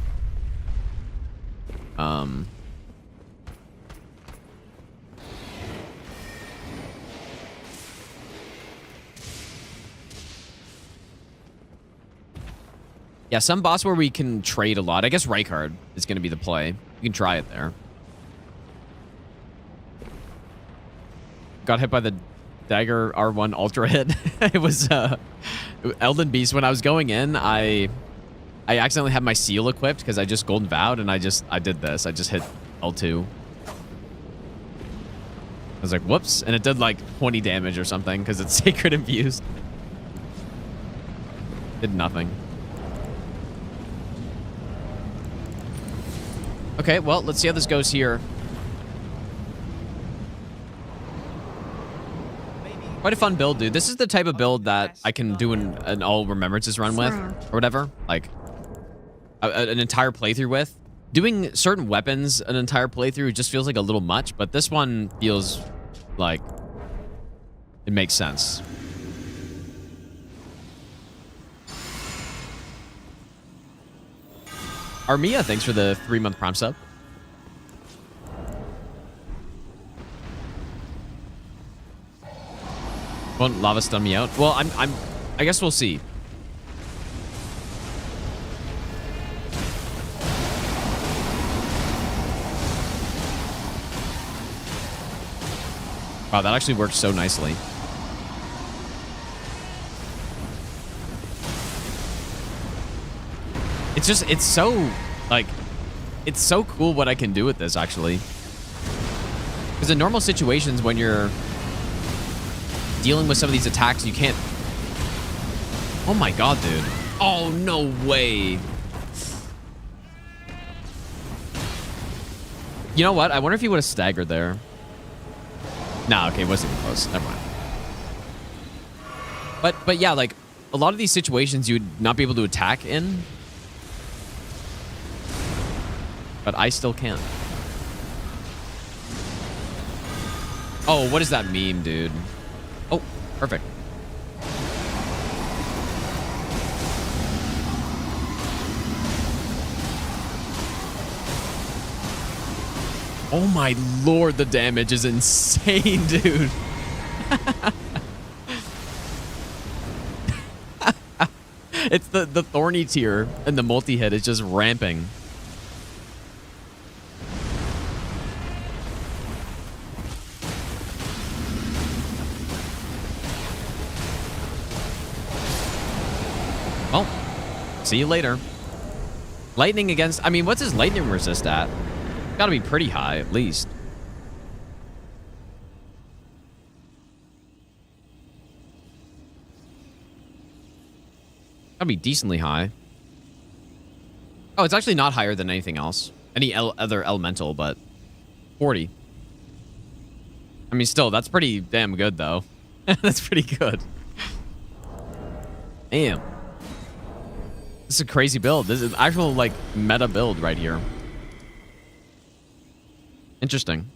Yeah, some boss where we can trade a lot. I guess Rykard is going to be the play. You can try it there. Got hit by the dagger R1 ultra hit. It was Elden Beast. When I was going in, I accidentally had my seal equipped because I just golden vowed and I did this. I just hit L2. I was like, whoops. And it did like 20 damage or something because it's sacred infused. Did nothing. Okay, well, let's see how this goes here. Quite a fun build, dude. This is the type of build that I can do an all remembrances run with, or whatever. Like, an entire playthrough with. doing certain weapons an entire playthrough just feels like a little much, but this one feels like it makes sense. Armia, thanks for the 3-month Prime sub. Won't lava stun me out? Well, I guess we'll see. Wow, that actually worked so nicely. It's so, like, it's so cool what I can do with this, actually. Because in normal situations, when you're dealing with some of these attacks, you can't... Oh my god, dude. Oh, no way. You know what? I wonder if he would have staggered there. Nah, okay, it wasn't even close. Never mind. But yeah, like, a lot of these situations you would not be able to attack in. But I still can. Oh, what is that meme, dude? Oh, perfect. Oh my lord, the damage is insane, dude. It's the thorny tier and the multi-hit is just ramping. Well, see you later. Lightning against... I mean, what's his lightning resist at? Gotta be pretty high, at least. Gotta be decently high. Oh, it's actually not higher than anything else. Any other elemental, but 40. I mean, still, that's pretty damn good, though. That's pretty good. Damn. This is a crazy build. This is an actual, like, meta build right here. Interesting.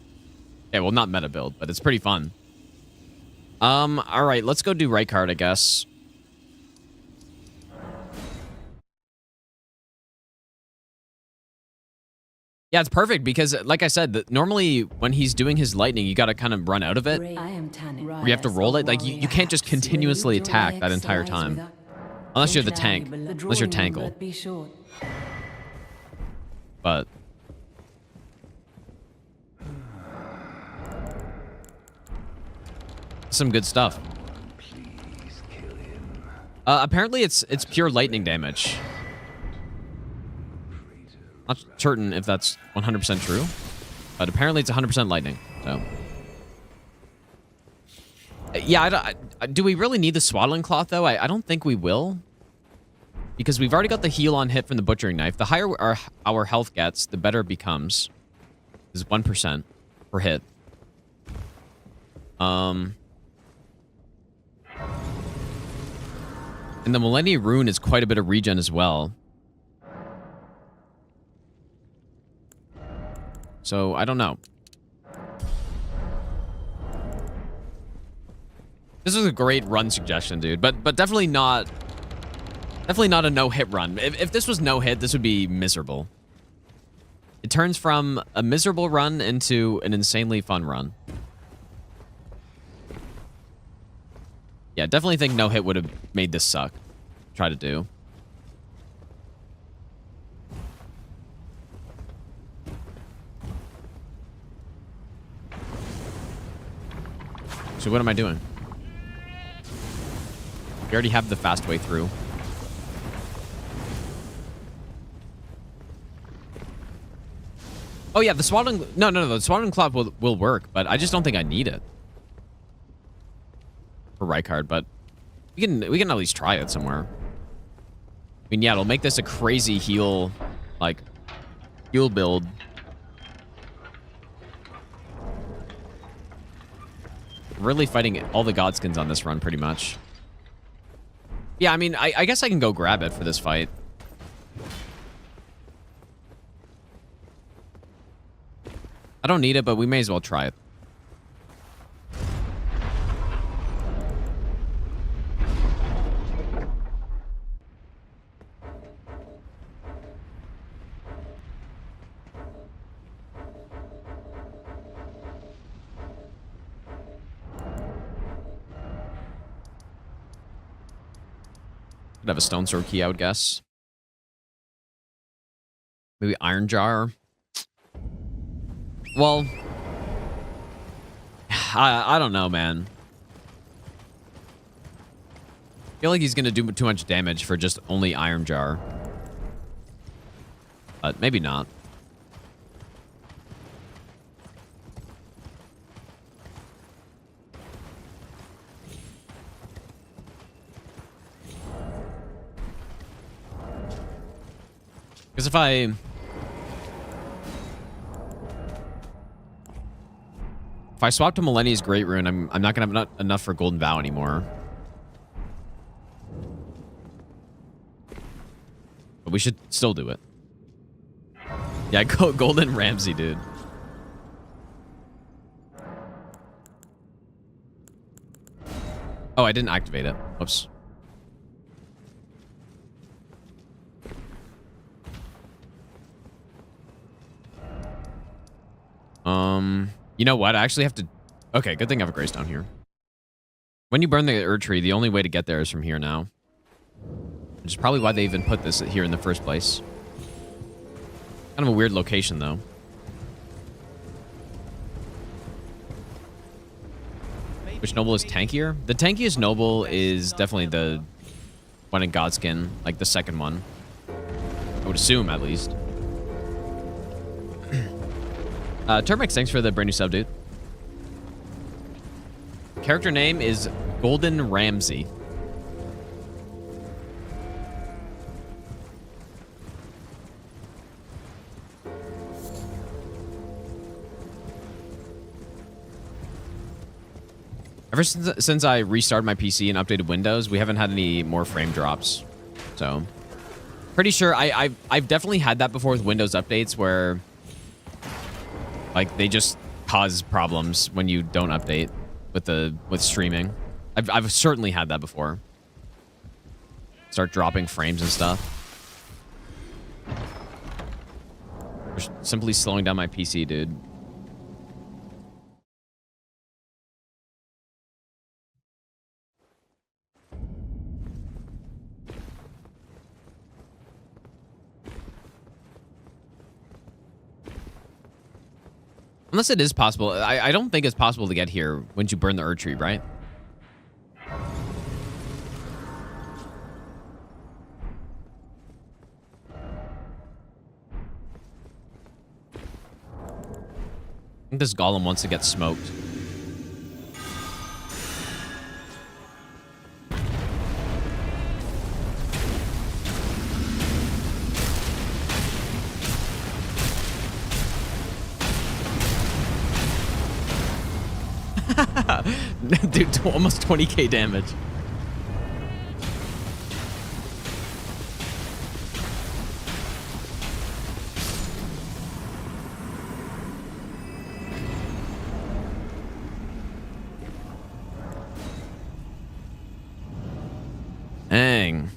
Yeah, well, not meta build, but it's pretty fun. All right, let's go do right card, I guess. Yeah, it's perfect because, like I said, normally when he's doing his lightning, you got to kind of run out of it. Or you have to roll it. Like, you can't just continuously attack that entire time. Unless you're the tank. Unless you're Tankle. But... some good stuff. Apparently it's pure lightning damage. Not certain if that's 100% true, but apparently it's 100% lightning. So, yeah, do we really need the swaddling cloth though? I don't think we will, because we've already got the heal on hit from the butchering knife. The higher our health gets, the better it becomes. This is 1% per hit. And the Millennium Rune is quite a bit of regen as well. So, I don't know. This is a great run suggestion, dude. But definitely not a no-hit run. If this was no-hit, this would be miserable. It turns from a miserable run into an insanely fun run. Yeah, definitely think no hit would have made this suck. Try to do. So what am I doing? We already have the fast way through. Oh yeah, the swaddling... No, the swaddling cloth will work, but I just don't think I need it. For Rykard, but we can at least try it somewhere. I mean, yeah, it'll make this a crazy heal build. Really fighting all the godskins on this run, pretty much. Yeah, I mean, I guess I can go grab it for this fight. I don't need it, but we may as well try it. Could have a stone sword key, I would guess. Maybe iron jar. Well, I don't know, man. I feel like he's gonna do too much damage for just only iron jar. But maybe not. Because if I swap to Millennia's Great Rune, I'm not gonna have enough for Golden Vow anymore. But we should still do it. Yeah, go Golden Ramsey, dude. Oh, I didn't activate it. Whoops. You know what? I actually have to... Okay, good thing I have a Grace down here. When you burn the Erd Tree, the only way to get there is from here now. Which is probably why they even put this here in the first place. Kind of a weird location, though. Which noble is tankier? The tankiest noble is definitely the one in Godskin, like the second one. I would assume, at least. Termix, thanks for the brand new sub, dude. Character name is Golden Ramsey. Ever since I restarted my PC and updated Windows, we haven't had any more frame drops. So, pretty sure I've definitely had that before with Windows updates where, like, they just cause problems when you don't update with streaming. I've certainly had that before. Start dropping frames and stuff. Or simply slowing down my PC, dude. Unless it is possible. I don't think it's possible to get here once you burn the Erd Tree, right? I think this golem wants to get smoked. Dude, almost 20k damage. Dang.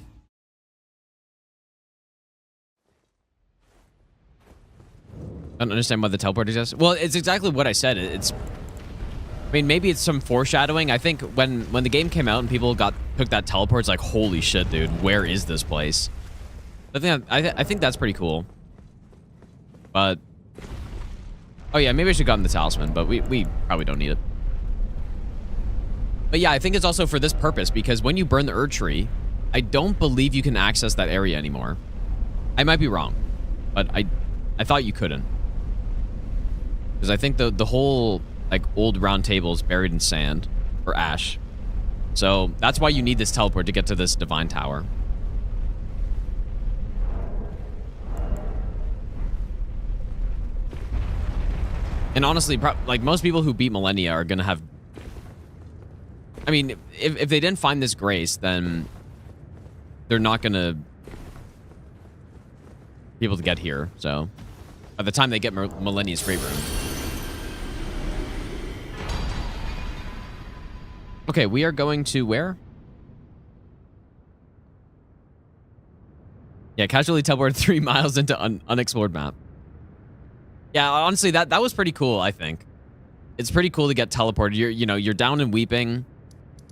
I don't understand why the teleport exists. Well, it's exactly what I said. I mean, maybe it's some foreshadowing. I think when the game came out and people took that teleport, it's like, holy shit, dude, where is this place? I think that's pretty cool. But oh yeah, maybe I should have gotten the talisman, but we probably don't need it. But yeah, I think it's also for this purpose because when you burn the Erd Tree, I don't believe you can access that area anymore. I might be wrong, but I thought you couldn't. Because I think the whole like old round table is buried in sand or ash. So that's why you need this teleport to get to this divine tower. And honestly, like most people who beat Millennia are gonna have... I mean, if they didn't find this grace, then they're not gonna be able to get here. So by the time they get Millennia's Great Rune. Okay, we are going to where? Yeah, casually teleported 3 miles into unexplored map. Yeah, honestly, that was pretty cool, I think. It's pretty cool to get teleported. You're down in Weeping.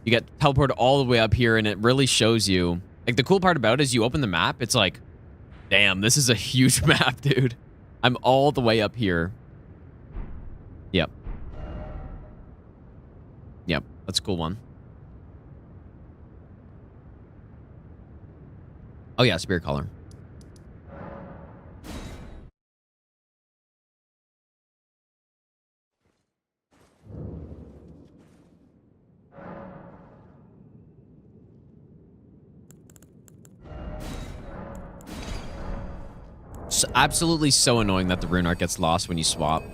You get teleported all the way up here, and it really shows you. Like, the cool part about it is you open the map, it's like, damn, this is a huge map, dude. I'm all the way up here. Yep. Yep, that's a cool one. Oh yeah, Spirit Collar. It's absolutely so annoying that the rune art gets lost when you swap.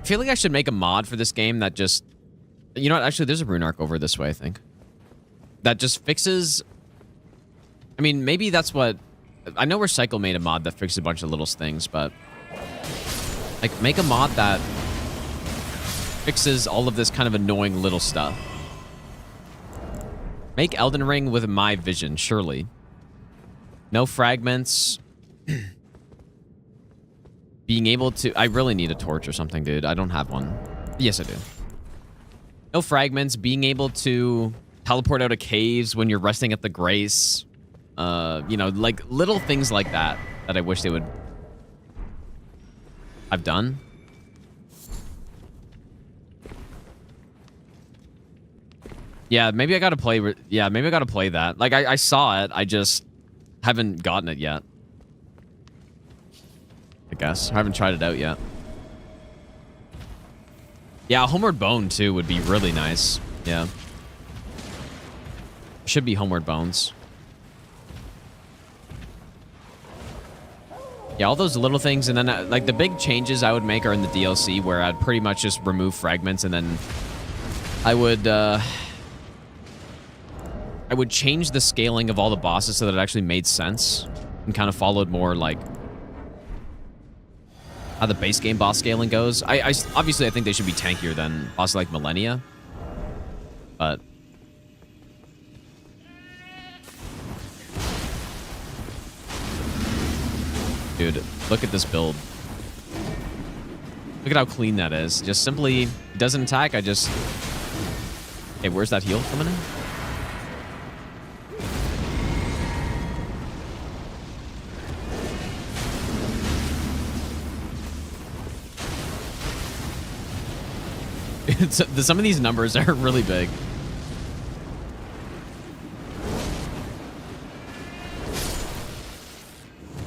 I feel like I should make a mod for this game that just... You know what? Actually, there's a rune arc over this way, I think. That just fixes... I mean, maybe that's what... I know Recycle made a mod that fixes a bunch of little things, but... Like, make a mod that fixes all of this kind of annoying little stuff. Make Elden Ring with my vision, surely. No fragments. Being able to... I really need a torch or something, dude. I don't have one. Yes, I do. No fragments. Being able to teleport out of caves when you're resting at the Grace. You know, like little things like that that I wish they would... I've done. Yeah, maybe I gotta play... Yeah, maybe I gotta play that. Like, I saw it. I just haven't gotten it yet. I guess. I haven't tried it out yet. Yeah, Homeward Bone, too, would be really nice. Yeah. Should be Homeward Bones. Yeah, all those little things. And then, like, the big changes I would make are in the DLC, where I'd pretty much just remove fragments, and then I would change the scaling of all the bosses so that it actually made sense and kind of followed more like how the base game boss scaling goes. Obviously I think they should be tankier than bosses like Millennia, but dude, look at this build. Look at how clean that is. Just simply, it doesn't attack. I just... Hey, where's that heal coming in? Some of these numbers are really big.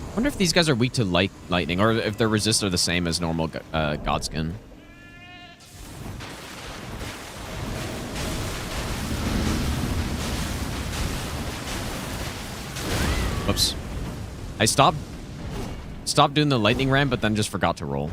I wonder if these guys are weak to lightning, or if their resists are the same as normal Godskin. Whoops. I stopped doing the lightning ram, but then just forgot to roll.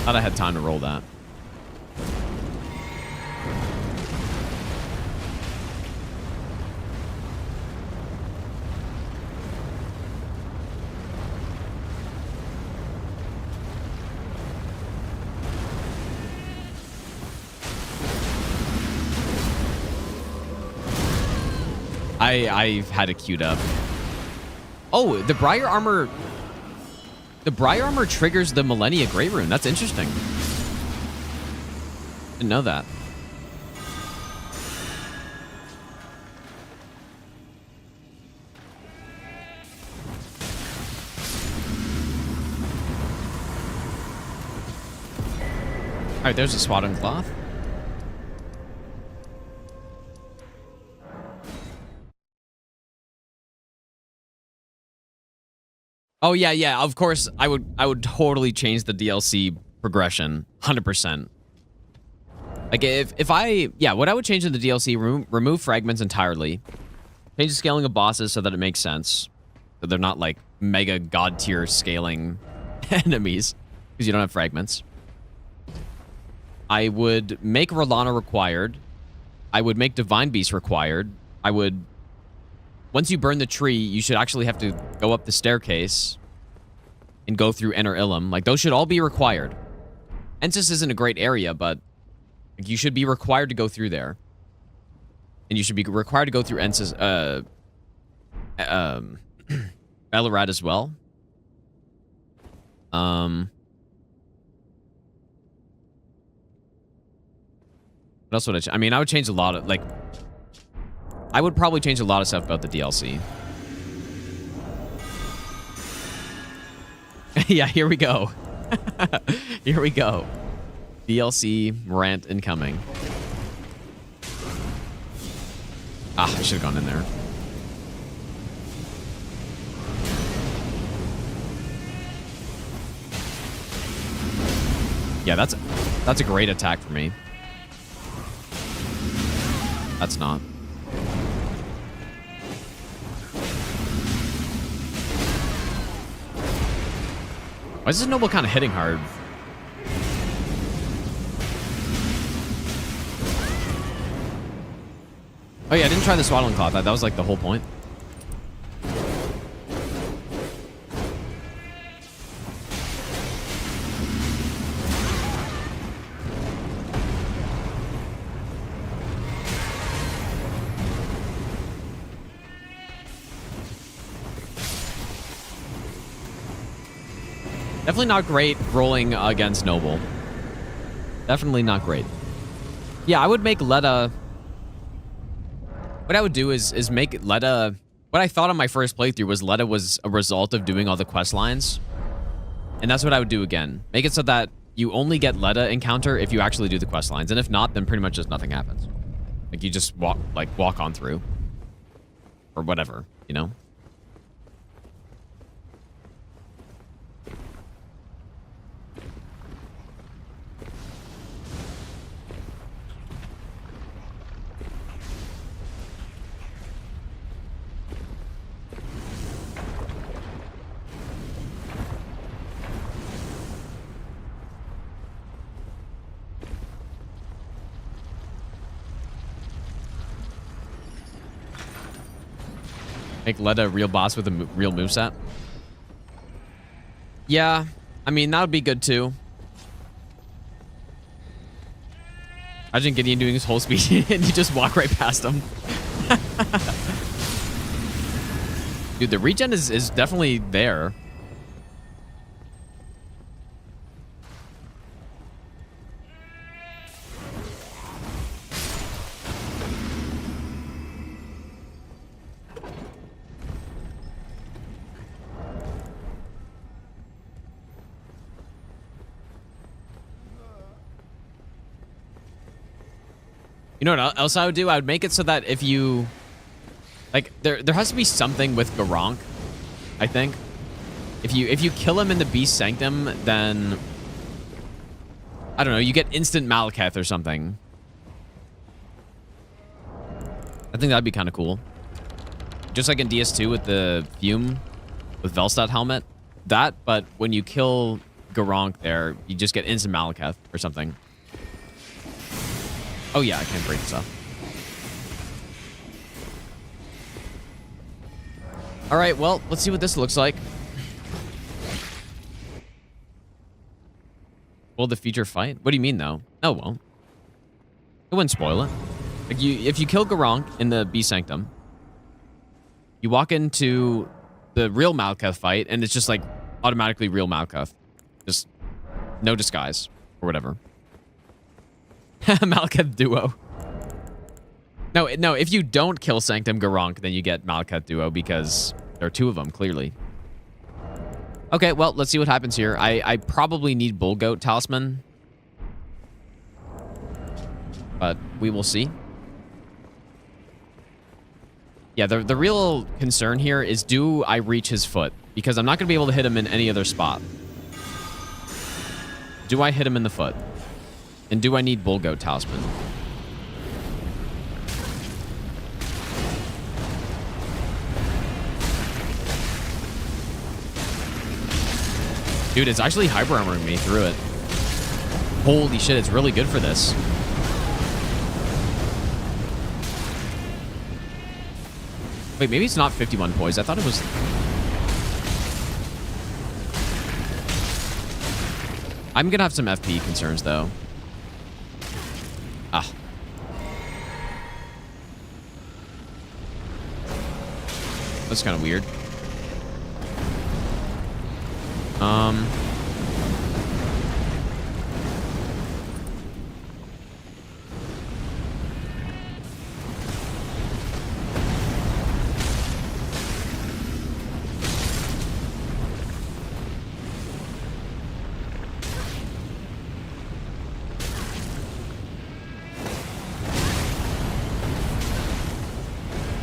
Thought I had time to roll that. I've had it queued up. Oh, the Briar Armor... The Briar Armor triggers the Millennia Great Rune. That's interesting. Didn't know that. All right, there's a Swaddling Cloth. Oh yeah, of course I would totally change the DLC progression 100%. Like if what I would change in the DLC, remove fragments entirely. Change the scaling of bosses so that it makes sense. So they're not like mega god tier scaling enemies because you don't have fragments. I would make Rolana required. I would make Divine Beast required. I would... Once you burn the tree, you should actually have to go up the staircase and go through Enter Ilum. Like, those should all be required. Ensis isn't a great area, but like, you should be required to go through there. And you should be required to go through Ensis, Ballarat as well. What else would I mean, I would change a lot of, like... I would probably change a lot of stuff about the DLC. Yeah, here we go. Here we go. DLC rant incoming. Ah, I should have gone in there. Yeah, that's a great attack for me. That's not. Why is this noble kind of hitting hard? Oh yeah, I didn't try the swaddling cloth. That was like the whole point. Definitely not great rolling against Noble. Definitely not great. Yeah, I would make Letta... What I would do is make Letta... What I thought on my first playthrough was Letta was a result of doing all the quest lines. And that's what I would do again. Make it so that you only get Letta encounter if you actually do the quest lines. And if not, then pretty much just nothing happens. Like, you just walk on through. Or whatever, you know? Make Letta a real boss with a real moveset. Yeah, I mean, that would be good too. Imagine Gideon doing his whole speed and you just walk right past him. Dude, the regen is definitely there. You know what else I would do? I would make it so that if you... Like, there has to be something with Garronk, I think. If you kill him in the Beast Sanctum, then... I don't know, you get instant Malekith or something. I think that'd be kind of cool. Just like in DS2 with the Fume, with Velstadt helmet. That, but when you kill Garronk there, you just get instant Malekith or something. Oh yeah, I can't break this up. All right, well, let's see what this looks like. Will the future fight? What do you mean, though? No, it won't. It wouldn't spoil it. Like if you kill Garronk in the Beast Sanctum, you walk into the real Malekith fight, and it's just like automatically real Malekith. Just no disguise or whatever. Malekith Duo. No, if you don't kill Sanctum Garronk, then you get Malekith Duo because there are two of them, clearly. Okay, well, let's see what happens here. I probably need Bull Goat Talisman. But we will see. Yeah, the real concern here is, do I reach his foot? Because I'm not going to be able to hit him in any other spot. Do I hit him in the foot? And do I need Bull Goat Talisman? Dude, it's actually hyper armoring me through it. Holy shit, it's really good for this. Wait, maybe it's not 51 poise. I thought it was... I'm gonna have some FP concerns, though. Ah. That's kind of weird.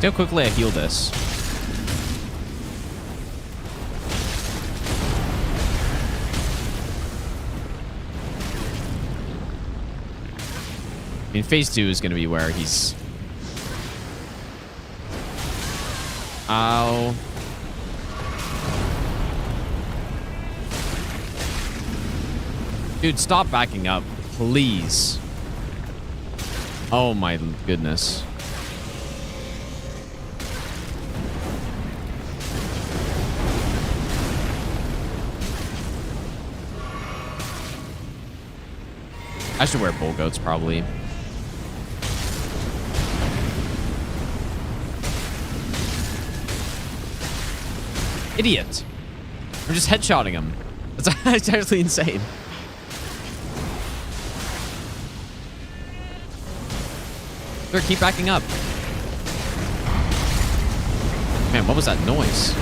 See how quickly I heal this. I mean, phase 2 is going to be where he's... Ow. Dude, stop backing up, please. Oh my goodness. I should wear bull goats, probably. Idiot. I'm just headshotting him. That's actually insane. Sir, keep backing up. Man, what was that noise?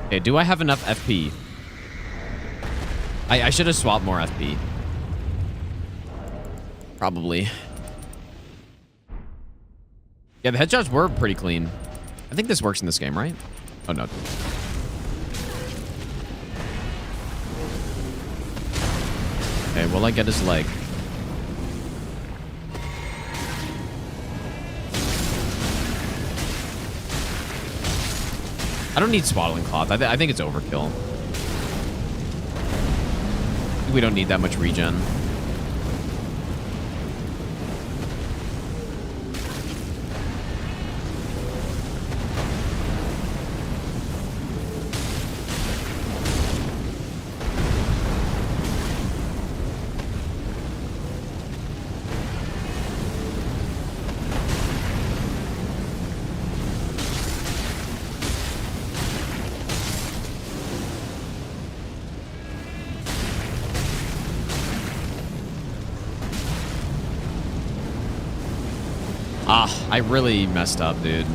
Okay, do I have enough FP? I should have swapped more FP. Probably. Yeah, the headshots were pretty clean. I think this works in this game, right? Oh, no. Okay, will I get his leg? I don't need swaddling cloth. I think it's overkill. We don't need that much regen. Ah, I really messed up, dude.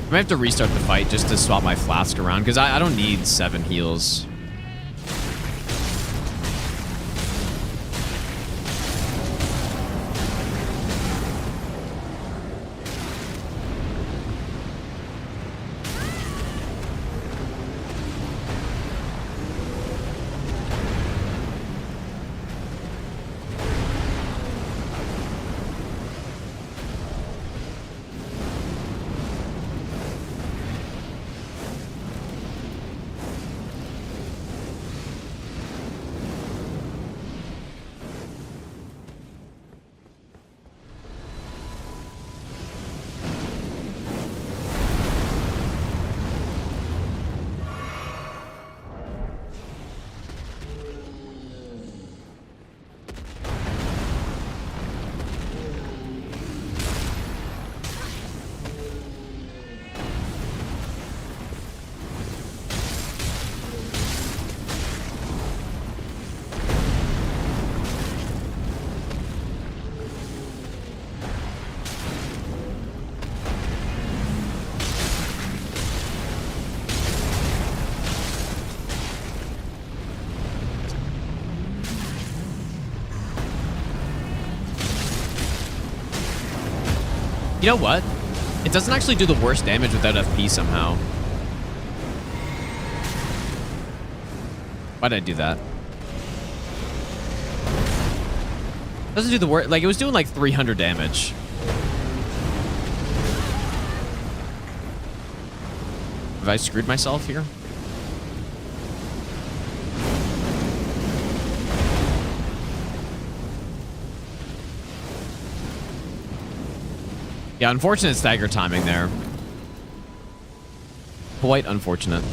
I might have to restart the fight just to swap my flask around, because I don't need 7 heals. You know what? It doesn't actually do the worst damage without FP somehow. Why'd I do that? Doesn't do the worst. Like, it was doing like 300 damage. Have I screwed myself here? Yeah, unfortunate stagger timing there. Quite unfortunate.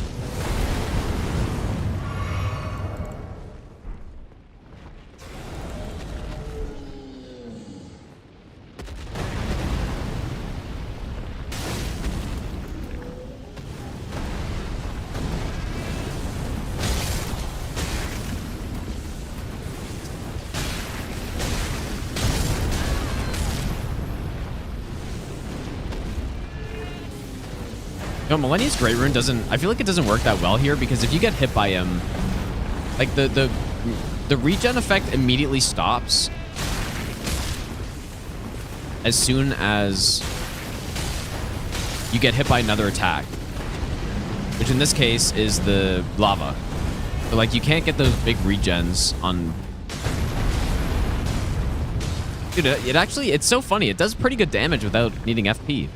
No, Millennia's Great Rune doesn't... I feel like it doesn't work that well here because if you get hit by him, like the regen effect immediately stops as soon as you get hit by another attack, which in this case is the lava. So like you can't get those big regens on... Dude, it actually... It's so funny. It does pretty good damage without needing FP.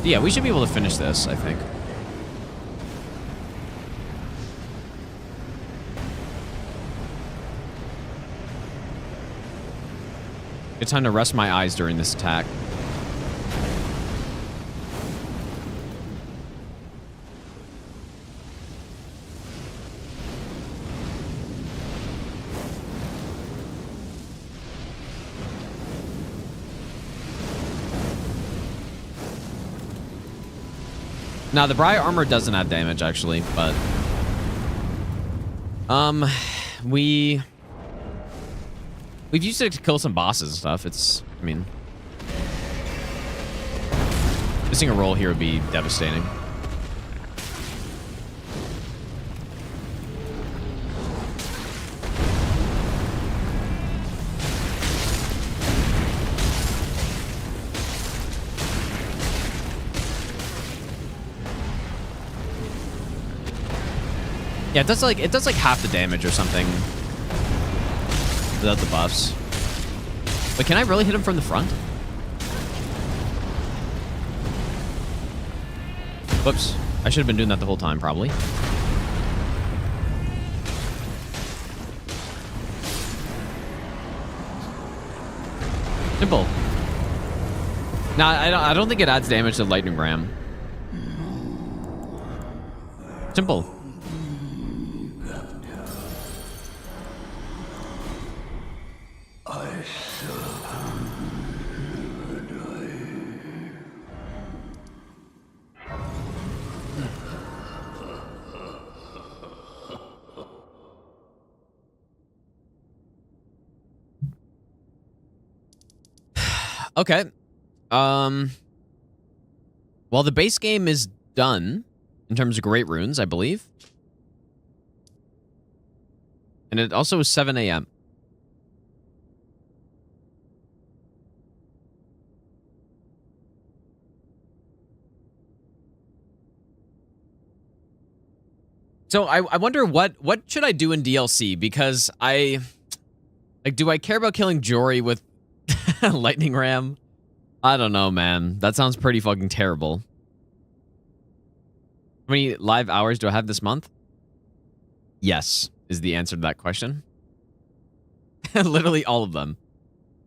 Yeah, we should be able to finish this, I think. Good time to rest my eyes during this attack. Now, the Briar armor doesn't add damage, actually, but... We've used it to kill some bosses and stuff. It's... I mean... Missing a roll here would be devastating. Yeah, it does like half the damage or something without the buffs. But can I really hit him from the front? Whoops. I should have been doing that the whole time, probably. Simple. Now, I don't think it adds damage to Lightning Ram. Simple. Okay. Well, the base game is done in terms of Great Runes, I believe. And it also is 7 a.m. So I wonder what should I do in DLC, because do I care about killing Jory with Lightning Ram? I don't know, man. That sounds pretty fucking terrible. How many live hours do I have this month? Yes, is the answer to that question. Literally all of them.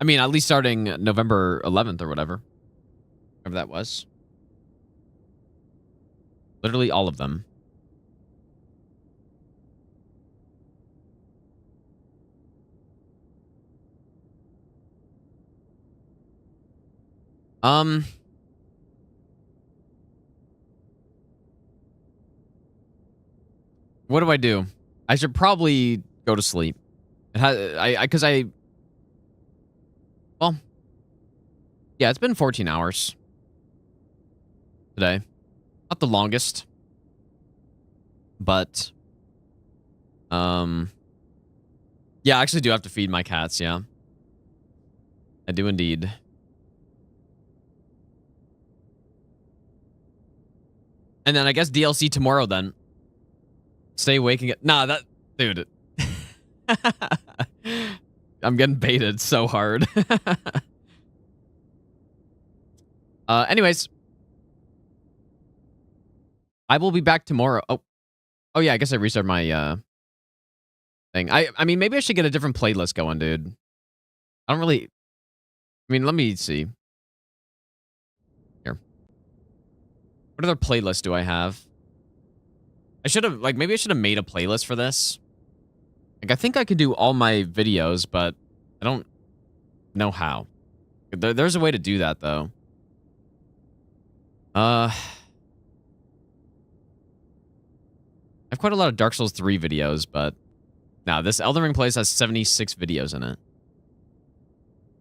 I mean, at least starting November 11th or whatever. Whatever that was. Literally all of them. What do I do? I should probably go to sleep. Because well, yeah, it's been 14 hours today. Not the longest, but Yeah, I actually do have to feed my cats, yeah. I do indeed. And then I guess DLC tomorrow then. Stay waking up. Nah, that... Dude. I'm getting baited so hard. Anyways. I will be back tomorrow. Oh yeah, I guess I restarted my thing. I mean, maybe I should get a different playlist going, dude. I don't really... I mean, let me see. Here. What other playlists do I have? I should have, like, maybe I should have made a playlist for this. Like, I think I could do all my videos, but I don't know how. There's a way to do that, though. I have quite a lot of Dark Souls 3 videos, but... Nah, this Elden Ring playlist has 76 videos in it.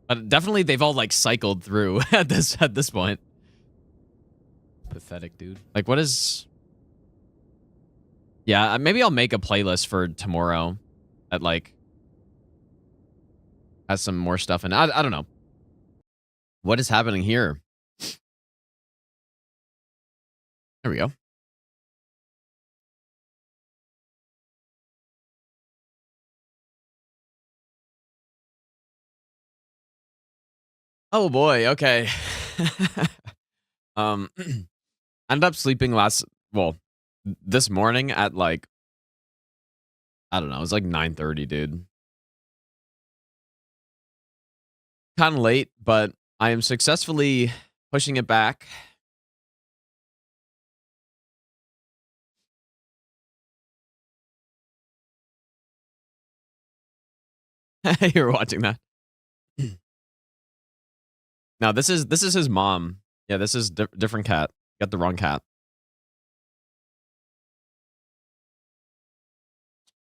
But definitely they've all, like, cycled through at this point. Pathetic, dude. Like, what is... Yeah, maybe I'll make a playlist for tomorrow that, like, has some more stuff in it. I don't know. What is happening here? There we go. Oh boy, okay. I ended up sleeping this morning at like, I don't know, it was like 9:30, dude. Kind of late, but I am successfully pushing it back. You were watching that. Now this is his mom. Yeah, this is different cat. Got the wrong cat.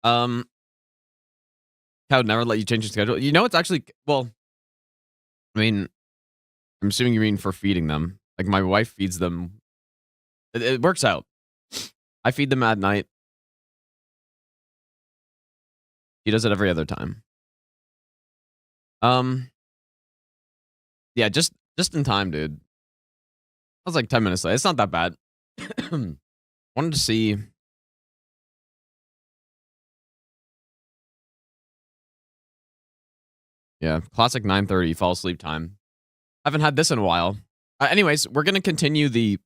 Cat would never let you change your schedule. You know, it's actually, well, I mean, I'm assuming you mean for feeding them. Like, my wife feeds them. It works out. I feed them at night. He does it every other time. Yeah, just in time, dude. I was like 10 minutes late. It's not that bad. Wanted to see. Yeah, classic 9:30 fall asleep time. Haven't had this in a while. Anyways, we're gonna continue the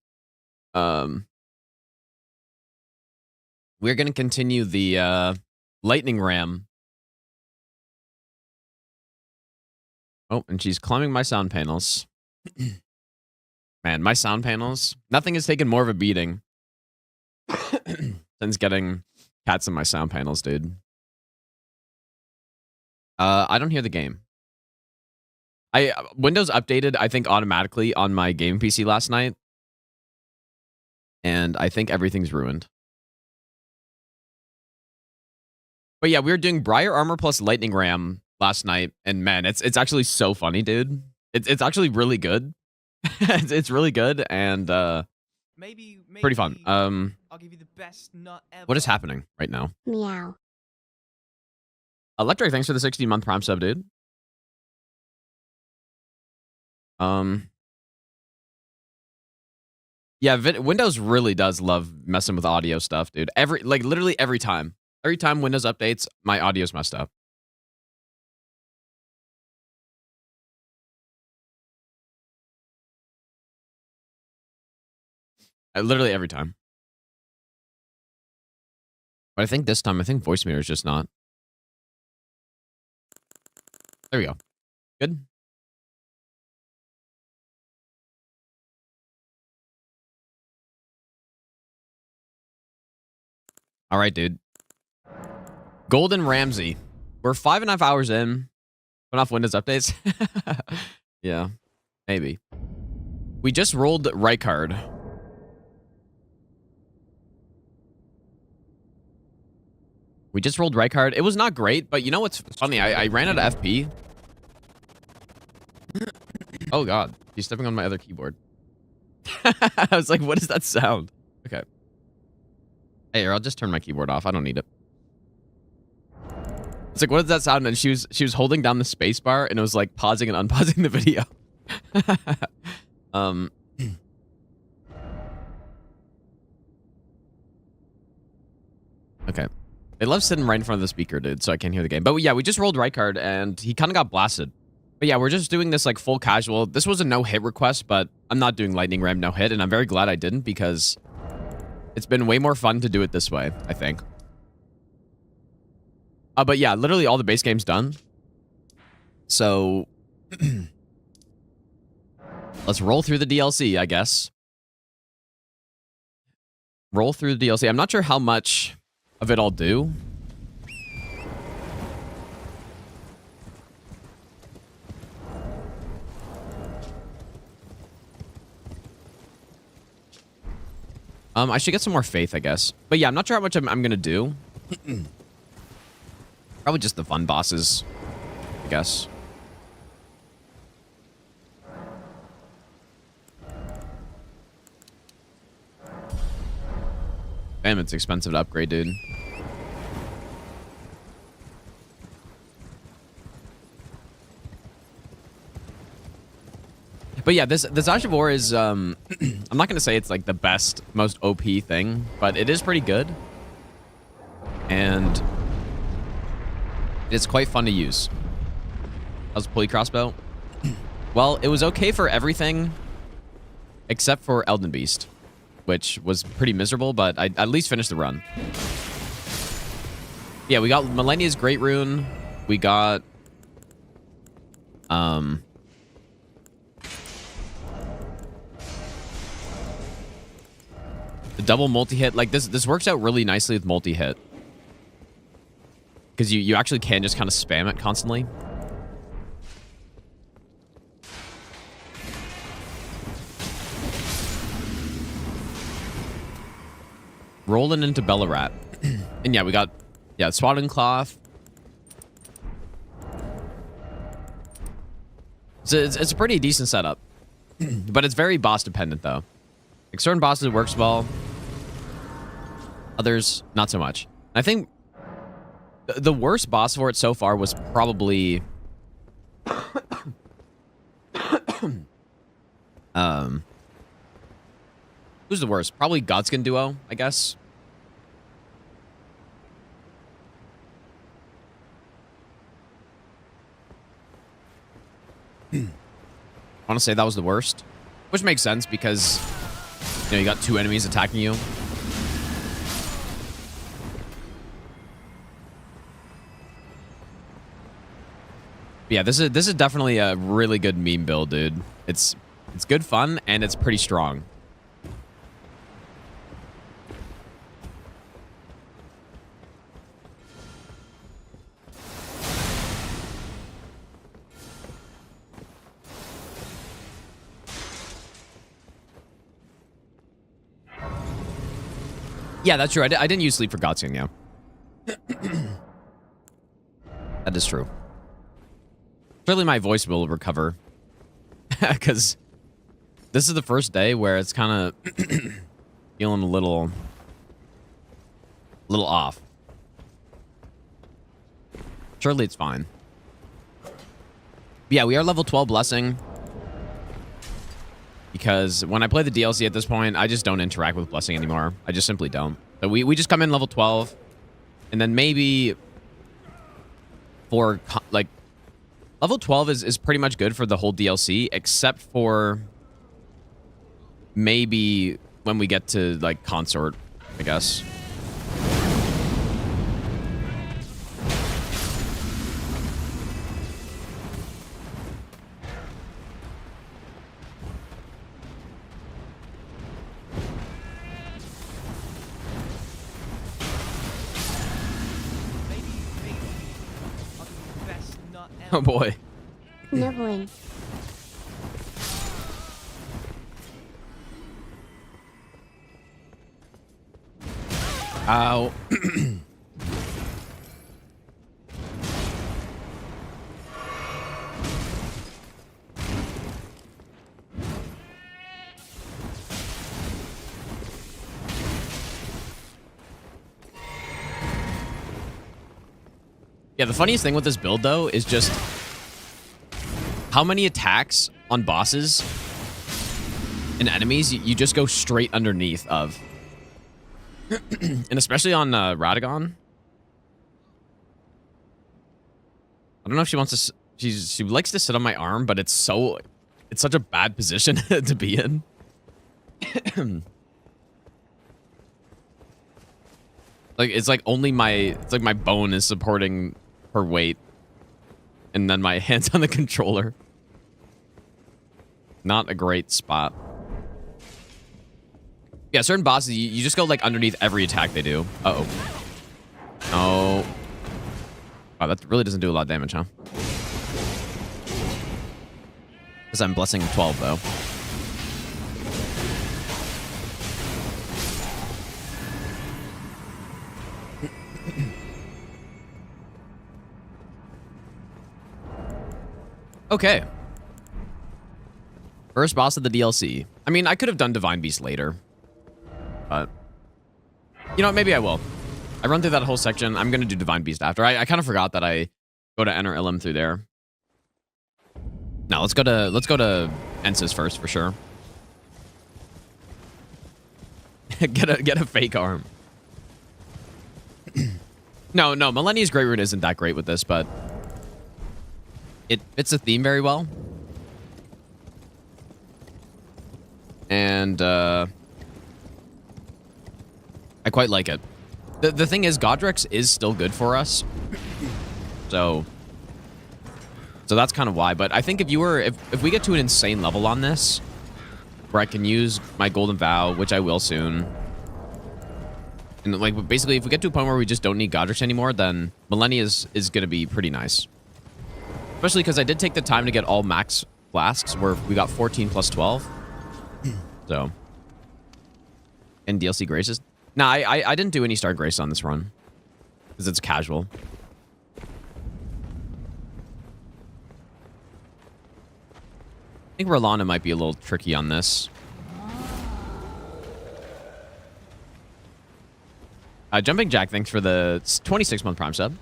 lightning ram. Oh, and she's climbing my sound panels. Man, my sound panels. Nothing has taken more of a beating since getting cats in my sound panels, dude. I don't hear the game. Windows updated, I think, automatically on my game PC last night. And I think everything's ruined. But yeah, we were doing Briar Armor plus Lightning Ram last night. And man, it's actually so funny, dude. It's actually really good. It's really good and maybe pretty fun. I'll give you the best nut ever. What is happening right now? Meow. Electric, thanks for the 16-month Prime sub, dude. Yeah, Windows really does love messing with audio stuff, dude. Literally every time. Every time Windows updates, my audio's messed up. Literally every time. But I think this time, voice meter is just not. There we go. Good. All right, dude. Golden Ramsey. We're 5.5 hours in. Enough Windows updates. Yeah, maybe. We just rolled Rykard. It was not great, but you know what's funny? I ran out of FP. Oh god, he's stepping on my other keyboard. I was like, what is that sound? Okay. Hey, I'll just turn my keyboard off. I don't need it. It's like, what does that sound? And she was holding down the space bar and it was like pausing and unpausing the video. Okay. They love sitting right in front of the speaker, dude, so I can't hear the game. But yeah, we just rolled right card and he kind of got blasted. But yeah, we're just doing this like full casual. This was a no-hit request, but I'm not doing lightning ram no-hit, and I'm very glad I didn't because it's been way more fun to do it this way, I think. But yeah, literally all the base game's done. So let's roll through the DLC, I guess. Roll through the DLC. I'm not sure how much of it I'll do. I should get some more faith, I guess. But yeah, I'm not sure how much I'm going to do. Probably just the fun bosses, I guess. Damn, it's expensive to upgrade, dude. But yeah, this Ash of War is, I'm not going to say it's like the best, most OP thing, but it is pretty good. And it's quite fun to use. How's the pulley crossbow? Well, it was okay for everything except for Elden Beast, which was pretty miserable, but I at least finished the run. Yeah, we got Millennia's Great Rune. We got the double multi-hit. Like this works out really nicely with multi-hit. Because you actually can just kind of spam it constantly. Rolling into Bellarat. And yeah, we got Swaddling Cloth. So it's a pretty decent setup. But it's very boss dependent though. Like certain bosses it works well. Others, not so much. I think the worst boss for it so far was probably who's the worst? Probably Godskin Duo, I guess. I want to say that was the worst, which makes sense because you got two enemies attacking you. Yeah, this is definitely a really good meme build, dude. It's good fun and it's pretty strong. Yeah, that's true. I didn't use Sleep for Godskin, yeah. That is true. Clearly my voice will recover. Because this is the first day where it's kind of feeling a little off. Surely it's fine. But yeah, we are level 12 Blessing. Because when I play the DLC at this point, I just don't interact with Blessing anymore. I just simply don't. So we just come in level 12. And then maybe for, like, level 12 is pretty much good for the whole DLC, except for maybe when we get to, like, Consort, I guess. Oh boy. Nibbling. Ow. Yeah, the funniest thing with this build, though, is just how many attacks on bosses and enemies you just go straight underneath of. And especially on Radagon. I don't know if she wants to... She likes to sit on my arm, but it's such a bad position to be in. It's like my bone is supporting her weight. And then my hands on the controller. Not a great spot. Yeah, certain bosses, you just go like underneath every attack they do. Uh-oh. Oh. Wow, that really doesn't do a lot of damage, huh? Because I'm blessing 12, though. Okay. First boss of the DLC. I mean, I could have done Divine Beast later. But... you know what? Maybe I will. I run through that whole section. I'm going to do Divine Beast after. I kind of forgot that I go to Enter Ilum through there. No, let's go to Ensis first for sure. get a fake arm. No, Millennia's Great Root isn't that great with this, but it fits the theme very well. And I quite like it. The thing is, Godrix is still good for us. So that's kind of why. But I think if we get to an insane level on this, where I can use my Golden Vow, which I will soon, and like basically if we get to a point where we just don't need Godrix anymore, then Millennia is going to be pretty nice. Especially because I did take the time to get all max flasks, where we got 14 plus 12. So. And DLC Graces. No, I didn't do any Star Grace on this run. Because it's casual. I think Rolana might be a little tricky on this. Jumping Jack, thanks for the 26-month Prime sub.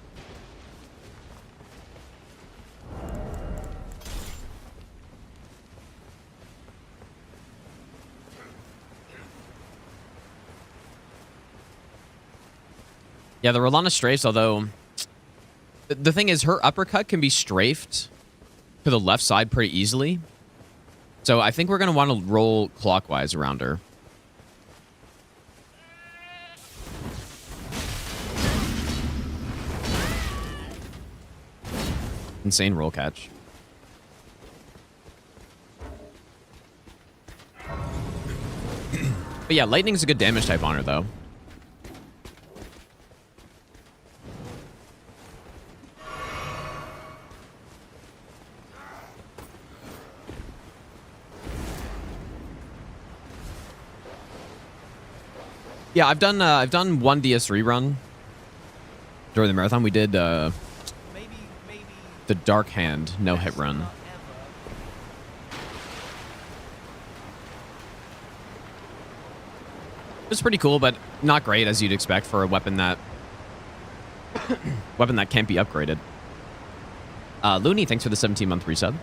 Yeah, the Rolana strafes, although the thing is her uppercut can be strafed to the left side pretty easily. So I think we're going to want to roll clockwise around her. Insane roll catch. But yeah, lightning's a good damage type on her, though. Yeah, I've done one DS3 run during the marathon. We did the Dark Hand no hit run. It's pretty cool, but not great as you'd expect for a weapon that can't be upgraded. Looney, thanks for the 17-month resub.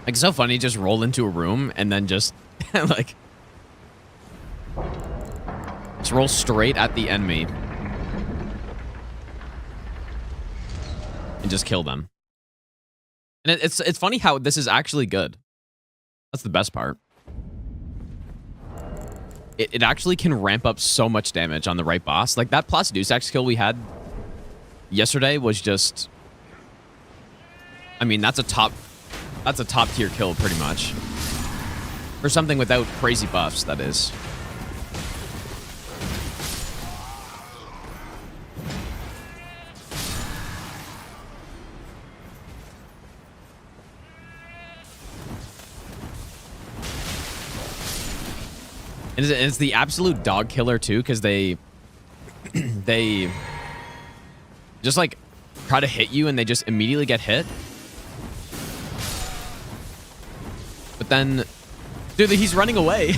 Like, so funny, just roll into a room and then just, like, just roll straight at the enemy. And just kill them. And it's funny how this is actually good. That's the best part. It actually can ramp up so much damage on the right boss. Like, that Placidusax kill we had yesterday was just... I mean, that's a top tier kill, pretty much. For something without crazy buffs, that is. And it's the absolute dog killer, too, because they just, like, try to hit you and they just immediately get hit. But then, dude, he's running away.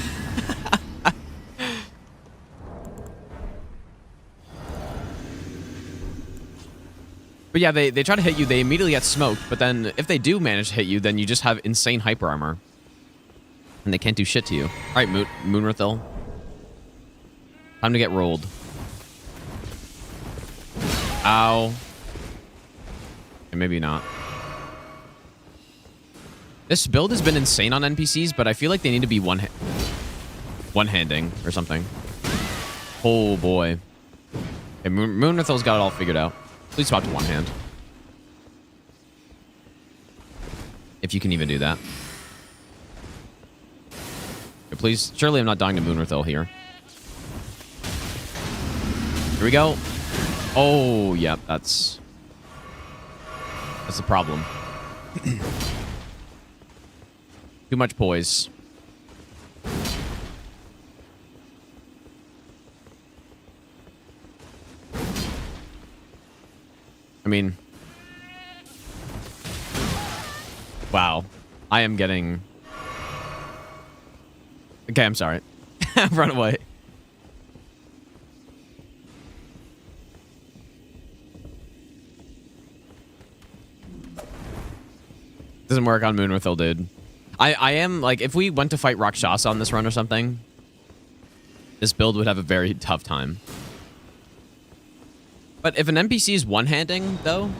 But yeah, they try to hit you. They immediately get smoked. But then if they do manage to hit you, then you just have insane hyper armor. And they can't do shit to you. All right, Moonrathil. Time to get rolled. Ow. Okay, maybe not. This build has been insane on NPCs, but I feel like they need to be one-handing or something. Oh, boy. Okay, Moonrathil's got it all figured out. Please swap to one hand. If you can even do that. Okay, please. Surely I'm not dying to Moonrathil here. Here we go. Oh, yep, that's the problem. Too much poise. I mean, wow. I am getting... Okay, I'm sorry. Run away. Doesn't work on Moonrathil, dude. I am, like, if we went to fight Rakshasa on this run or something, this build would have a very tough time. But if an NPC is one-handing, though,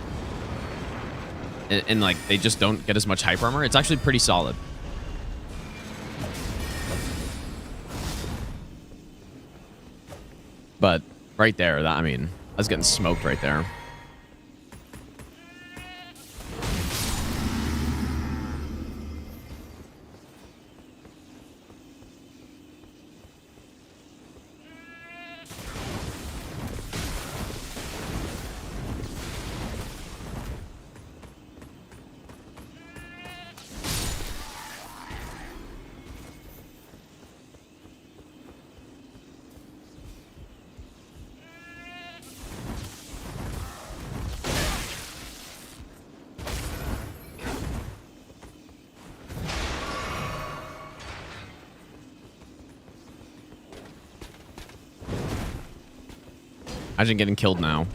and, like, they just don't get as much hyper armor, it's actually pretty solid. But right there, that, I mean, I was getting smoked right there. Imagine getting killed now.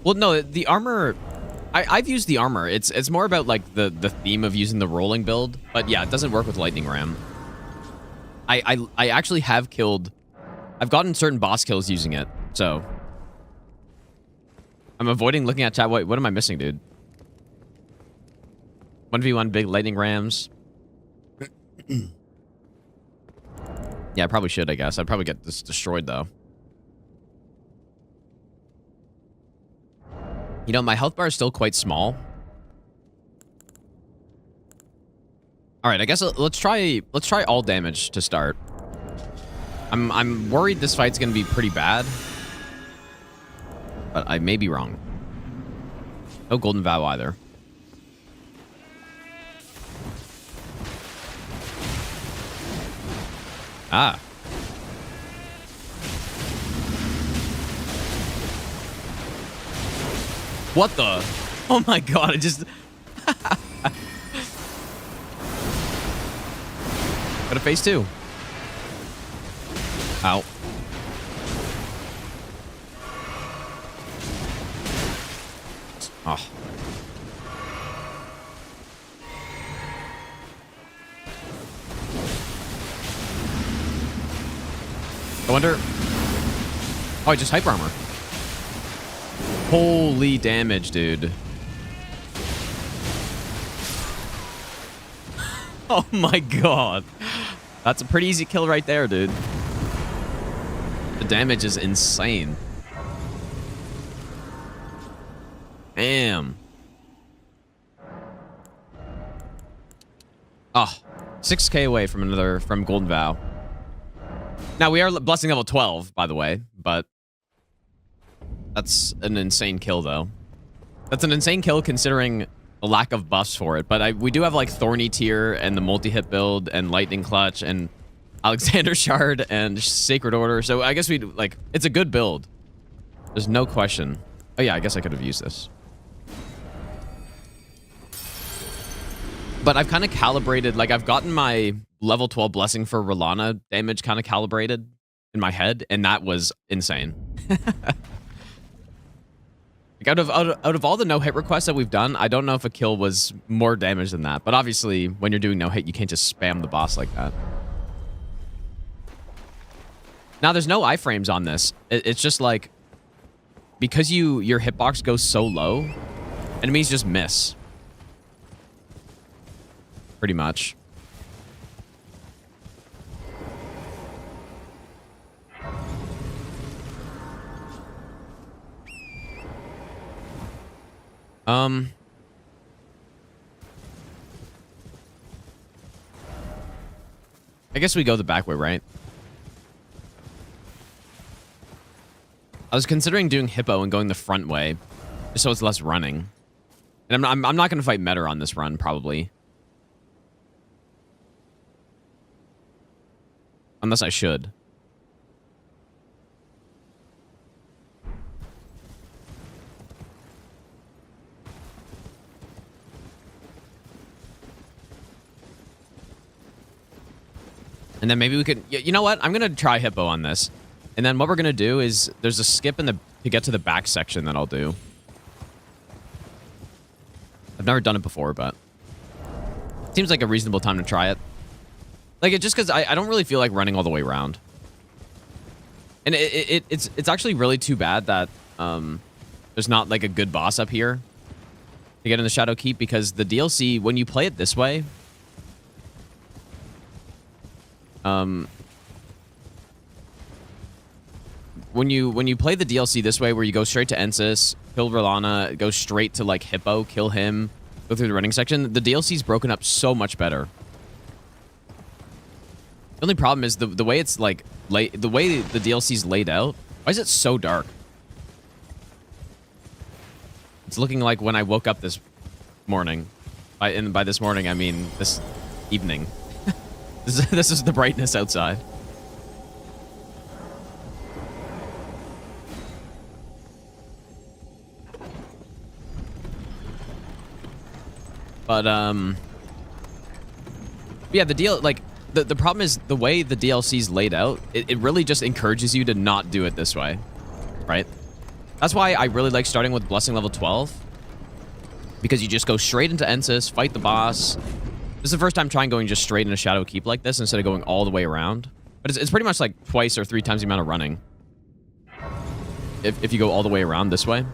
Well, no, the armor... I've used the armor. It's more about, like, the theme of using the rolling build. But, yeah, it doesn't work with Lightning Ram. I actually have killed... I've gotten certain boss kills using it, so... I'm avoiding looking at chat. Wait, what am I missing, dude? 1v1 big lightning rams. Yeah, I probably should, I guess. I'd probably get this destroyed, though. You know, my health bar is still quite small. All right, I guess let's try all damage to start. I'm worried this fight's gonna be pretty bad, but I may be wrong. No golden vow either. Ah. What the? Oh my god, I just... Got a phase 2. Ow. Oh. I wonder... Oh, I just hyper armor. Holy damage, dude. Oh my god. That's a pretty easy kill right there, dude. The damage is insane. Damn. Oh, 6k away from Golden Vow. Now, we are blessing level 12, by the way, but that's an insane kill, though. That's an insane kill considering the lack of buffs for it, but we do have, like, Thorny Tier and the multi-hit build and Lightning Clutch, and Alexander Shard and Sacred Order. So I guess it's a good build. There's no question. Oh yeah, I guess I could have used this. But I've kind of calibrated, like I've gotten my level 12 blessing for Rolana damage kind of calibrated in my head, and that was insane. Like out of all the no-hit requests that we've done, I don't know if a kill was more damage than that. But obviously, when you're doing no-hit, you can't just spam the boss like that. Now, there's no iframes on this. It's just like, because your hitbox goes so low, enemies just miss. Pretty much. I guess we go the back way, right? I was considering doing Hippo and going the front way, just so it's less running. And I'm not going to fight Meta on this run, probably. Unless I should. And then maybe we could... You know what? I'm going to try Hippo on this. And then what we're going to do is... There's a skip to get to the back section that I'll do. I've never done it before, but... It seems like a reasonable time to try it. Like, just because I don't really feel like running all the way around. And it's actually really too bad that there's not, like, a good boss up here to get in the Shadow Keep, because the DLC, when you play it this way... When you play the DLC this way, where you go straight to Ensis, kill Rolana, go straight to like Hippo, kill him, go through the running section, the DLC's broken up so much better. The only problem is the way it's like the way the DLC's laid out. Why is it so dark? It's looking like when I woke up this morning. By this morning, I mean this evening. This is the brightness outside. But yeah, the problem is the way the DLC's laid out, it really just encourages you to not do it this way, right? That's why I really like starting with Blessing level 12, because you just go straight into Ensis, fight the boss. This is the first time trying going just straight into Shadow Keep like this instead of going all the way around. But it's pretty much like twice or 3 times the amount of running if you go all the way around this way.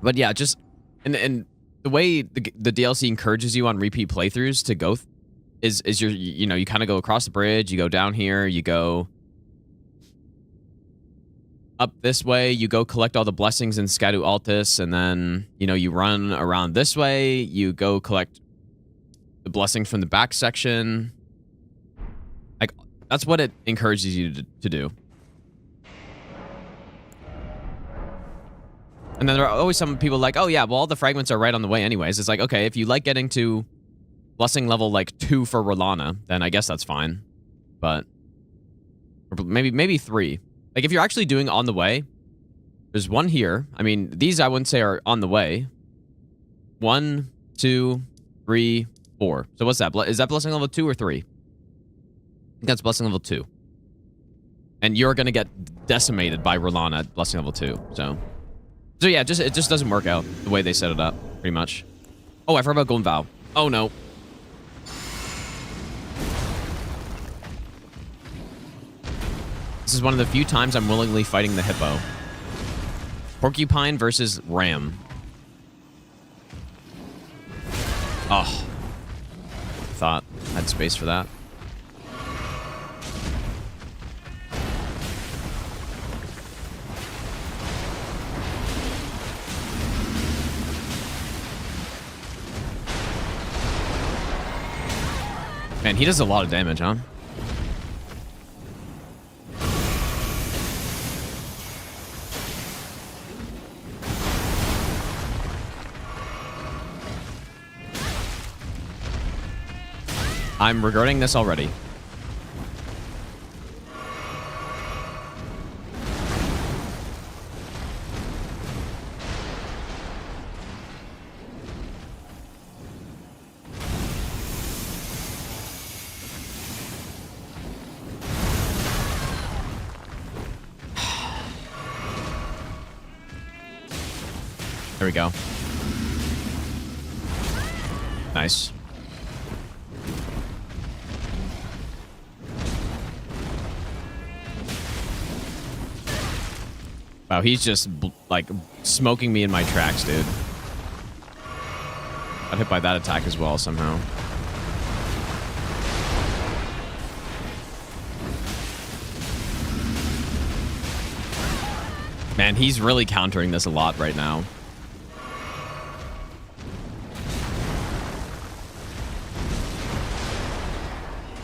But yeah, just and the way the DLC encourages you on repeat playthroughs to go is you kind of go across the bridge, you go down here, you go up this way, you go collect all the blessings in Scadu Altus, and then you run around this way, you go collect the blessing from the back section. Like, that's what it encourages you to do. And then there are always some people like, oh yeah, well all the fragments are right on the way anyways. It's like, okay, if you like getting to blessing level like 2 for Rolana, then I guess that's fine. But maybe 3. Like, if you're actually doing on the way, there's one here. I mean, these I wouldn't say are on the way. 1, 2, 3, 4. So what's that? Is that blessing level 2 or 3? I think that's blessing level 2. And you're gonna get decimated by Rolana at blessing level 2. So yeah, it just doesn't work out the way they set it up, pretty much. Oh, I forgot about Golden Vow. Oh no. This is one of the few times I'm willingly fighting the Hippo. Porcupine versus Ram. Oh. Thought I had space for that. Man, he does a lot of damage, huh? I'm regretting this already. There we go. Nice. Wow, he's just like smoking me in my tracks, dude. Got hit by that attack as well somehow. Man, he's really countering this a lot right now.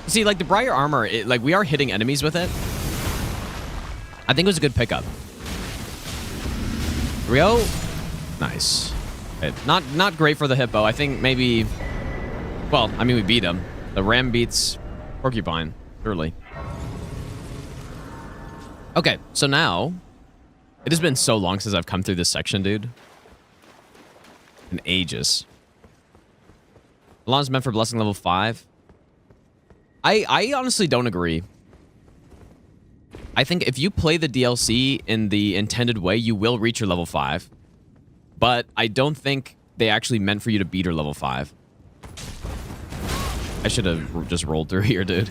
See, like the Briar armor, like we are hitting enemies with it. I think it was a good pickup. Here we go. Nice. Not great for the hippo. I think maybe... Well, I mean, we beat him. The ram beats porcupine, surely. Okay, so now... It has been so long since I've come through this section, dude. In ages. Alon's meant for blessing level 5. I honestly don't agree. I think if you play the DLC in the intended way, you will reach your level 5. But I don't think they actually meant for you to beat her level 5. I should have just rolled through here, dude.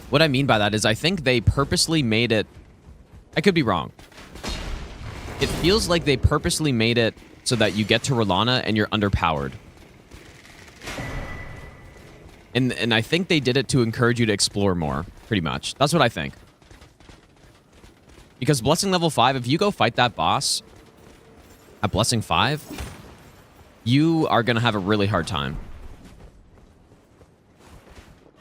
What I mean by that is I think they purposely made it... I could be wrong. It feels like they purposely made it so that you get to Rolana and you're underpowered. And I think they did it to encourage you to explore more, pretty much. That's what I think. Because Blessing level 5, if you go fight that boss at Blessing 5, you are going to have a really hard time.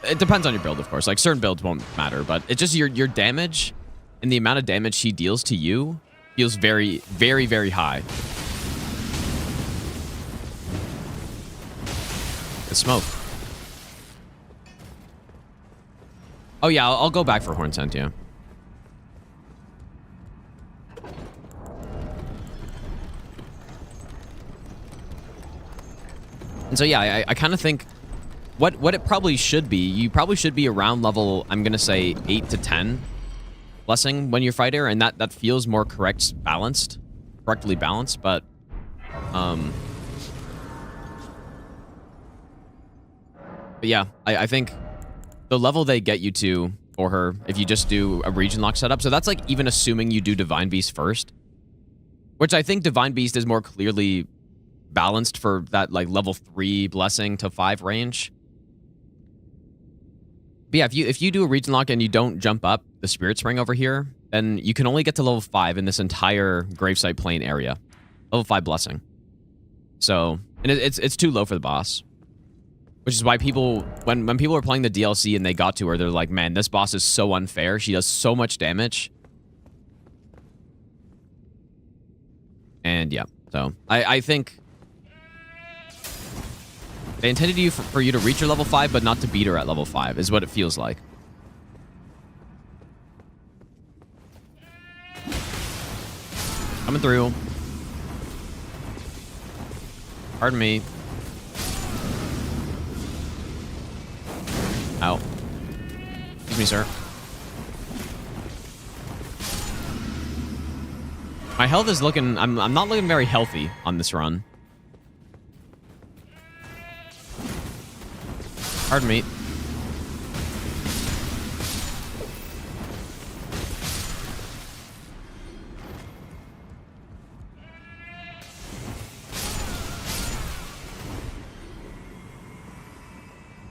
It depends on your build, of course. Like, certain builds won't matter, but it's just your damage and the amount of damage she deals to you feels very, very, very high. Good smoke. Oh, yeah, I'll go back for Horn Scent, yeah. And so, yeah, I kind of think what it probably should be, you probably should be around level, I'm going to say 8 to 10 Blessing when you fight her, and that feels more correctly balanced, but yeah, I think the level they get you to for her, if you just do a region lock setup, so that's like even assuming you do Divine Beast first, which I think Divine Beast is more clearly balanced for that like level 3 Blessing to 5 range. But yeah, if you do a region lock and you don't jump up the Spirit Spring over here, then you can only get to level 5 in this entire Gravesite Plain area. Level 5 Blessing. So, and it's too low for the boss. Which is why people, when people are playing the DLC and they got to her, they're like, man, this boss is so unfair. She does so much damage. And yeah, so I think they intended you for you to reach your level 5, but not to beat her at level 5, is what it feels like. Coming through. Pardon me. Ow. Excuse me, sir. My health is looking... I'm not looking very healthy on this run. Pardon me.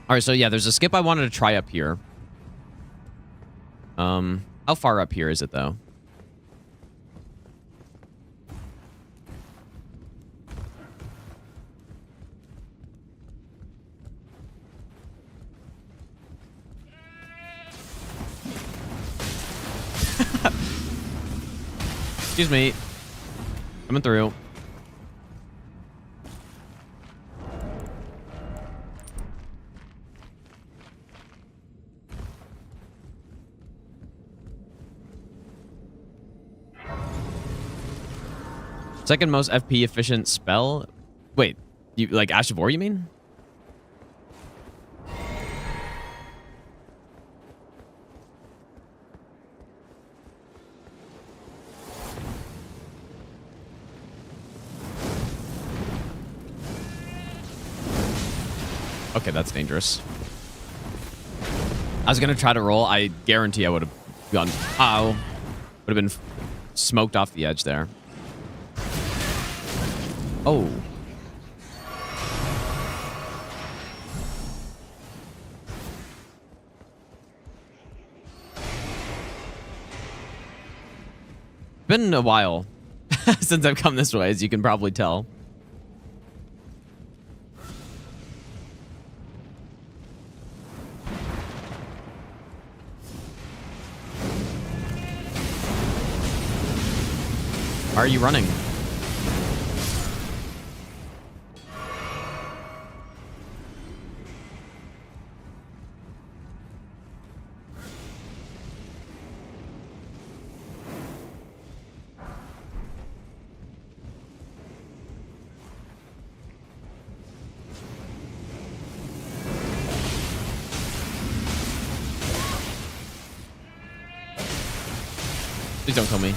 All right, so yeah, there's a skip I wanted to try up here. How far up here is it, though? Excuse me. Coming through. Second most FP efficient spell? Wait, you like Ash of War, you mean? Okay, that's dangerous. I was gonna try to roll. I guarantee I would have gone. Ow. Would have been smoked off the edge there. Oh. Been a while since I've come this way, as you can probably tell. Why are you running? Please don't kill me.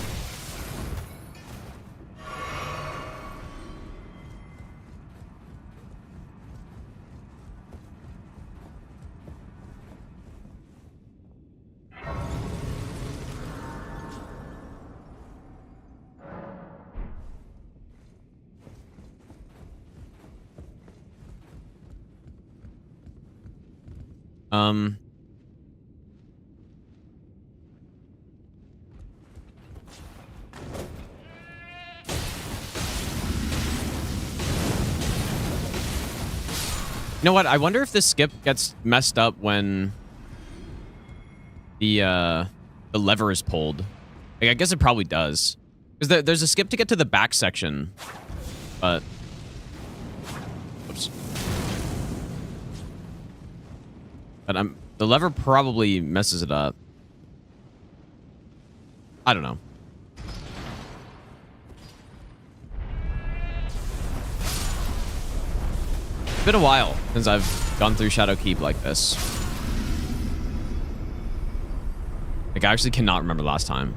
You know what? I wonder if this skip gets messed up when the lever is pulled. Like, I guess it probably does. Because there's a skip to get to the back section, but oops. But the lever probably messes it up. I don't know. It's been a while since I've gone through Shadow Keep like this. Like, I actually cannot remember last time.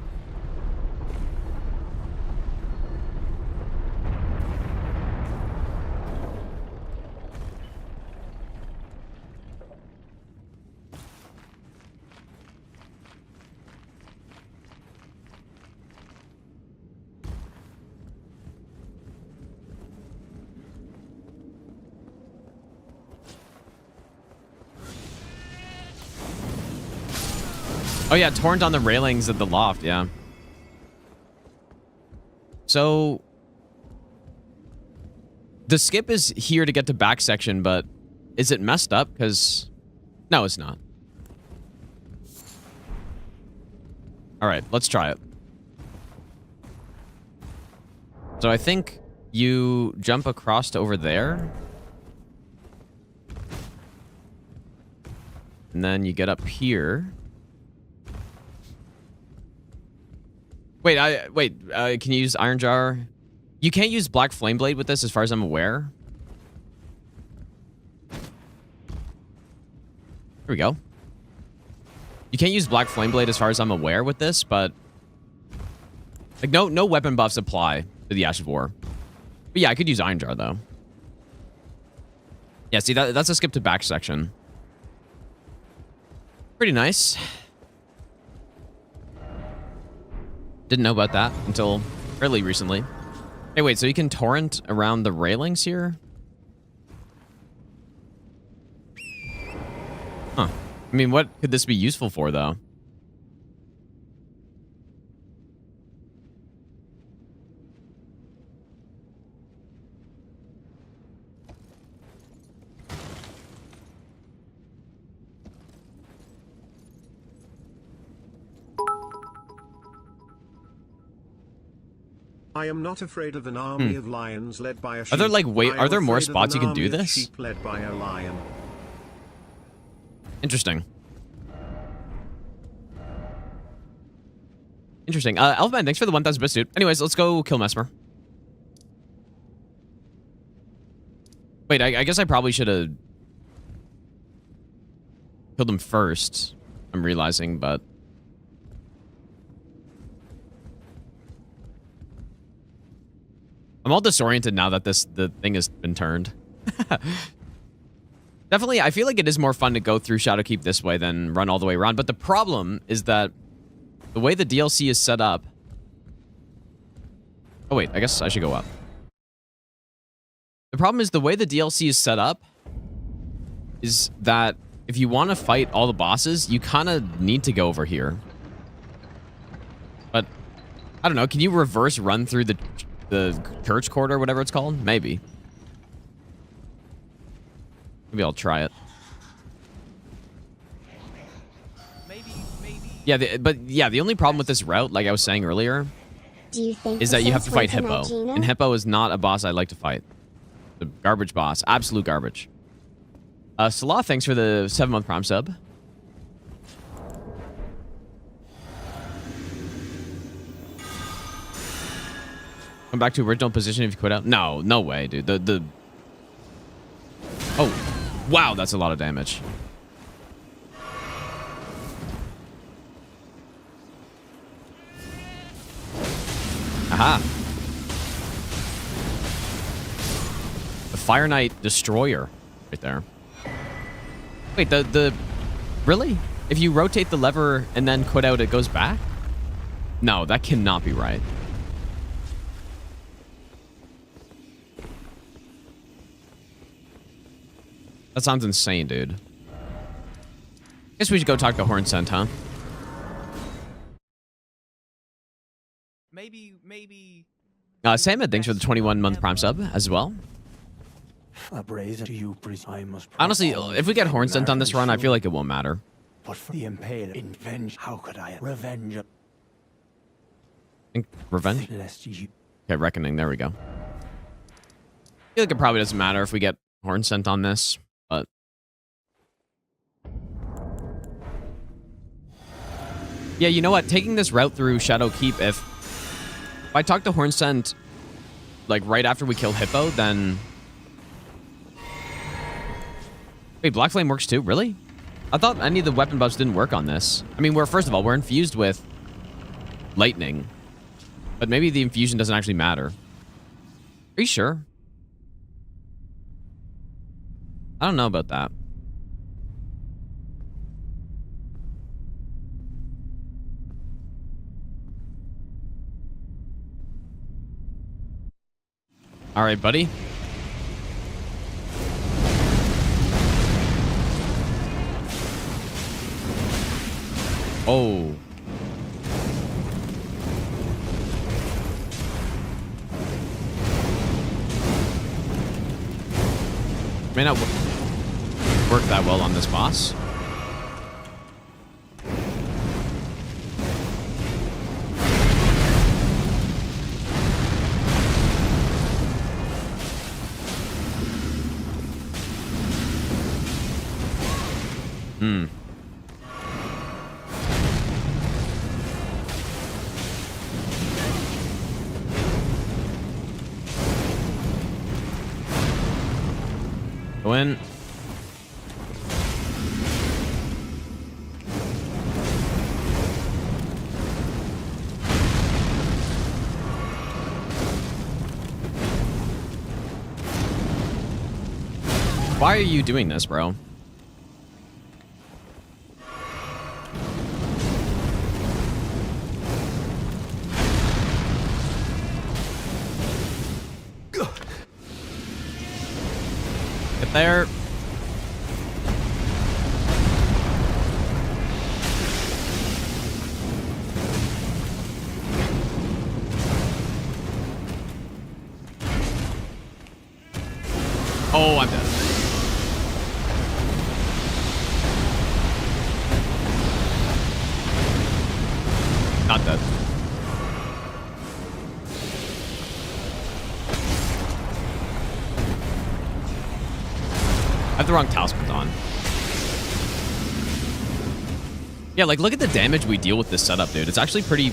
Oh yeah, torrent on the railings at the loft, yeah. So the skip is here to get to back section, but is it messed up? Because no, it's not. All right, let's try it. So I think you jump across to over there. And then you get up here. Wait, can you use Iron Jar? You can't use Black Flame Blade with this as far as I'm aware. Here we go. You can't use Black Flame Blade as far as I'm aware with this, but like no weapon buffs apply to the Ash of War. But yeah, I could use Iron Jar though. Yeah, see that's a skip to back section. Pretty nice. Didn't know about that until fairly recently. Hey, wait, so you can torrent around the railings here? Huh. I mean, what could this be useful for, though? I am not afraid of an army of lions led by a sheep. Are there like are there more spots you can do this? Sheep led by a lion. Interesting. Interesting. Elfman, thanks for the 1,000 bits, dude. Anyways, let's go kill Mesmer. Wait, I guess I probably should have killed him first. I'm realizing, but I'm all disoriented now that the thing has been turned. Definitely, I feel like it is more fun to go through Shadowkeep this way than run all the way around. But the problem is that the way the DLC is set up... Oh, wait. I guess I should go up. The problem is the way the DLC is set up is that if you want to fight all the bosses, you kind of need to go over here. But, I don't know. Can you reverse run through the church court or whatever it's called? Maybe. Maybe I'll try it. Maybe. Yeah, the only problem with this route, like I was saying earlier, Do you think is the that you have Saints to fight went Hippo. Magina? And Hippo is not a boss I like to fight. The garbage boss. Absolute garbage. Salah, thanks for the 7-month Prime sub. Come back to original position if you quit out. No, no way, dude. Oh, wow, that's a lot of damage. Aha. The Fire Knight Destroyer right there. Wait, really? If you rotate the lever and then quit out, it goes back? No, that cannot be right. That sounds insane, dude. Guess we should go talk to Hornsent, huh? Maybe. Samet, thanks for the 21-month Prime sub as well. Honestly, if we get Hornsent on this run, I feel like it won't matter. But for the impale in revenge, how could I revenge? I think revenge? Okay, Reckoning, there we go. I feel like it probably doesn't matter if we get Hornsent on this, but... Yeah, you know what? Taking this route through Shadowkeep, if I talk to Hornsent, like, right after we kill Hippo, then... Wait, Black Flame works too? Really? I thought any of the weapon buffs didn't work on this. I mean, first of all, we're infused with lightning. But maybe the infusion doesn't actually matter. Are you sure? I don't know about that. All right, buddy. Oh. May not work that well on this boss. Go in. Why are you doing this, bro? Get there. Oh, I'm dead. Not dead. I have the wrong talisman on. Yeah, like, look at the damage we deal with this setup, dude. It's actually pretty...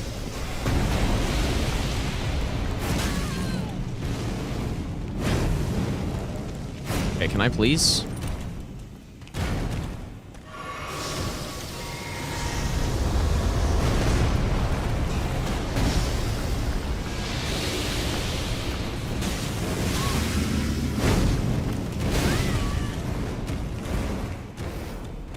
Okay, can I please?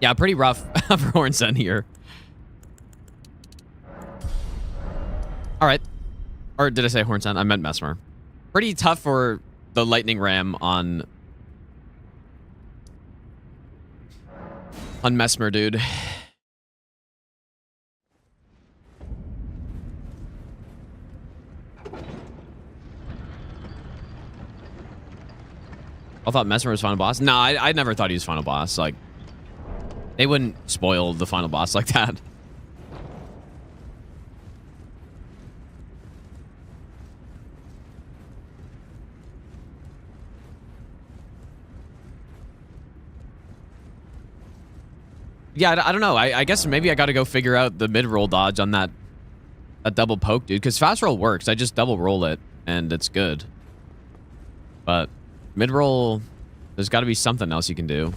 Yeah, pretty rough for Hornsen here. All right. Or did I say Hornsen? I meant Mesmer. Pretty tough for the Lightning Ram on Mesmer, dude. I thought Mesmer was final boss. No, I never thought he was final boss. Like, they wouldn't spoil the final boss like that. Yeah, I don't know. I guess maybe I got to go figure out the mid-roll dodge on that double poke, dude. Because fast roll works. I just double roll it, and it's good. But mid-roll, there's got to be something else you can do.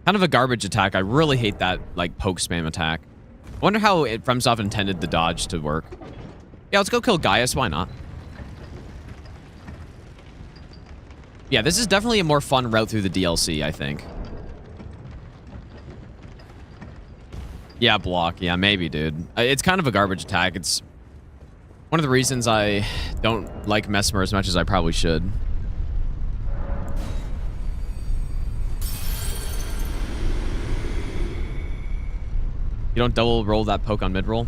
Kind of a garbage attack. I really hate that, like, poke spam attack. I wonder how FromSoft intended the dodge to work. Yeah, let's go kill Gaius. Why not? Yeah, this is definitely a more fun route through the DLC, I think. Yeah, block. Yeah, maybe, dude. It's kind of a garbage attack. It's one of the reasons I don't like Mesmer as much as I probably should. You don't double roll that poke on mid-roll?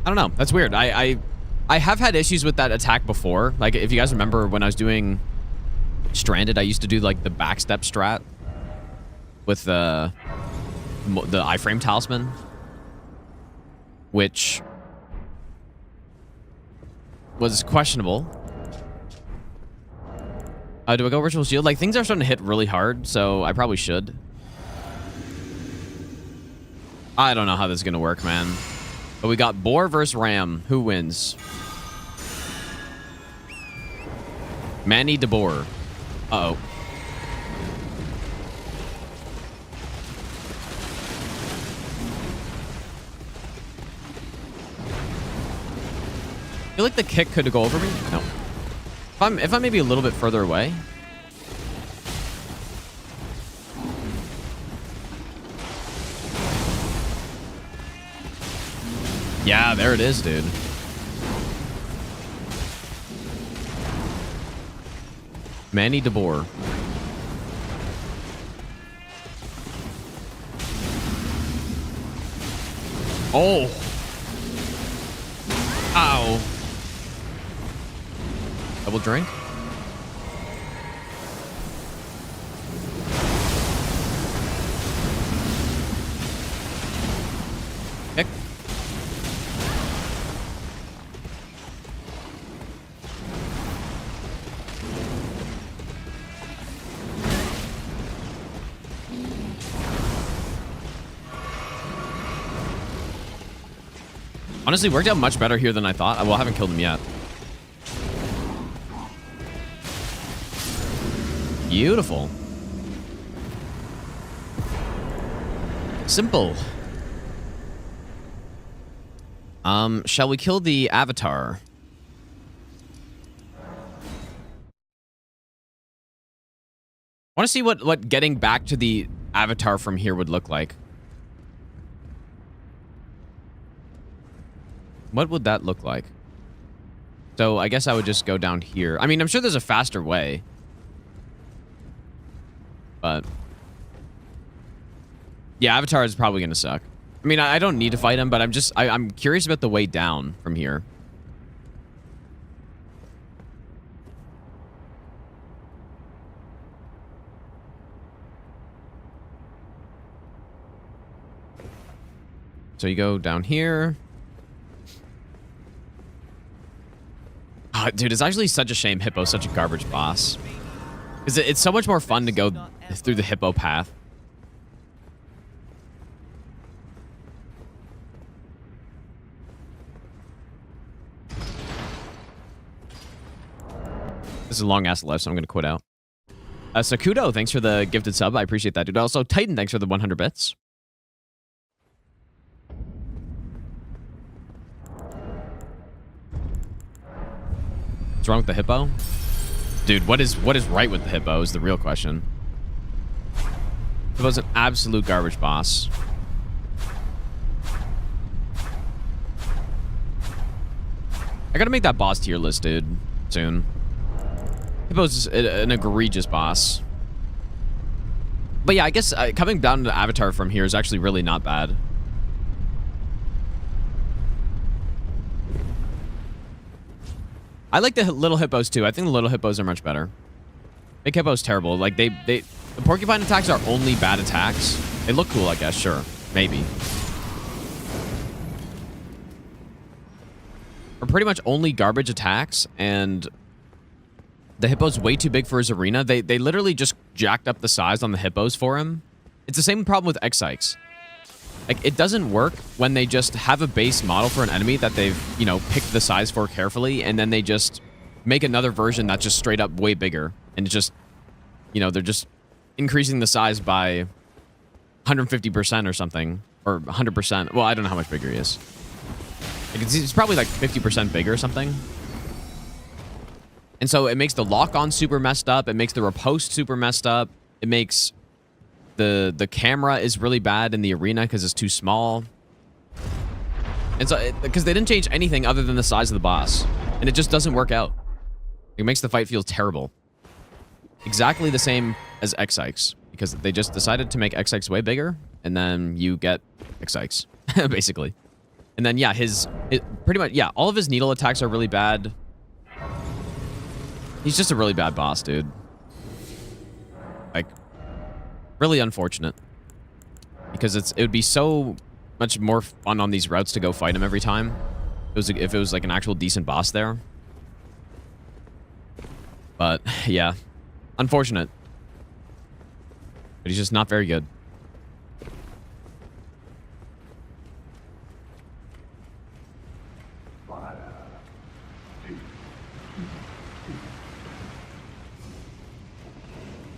I don't know. That's weird. I have had issues with that attack before. Like, if you guys remember when I was doing Stranded, I used to do, like, the backstep strat with the iframe talisman, which was questionable. Do I go Ritual Shield? Like, things are starting to hit really hard, so I probably should. I don't know how this is going to work, man. But we got Boar versus Ram. Who wins? Manny de Boar. Uh-oh. I feel like the kick could go over me. No. If I'm maybe a little bit further away. Yeah, there it is, dude. Manny de Boar. Oh. Ow. Double drink. Kick. Honestly, worked out much better here than I thought. Well, I haven't killed him yet. Beautiful. Simple. Shall we kill the avatar? I want to see what getting back to the avatar from here would look like. What would that look like? So I guess I would just go down here. I mean, I'm sure there's a faster way. But yeah, Avatar is probably going to suck. I mean, I don't need to fight him, but I'm curious about the way down from here. So you go down here. Oh, dude, it's actually such a shame Hippo's such a garbage boss. Because it's so much more fun to go through the Hippo path. This is a long-ass life, so I'm going to quit out. Sakudo, thanks for the gifted sub. I appreciate that, dude. Also, Titan, thanks for the 100 bits. What's wrong with the hippo? Dude, what is right with the hippo is the real question. Hippo's an absolute garbage boss. I gotta make that boss tier list, dude, soon. Hippo's an egregious boss. But yeah, I guess coming down to Avatar from here is actually really not bad. I like the little hippos too. I think the little hippos are much better. Big hippo's terrible. Like the porcupine attacks are only bad attacks. They look cool, I guess, sure. Maybe. Are pretty much only garbage attacks, and the hippo's way too big for his arena. They literally just jacked up the size on the hippos for him. It's the same problem with X-Psychs. Like, it doesn't work when they just have a base model for an enemy that they've, you know, picked the size for carefully, and then they just make another version that's just straight up way bigger. And just, you know, they're just increasing the size by 150% or something. Or 100%. Well, I don't know how much bigger he is. Like, it's probably like 50% bigger or something. And so it makes the lock-on super messed up. It makes the riposte super messed up. It makes the camera is really bad in the arena because it's too small. And so, because they didn't change anything other than the size of the boss. And it just doesn't work out. It makes the fight feel terrible. Exactly the same as X-Psychs. Because they just decided to make X-Psychs way bigger. And then you get X-Psychs, basically. And then, yeah, pretty much, yeah, all of his needle attacks are really bad. He's just a really bad boss, dude. Like, really unfortunate. Because it would be so much more fun on these routes to go fight him every time. If it was like an actual decent boss there. But, yeah. Unfortunate. But he's just not very good.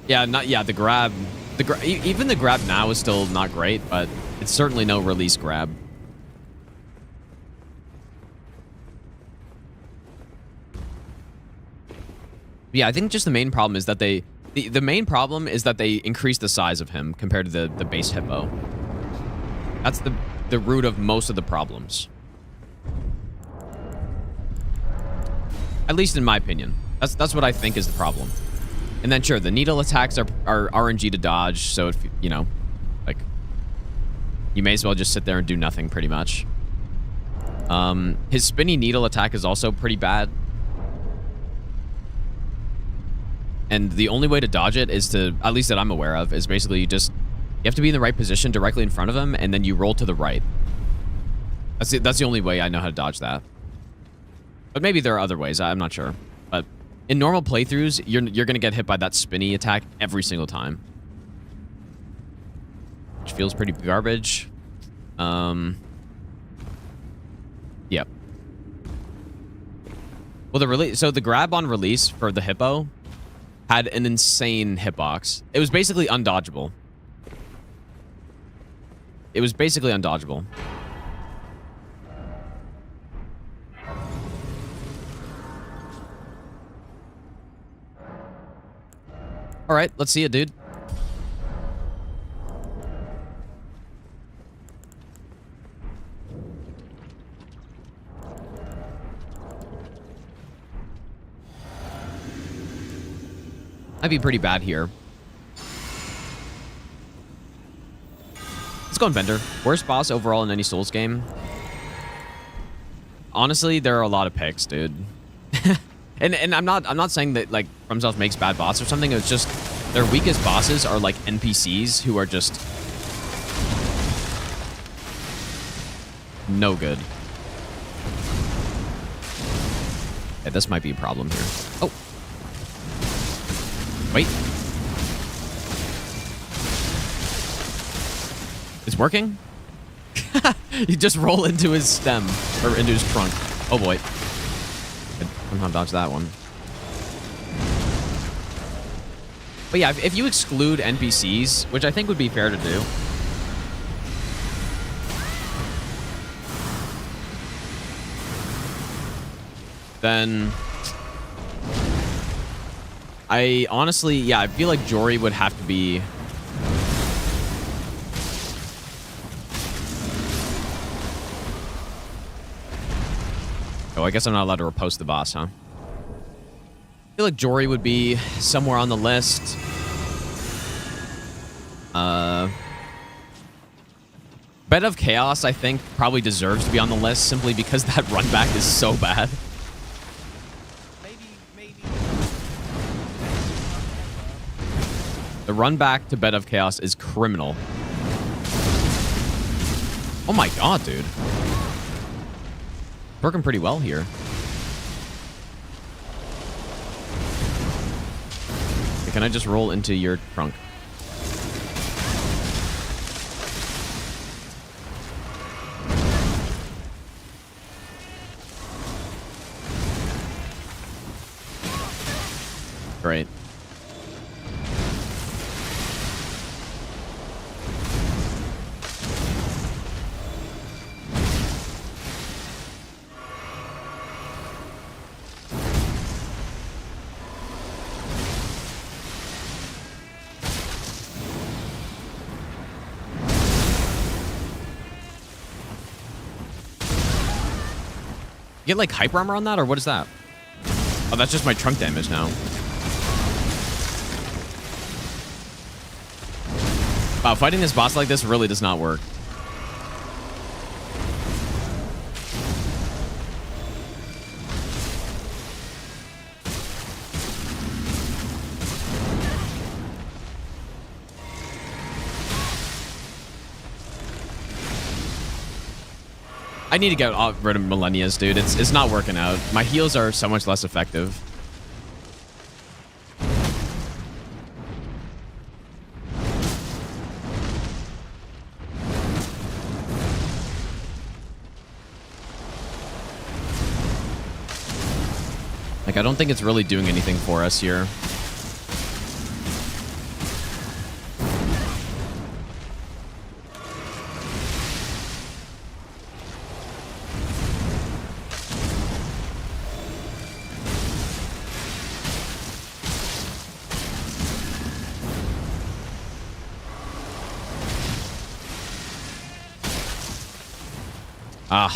Yeah, the grab. Even the grab now is still not great, but it's certainly no release grab. Yeah, I think just the main problem is that the main problem is that they increase the size of him compared to the base hippo. That's the root of most of the problems. At least in my opinion. That's what I think is the problem. And then, sure, the needle attacks are RNG to dodge, so, if, you know, like, you may as well just sit there and do nothing, pretty much. His spinny needle attack is also pretty bad. And the only way to dodge it is to, at least that I'm aware of, is basically you have to be in the right position directly in front of him, and then you roll to the right. That's the only way I know how to dodge that. But maybe there are other ways, I'm not sure. But in normal playthroughs, you're going to get hit by that spinny attack every single time. Which feels pretty garbage. Yep. Well, the grab on release for the hippo had an insane hitbox. It was basically undodgeable. It was basically undodgeable. All right, let's see it, dude. Might be pretty bad here. Let's go on Bender. Worst boss overall in any Souls game? Honestly, there are a lot of picks, dude. And I'm not saying that like FromSoft makes bad boss or something. It's just their weakest bosses are like NPCs who are just no good. Yeah, this might be a problem here. Oh. Wait. It's working? You just roll into his stem or into his trunk. Oh boy. Somehow dodge that one. But yeah, if you exclude NPCs, which I think would be fair to do. Then I honestly, yeah, I feel like Jory would have to be... Oh, I guess I'm not allowed to repost the boss, huh? I feel like Jory would be somewhere on the list. Bed of Chaos, I think, probably deserves to be on the list simply because that run back is so bad. Maybe. The run back to Bed of Chaos is criminal. Oh my god, dude. Working pretty well here. Okay, can I just roll into your trunk? Great. You get like hype armor on that, or what is that? Oh, that's just my trunk damage now. Wow, fighting this boss like this really does not work. I need to get rid of Millennia's, dude. It's not working out. My heals are so much less effective. Like, I don't think it's really doing anything for us here. Ah.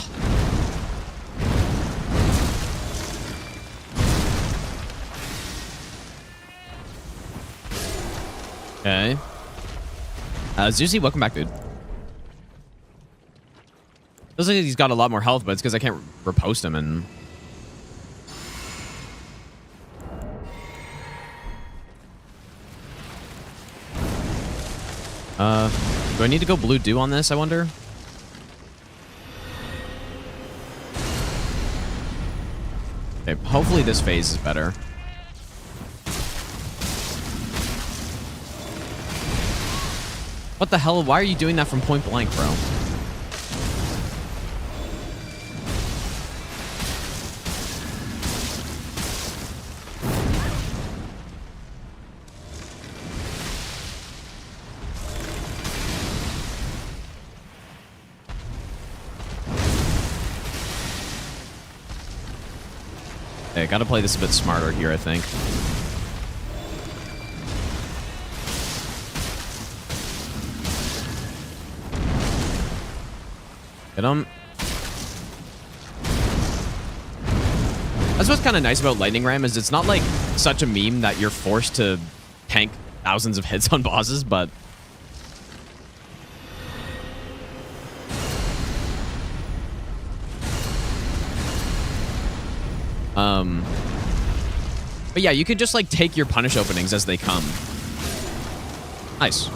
Okay. Zuzi, welcome back, dude. Looks like he's got a lot more health, but it's because I can't repost him and... do I need to go blue dew on this, I wonder? Okay, hopefully this phase is better. What the hell? Why are you doing that from point blank, bro? Okay, gotta play this a bit smarter here, I think. Hit him. That's what's kind of nice about Lightning Ram, is it's not like such a meme that you're forced to tank thousands of hits on bosses, but... But yeah, you can just like take your punish openings as they come. Nice.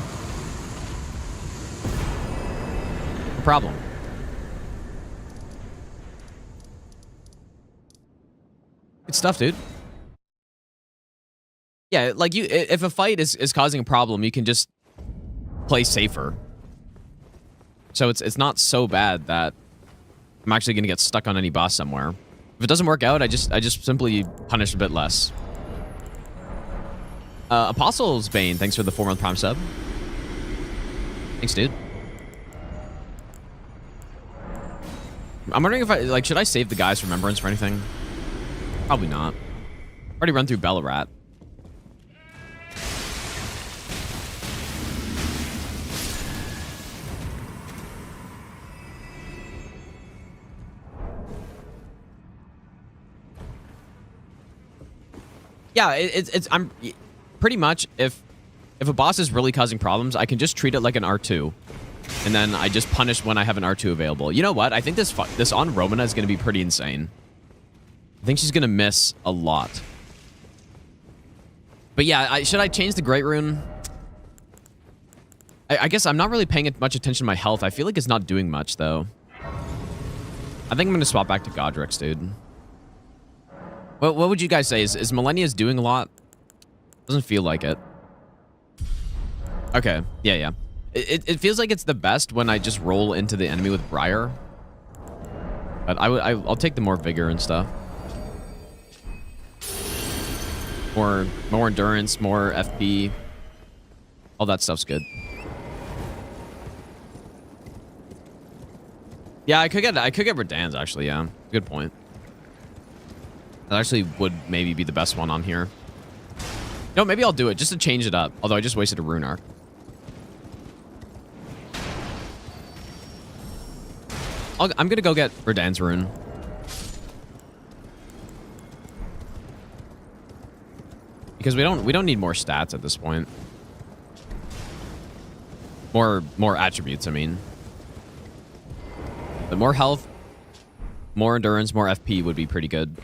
No problem. Good stuff, dude. Yeah, like if a fight is causing a problem, you can just play safer. So it's not so bad that I'm actually gonna get stuck on any boss somewhere. If it doesn't work out, I just simply punish a bit less. Apostles Bane, thanks for the 4-month Prime sub. Thanks, dude. I'm wondering if should I save the guy's remembrance for anything? Probably not. Already run through Ballarat. Yeah, I'm pretty much if a boss is really causing problems, I can just treat it like an R2. And then I just punish when I have an R2 available. You know what? I think this on Romana is going to be pretty insane. I think she's going to miss a lot. But yeah, should I change the Great Rune? I guess I'm not really paying much attention to my health. I feel like it's not doing much, though. I think I'm going to swap back to Godric's, dude. What would you guys say? Is Millennia's doing a lot? Doesn't feel like it. Okay. Yeah. It feels like it's the best when I just roll into the enemy with Briar. But I'll take the more vigor and stuff. More endurance, more FP. All that stuff's good. Yeah, I could get Redan's actually, yeah. Good point. That actually would maybe be the best one on here. No, maybe I'll do it just to change it up. Although I just wasted a rune arc. I'm gonna go get Redan's rune. Because we don't need more stats at this point. More attributes, I mean. But more health, more endurance, more FP would be pretty good.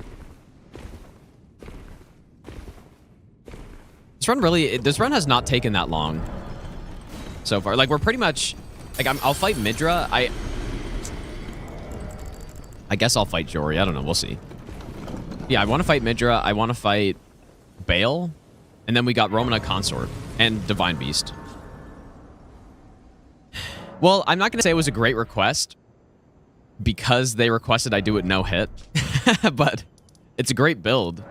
This run has not taken that long so far. Like, we're pretty much, like, I'll fight Midra. I guess I'll fight Jory. I don't know. We'll see. Yeah, I want to fight Midra. I want to fight Bale. And then we got Romana Consort and Divine Beast. Well, I'm not going to say it was a great request because they requested I do it no hit. But it's a great build.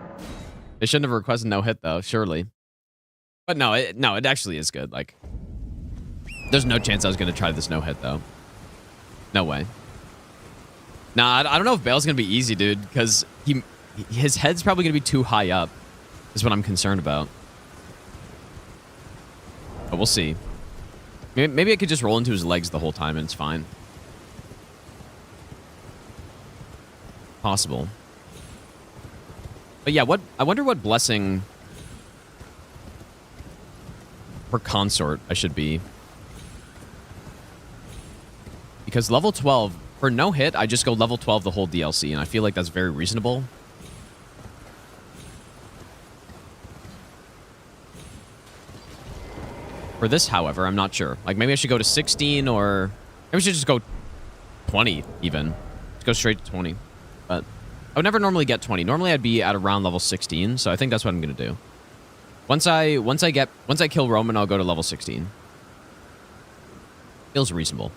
They shouldn't have requested no hit, though, surely. But no, it actually is good. Like, there's no chance I was going to try this no hit, though. No way. Nah, I don't know if Bale's going to be easy, dude, because his head's probably going to be too high up, is what I'm concerned about. But we'll see. Maybe I could just roll into his legs the whole time and it's fine. Possible. But yeah, I wonder what blessing for Consort I should be. Because level 12, for no hit, I just go level 12 the whole DLC, and I feel like that's very reasonable. For this, however, I'm not sure. Like, maybe I should go to 16, or maybe I should just go 20, even. Just go straight to 20. But I would never normally get 20. Normally, I'd be at around level 16, so I think that's what I'm going to do. Once I kill Roman, I'll go to level 16. Feels reasonable.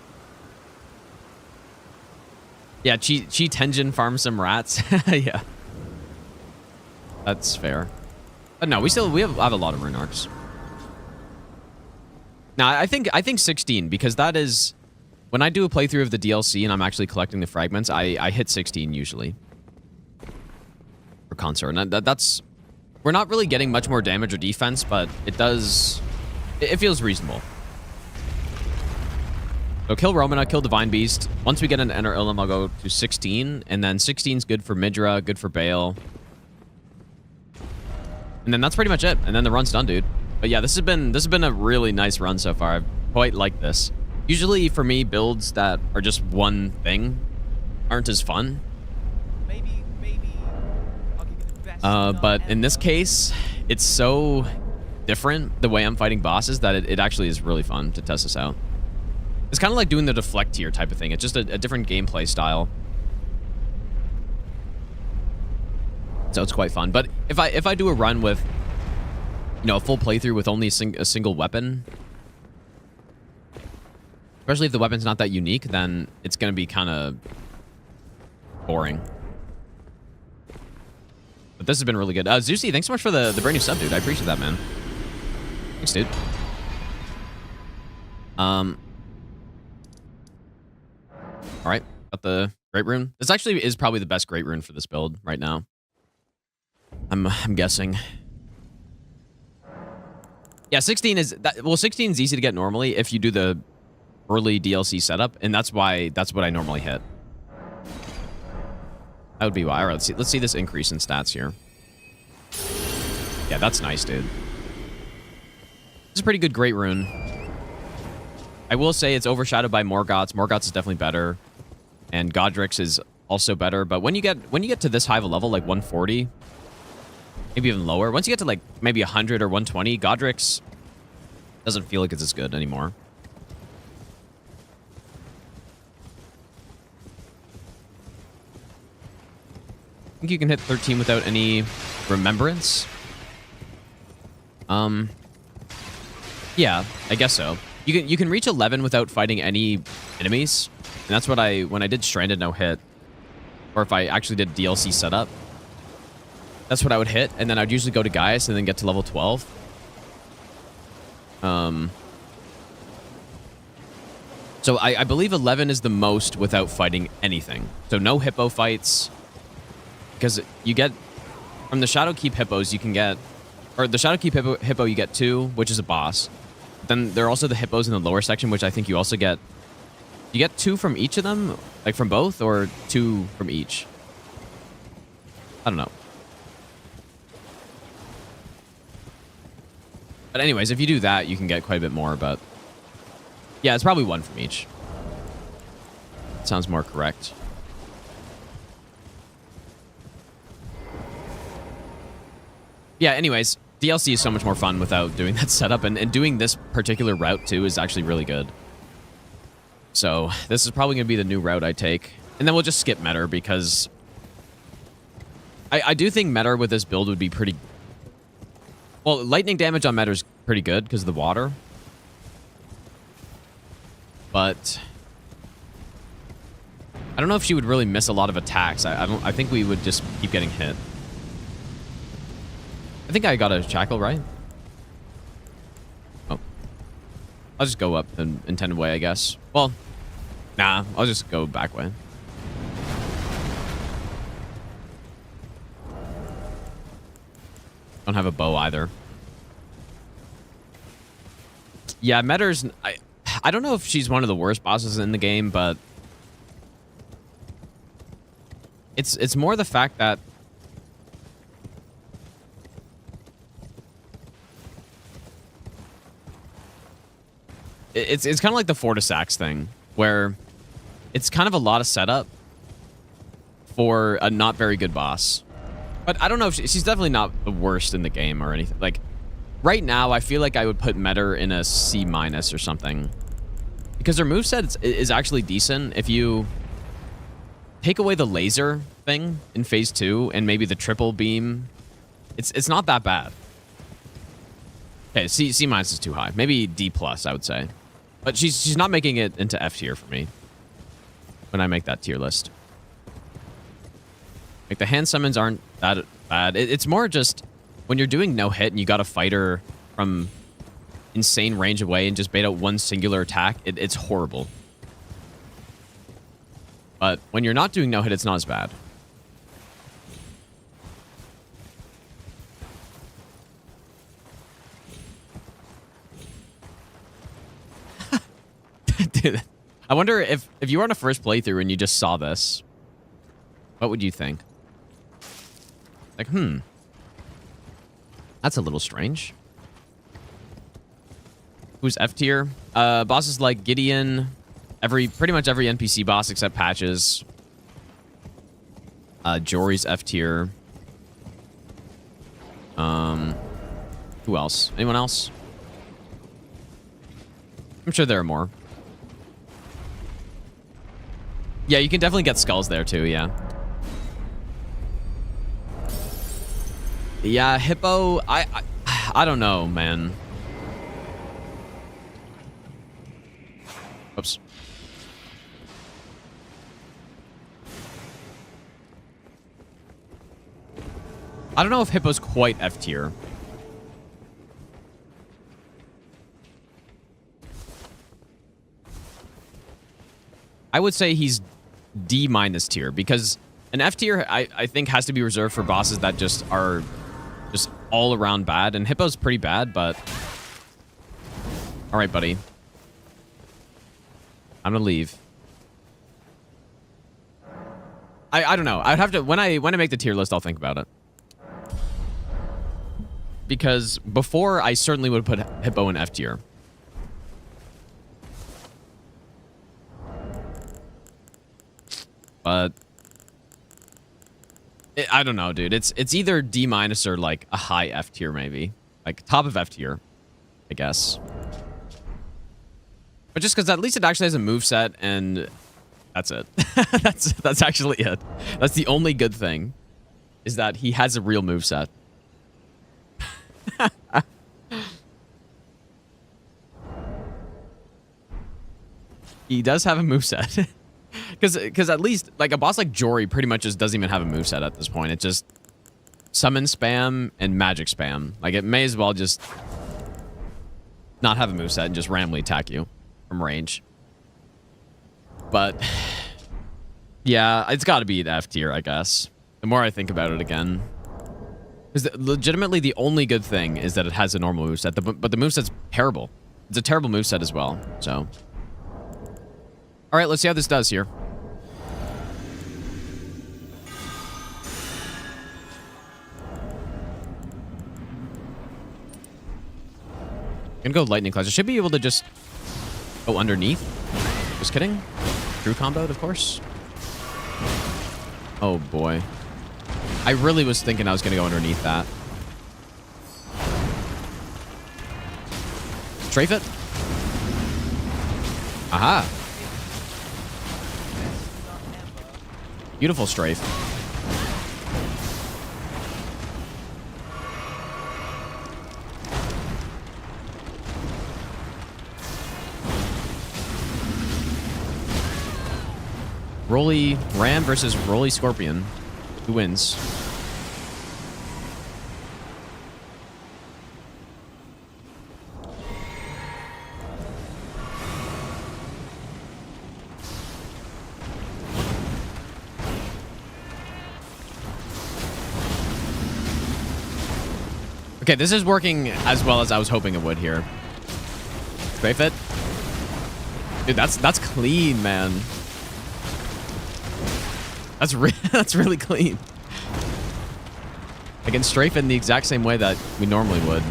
Yeah, Chi Tenjin farms some rats. Yeah. That's fair. But no, we have a lot of rune arcs. Now, I think 16, because that is when I do a playthrough of the DLC and I'm actually collecting the fragments, I hit 16 usually. For Consort. And that's we're not really getting much more damage or defense, but it feels reasonable. So kill Romana, kill Divine Beast. Once we get into Enter Ilum, I'll go to 16, and then 16's good for Midra, good for Bale. And then that's pretty much it. And then the run's done, dude. But yeah, this has been a really nice run so far. I quite like this. Usually for me, builds that are just one thing aren't as fun. Maybe I'll give you the best but in this case, it's so different the way I'm fighting bosses that it actually is really fun to test this out. It's kind of like doing the deflect tier type of thing. It's just a different gameplay style. So it's quite fun. But if I do a run with, you know, a full playthrough with only a single weapon, especially if the weapon's not that unique, then it's going to be kind of boring. But this has been really good. Zeusy, thanks so much for the brand new sub, dude. I appreciate that, man. Thanks, dude. All right, got the Great Rune. This actually is probably the best Great Rune for this build right now. I'm guessing. Yeah, 16 is that. Well, 16 is easy to get normally if you do the early DLC setup, and that's what I normally hit. That would be why. All right, let's see this increase in stats here. Yeah, that's nice, dude. This is a pretty good Great Rune. I will say it's overshadowed by Morgoth's. Morgoth's is definitely better, and Godric's is also better. But when you get to this high of a level, like 140, maybe even lower, once you get to like maybe 100 or 120, Godric's doesn't feel like it's as good anymore. I think you can hit 13 without any remembrance. Yeah, I guess so. You can reach 11 without fighting any enemies, and that's what when I did Stranded no hit, or if I actually did DLC setup, that's what I would hit, and then I'd usually go to Gaius and then get to level 12. So I believe 11 is the most without fighting anything. So no hippo fights, because you get from the Shadowkeep hippos you can get, or the Shadowkeep hippo you get 2, which is a boss. Then there are also the hippos in the lower section, which I think you also get. You get 2 from each of them, like from both, or 2 from each. I don't know. But anyways, if you do that, you can get quite a bit more, but yeah, it's probably 1 from each. Sounds more correct. Yeah, anyways, DLC is so much more fun without doing that setup, and doing this particular route too is actually really good. So this is probably going to be the new route I take. And then we'll just skip Metter, because I do think Metter with this build would be pretty... Well, lightning damage on Metter is pretty good because of the water. But I don't know if she would really miss a lot of attacks. I think we would just keep getting hit. I think I got a shackle, right? Oh. I'll just go up the intended way, I guess. Well, nah, I'll just go back way. Don't have a bow either. Yeah, Metter's... I don't know if she's one of the worst bosses in the game, but it's more the fact that it's kind of like the Fortisax thing, where it's kind of a lot of setup for a not very good boss. But I don't know if she's definitely not the worst in the game or anything. Like, right now, I feel like I would put Metter in a C- or something. Because her moveset is actually decent. If you take away the laser thing in phase 2 and maybe the triple beam, it's not that bad. Okay, C- is too high. Maybe D+, I would say. But she's not making it into F tier for me when I make that tier list. Like, the hand summons aren't that bad. It's more just when you're doing no hit and you got a fighter from insane range away and just bait out one singular attack, it's horrible. But when you're not doing no hit, it's not as bad. Dude, I wonder if you were on a first playthrough and you just saw this, what would you think? Like, that's a little strange. Who's F tier? Bosses like Gideon, pretty much every NPC boss except Patches. Jory's F tier. Who else? Anyone else? I'm sure there are more. Yeah, you can definitely get skulls there too, yeah. Yeah, Hippo, I don't know, man. Oops. I don't know if Hippo's quite F tier. I would say he's D- tier because an F tier I think has to be reserved for bosses that just are just all around bad, and Hippo's pretty bad, but all right, buddy. I'm gonna leave. I don't know. I'd have to when I make the tier list, I'll think about it. Because before, I certainly would have put Hippo in F tier. But I don't know, dude. It's either D- or like a high F tier, maybe. Like top of F tier, I guess. But just because at least it actually has a moveset, and that's it. that's actually it. That's the only good thing, is that he has a real moveset. He does have a moveset. Because at least, like, a boss like Jory pretty much just doesn't even have a moveset at this point. It just summon spam and magic spam. Like, it may as well just not have a moveset and just randomly attack you from range. But, yeah, it's got to be an F tier, I guess. The more I think about it again. Because legitimately, the only good thing is that it has a normal moveset. But the moveset's terrible. It's a terrible moveset as well, so... All right, let's see how this does here. Gonna go Lightning Clash. I should be able to just go underneath. Just kidding. True comboed, of course. Oh, boy. I really was thinking I was gonna go underneath that. Strafe it. Aha. Beautiful strafe. Rolly Ram versus Rolly Scorpion. Who wins? Okay, this is working as well as I was hoping it would here. Strafe it. Dude, that's clean, man. That's that's really clean. I can strafe it in the exact same way that we normally would.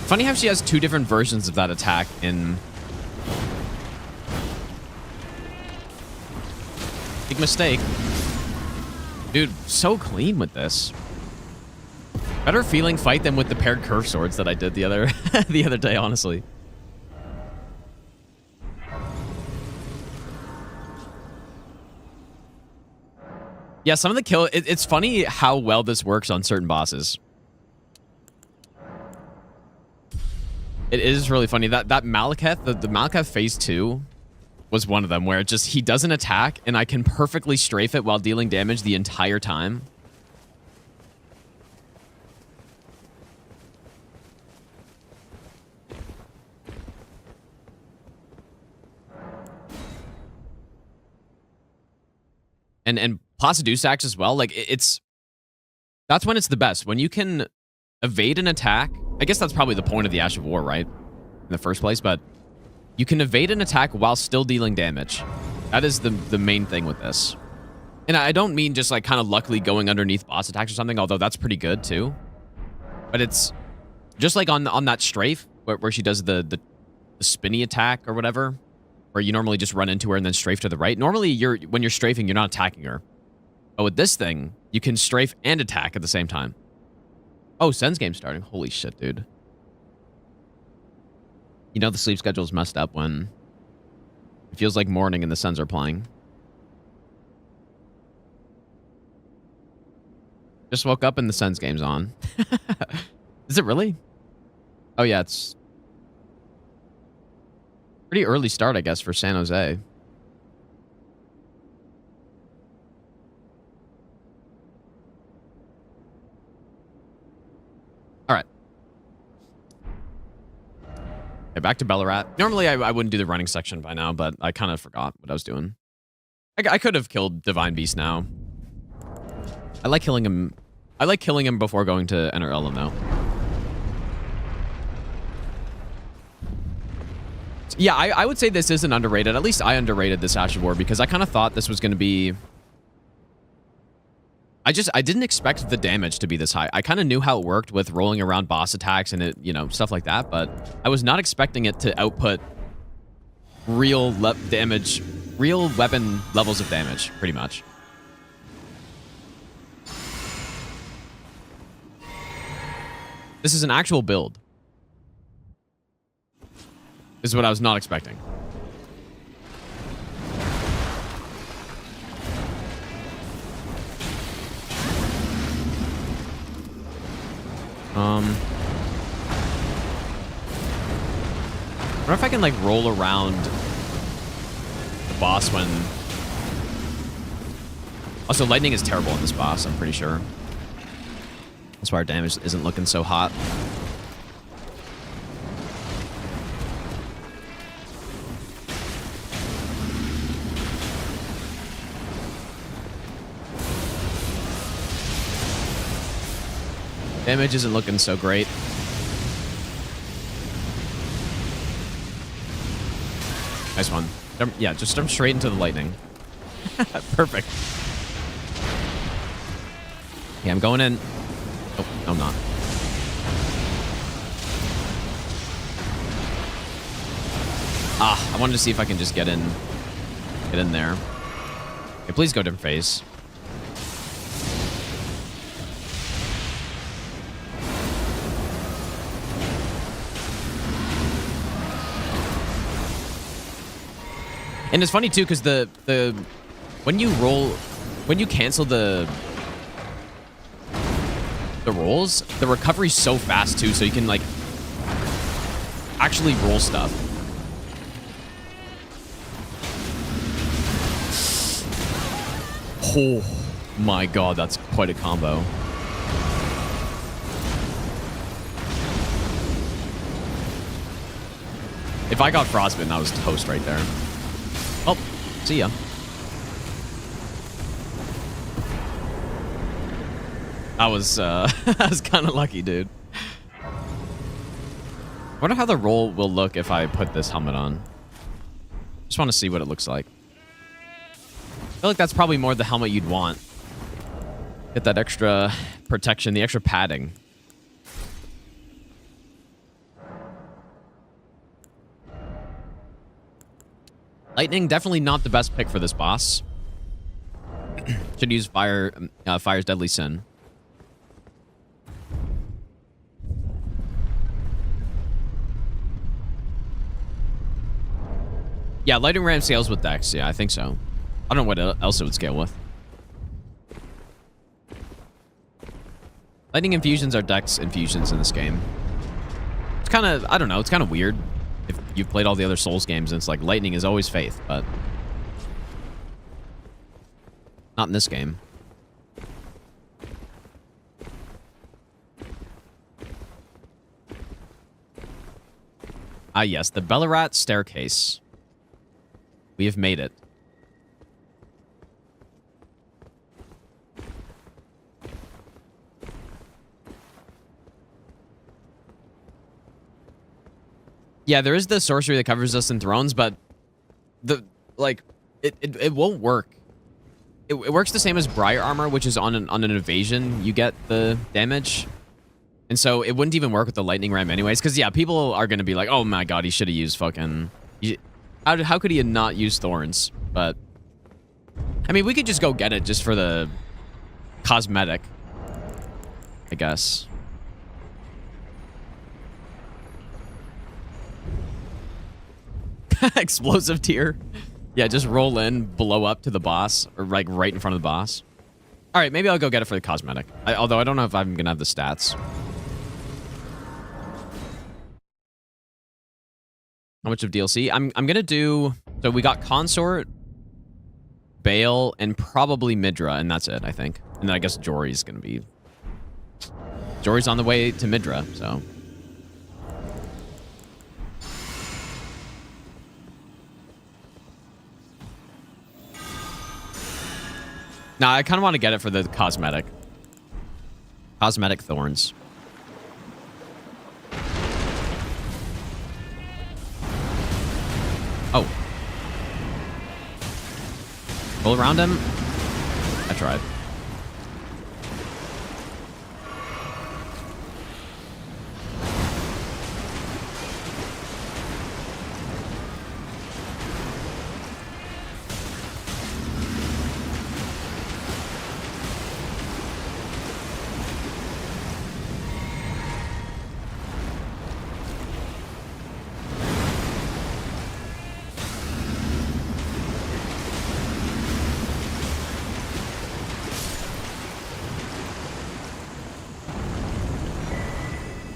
Funny how she has two different versions of that attack in... Big mistake. Dude, so clean with this. Better feeling fight than with the paired curve swords that I did the other the other day, honestly. Yeah, some of the kill... It's funny how well this works on certain bosses. It is really funny. That Malekith, the Malekith phase 2 was one of them where it just, he doesn't attack and I can perfectly strafe it while dealing damage the entire time. And Placidusax as well. Like, that's when it's the best. When you can evade an attack. I guess that's probably the point of the Ash of War, right? In the first place, but you can evade an attack while still dealing damage. That is the main thing with this. And I don't mean just like kind of luckily going underneath boss attacks or something, although that's pretty good too. But it's just like on that strafe where she does the spinny attack or whatever, where you normally just run into her and then strafe to the right. Normally when you're strafing, you're not attacking her. But with this thing, you can strafe and attack at the same time. Oh, Sen's game starting. Holy shit, dude. You know the sleep schedule's messed up when it feels like morning and the Sens are playing. Just woke up and the Sens game's on. Is it really? Oh, yeah, it's... Pretty early start, I guess, for San Jose. All right. Okay, back to Ballarat. Normally, I wouldn't do the running section by now, but I kind of forgot what I was doing. I could have killed Divine Beast now. I like killing him. I like killing him before going to enter Elden, though. Yeah, I would say this isn't underrated. At least I underrated this Ash of War because I kind of thought this was going to be... I didn't expect the damage to be this high. I kind of knew how it worked with rolling around boss attacks and it, you know, stuff like that, but I was not expecting it to output real damage, real weapon levels of damage, pretty much. This is an actual build. This is what I was not expecting. I wonder if I can, like, roll around the boss when... Also, lightning is terrible in this boss, I'm pretty sure. That's why our damage isn't looking so hot. Damage isn't looking so great. Nice one. Yeah, just jump straight into the lightning. Perfect. Yeah, I'm going in. Oh, no, I'm not. I wanted to see if I can just get in there. Okay, please go different phase. And it's funny too, because when you cancel the rolls, the recovery's so fast too, so you can, like, actually roll stuff. Oh my god, that's quite a combo. If I got frostbitten, I was toast right there. Oh, see ya. I was kind of lucky, dude. I wonder how the roll will look if I put this helmet on. Just want to see what it looks like. I feel like that's probably more the helmet you'd want. Get that extra protection, the extra padding. Lightning, definitely not the best pick for this boss. Should use Fire's Deadly Sin. Yeah, Lightning Ram scales with Dex. Yeah, I think so. I don't know what else it would scale with. Lightning infusions are Dex infusions in this game. It's kind of, I don't know, it's kind of weird. If you've played all the other Souls games, and it's like lightning is always faith, but not in this game. Ah, yes, the Ballarat staircase. We have made it. Yeah, there is the sorcery that covers us in Thrones, but it won't work. It works the same as Briar Armor, which is on an evasion, you get the damage. And so it wouldn't even work with the Lightning Ram anyways, because yeah, people are going to be like, oh my god, he should have used fucking... How could he not use Thorns? But, I mean, we could just go get it just for the cosmetic, I guess. Explosive tier. Yeah, just roll in, blow up to the boss, or like right in front of the boss. All right, maybe I'll go get it for the cosmetic. Although I don't know if I'm gonna have the stats. How much of DLC? I'm gonna do. So we got Consort, Bale, and probably Midra, and that's it, I think. And then I guess Jory's gonna be. Jory's on the way to Midra, so. Nah, I kind of want to get it for the cosmetic. Cosmetic thorns. Oh. Roll around him? I tried.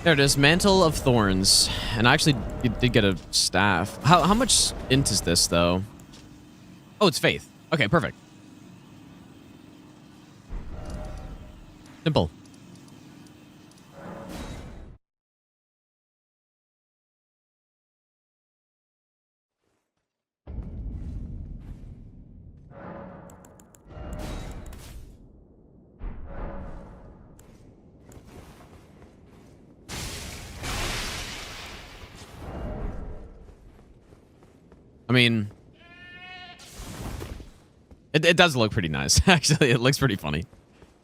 There it is, Mantle of Thorns. And I actually did get a staff. How much int is this, though? Oh, it's Faith. Okay, perfect. Simple. I mean, it does look pretty nice. Actually, it looks pretty funny.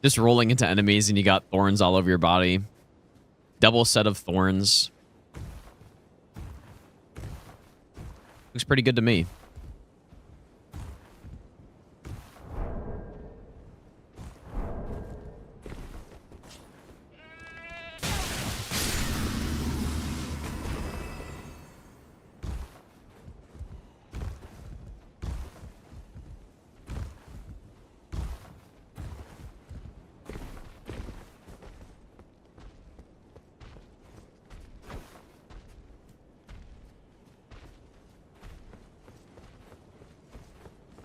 Just rolling into enemies and you got thorns all over your body. Double set of thorns. Looks pretty good to me.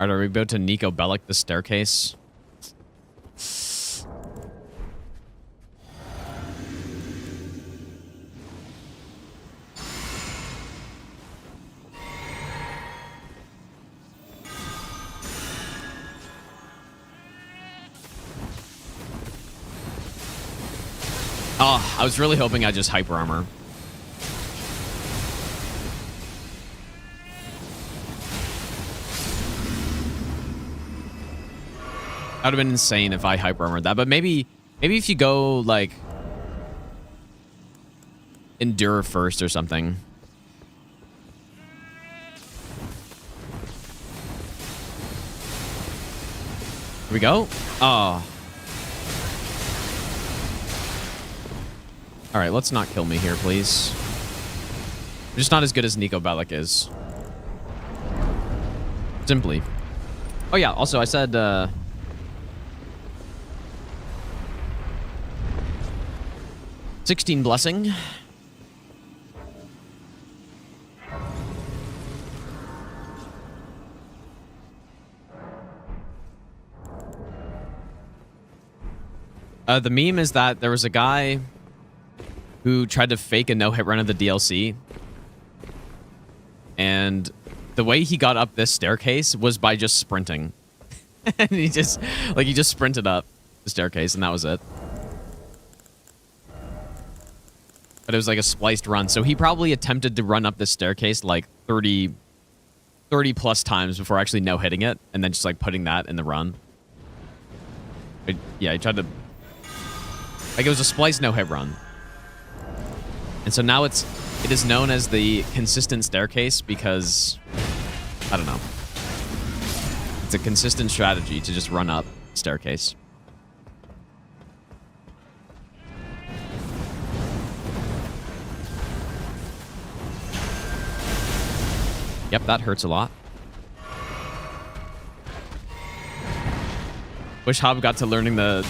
Alright, are we about to Nico Bellic the staircase? Oh, I was really hoping I just hyper armor. That would have been insane if I hyper armored that, but maybe if you go like endure first or something. Here we go. Oh. All right, let's not kill me here, please. I'm just not as good as Nico Bellic is. Simply. Oh yeah, also I said 16 blessing. The meme is that there was a guy who tried to fake a no-hit run of the DLC. And the way he got up this staircase was by just sprinting. And he just sprinted up the staircase and that was it. But it was like a spliced run. So he probably attempted to run up this staircase like 30 plus times before actually no-hitting it. And then just like putting that in the run. But yeah, he tried to... Like it was a spliced no-hit run. And so now it is known as the consistent staircase because... I don't know. It's a consistent strategy to just run up staircase. Yep, that hurts a lot. Wish Hob got to learning the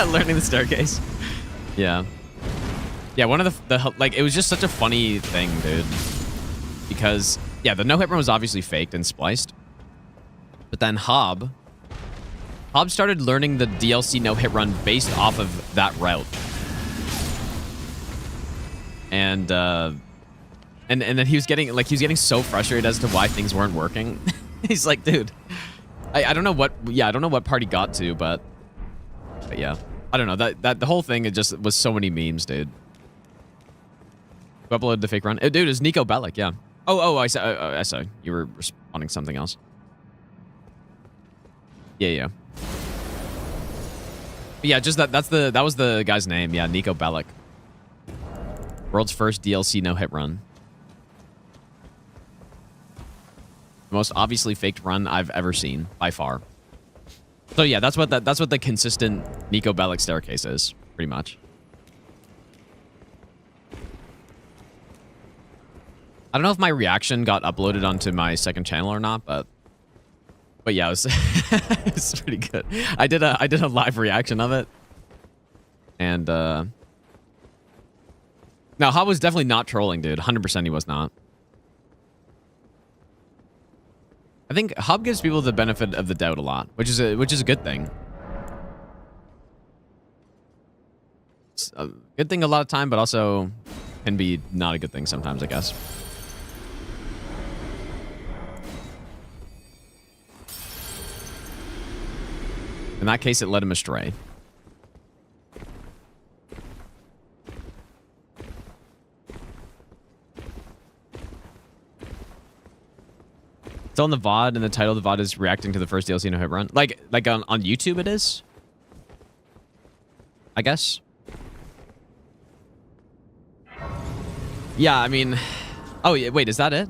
learning the staircase. Yeah. Yeah, one of the like it was just such a funny thing, dude. because, yeah, the no-hit run was obviously faked and spliced. But then Hob started learning the DLC no-hit run based off of that route. And then he was getting so frustrated as to why things weren't working. He's like, dude, I don't know what, I don't know what part he got to, but yeah, I don't know, that the whole thing, it just was so many memes, dude. Who uploaded the fake run? Dude, it's Nico Bellic, yeah. Oh, I saw you were responding to something else. Yeah. But yeah, just that was the guy's name. Yeah, Nico Bellic. World's first DLC no-hit run. The most obviously faked run I've ever seen by far. So yeah, that's what the consistent Nico Bellic staircase is, pretty much. I don't know if my reaction got uploaded onto my second channel or not, but yeah, it was it's pretty good. I did a live reaction of it, and no, Hob was definitely not trolling, dude. 100% he was not. I think Hob gives people the benefit of the doubt a lot, which is a good thing. It's a good thing a lot of time, but also can be not a good thing sometimes, I guess. In that case, it led him astray. It's on the VOD, and the title of the VOD is reacting to the first DLC no hit run. Like on YouTube it is? I guess. Yeah, I mean... Oh, yeah, wait, is that it?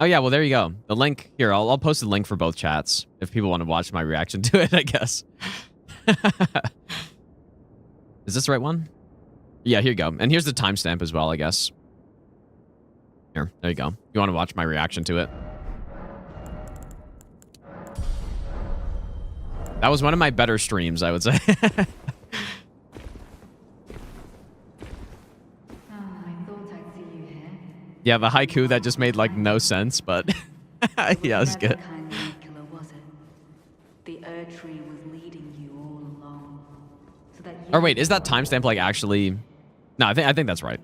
Oh, yeah, well, there you go. The link... Here, I'll post the link for both chats if people want to watch my reaction to it, I guess. Is this the right one? Yeah, here you go. And here's the timestamp as well, I guess. Here, there you go. You want to watch my reaction to it? That was one of my better streams, I would say. Yeah, the haiku that just made, like, no sense, but... yeah, it was good. Or wait, is that timestamp, like, actually... No, I think that's right.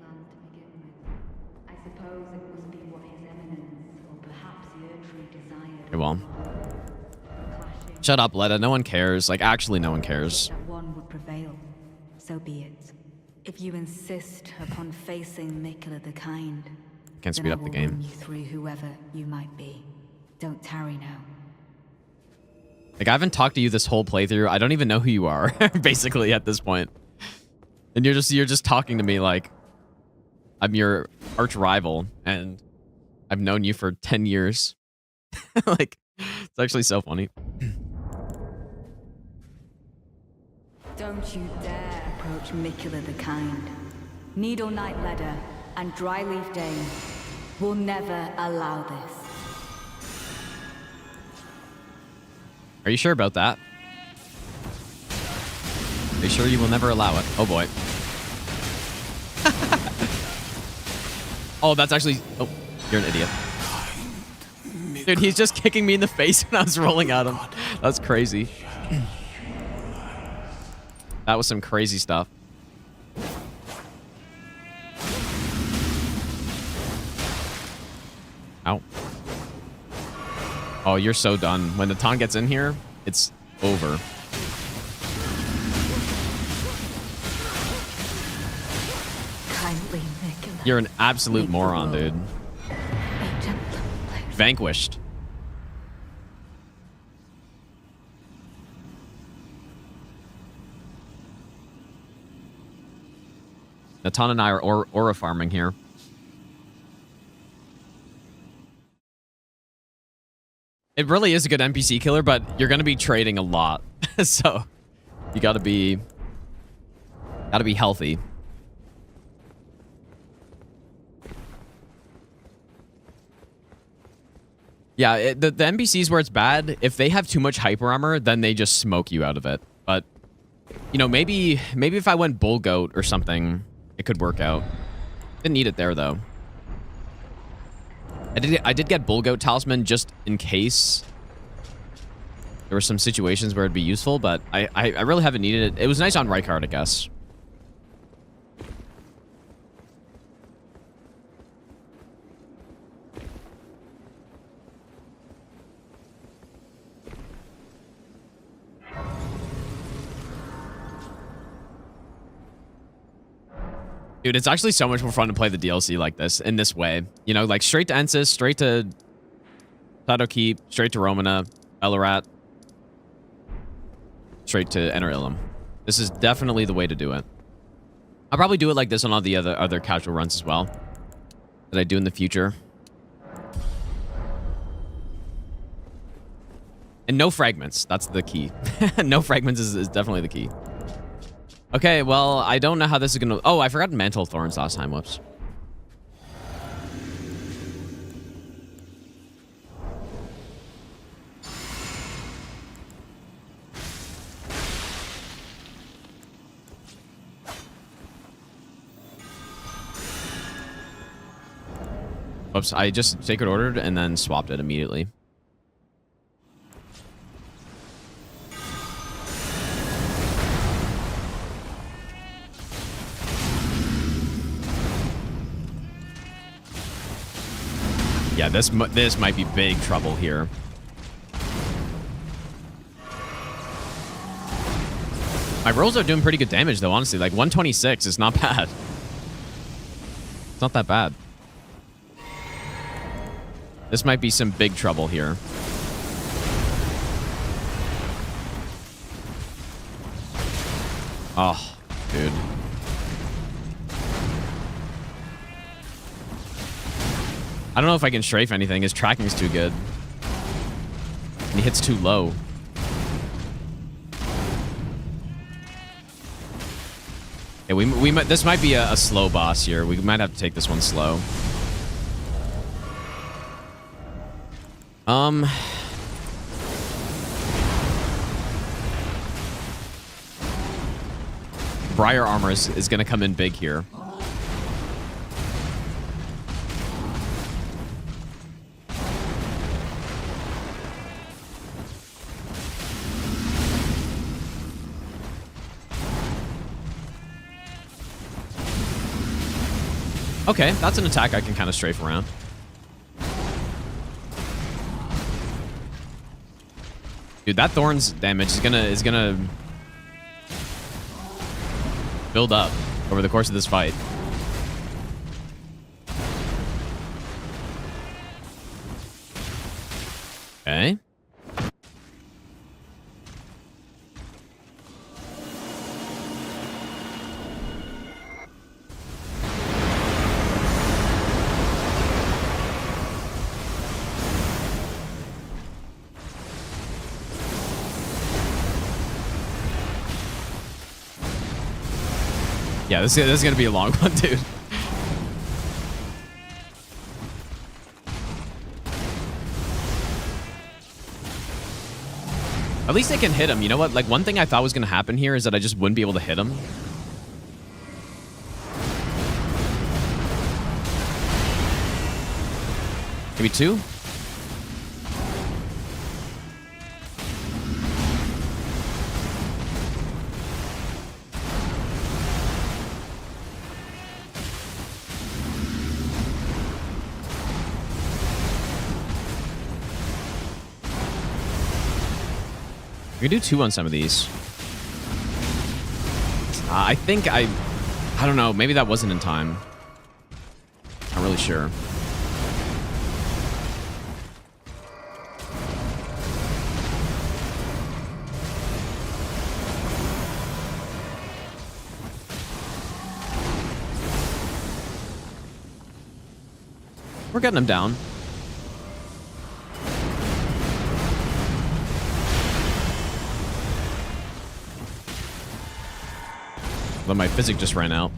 Okay, well. Shut up, Letta. No one cares. Like, actually, no one cares. One would prevail. So be it. If you insist upon facing Miquella the Kind, can't speed up the game. You through whoever you might be. Don't tarry now. Like, I haven't talked to you this whole playthrough. I don't even know who you are, basically, at this point. And you're just talking to me like I'm your arch rival, and I've known you for 10 years. Like, it's actually so funny. Don't you dare approach Miquella the Kind. Needle Knight Ledder and Dryleaf Dane will never allow this. Are you sure about that? Are you sure you will never allow it? Oh boy. Oh, that's actually... Oh, you're an idiot. Dude, he's just kicking me in the face when I was rolling at him. That's crazy. That was some crazy stuff. Ow. Oh, you're so done. When the taunt gets in here, it's over. You're an absolute moron, dude. Vanquished. Natan and I are aura farming here. It really is a good NPC killer, but you're going to be trading a lot. So you got to be healthy. Yeah, the NPCs where it's bad, if they have too much hyper armor, then they just smoke you out of it. But You know, maybe if I went bull goat or something, it could work out. Didn't need it there though. I did get bull goat talisman just in case there were some situations where it'd be useful, but I really haven't needed it. It was nice on Rykard, I guess. Dude, it's actually so much more fun to play the DLC like this, in this way. You know, like straight to Ensis, straight to Shadowkeep, straight to Romana, Ellerat, straight to Enter Ilum. This is definitely the way to do it. I'll probably do it like this on all the other casual runs as well that I do in the future. And no fragments. That's the key. No fragments is definitely the key. Okay, well, I don't know how this is gonna... Oh, I forgot Mantle Thorns last time. Whoops. Whoops, I just Sacred Ordered and then swapped it immediately. Yeah, this might be big trouble here. My rolls are doing pretty good damage, though, honestly. Like, 126 is not bad. It's not that bad. This might be some big trouble here. Oh, dude. I don't know if I can strafe anything. His tracking is too good. And he hits too low. Yeah, we might. This might be a slow boss here. We might have to take this one slow. Briar armor is going to come in big here. Okay, that's an attack I can kind of strafe around. Dude, that Thorns damage is gonna build up over the course of this fight. Okay. Yeah, this is gonna be a long one, dude. At least I can hit him. You know what? Like, one thing I thought was gonna happen here is that I just wouldn't be able to hit him. Maybe two? We can do two on some of these. I think I don't know. Maybe that wasn't in time. Not really sure. We're getting him down. But my physic just ran out.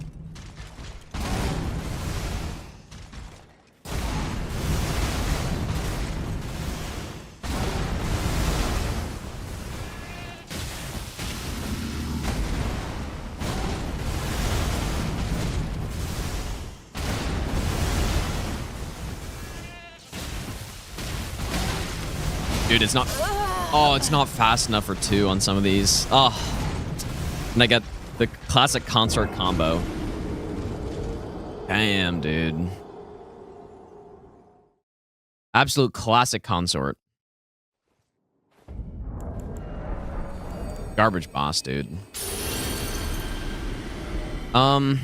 Dude, it's not... Oh, it's not fast enough for 2 on some of these. Oh. And I get the classic consort combo. Damn, dude. Absolute classic consort. Garbage boss, dude. I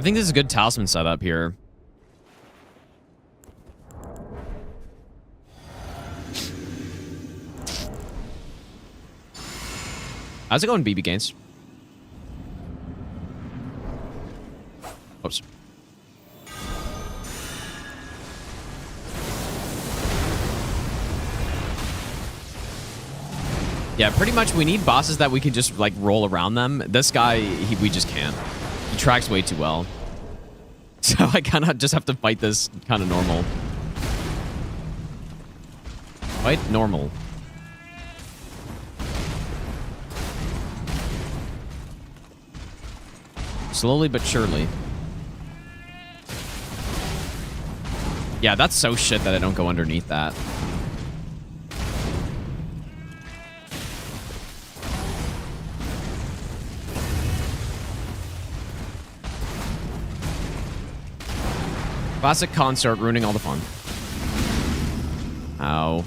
think this is a good talisman setup here. How's it going, BB Gains? Oops. Yeah, pretty much we need bosses that we can just like roll around them. This guy, we just can't. He tracks way too well. So I kind of just have to fight this kind of normal. Fight normal. Slowly but surely. Yeah, that's so shit that I don't go underneath that. Classic consort ruining all the fun. Ow.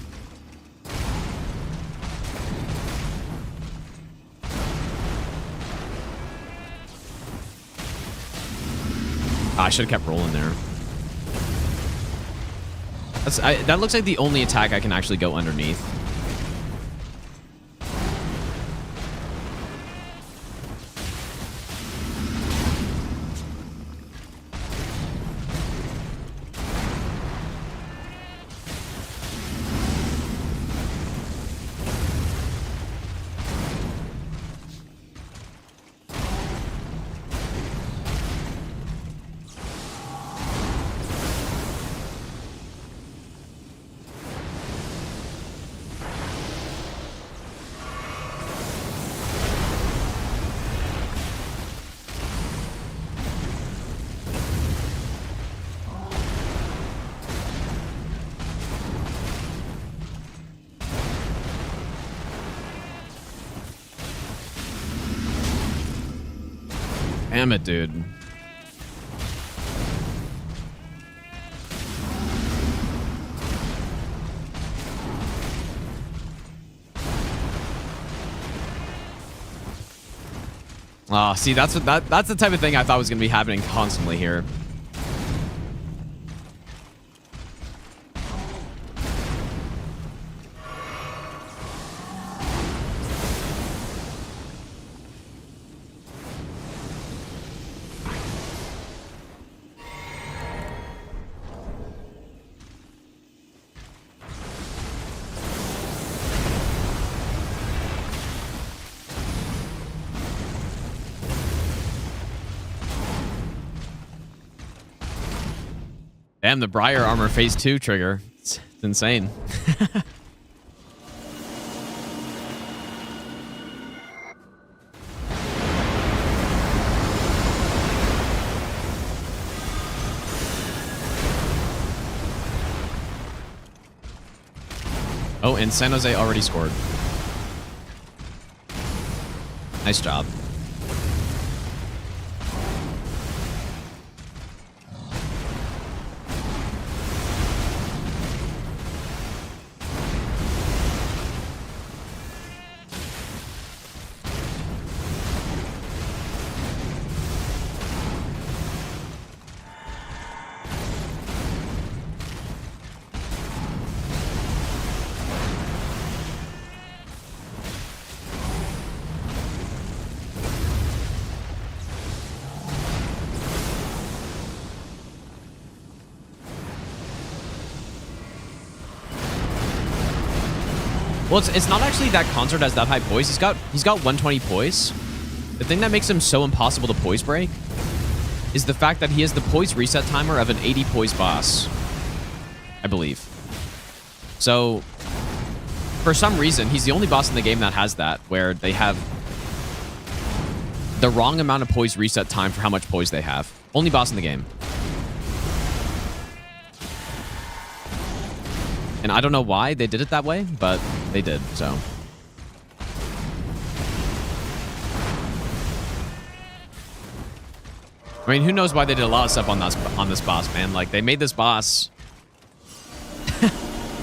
I should have kept rolling there. That looks like the only attack I can actually go underneath. Damn it, dude. Ah, see, that's the type of thing I thought was going to be happening constantly here. Damn, the Briar Armor Phase 2 trigger. It's insane. Oh, and San Jose already scored. Nice job. Well, it's not actually that Consort has that high poise. He's got 120 poise. The thing that makes him so impossible to poise break is the fact that he has the poise reset timer of an 80 poise boss, I believe. So, for some reason, he's the only boss in the game that has that, where they have the wrong amount of poise reset time for how much poise they have. Only boss in the game. And I don't know why they did it that way, but they did, so. I mean, who knows why they did a lot of stuff on this boss, man. Like, they made this boss...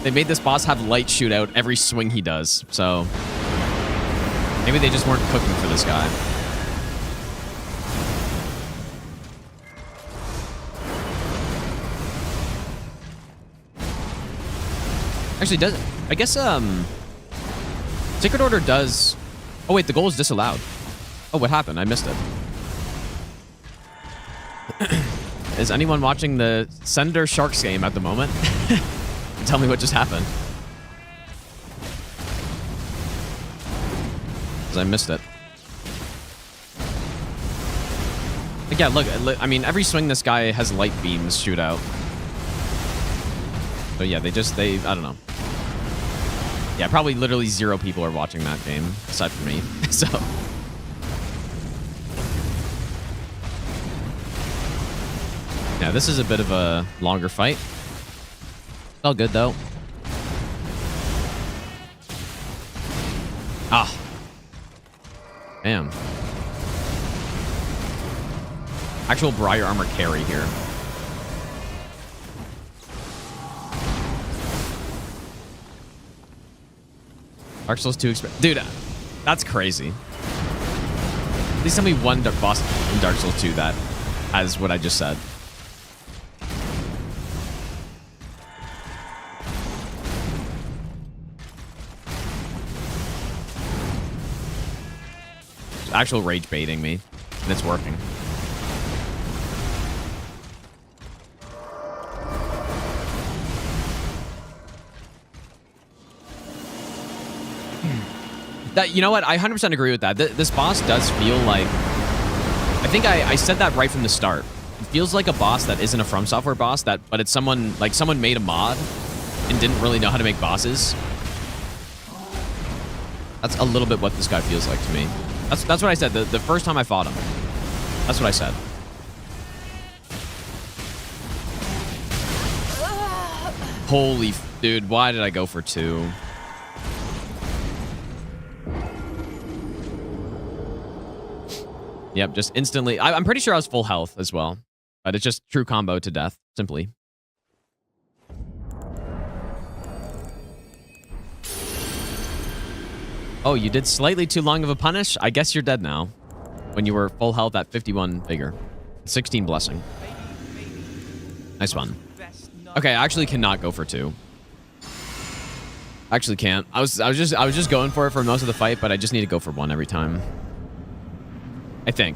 they made this boss have light shoot out every swing he does, so... Maybe they just weren't cooking for this guy. Actually, does... I guess, Sacred Order does... Oh, wait, the goal is disallowed. Oh, what happened? I missed it. Is anyone watching the Senator Sharks game at the moment? Tell me what just happened. Because I missed it. But yeah, look, I mean, every swing this guy has light beams shoot out. So yeah, I don't know. Yeah, probably literally 0 people are watching that game, aside from me, so... Yeah, this is a bit of a longer fight. It's all good, though. Ah. Damn. Actual Briar Armor carry here. Dark Souls 2 Dude, that's crazy. At least tell me one boss in Dark Souls 2 that has what I just said. Actual rage baiting me, and it's working. That, you know what? I 100% agree with that. This boss does feel like... I think I said that right from the start. It feels like a boss that isn't a From Software boss, but it's someone... Like, someone made a mod and didn't really know how to make bosses. That's a little bit what this guy feels like to me. That's what I said the first time I fought him. That's what I said. Holy... Dude, why did I go for 2? Yep, just instantly. I'm pretty sure I was full health as well. But it's just true combo to death, simply. Oh, you did slightly too long of a punish? I guess you're dead now. When you were full health at 51 vigor. 16 blessing. Nice one. Okay, I actually cannot go for 2. Actually can't. I was just going for it for most of the fight, but I just need to go for 1 every time. I think.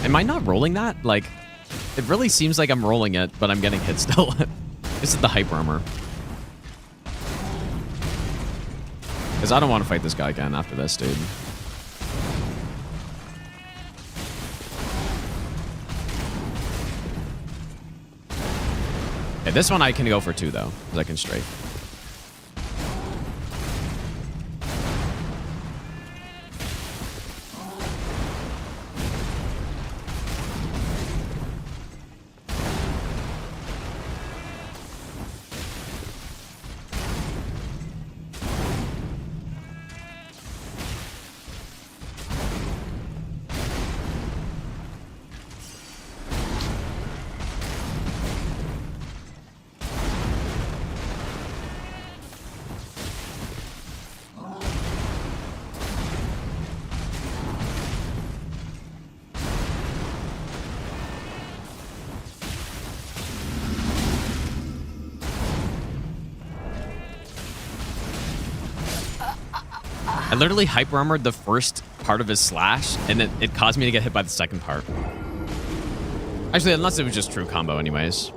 Am I not rolling that? Like, it really seems like I'm rolling it, but I'm getting hit still. This is the hyper armor. Because I don't want to fight this guy again after this, dude. Okay, this one I can go for 2, though, because I can straight. I literally hyper armored the first part of his slash, and it caused me to get hit by the second part. Actually, unless it was just true combo anyways.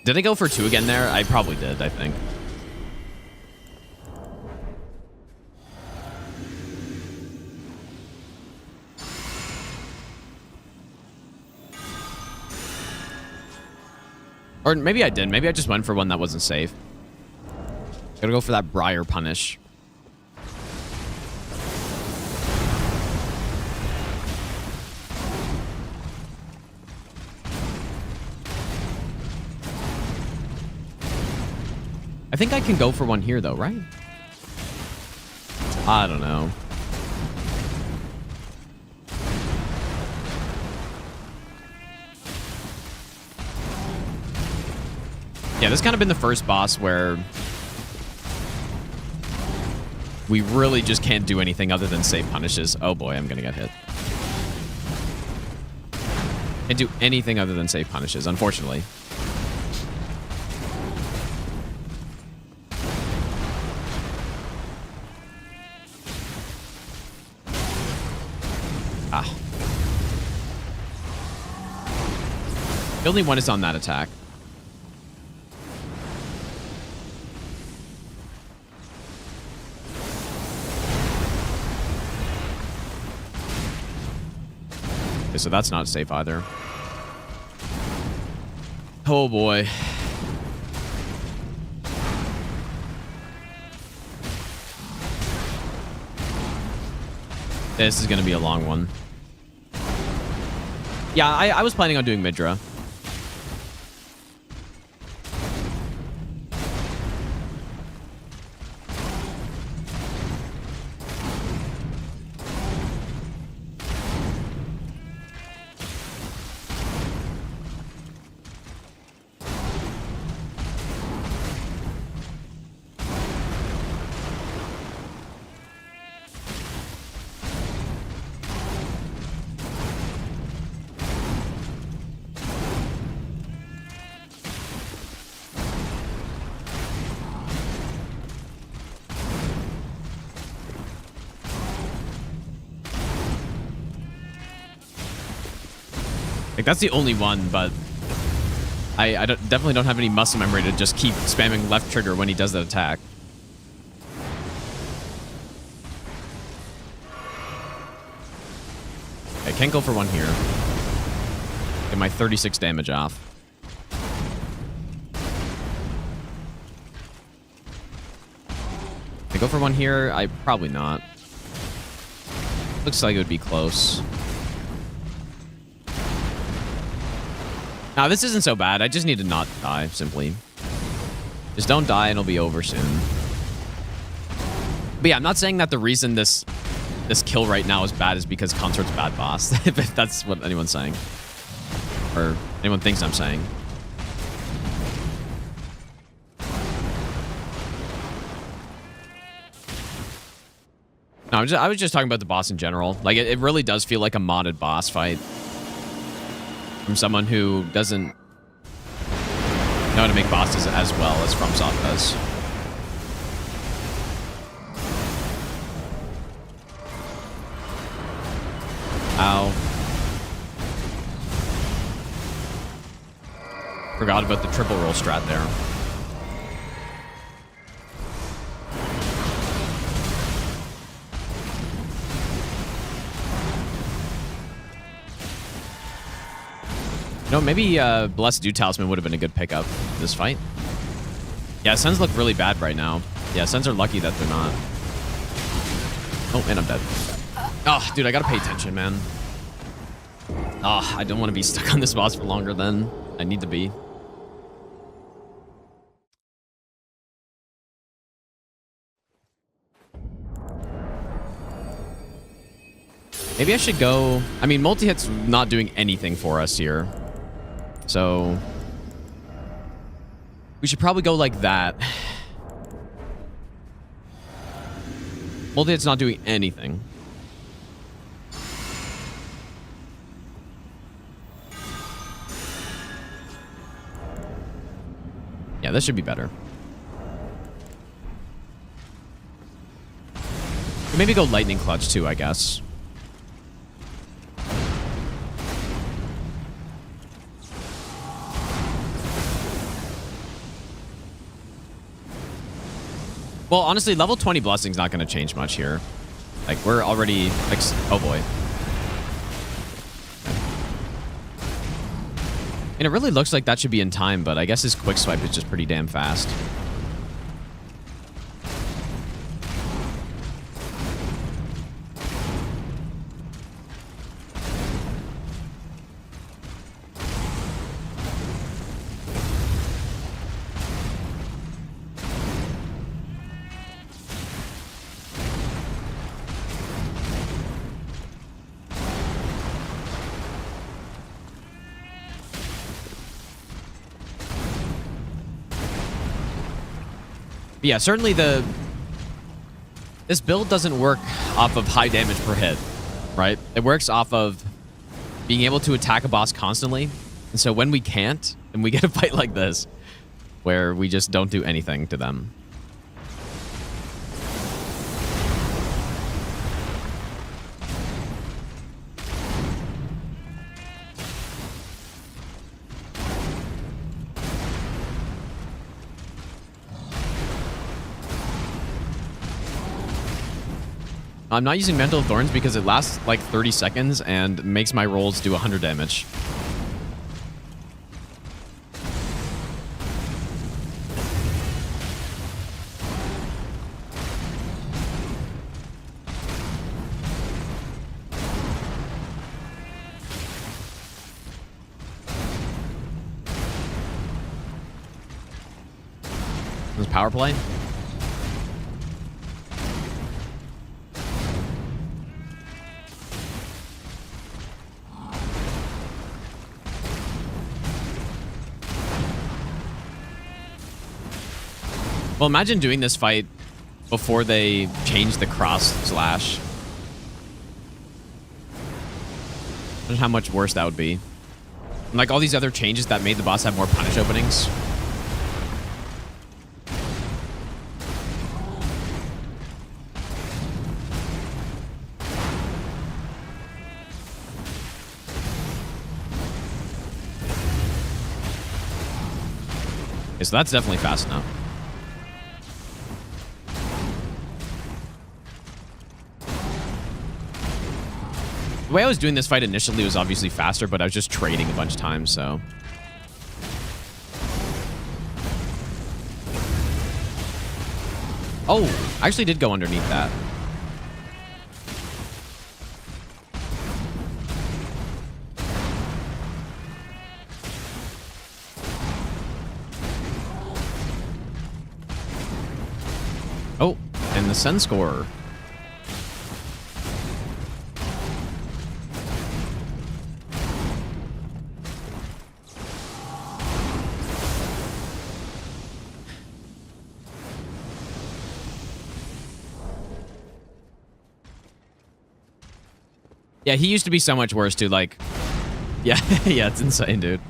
Did I go for 2 again there? I probably did, I think. Or maybe I didn't. Maybe I just went for one that wasn't safe. Gotta go for that Briar punish. I think I can go for one here, though, right? I don't know. Yeah, this kind of been the first boss where we really just can't do anything other than save punishes. Oh boy, I'm gonna get hit. Can't do anything other than save punishes, unfortunately. Ah. The only one is on that attack. Okay, so that's not safe either. Oh boy. This is going to be a long one. Yeah, I was planning on doing Midra. Like, that's the only one, but I definitely don't have any muscle memory to just keep spamming left trigger when he does that attack. I can't go for one here. Get my 36 damage off. Can I go for one here? I probably not. Looks like it would be close. Now, this isn't so bad. I just need to not die, simply. Just don't die and it'll be over soon. But yeah, I'm not saying that the reason this kill right now is bad is because Consort's a bad boss. If that's what anyone's saying. Or anyone thinks I'm saying. No, I was just talking about the boss in general. Like, it really does feel like a modded boss fight. From someone who doesn't know how to make bosses as well as FromSoft does. Ow. Forgot about the triple roll strat there. You know, maybe Blessed Dew Talisman would have been a good pickup this fight. Yeah, Sens look really bad right now. Yeah, Sens are lucky that they're not. Oh, and I'm dead. Oh, dude, I gotta pay attention, man. Oh, I don't want to be stuck on this boss for longer than I need to be. Maybe I should go... I mean, multi-hit's not doing anything for us here. So... we should probably go like that. Multi-hit's not doing anything. Yeah, this should be better. Maybe go Lightning Clutch too, I guess. Well, honestly, level 20 Blessing's not going to change much here. Like, we're already... oh, boy. And it really looks like that should be in time, but I guess his quick swipe is just pretty damn fast. Yeah, certainly this build doesn't work off of high damage per hit, right? It works off of being able to attack a boss constantly. And so when we can't, and we get a fight like this, where we just don't do anything to them. I'm not using Mantle of Thorns because it lasts like 30 seconds and makes my rolls do 100 damage. This power play? Well, imagine doing this fight before they change the cross slash. Imagine how much worse that would be. And like all these other changes that made the boss have more punish openings. Okay, so that's definitely fast enough. The way I was doing this fight initially was obviously faster, but I was just trading a bunch of times, so. Oh, I actually did go underneath that. Oh, and the Sun Scorer. Yeah, he used to be so much worse, too. Like, yeah, yeah, it's insane, dude.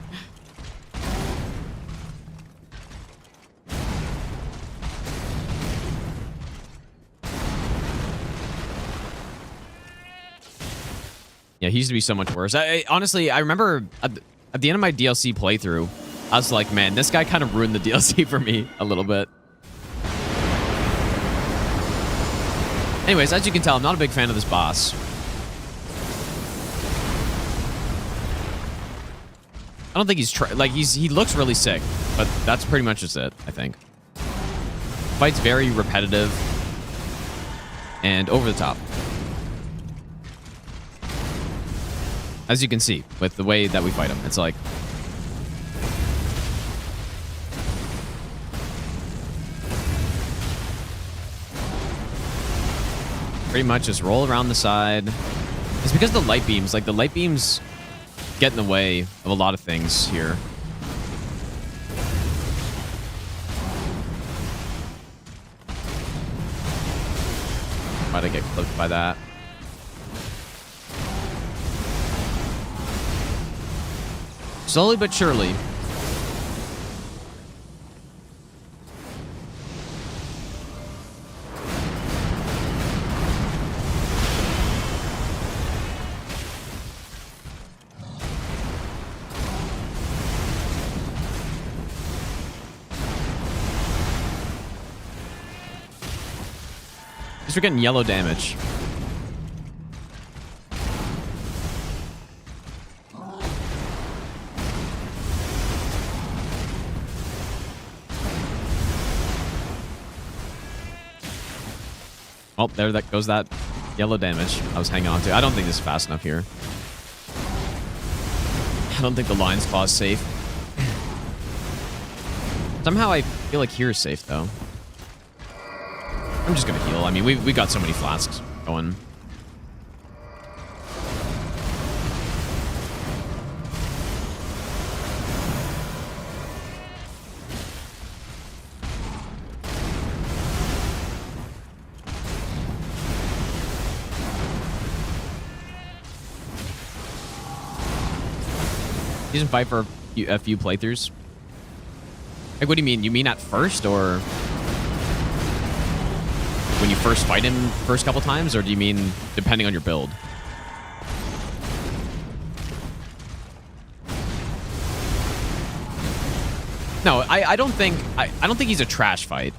Yeah, he used to be so much worse. Honestly, I remember at the end of my DLC playthrough, I was like, man, this guy kind of ruined the DLC for me a little bit. Anyways, as you can tell, I'm not a big fan of this boss. I don't think he's he looks really sick, but that's pretty much just it, I think. Fight's very repetitive and over the top. As you can see with the way that we fight him, it's like pretty much just roll around the side. It's because the light beams, like the light beams get in the way of a lot of things here. Might I get clipped by that? Slowly but surely. We're getting yellow damage. Oh, there that goes that yellow damage I was hanging on to. I don't think this is fast enough here. I don't think the Lion's Claw is safe. Somehow I feel like here is safe, though. I'm just going to heal. I mean, we got so many flasks going. Season 5 for a few playthroughs. Like, what do you mean? You mean at first, or when you first fight him first couple times, or do you mean depending on your build? No, I don't think I don't think he's a trash fight.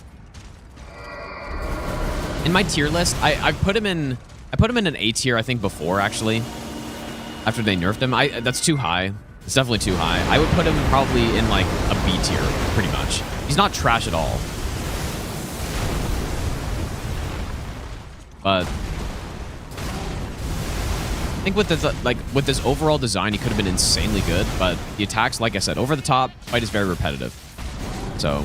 In my tier list, I put him in an A tier, I think, before, actually. After they nerfed him. That's too high. It's definitely too high. I would put him probably in like a B tier, pretty much. He's not trash at all. But I think with this overall design, he could have been insanely good. But the attacks, like I said, over the top, fight is very repetitive. So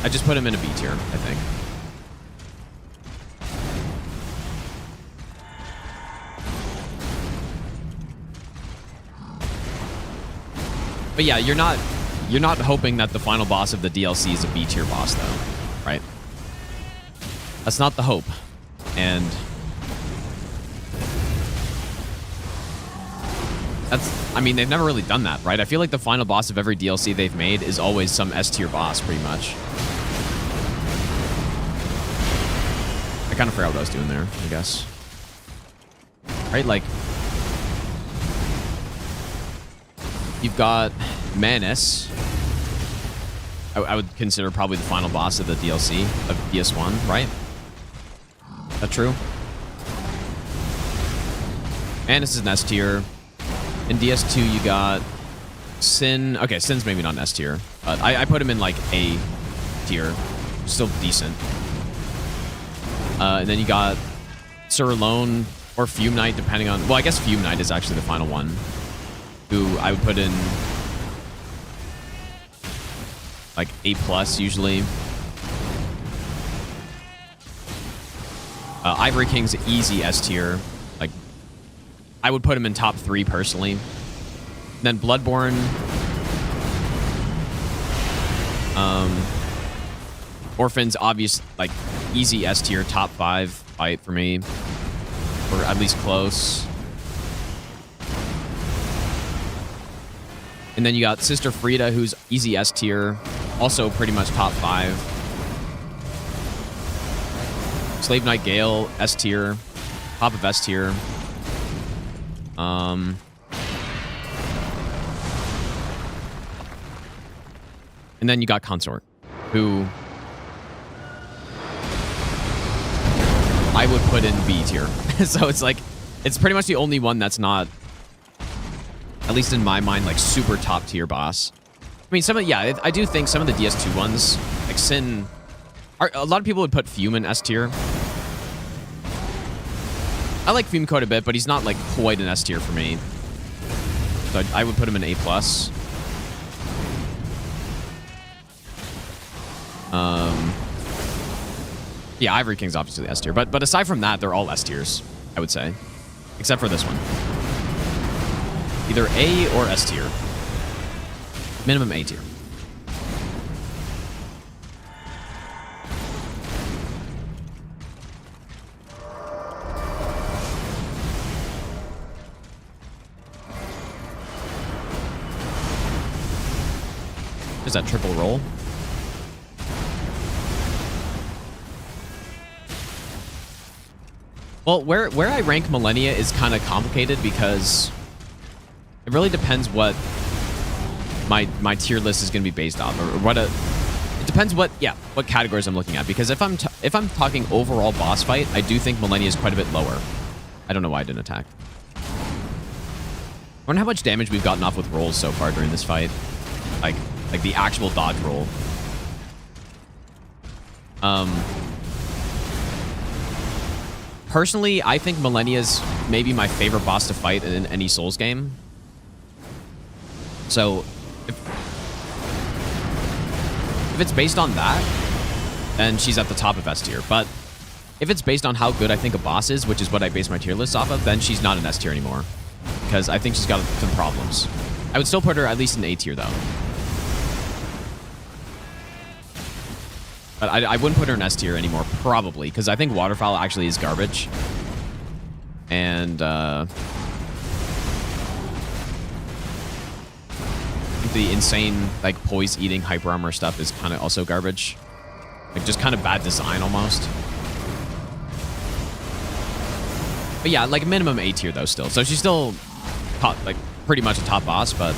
I just put him in a B tier, I think. But yeah, you're not hoping that the final boss of the DLC is a B tier boss, though, right? That's not the hope. And I mean, they've never really done that, right? I feel like the final boss of every DLC they've made is always some S tier boss, pretty much. I kind of forgot what I was doing there, I guess. Right, like, you've got Manus. I would consider probably the final boss of the DLC of DS1, right? Is that true? Manus is an S tier. In DS2, you got Sin. Okay, Sin's maybe not an S tier, but I put him in like A tier. Still decent. And then you got Sir Alone or Fume Knight, depending on... Well, I guess Fume Knight is actually the final one, who I would put in like A+ usually. Ivory King's easy S tier. Like, I would put him in top 3 personally. Then Bloodborne. Orphan's obvious, like, easy S tier, top 5 fight for me, or at least close. And then you got Sister Frida, who's easy S tier, also pretty much top 5. Slave Knight Gale, S tier, top of S tier. And then you got Consort, who I would put in B tier. So it's like, it's pretty much the only one that's not, at least in my mind, like super top tier boss. I mean, yeah, I do think some of the DS2 ones, like Sin, a lot of people would put Fume in S tier. I like Fume Code a bit, but he's not like quite an S tier for me. So I would put him in A+. Yeah, Ivory King's obviously S tier, but aside from that, they're all S tiers, I would say, except for this one. Either A or S tier. Minimum A tier. Is that triple roll? Well, where I rank Millennia is kind of complicated because it really depends what my tier list is going to be based off, or what it depends what categories I'm looking at. Because if I'm talking overall boss fight, I do think Millennia is quite a bit lower. I don't know why I didn't attack. I wonder how much damage we've gotten off with rolls so far during this fight, like the actual dodge roll. Personally, I think Millennia's maybe my favorite boss to fight in any Souls game. So, if it's based on that, then she's at the top of S tier. But if it's based on how good I think a boss is, which is what I base my tier list off of, then she's not an S tier anymore. Because I think she's got some problems. I would still put her at least in A tier, though. But I wouldn't put her in S tier anymore, probably. Because I think Waterfowl actually is garbage. And, I think the insane, like, poise-eating hyper armor stuff is kind of also garbage. Like, just kind of bad design, almost. But yeah, like, minimum A tier, though, still. So she's still, top, like, pretty much a top boss, but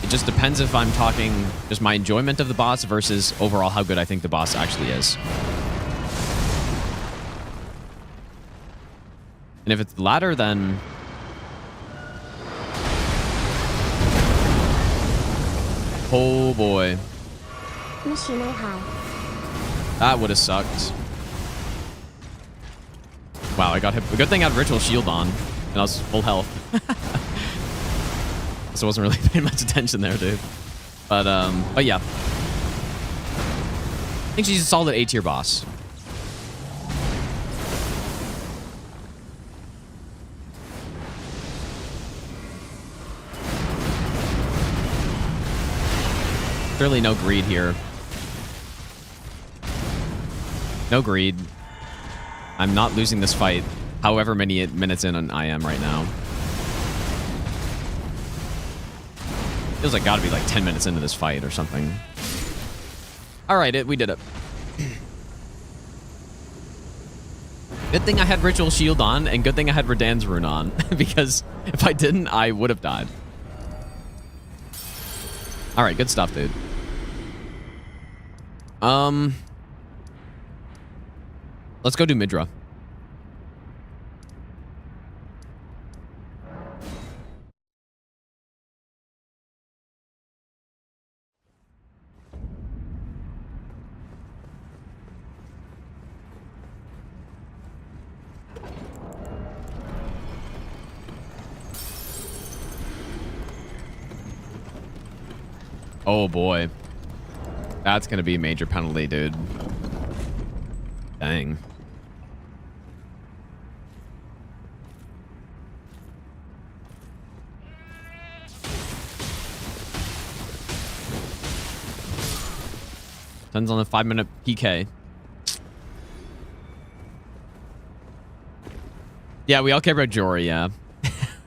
it just depends if I'm talking just my enjoyment of the boss versus overall how good I think the boss actually is. And if it's the latter, then... oh, boy. Machino high. That would have sucked. Wow, I got hit. Good thing I had Ritual Shield on, and I was full health. So I wasn't really paying much attention there, dude. But yeah. I think she's a solid A tier boss. Clearly no greed here. No greed. I'm not losing this fight, however many minutes in I am right now. Feels like gotta be like 10 minutes into this fight or something. Alright, we did it. Good thing I had Ritual Shield on, and good thing I had Radan's Rune on, because if I didn't, I would have died. Alright, good stuff, dude. Let's go do Midra. Oh boy. That's gonna be a major penalty, dude. Dang. Depends on the 5-minute PK. Yeah, we all care about Jory, yeah.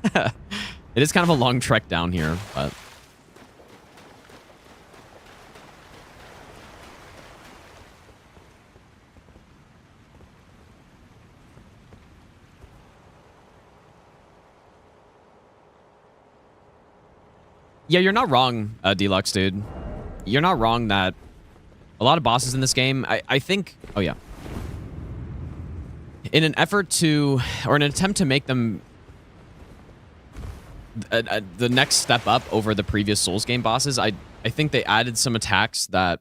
It is kind of a long trek down here, but... yeah, you're not wrong, Deluxe, dude. You're not wrong that a lot of bosses in this game, I think... oh, yeah. In an effort to... or an attempt to make them... the next step up over the previous Souls game bosses, I think they added some attacks that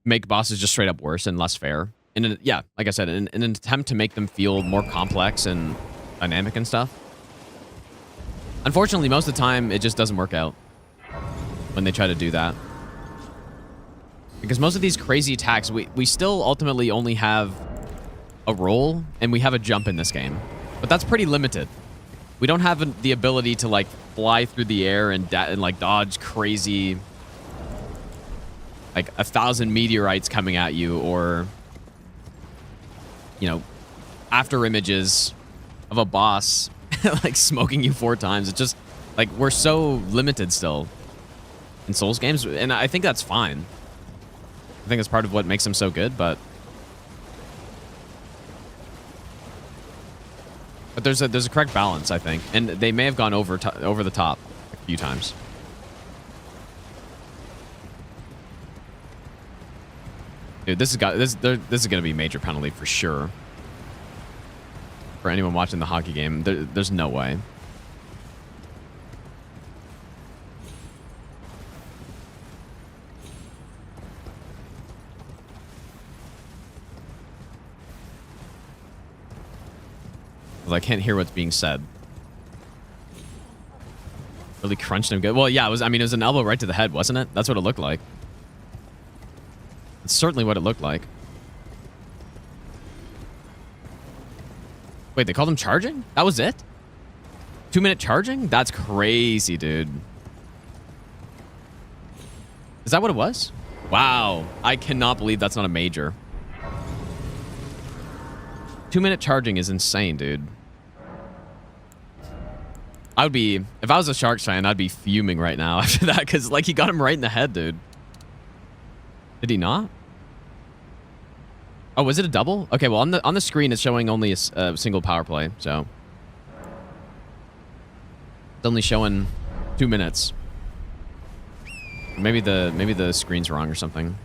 make bosses just straight up worse and less fair. Yeah, like I said, in an attempt to make them feel more complex and dynamic and stuff. Unfortunately, most of the time, it just doesn't work out when they try to do that. Because most of these crazy attacks, we still ultimately only have a roll and we have a jump in this game. But that's pretty limited. We don't have the ability to, like, fly through the air and like, dodge crazy, like, 1,000 meteorites coming at you, or, you know, after images of a boss, like, smoking you 4 times. It's just, like, we're so limited still in Souls games, and I think that's fine. I think that's part of what makes them so good, but there's a correct balance, I think, and they may have gone over the top a few times. Dude, this is gonna be a major penalty for sure. For anyone watching the hockey game, there's no way. I can't hear what's being said. Really crunched him good. Well, yeah, it was. I mean, it was an elbow right to the head, wasn't it? That's what it looked like. It's certainly what it looked like. Wait, they called him charging? That was it? 2-minute charging? That's crazy, dude. Is that what it was? Wow. I cannot believe that's not a major. 2-minute charging is insane, dude. I would be, if I was a Sharks fan, I'd be fuming right now after that, because like he got him right in the head, dude. Did he not? Oh, was it a double? Okay, well on the screen it's showing only a single power play, so it's only showing 2 minutes. Maybe the screen's wrong or something.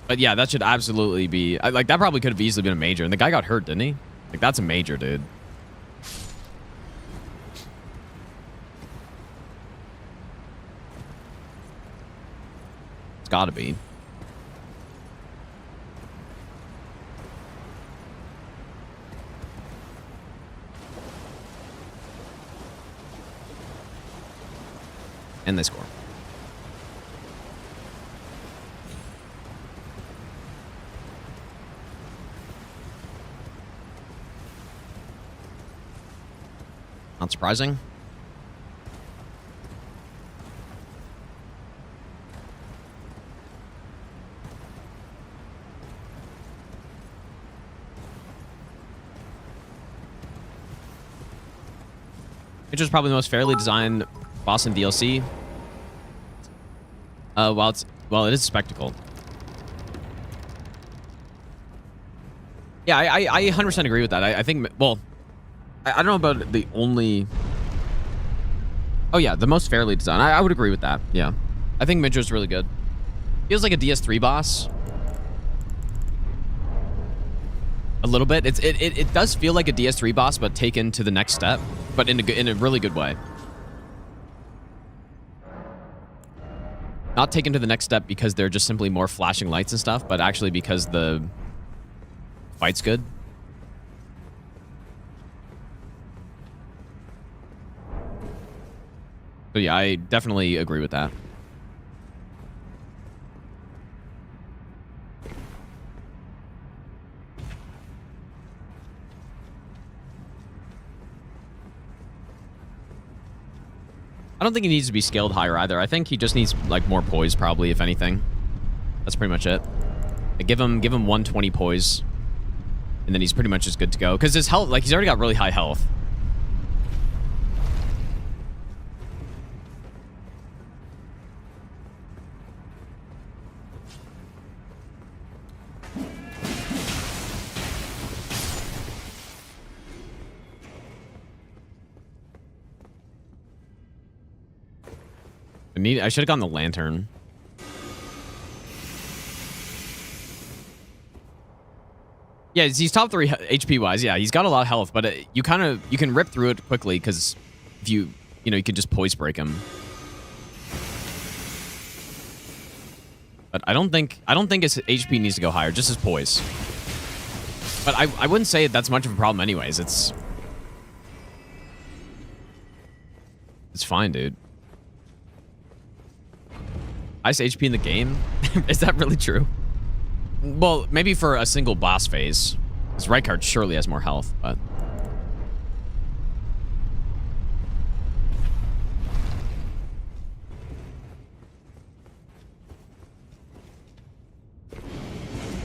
But yeah, that should absolutely be like that. Probably could have easily been a major, and the guy got hurt, didn't he? Like that's a major, dude. It's gotta be. And they score. Not surprising. Which was probably the most fairly designed boss in DLC. Well, it is a spectacle. Yeah, I 100% agree with that. I think, well, I don't know about the only... Oh, yeah, the most fairly designed. I would agree with that, yeah. I think Midra's really good. Feels like a DS3 boss. A little bit. It does feel like a DS3 boss, but taken to the next step, but in a really good way. Not taken to the next step because they're just simply more flashing lights and stuff, but actually because the fight's good. So yeah, I definitely agree with that. I don't think he needs to be scaled higher either. I think he just needs like more poise, probably, if anything. That's pretty much it. Like, give him 120 poise, and then he's pretty much just good to go. Because his health, like, he's already got really high health. I should have gotten the lantern. Yeah, he's top 3 HP wise. Yeah, he's got a lot of health, but you can rip through it quickly because if you can just poise break him. But I don't think his HP needs to go higher, just his poise. But I wouldn't say that's much of a problem anyways. It's fine, dude. Highest HP in the game? Is that really true? Well, maybe for a single boss phase. Because Rykard surely has more health, but...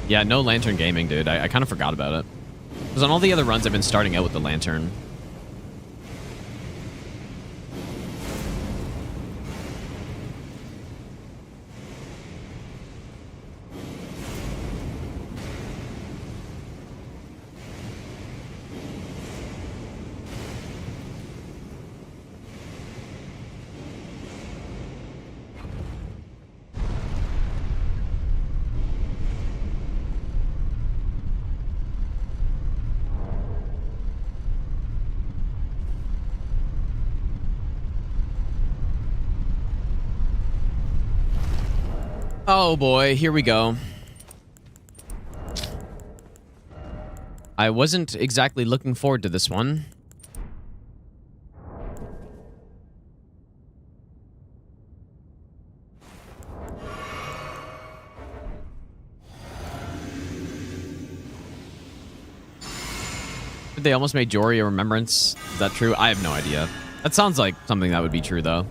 Yeah, no Lantern Gaming, dude. I kind of forgot about it. Because on all the other runs, I've been starting out with the Lantern. Oh boy, here we go. I wasn't exactly looking forward to this one. They almost made Jory a remembrance. Is that true? I have no idea. That sounds like something that would be true, though.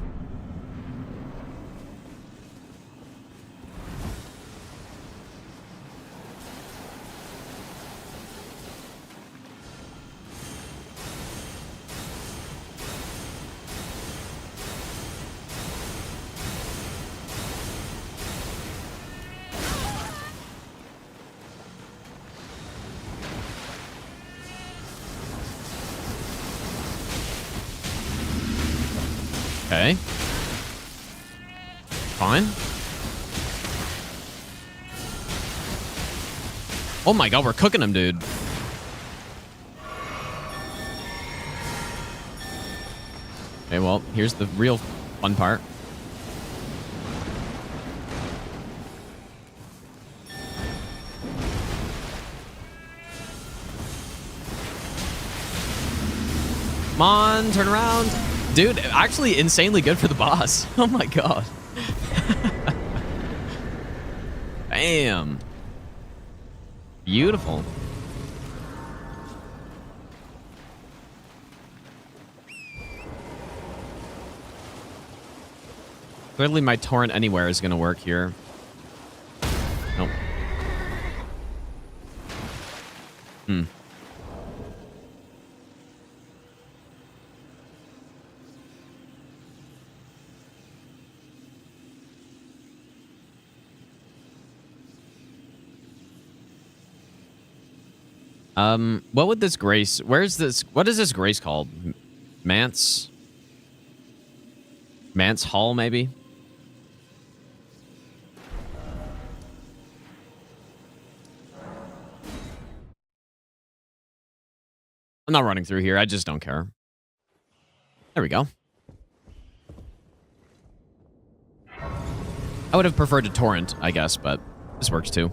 Okay. Fine. Oh my god, we're cooking him, dude. Okay, well, here's the real fun part. Come on, turn around. Dude, actually insanely good for the boss. Oh my god. Bam. Beautiful. Clearly my torrent anywhere is going to work here. Nope. What would this grace... Where's this... What is this grace called? Mance? Mance Hall, maybe? I'm not running through here. I just don't care. There we go. I would have preferred a torrent, I guess, but this works too.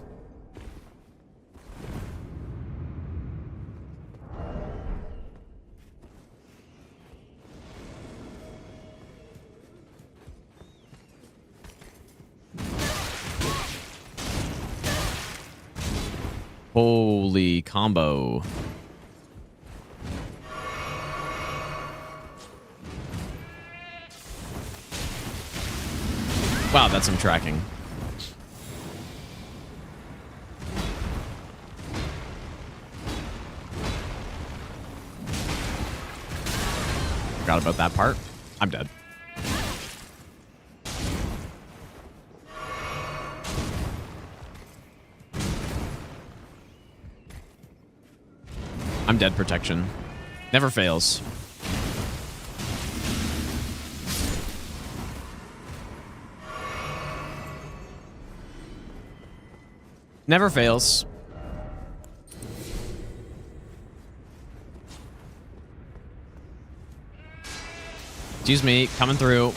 Holy combo. Wow, that's some tracking. Forgot about that part. I'm dead. I'm dead protection. Never fails. Never fails. Excuse me, coming through.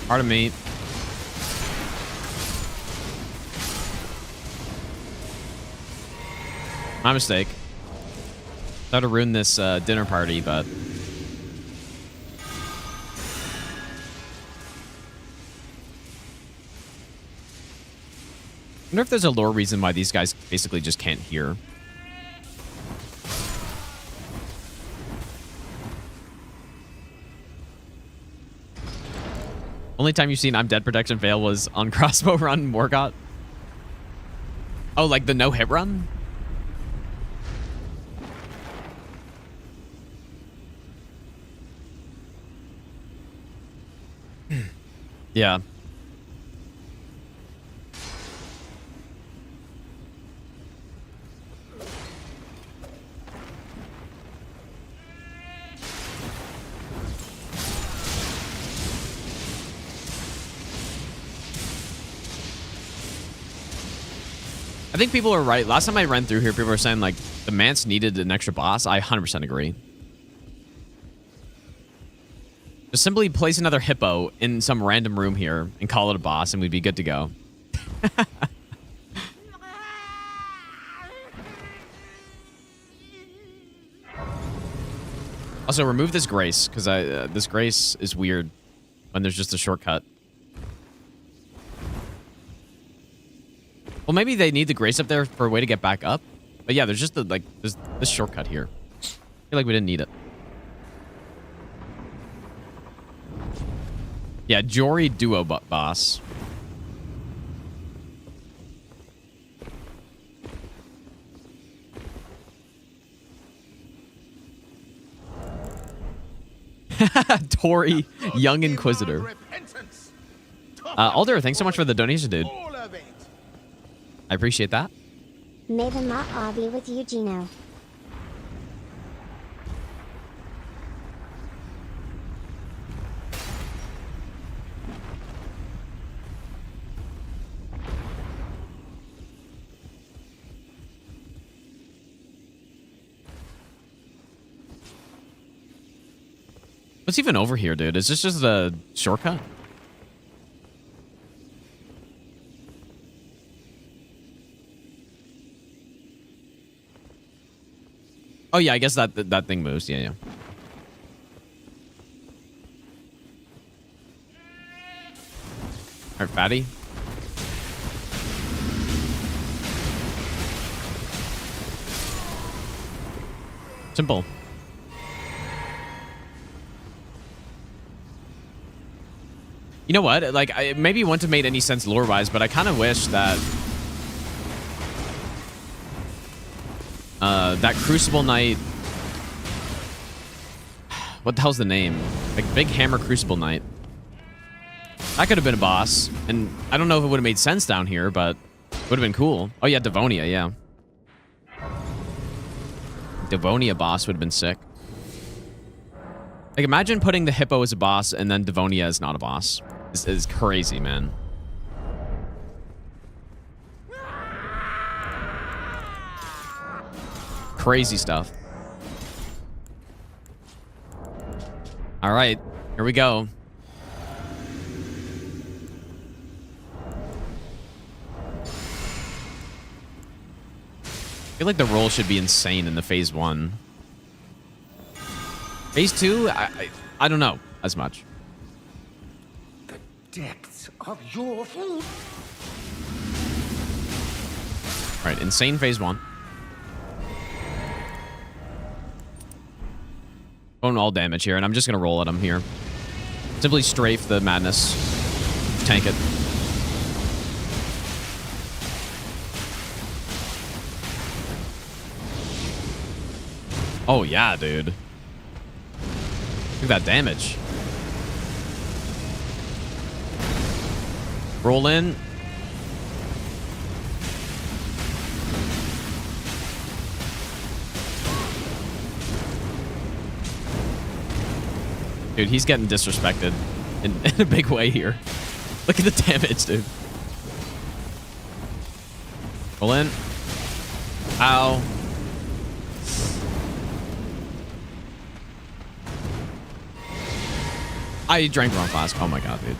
Pardon me. My mistake. Thought to ruin this dinner party, but... I wonder if there's a lore reason why these guys basically just can't hear. Only time you've seen I'm Dead protection fail was on crossbow run Morgott. Oh, like the no hit run? Yeah. I think people are right. Last time I ran through here, people were saying like the Mance needed an extra boss. I 100% agree. Just simply place another hippo in some random room here and call it a boss and we'd be good to go. Also, remove this grace, because this grace is weird when there's just a shortcut. Well, maybe they need the grace up there for a way to get back up. But yeah, there's just there's this shortcut here. I feel like we didn't need it. Yeah, Jory duo boss. Tori, Young Inquisitor. Alder, thanks so much for the donation, dude. I appreciate that. May the Mott all be with you, Gino. What's even over here, dude? Is this just a shortcut? Oh yeah, I guess that thing moves. Yeah, yeah. All right, fatty. Simple. You know what? Like, maybe it wouldn't have made any sense lore-wise, but I kind of wish that that Crucible Knight. What the hell's the name? Like, Big Hammer Crucible Knight. That could have been a boss, and I don't know if it would have made sense down here, but it would have been cool. Oh yeah, Devonia, yeah. Devonia boss would have been sick. Like, imagine putting the Hippo as a boss and then Devonia is not a boss. This is crazy, man. Crazy stuff. All right, here we go. I feel like the roll should be insane in the phase 1. Phase 2, I don't know as much. The depths of your food. All right, insane phase 1. Going all damage here, and I'm just gonna roll at him here. Simply strafe the madness. Tank it. Oh yeah, dude. Look at that damage. Roll in. Dude, he's getting disrespected in a big way here. Look at the damage, dude. Roll in. Ow. I drank the wrong flask. Oh my god, dude.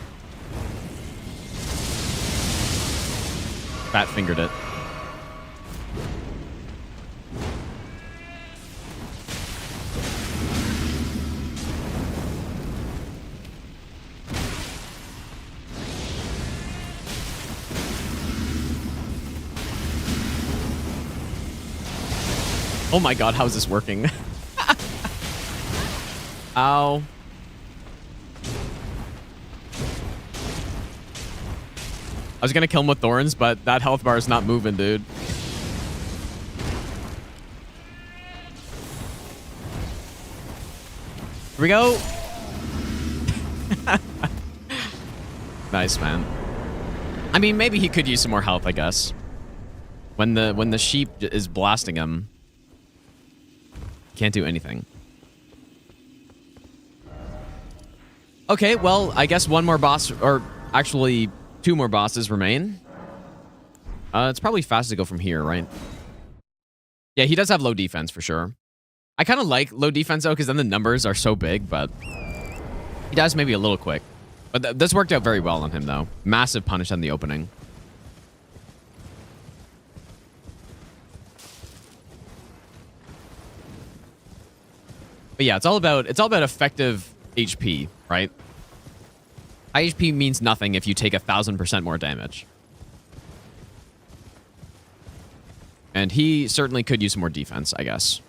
Fat fingered it. Oh my god, how is this working? Ow. I was gonna kill him with thorns, but that health bar is not moving, dude. Here we go. Nice, man. I mean, maybe he could use some more health, I guess. When the sheep is blasting him, can't do anything. Okay, well, I guess one more boss, or actually 2 more bosses remain. It's probably fast to go from here, right? Yeah, he does have low defense for sure. I kind of like low defense though, because then the numbers are so big, but he does maybe a little quick. But this worked out very well on him though. Massive punish on the opening. But yeah, it's all about effective HP, right? High HP means nothing if you take 1,000% more damage. And he certainly could use some more defense, I guess.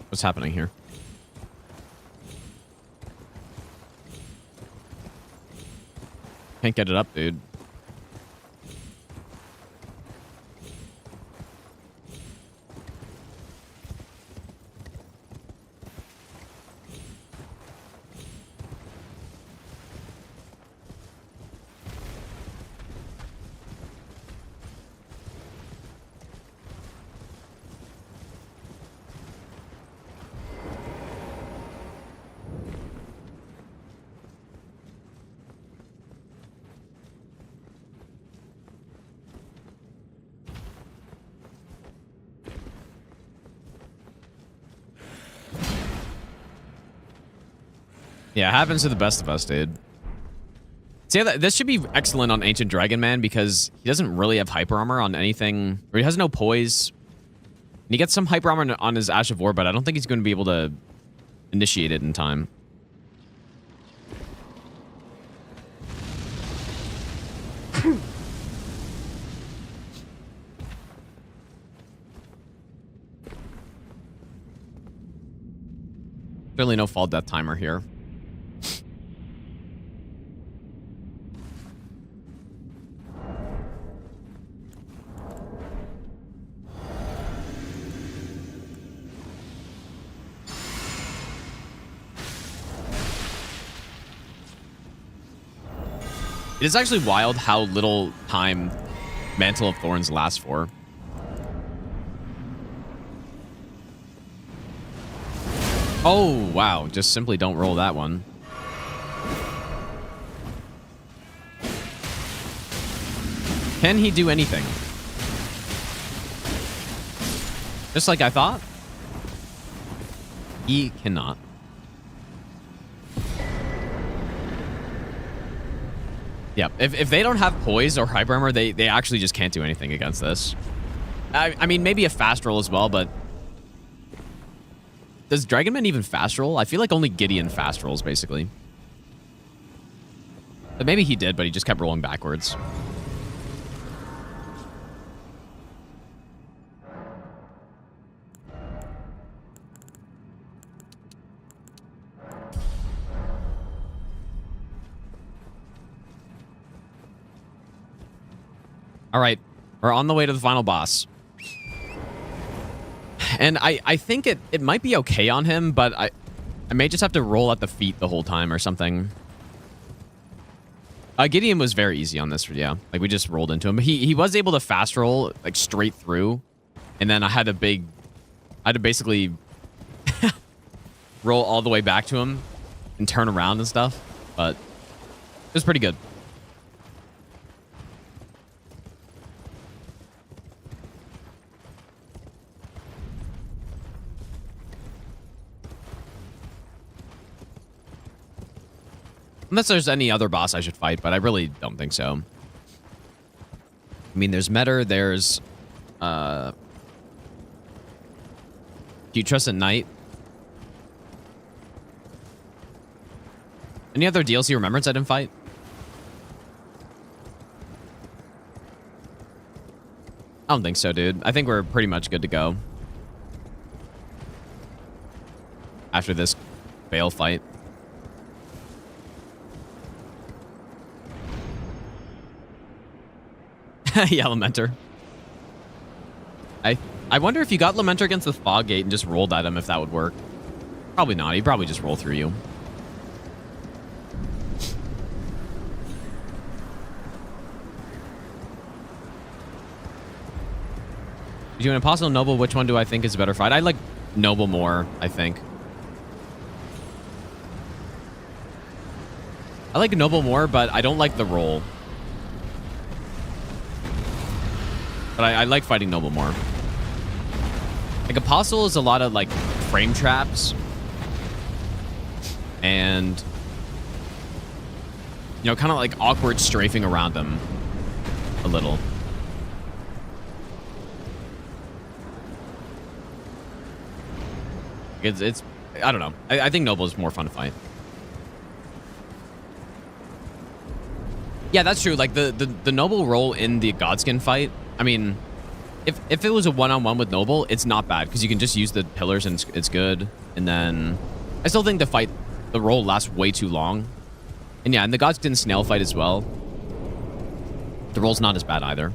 What's happening here? Can't get it up, dude. Yeah, it happens to the best of us, dude. See, this should be excellent on Ancient Dragon Man because he doesn't really have hyper armor on anything, or he has no poise. And he gets some hyper armor on his Ash of War, but I don't think he's going to be able to initiate it in time. Certainly no fall death timer here. It is actually wild how little time Mantle of Thorns lasts for. Oh, wow. Just simply don't roll that one. Can he do anything? Just like I thought? He cannot. Yeah, if they don't have poise or hyper armor, they actually just can't do anything against this. I mean, maybe a fast roll as well, but does Dragonman even fast roll? I feel like only Gideon fast rolls, basically. But maybe he did, but he just kept rolling backwards. All right, we're on the way to the final boss. And I think it might be okay on him, but I may just have to roll at the feet the whole time or something. Gideon was very easy on this, yeah. Like, we just rolled into him. He was able to fast roll, like, straight through. And then I had to basically roll all the way back to him and turn around and stuff. But it was pretty good. Unless there's any other boss I should fight, but I really don't think so. I mean, there's Metter, there's... Do you trust at night? Any other DLC Remembrance I didn't fight? I don't think so, dude. I think we're pretty much good to go. After this fail fight. Yeah, Lamenter. I wonder if you got Lamenter against the Fog Gate and just rolled at him, if that would work. Probably not. He'd probably just roll through you. You do an Apostle Noble, which one do I think is a better fight? I like Noble more, I think. I like Noble more, but I don't like the role. But I like fighting Noble more. Like, Apostle is a lot of, like, frame traps. And, you know, kind of like awkward strafing around them a little. It's I don't know. I think Noble is more fun to fight. Yeah, that's true. Like, the Noble role in the Godskin fight, I mean, if it was a one-on-one with Noble, it's not bad because you can just use the pillars and it's good. And then I still think the role lasts way too long. And yeah, in the Godskin Snail fight as well, the role's not as bad either.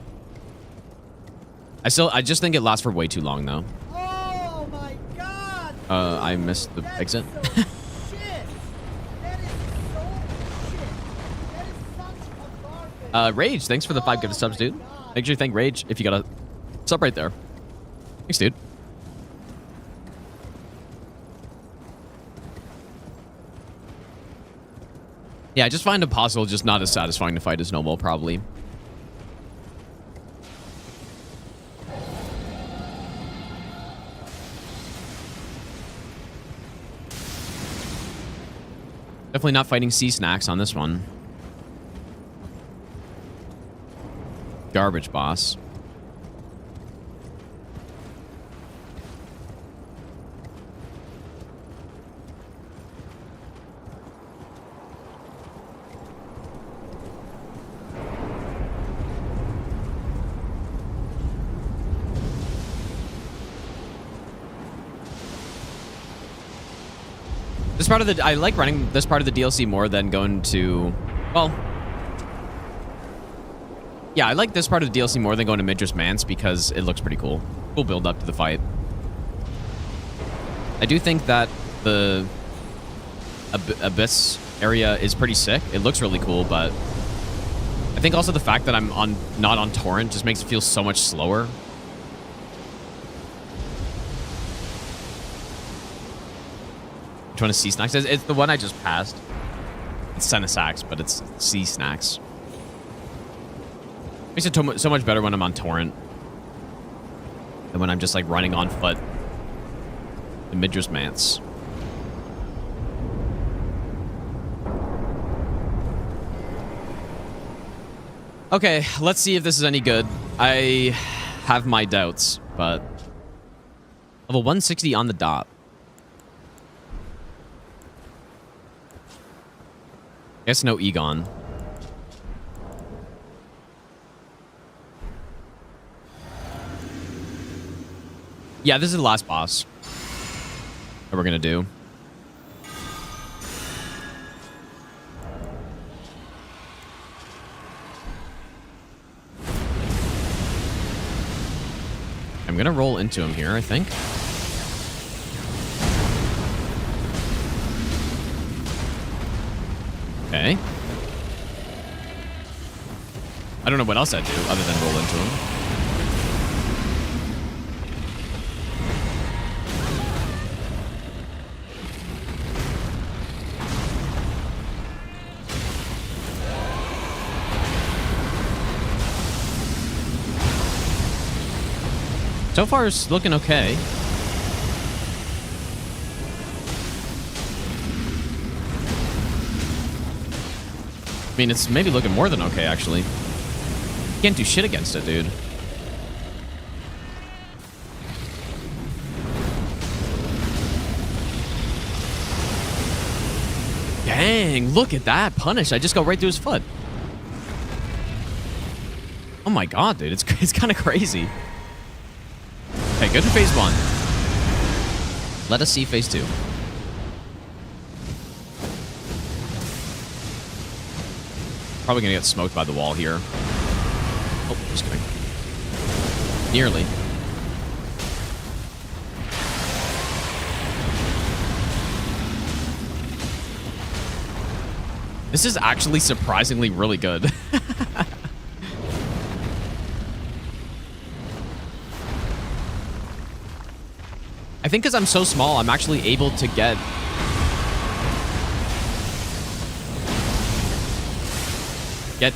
I just think it lasts for way too long though. Oh my god! I missed the exit. So shit! That is so shit! That is such a garbage! Rage, thanks for the 5 gifted subs, dude. Make sure you thank Rage if you got a sub right there. Thanks, dude. Yeah, I just find Apostle just not as satisfying to fight as Noble, probably. Definitely not fighting sea snacks on this one. Garbage boss. This part of the I like running this part of the DLC more than going to, well, yeah, I like this part of the DLC more than going to Midra's Manse because it looks pretty cool. Cool build up to the fight. I do think that the Abyss area is pretty sick. It looks really cool, but I think also the fact that I'm not on Torrent just makes it feel so much slower. Which one is Sea Snacks? It's the one I just passed. It's Senesax, but it's Sea Snacks. Makes it so much better when I'm on Torrent than when I'm just like running on foot in Midra's Manse. Okay, let's see if this is any good. I have my doubts, but level 160 on the dot. Guess no Egon. Yeah, this is the last boss that we're gonna do. I'm gonna roll into him here, I think. Okay. I don't know what else I'd do other than roll into him. So far, it's looking okay. I mean, it's maybe looking more than okay, actually. Can't do shit against it, dude. Dang, look at that punish. I just go right through his foot. Oh my god, dude. It's kind of crazy. Okay, good for phase 1. Let us see phase 2. Probably gonna get smoked by the wall here. Oh, just kidding. Nearly. This is actually surprisingly really good. I think because I'm so small, I'm actually able to get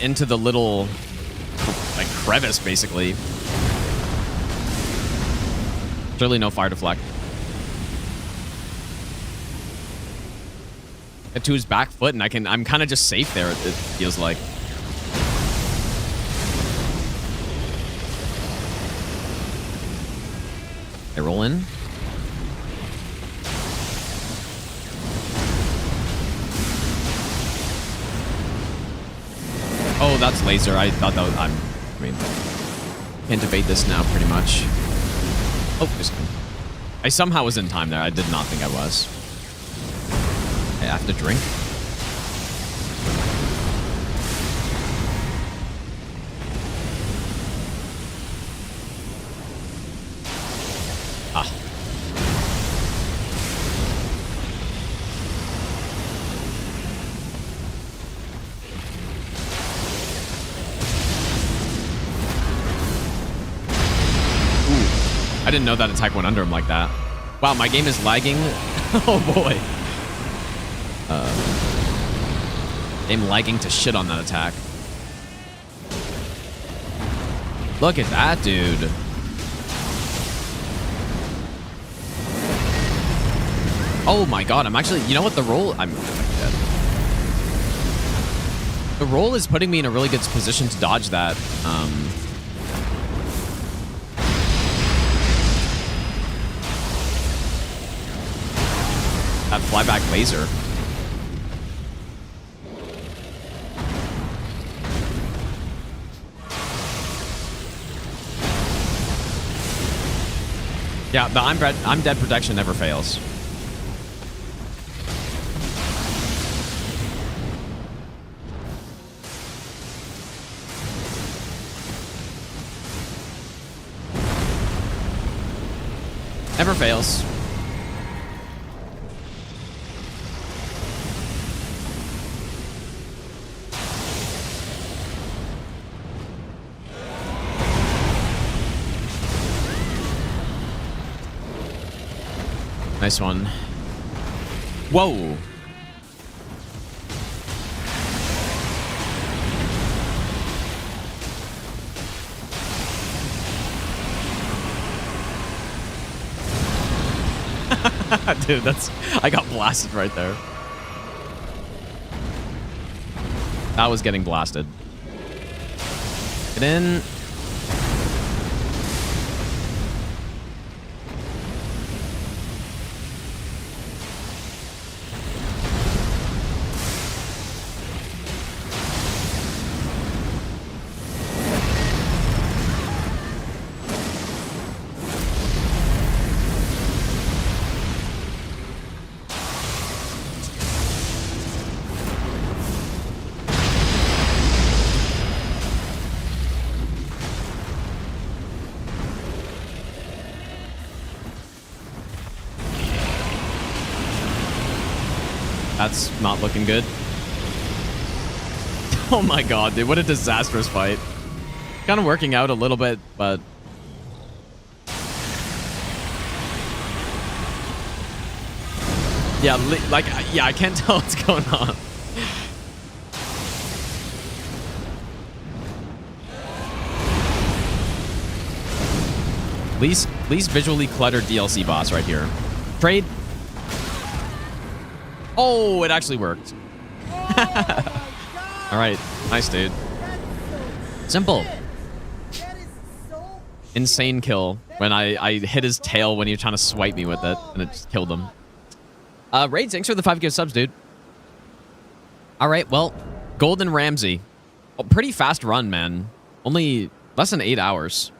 into the little like crevice, basically. Surely no fire deflect. Get to his back foot, and I'm kind of just safe there. It feels like. I roll in. Oh, that's laser. I thought that was... I mean, can't evade this now, pretty much. Oh, just... I somehow was in time there. I did not think I was. I have to drink. Ah. I didn't know that attack went under him like that. Wow, my game is lagging. Oh boy. Game lagging to shit on that attack. Look at that, dude. Oh my god, I'm actually... You know what? The roll... I'm dead. The roll is putting me in a really good position to dodge that. That flyback laser. Yeah, the I'm dead protection never fails. Never fails. Nice one. Whoa. Dude, that's... I got blasted right there. That was getting blasted. Get in. That's not looking good. Oh my god, dude. What a disastrous fight. Kind of working out a little bit, but... Yeah, like, yeah, I can't tell what's going on. Least visually cluttered DLC boss right here. Trade. Oh, it actually worked. All right. Nice, dude. Simple. Insane kill when I hit his tail when he was trying to swipe me with it, and it just killed him. Raid, thanks for the 5 gift subs, dude. All right, well, Golden Ramsey. Oh, pretty fast run, man. Only less than 8 hours.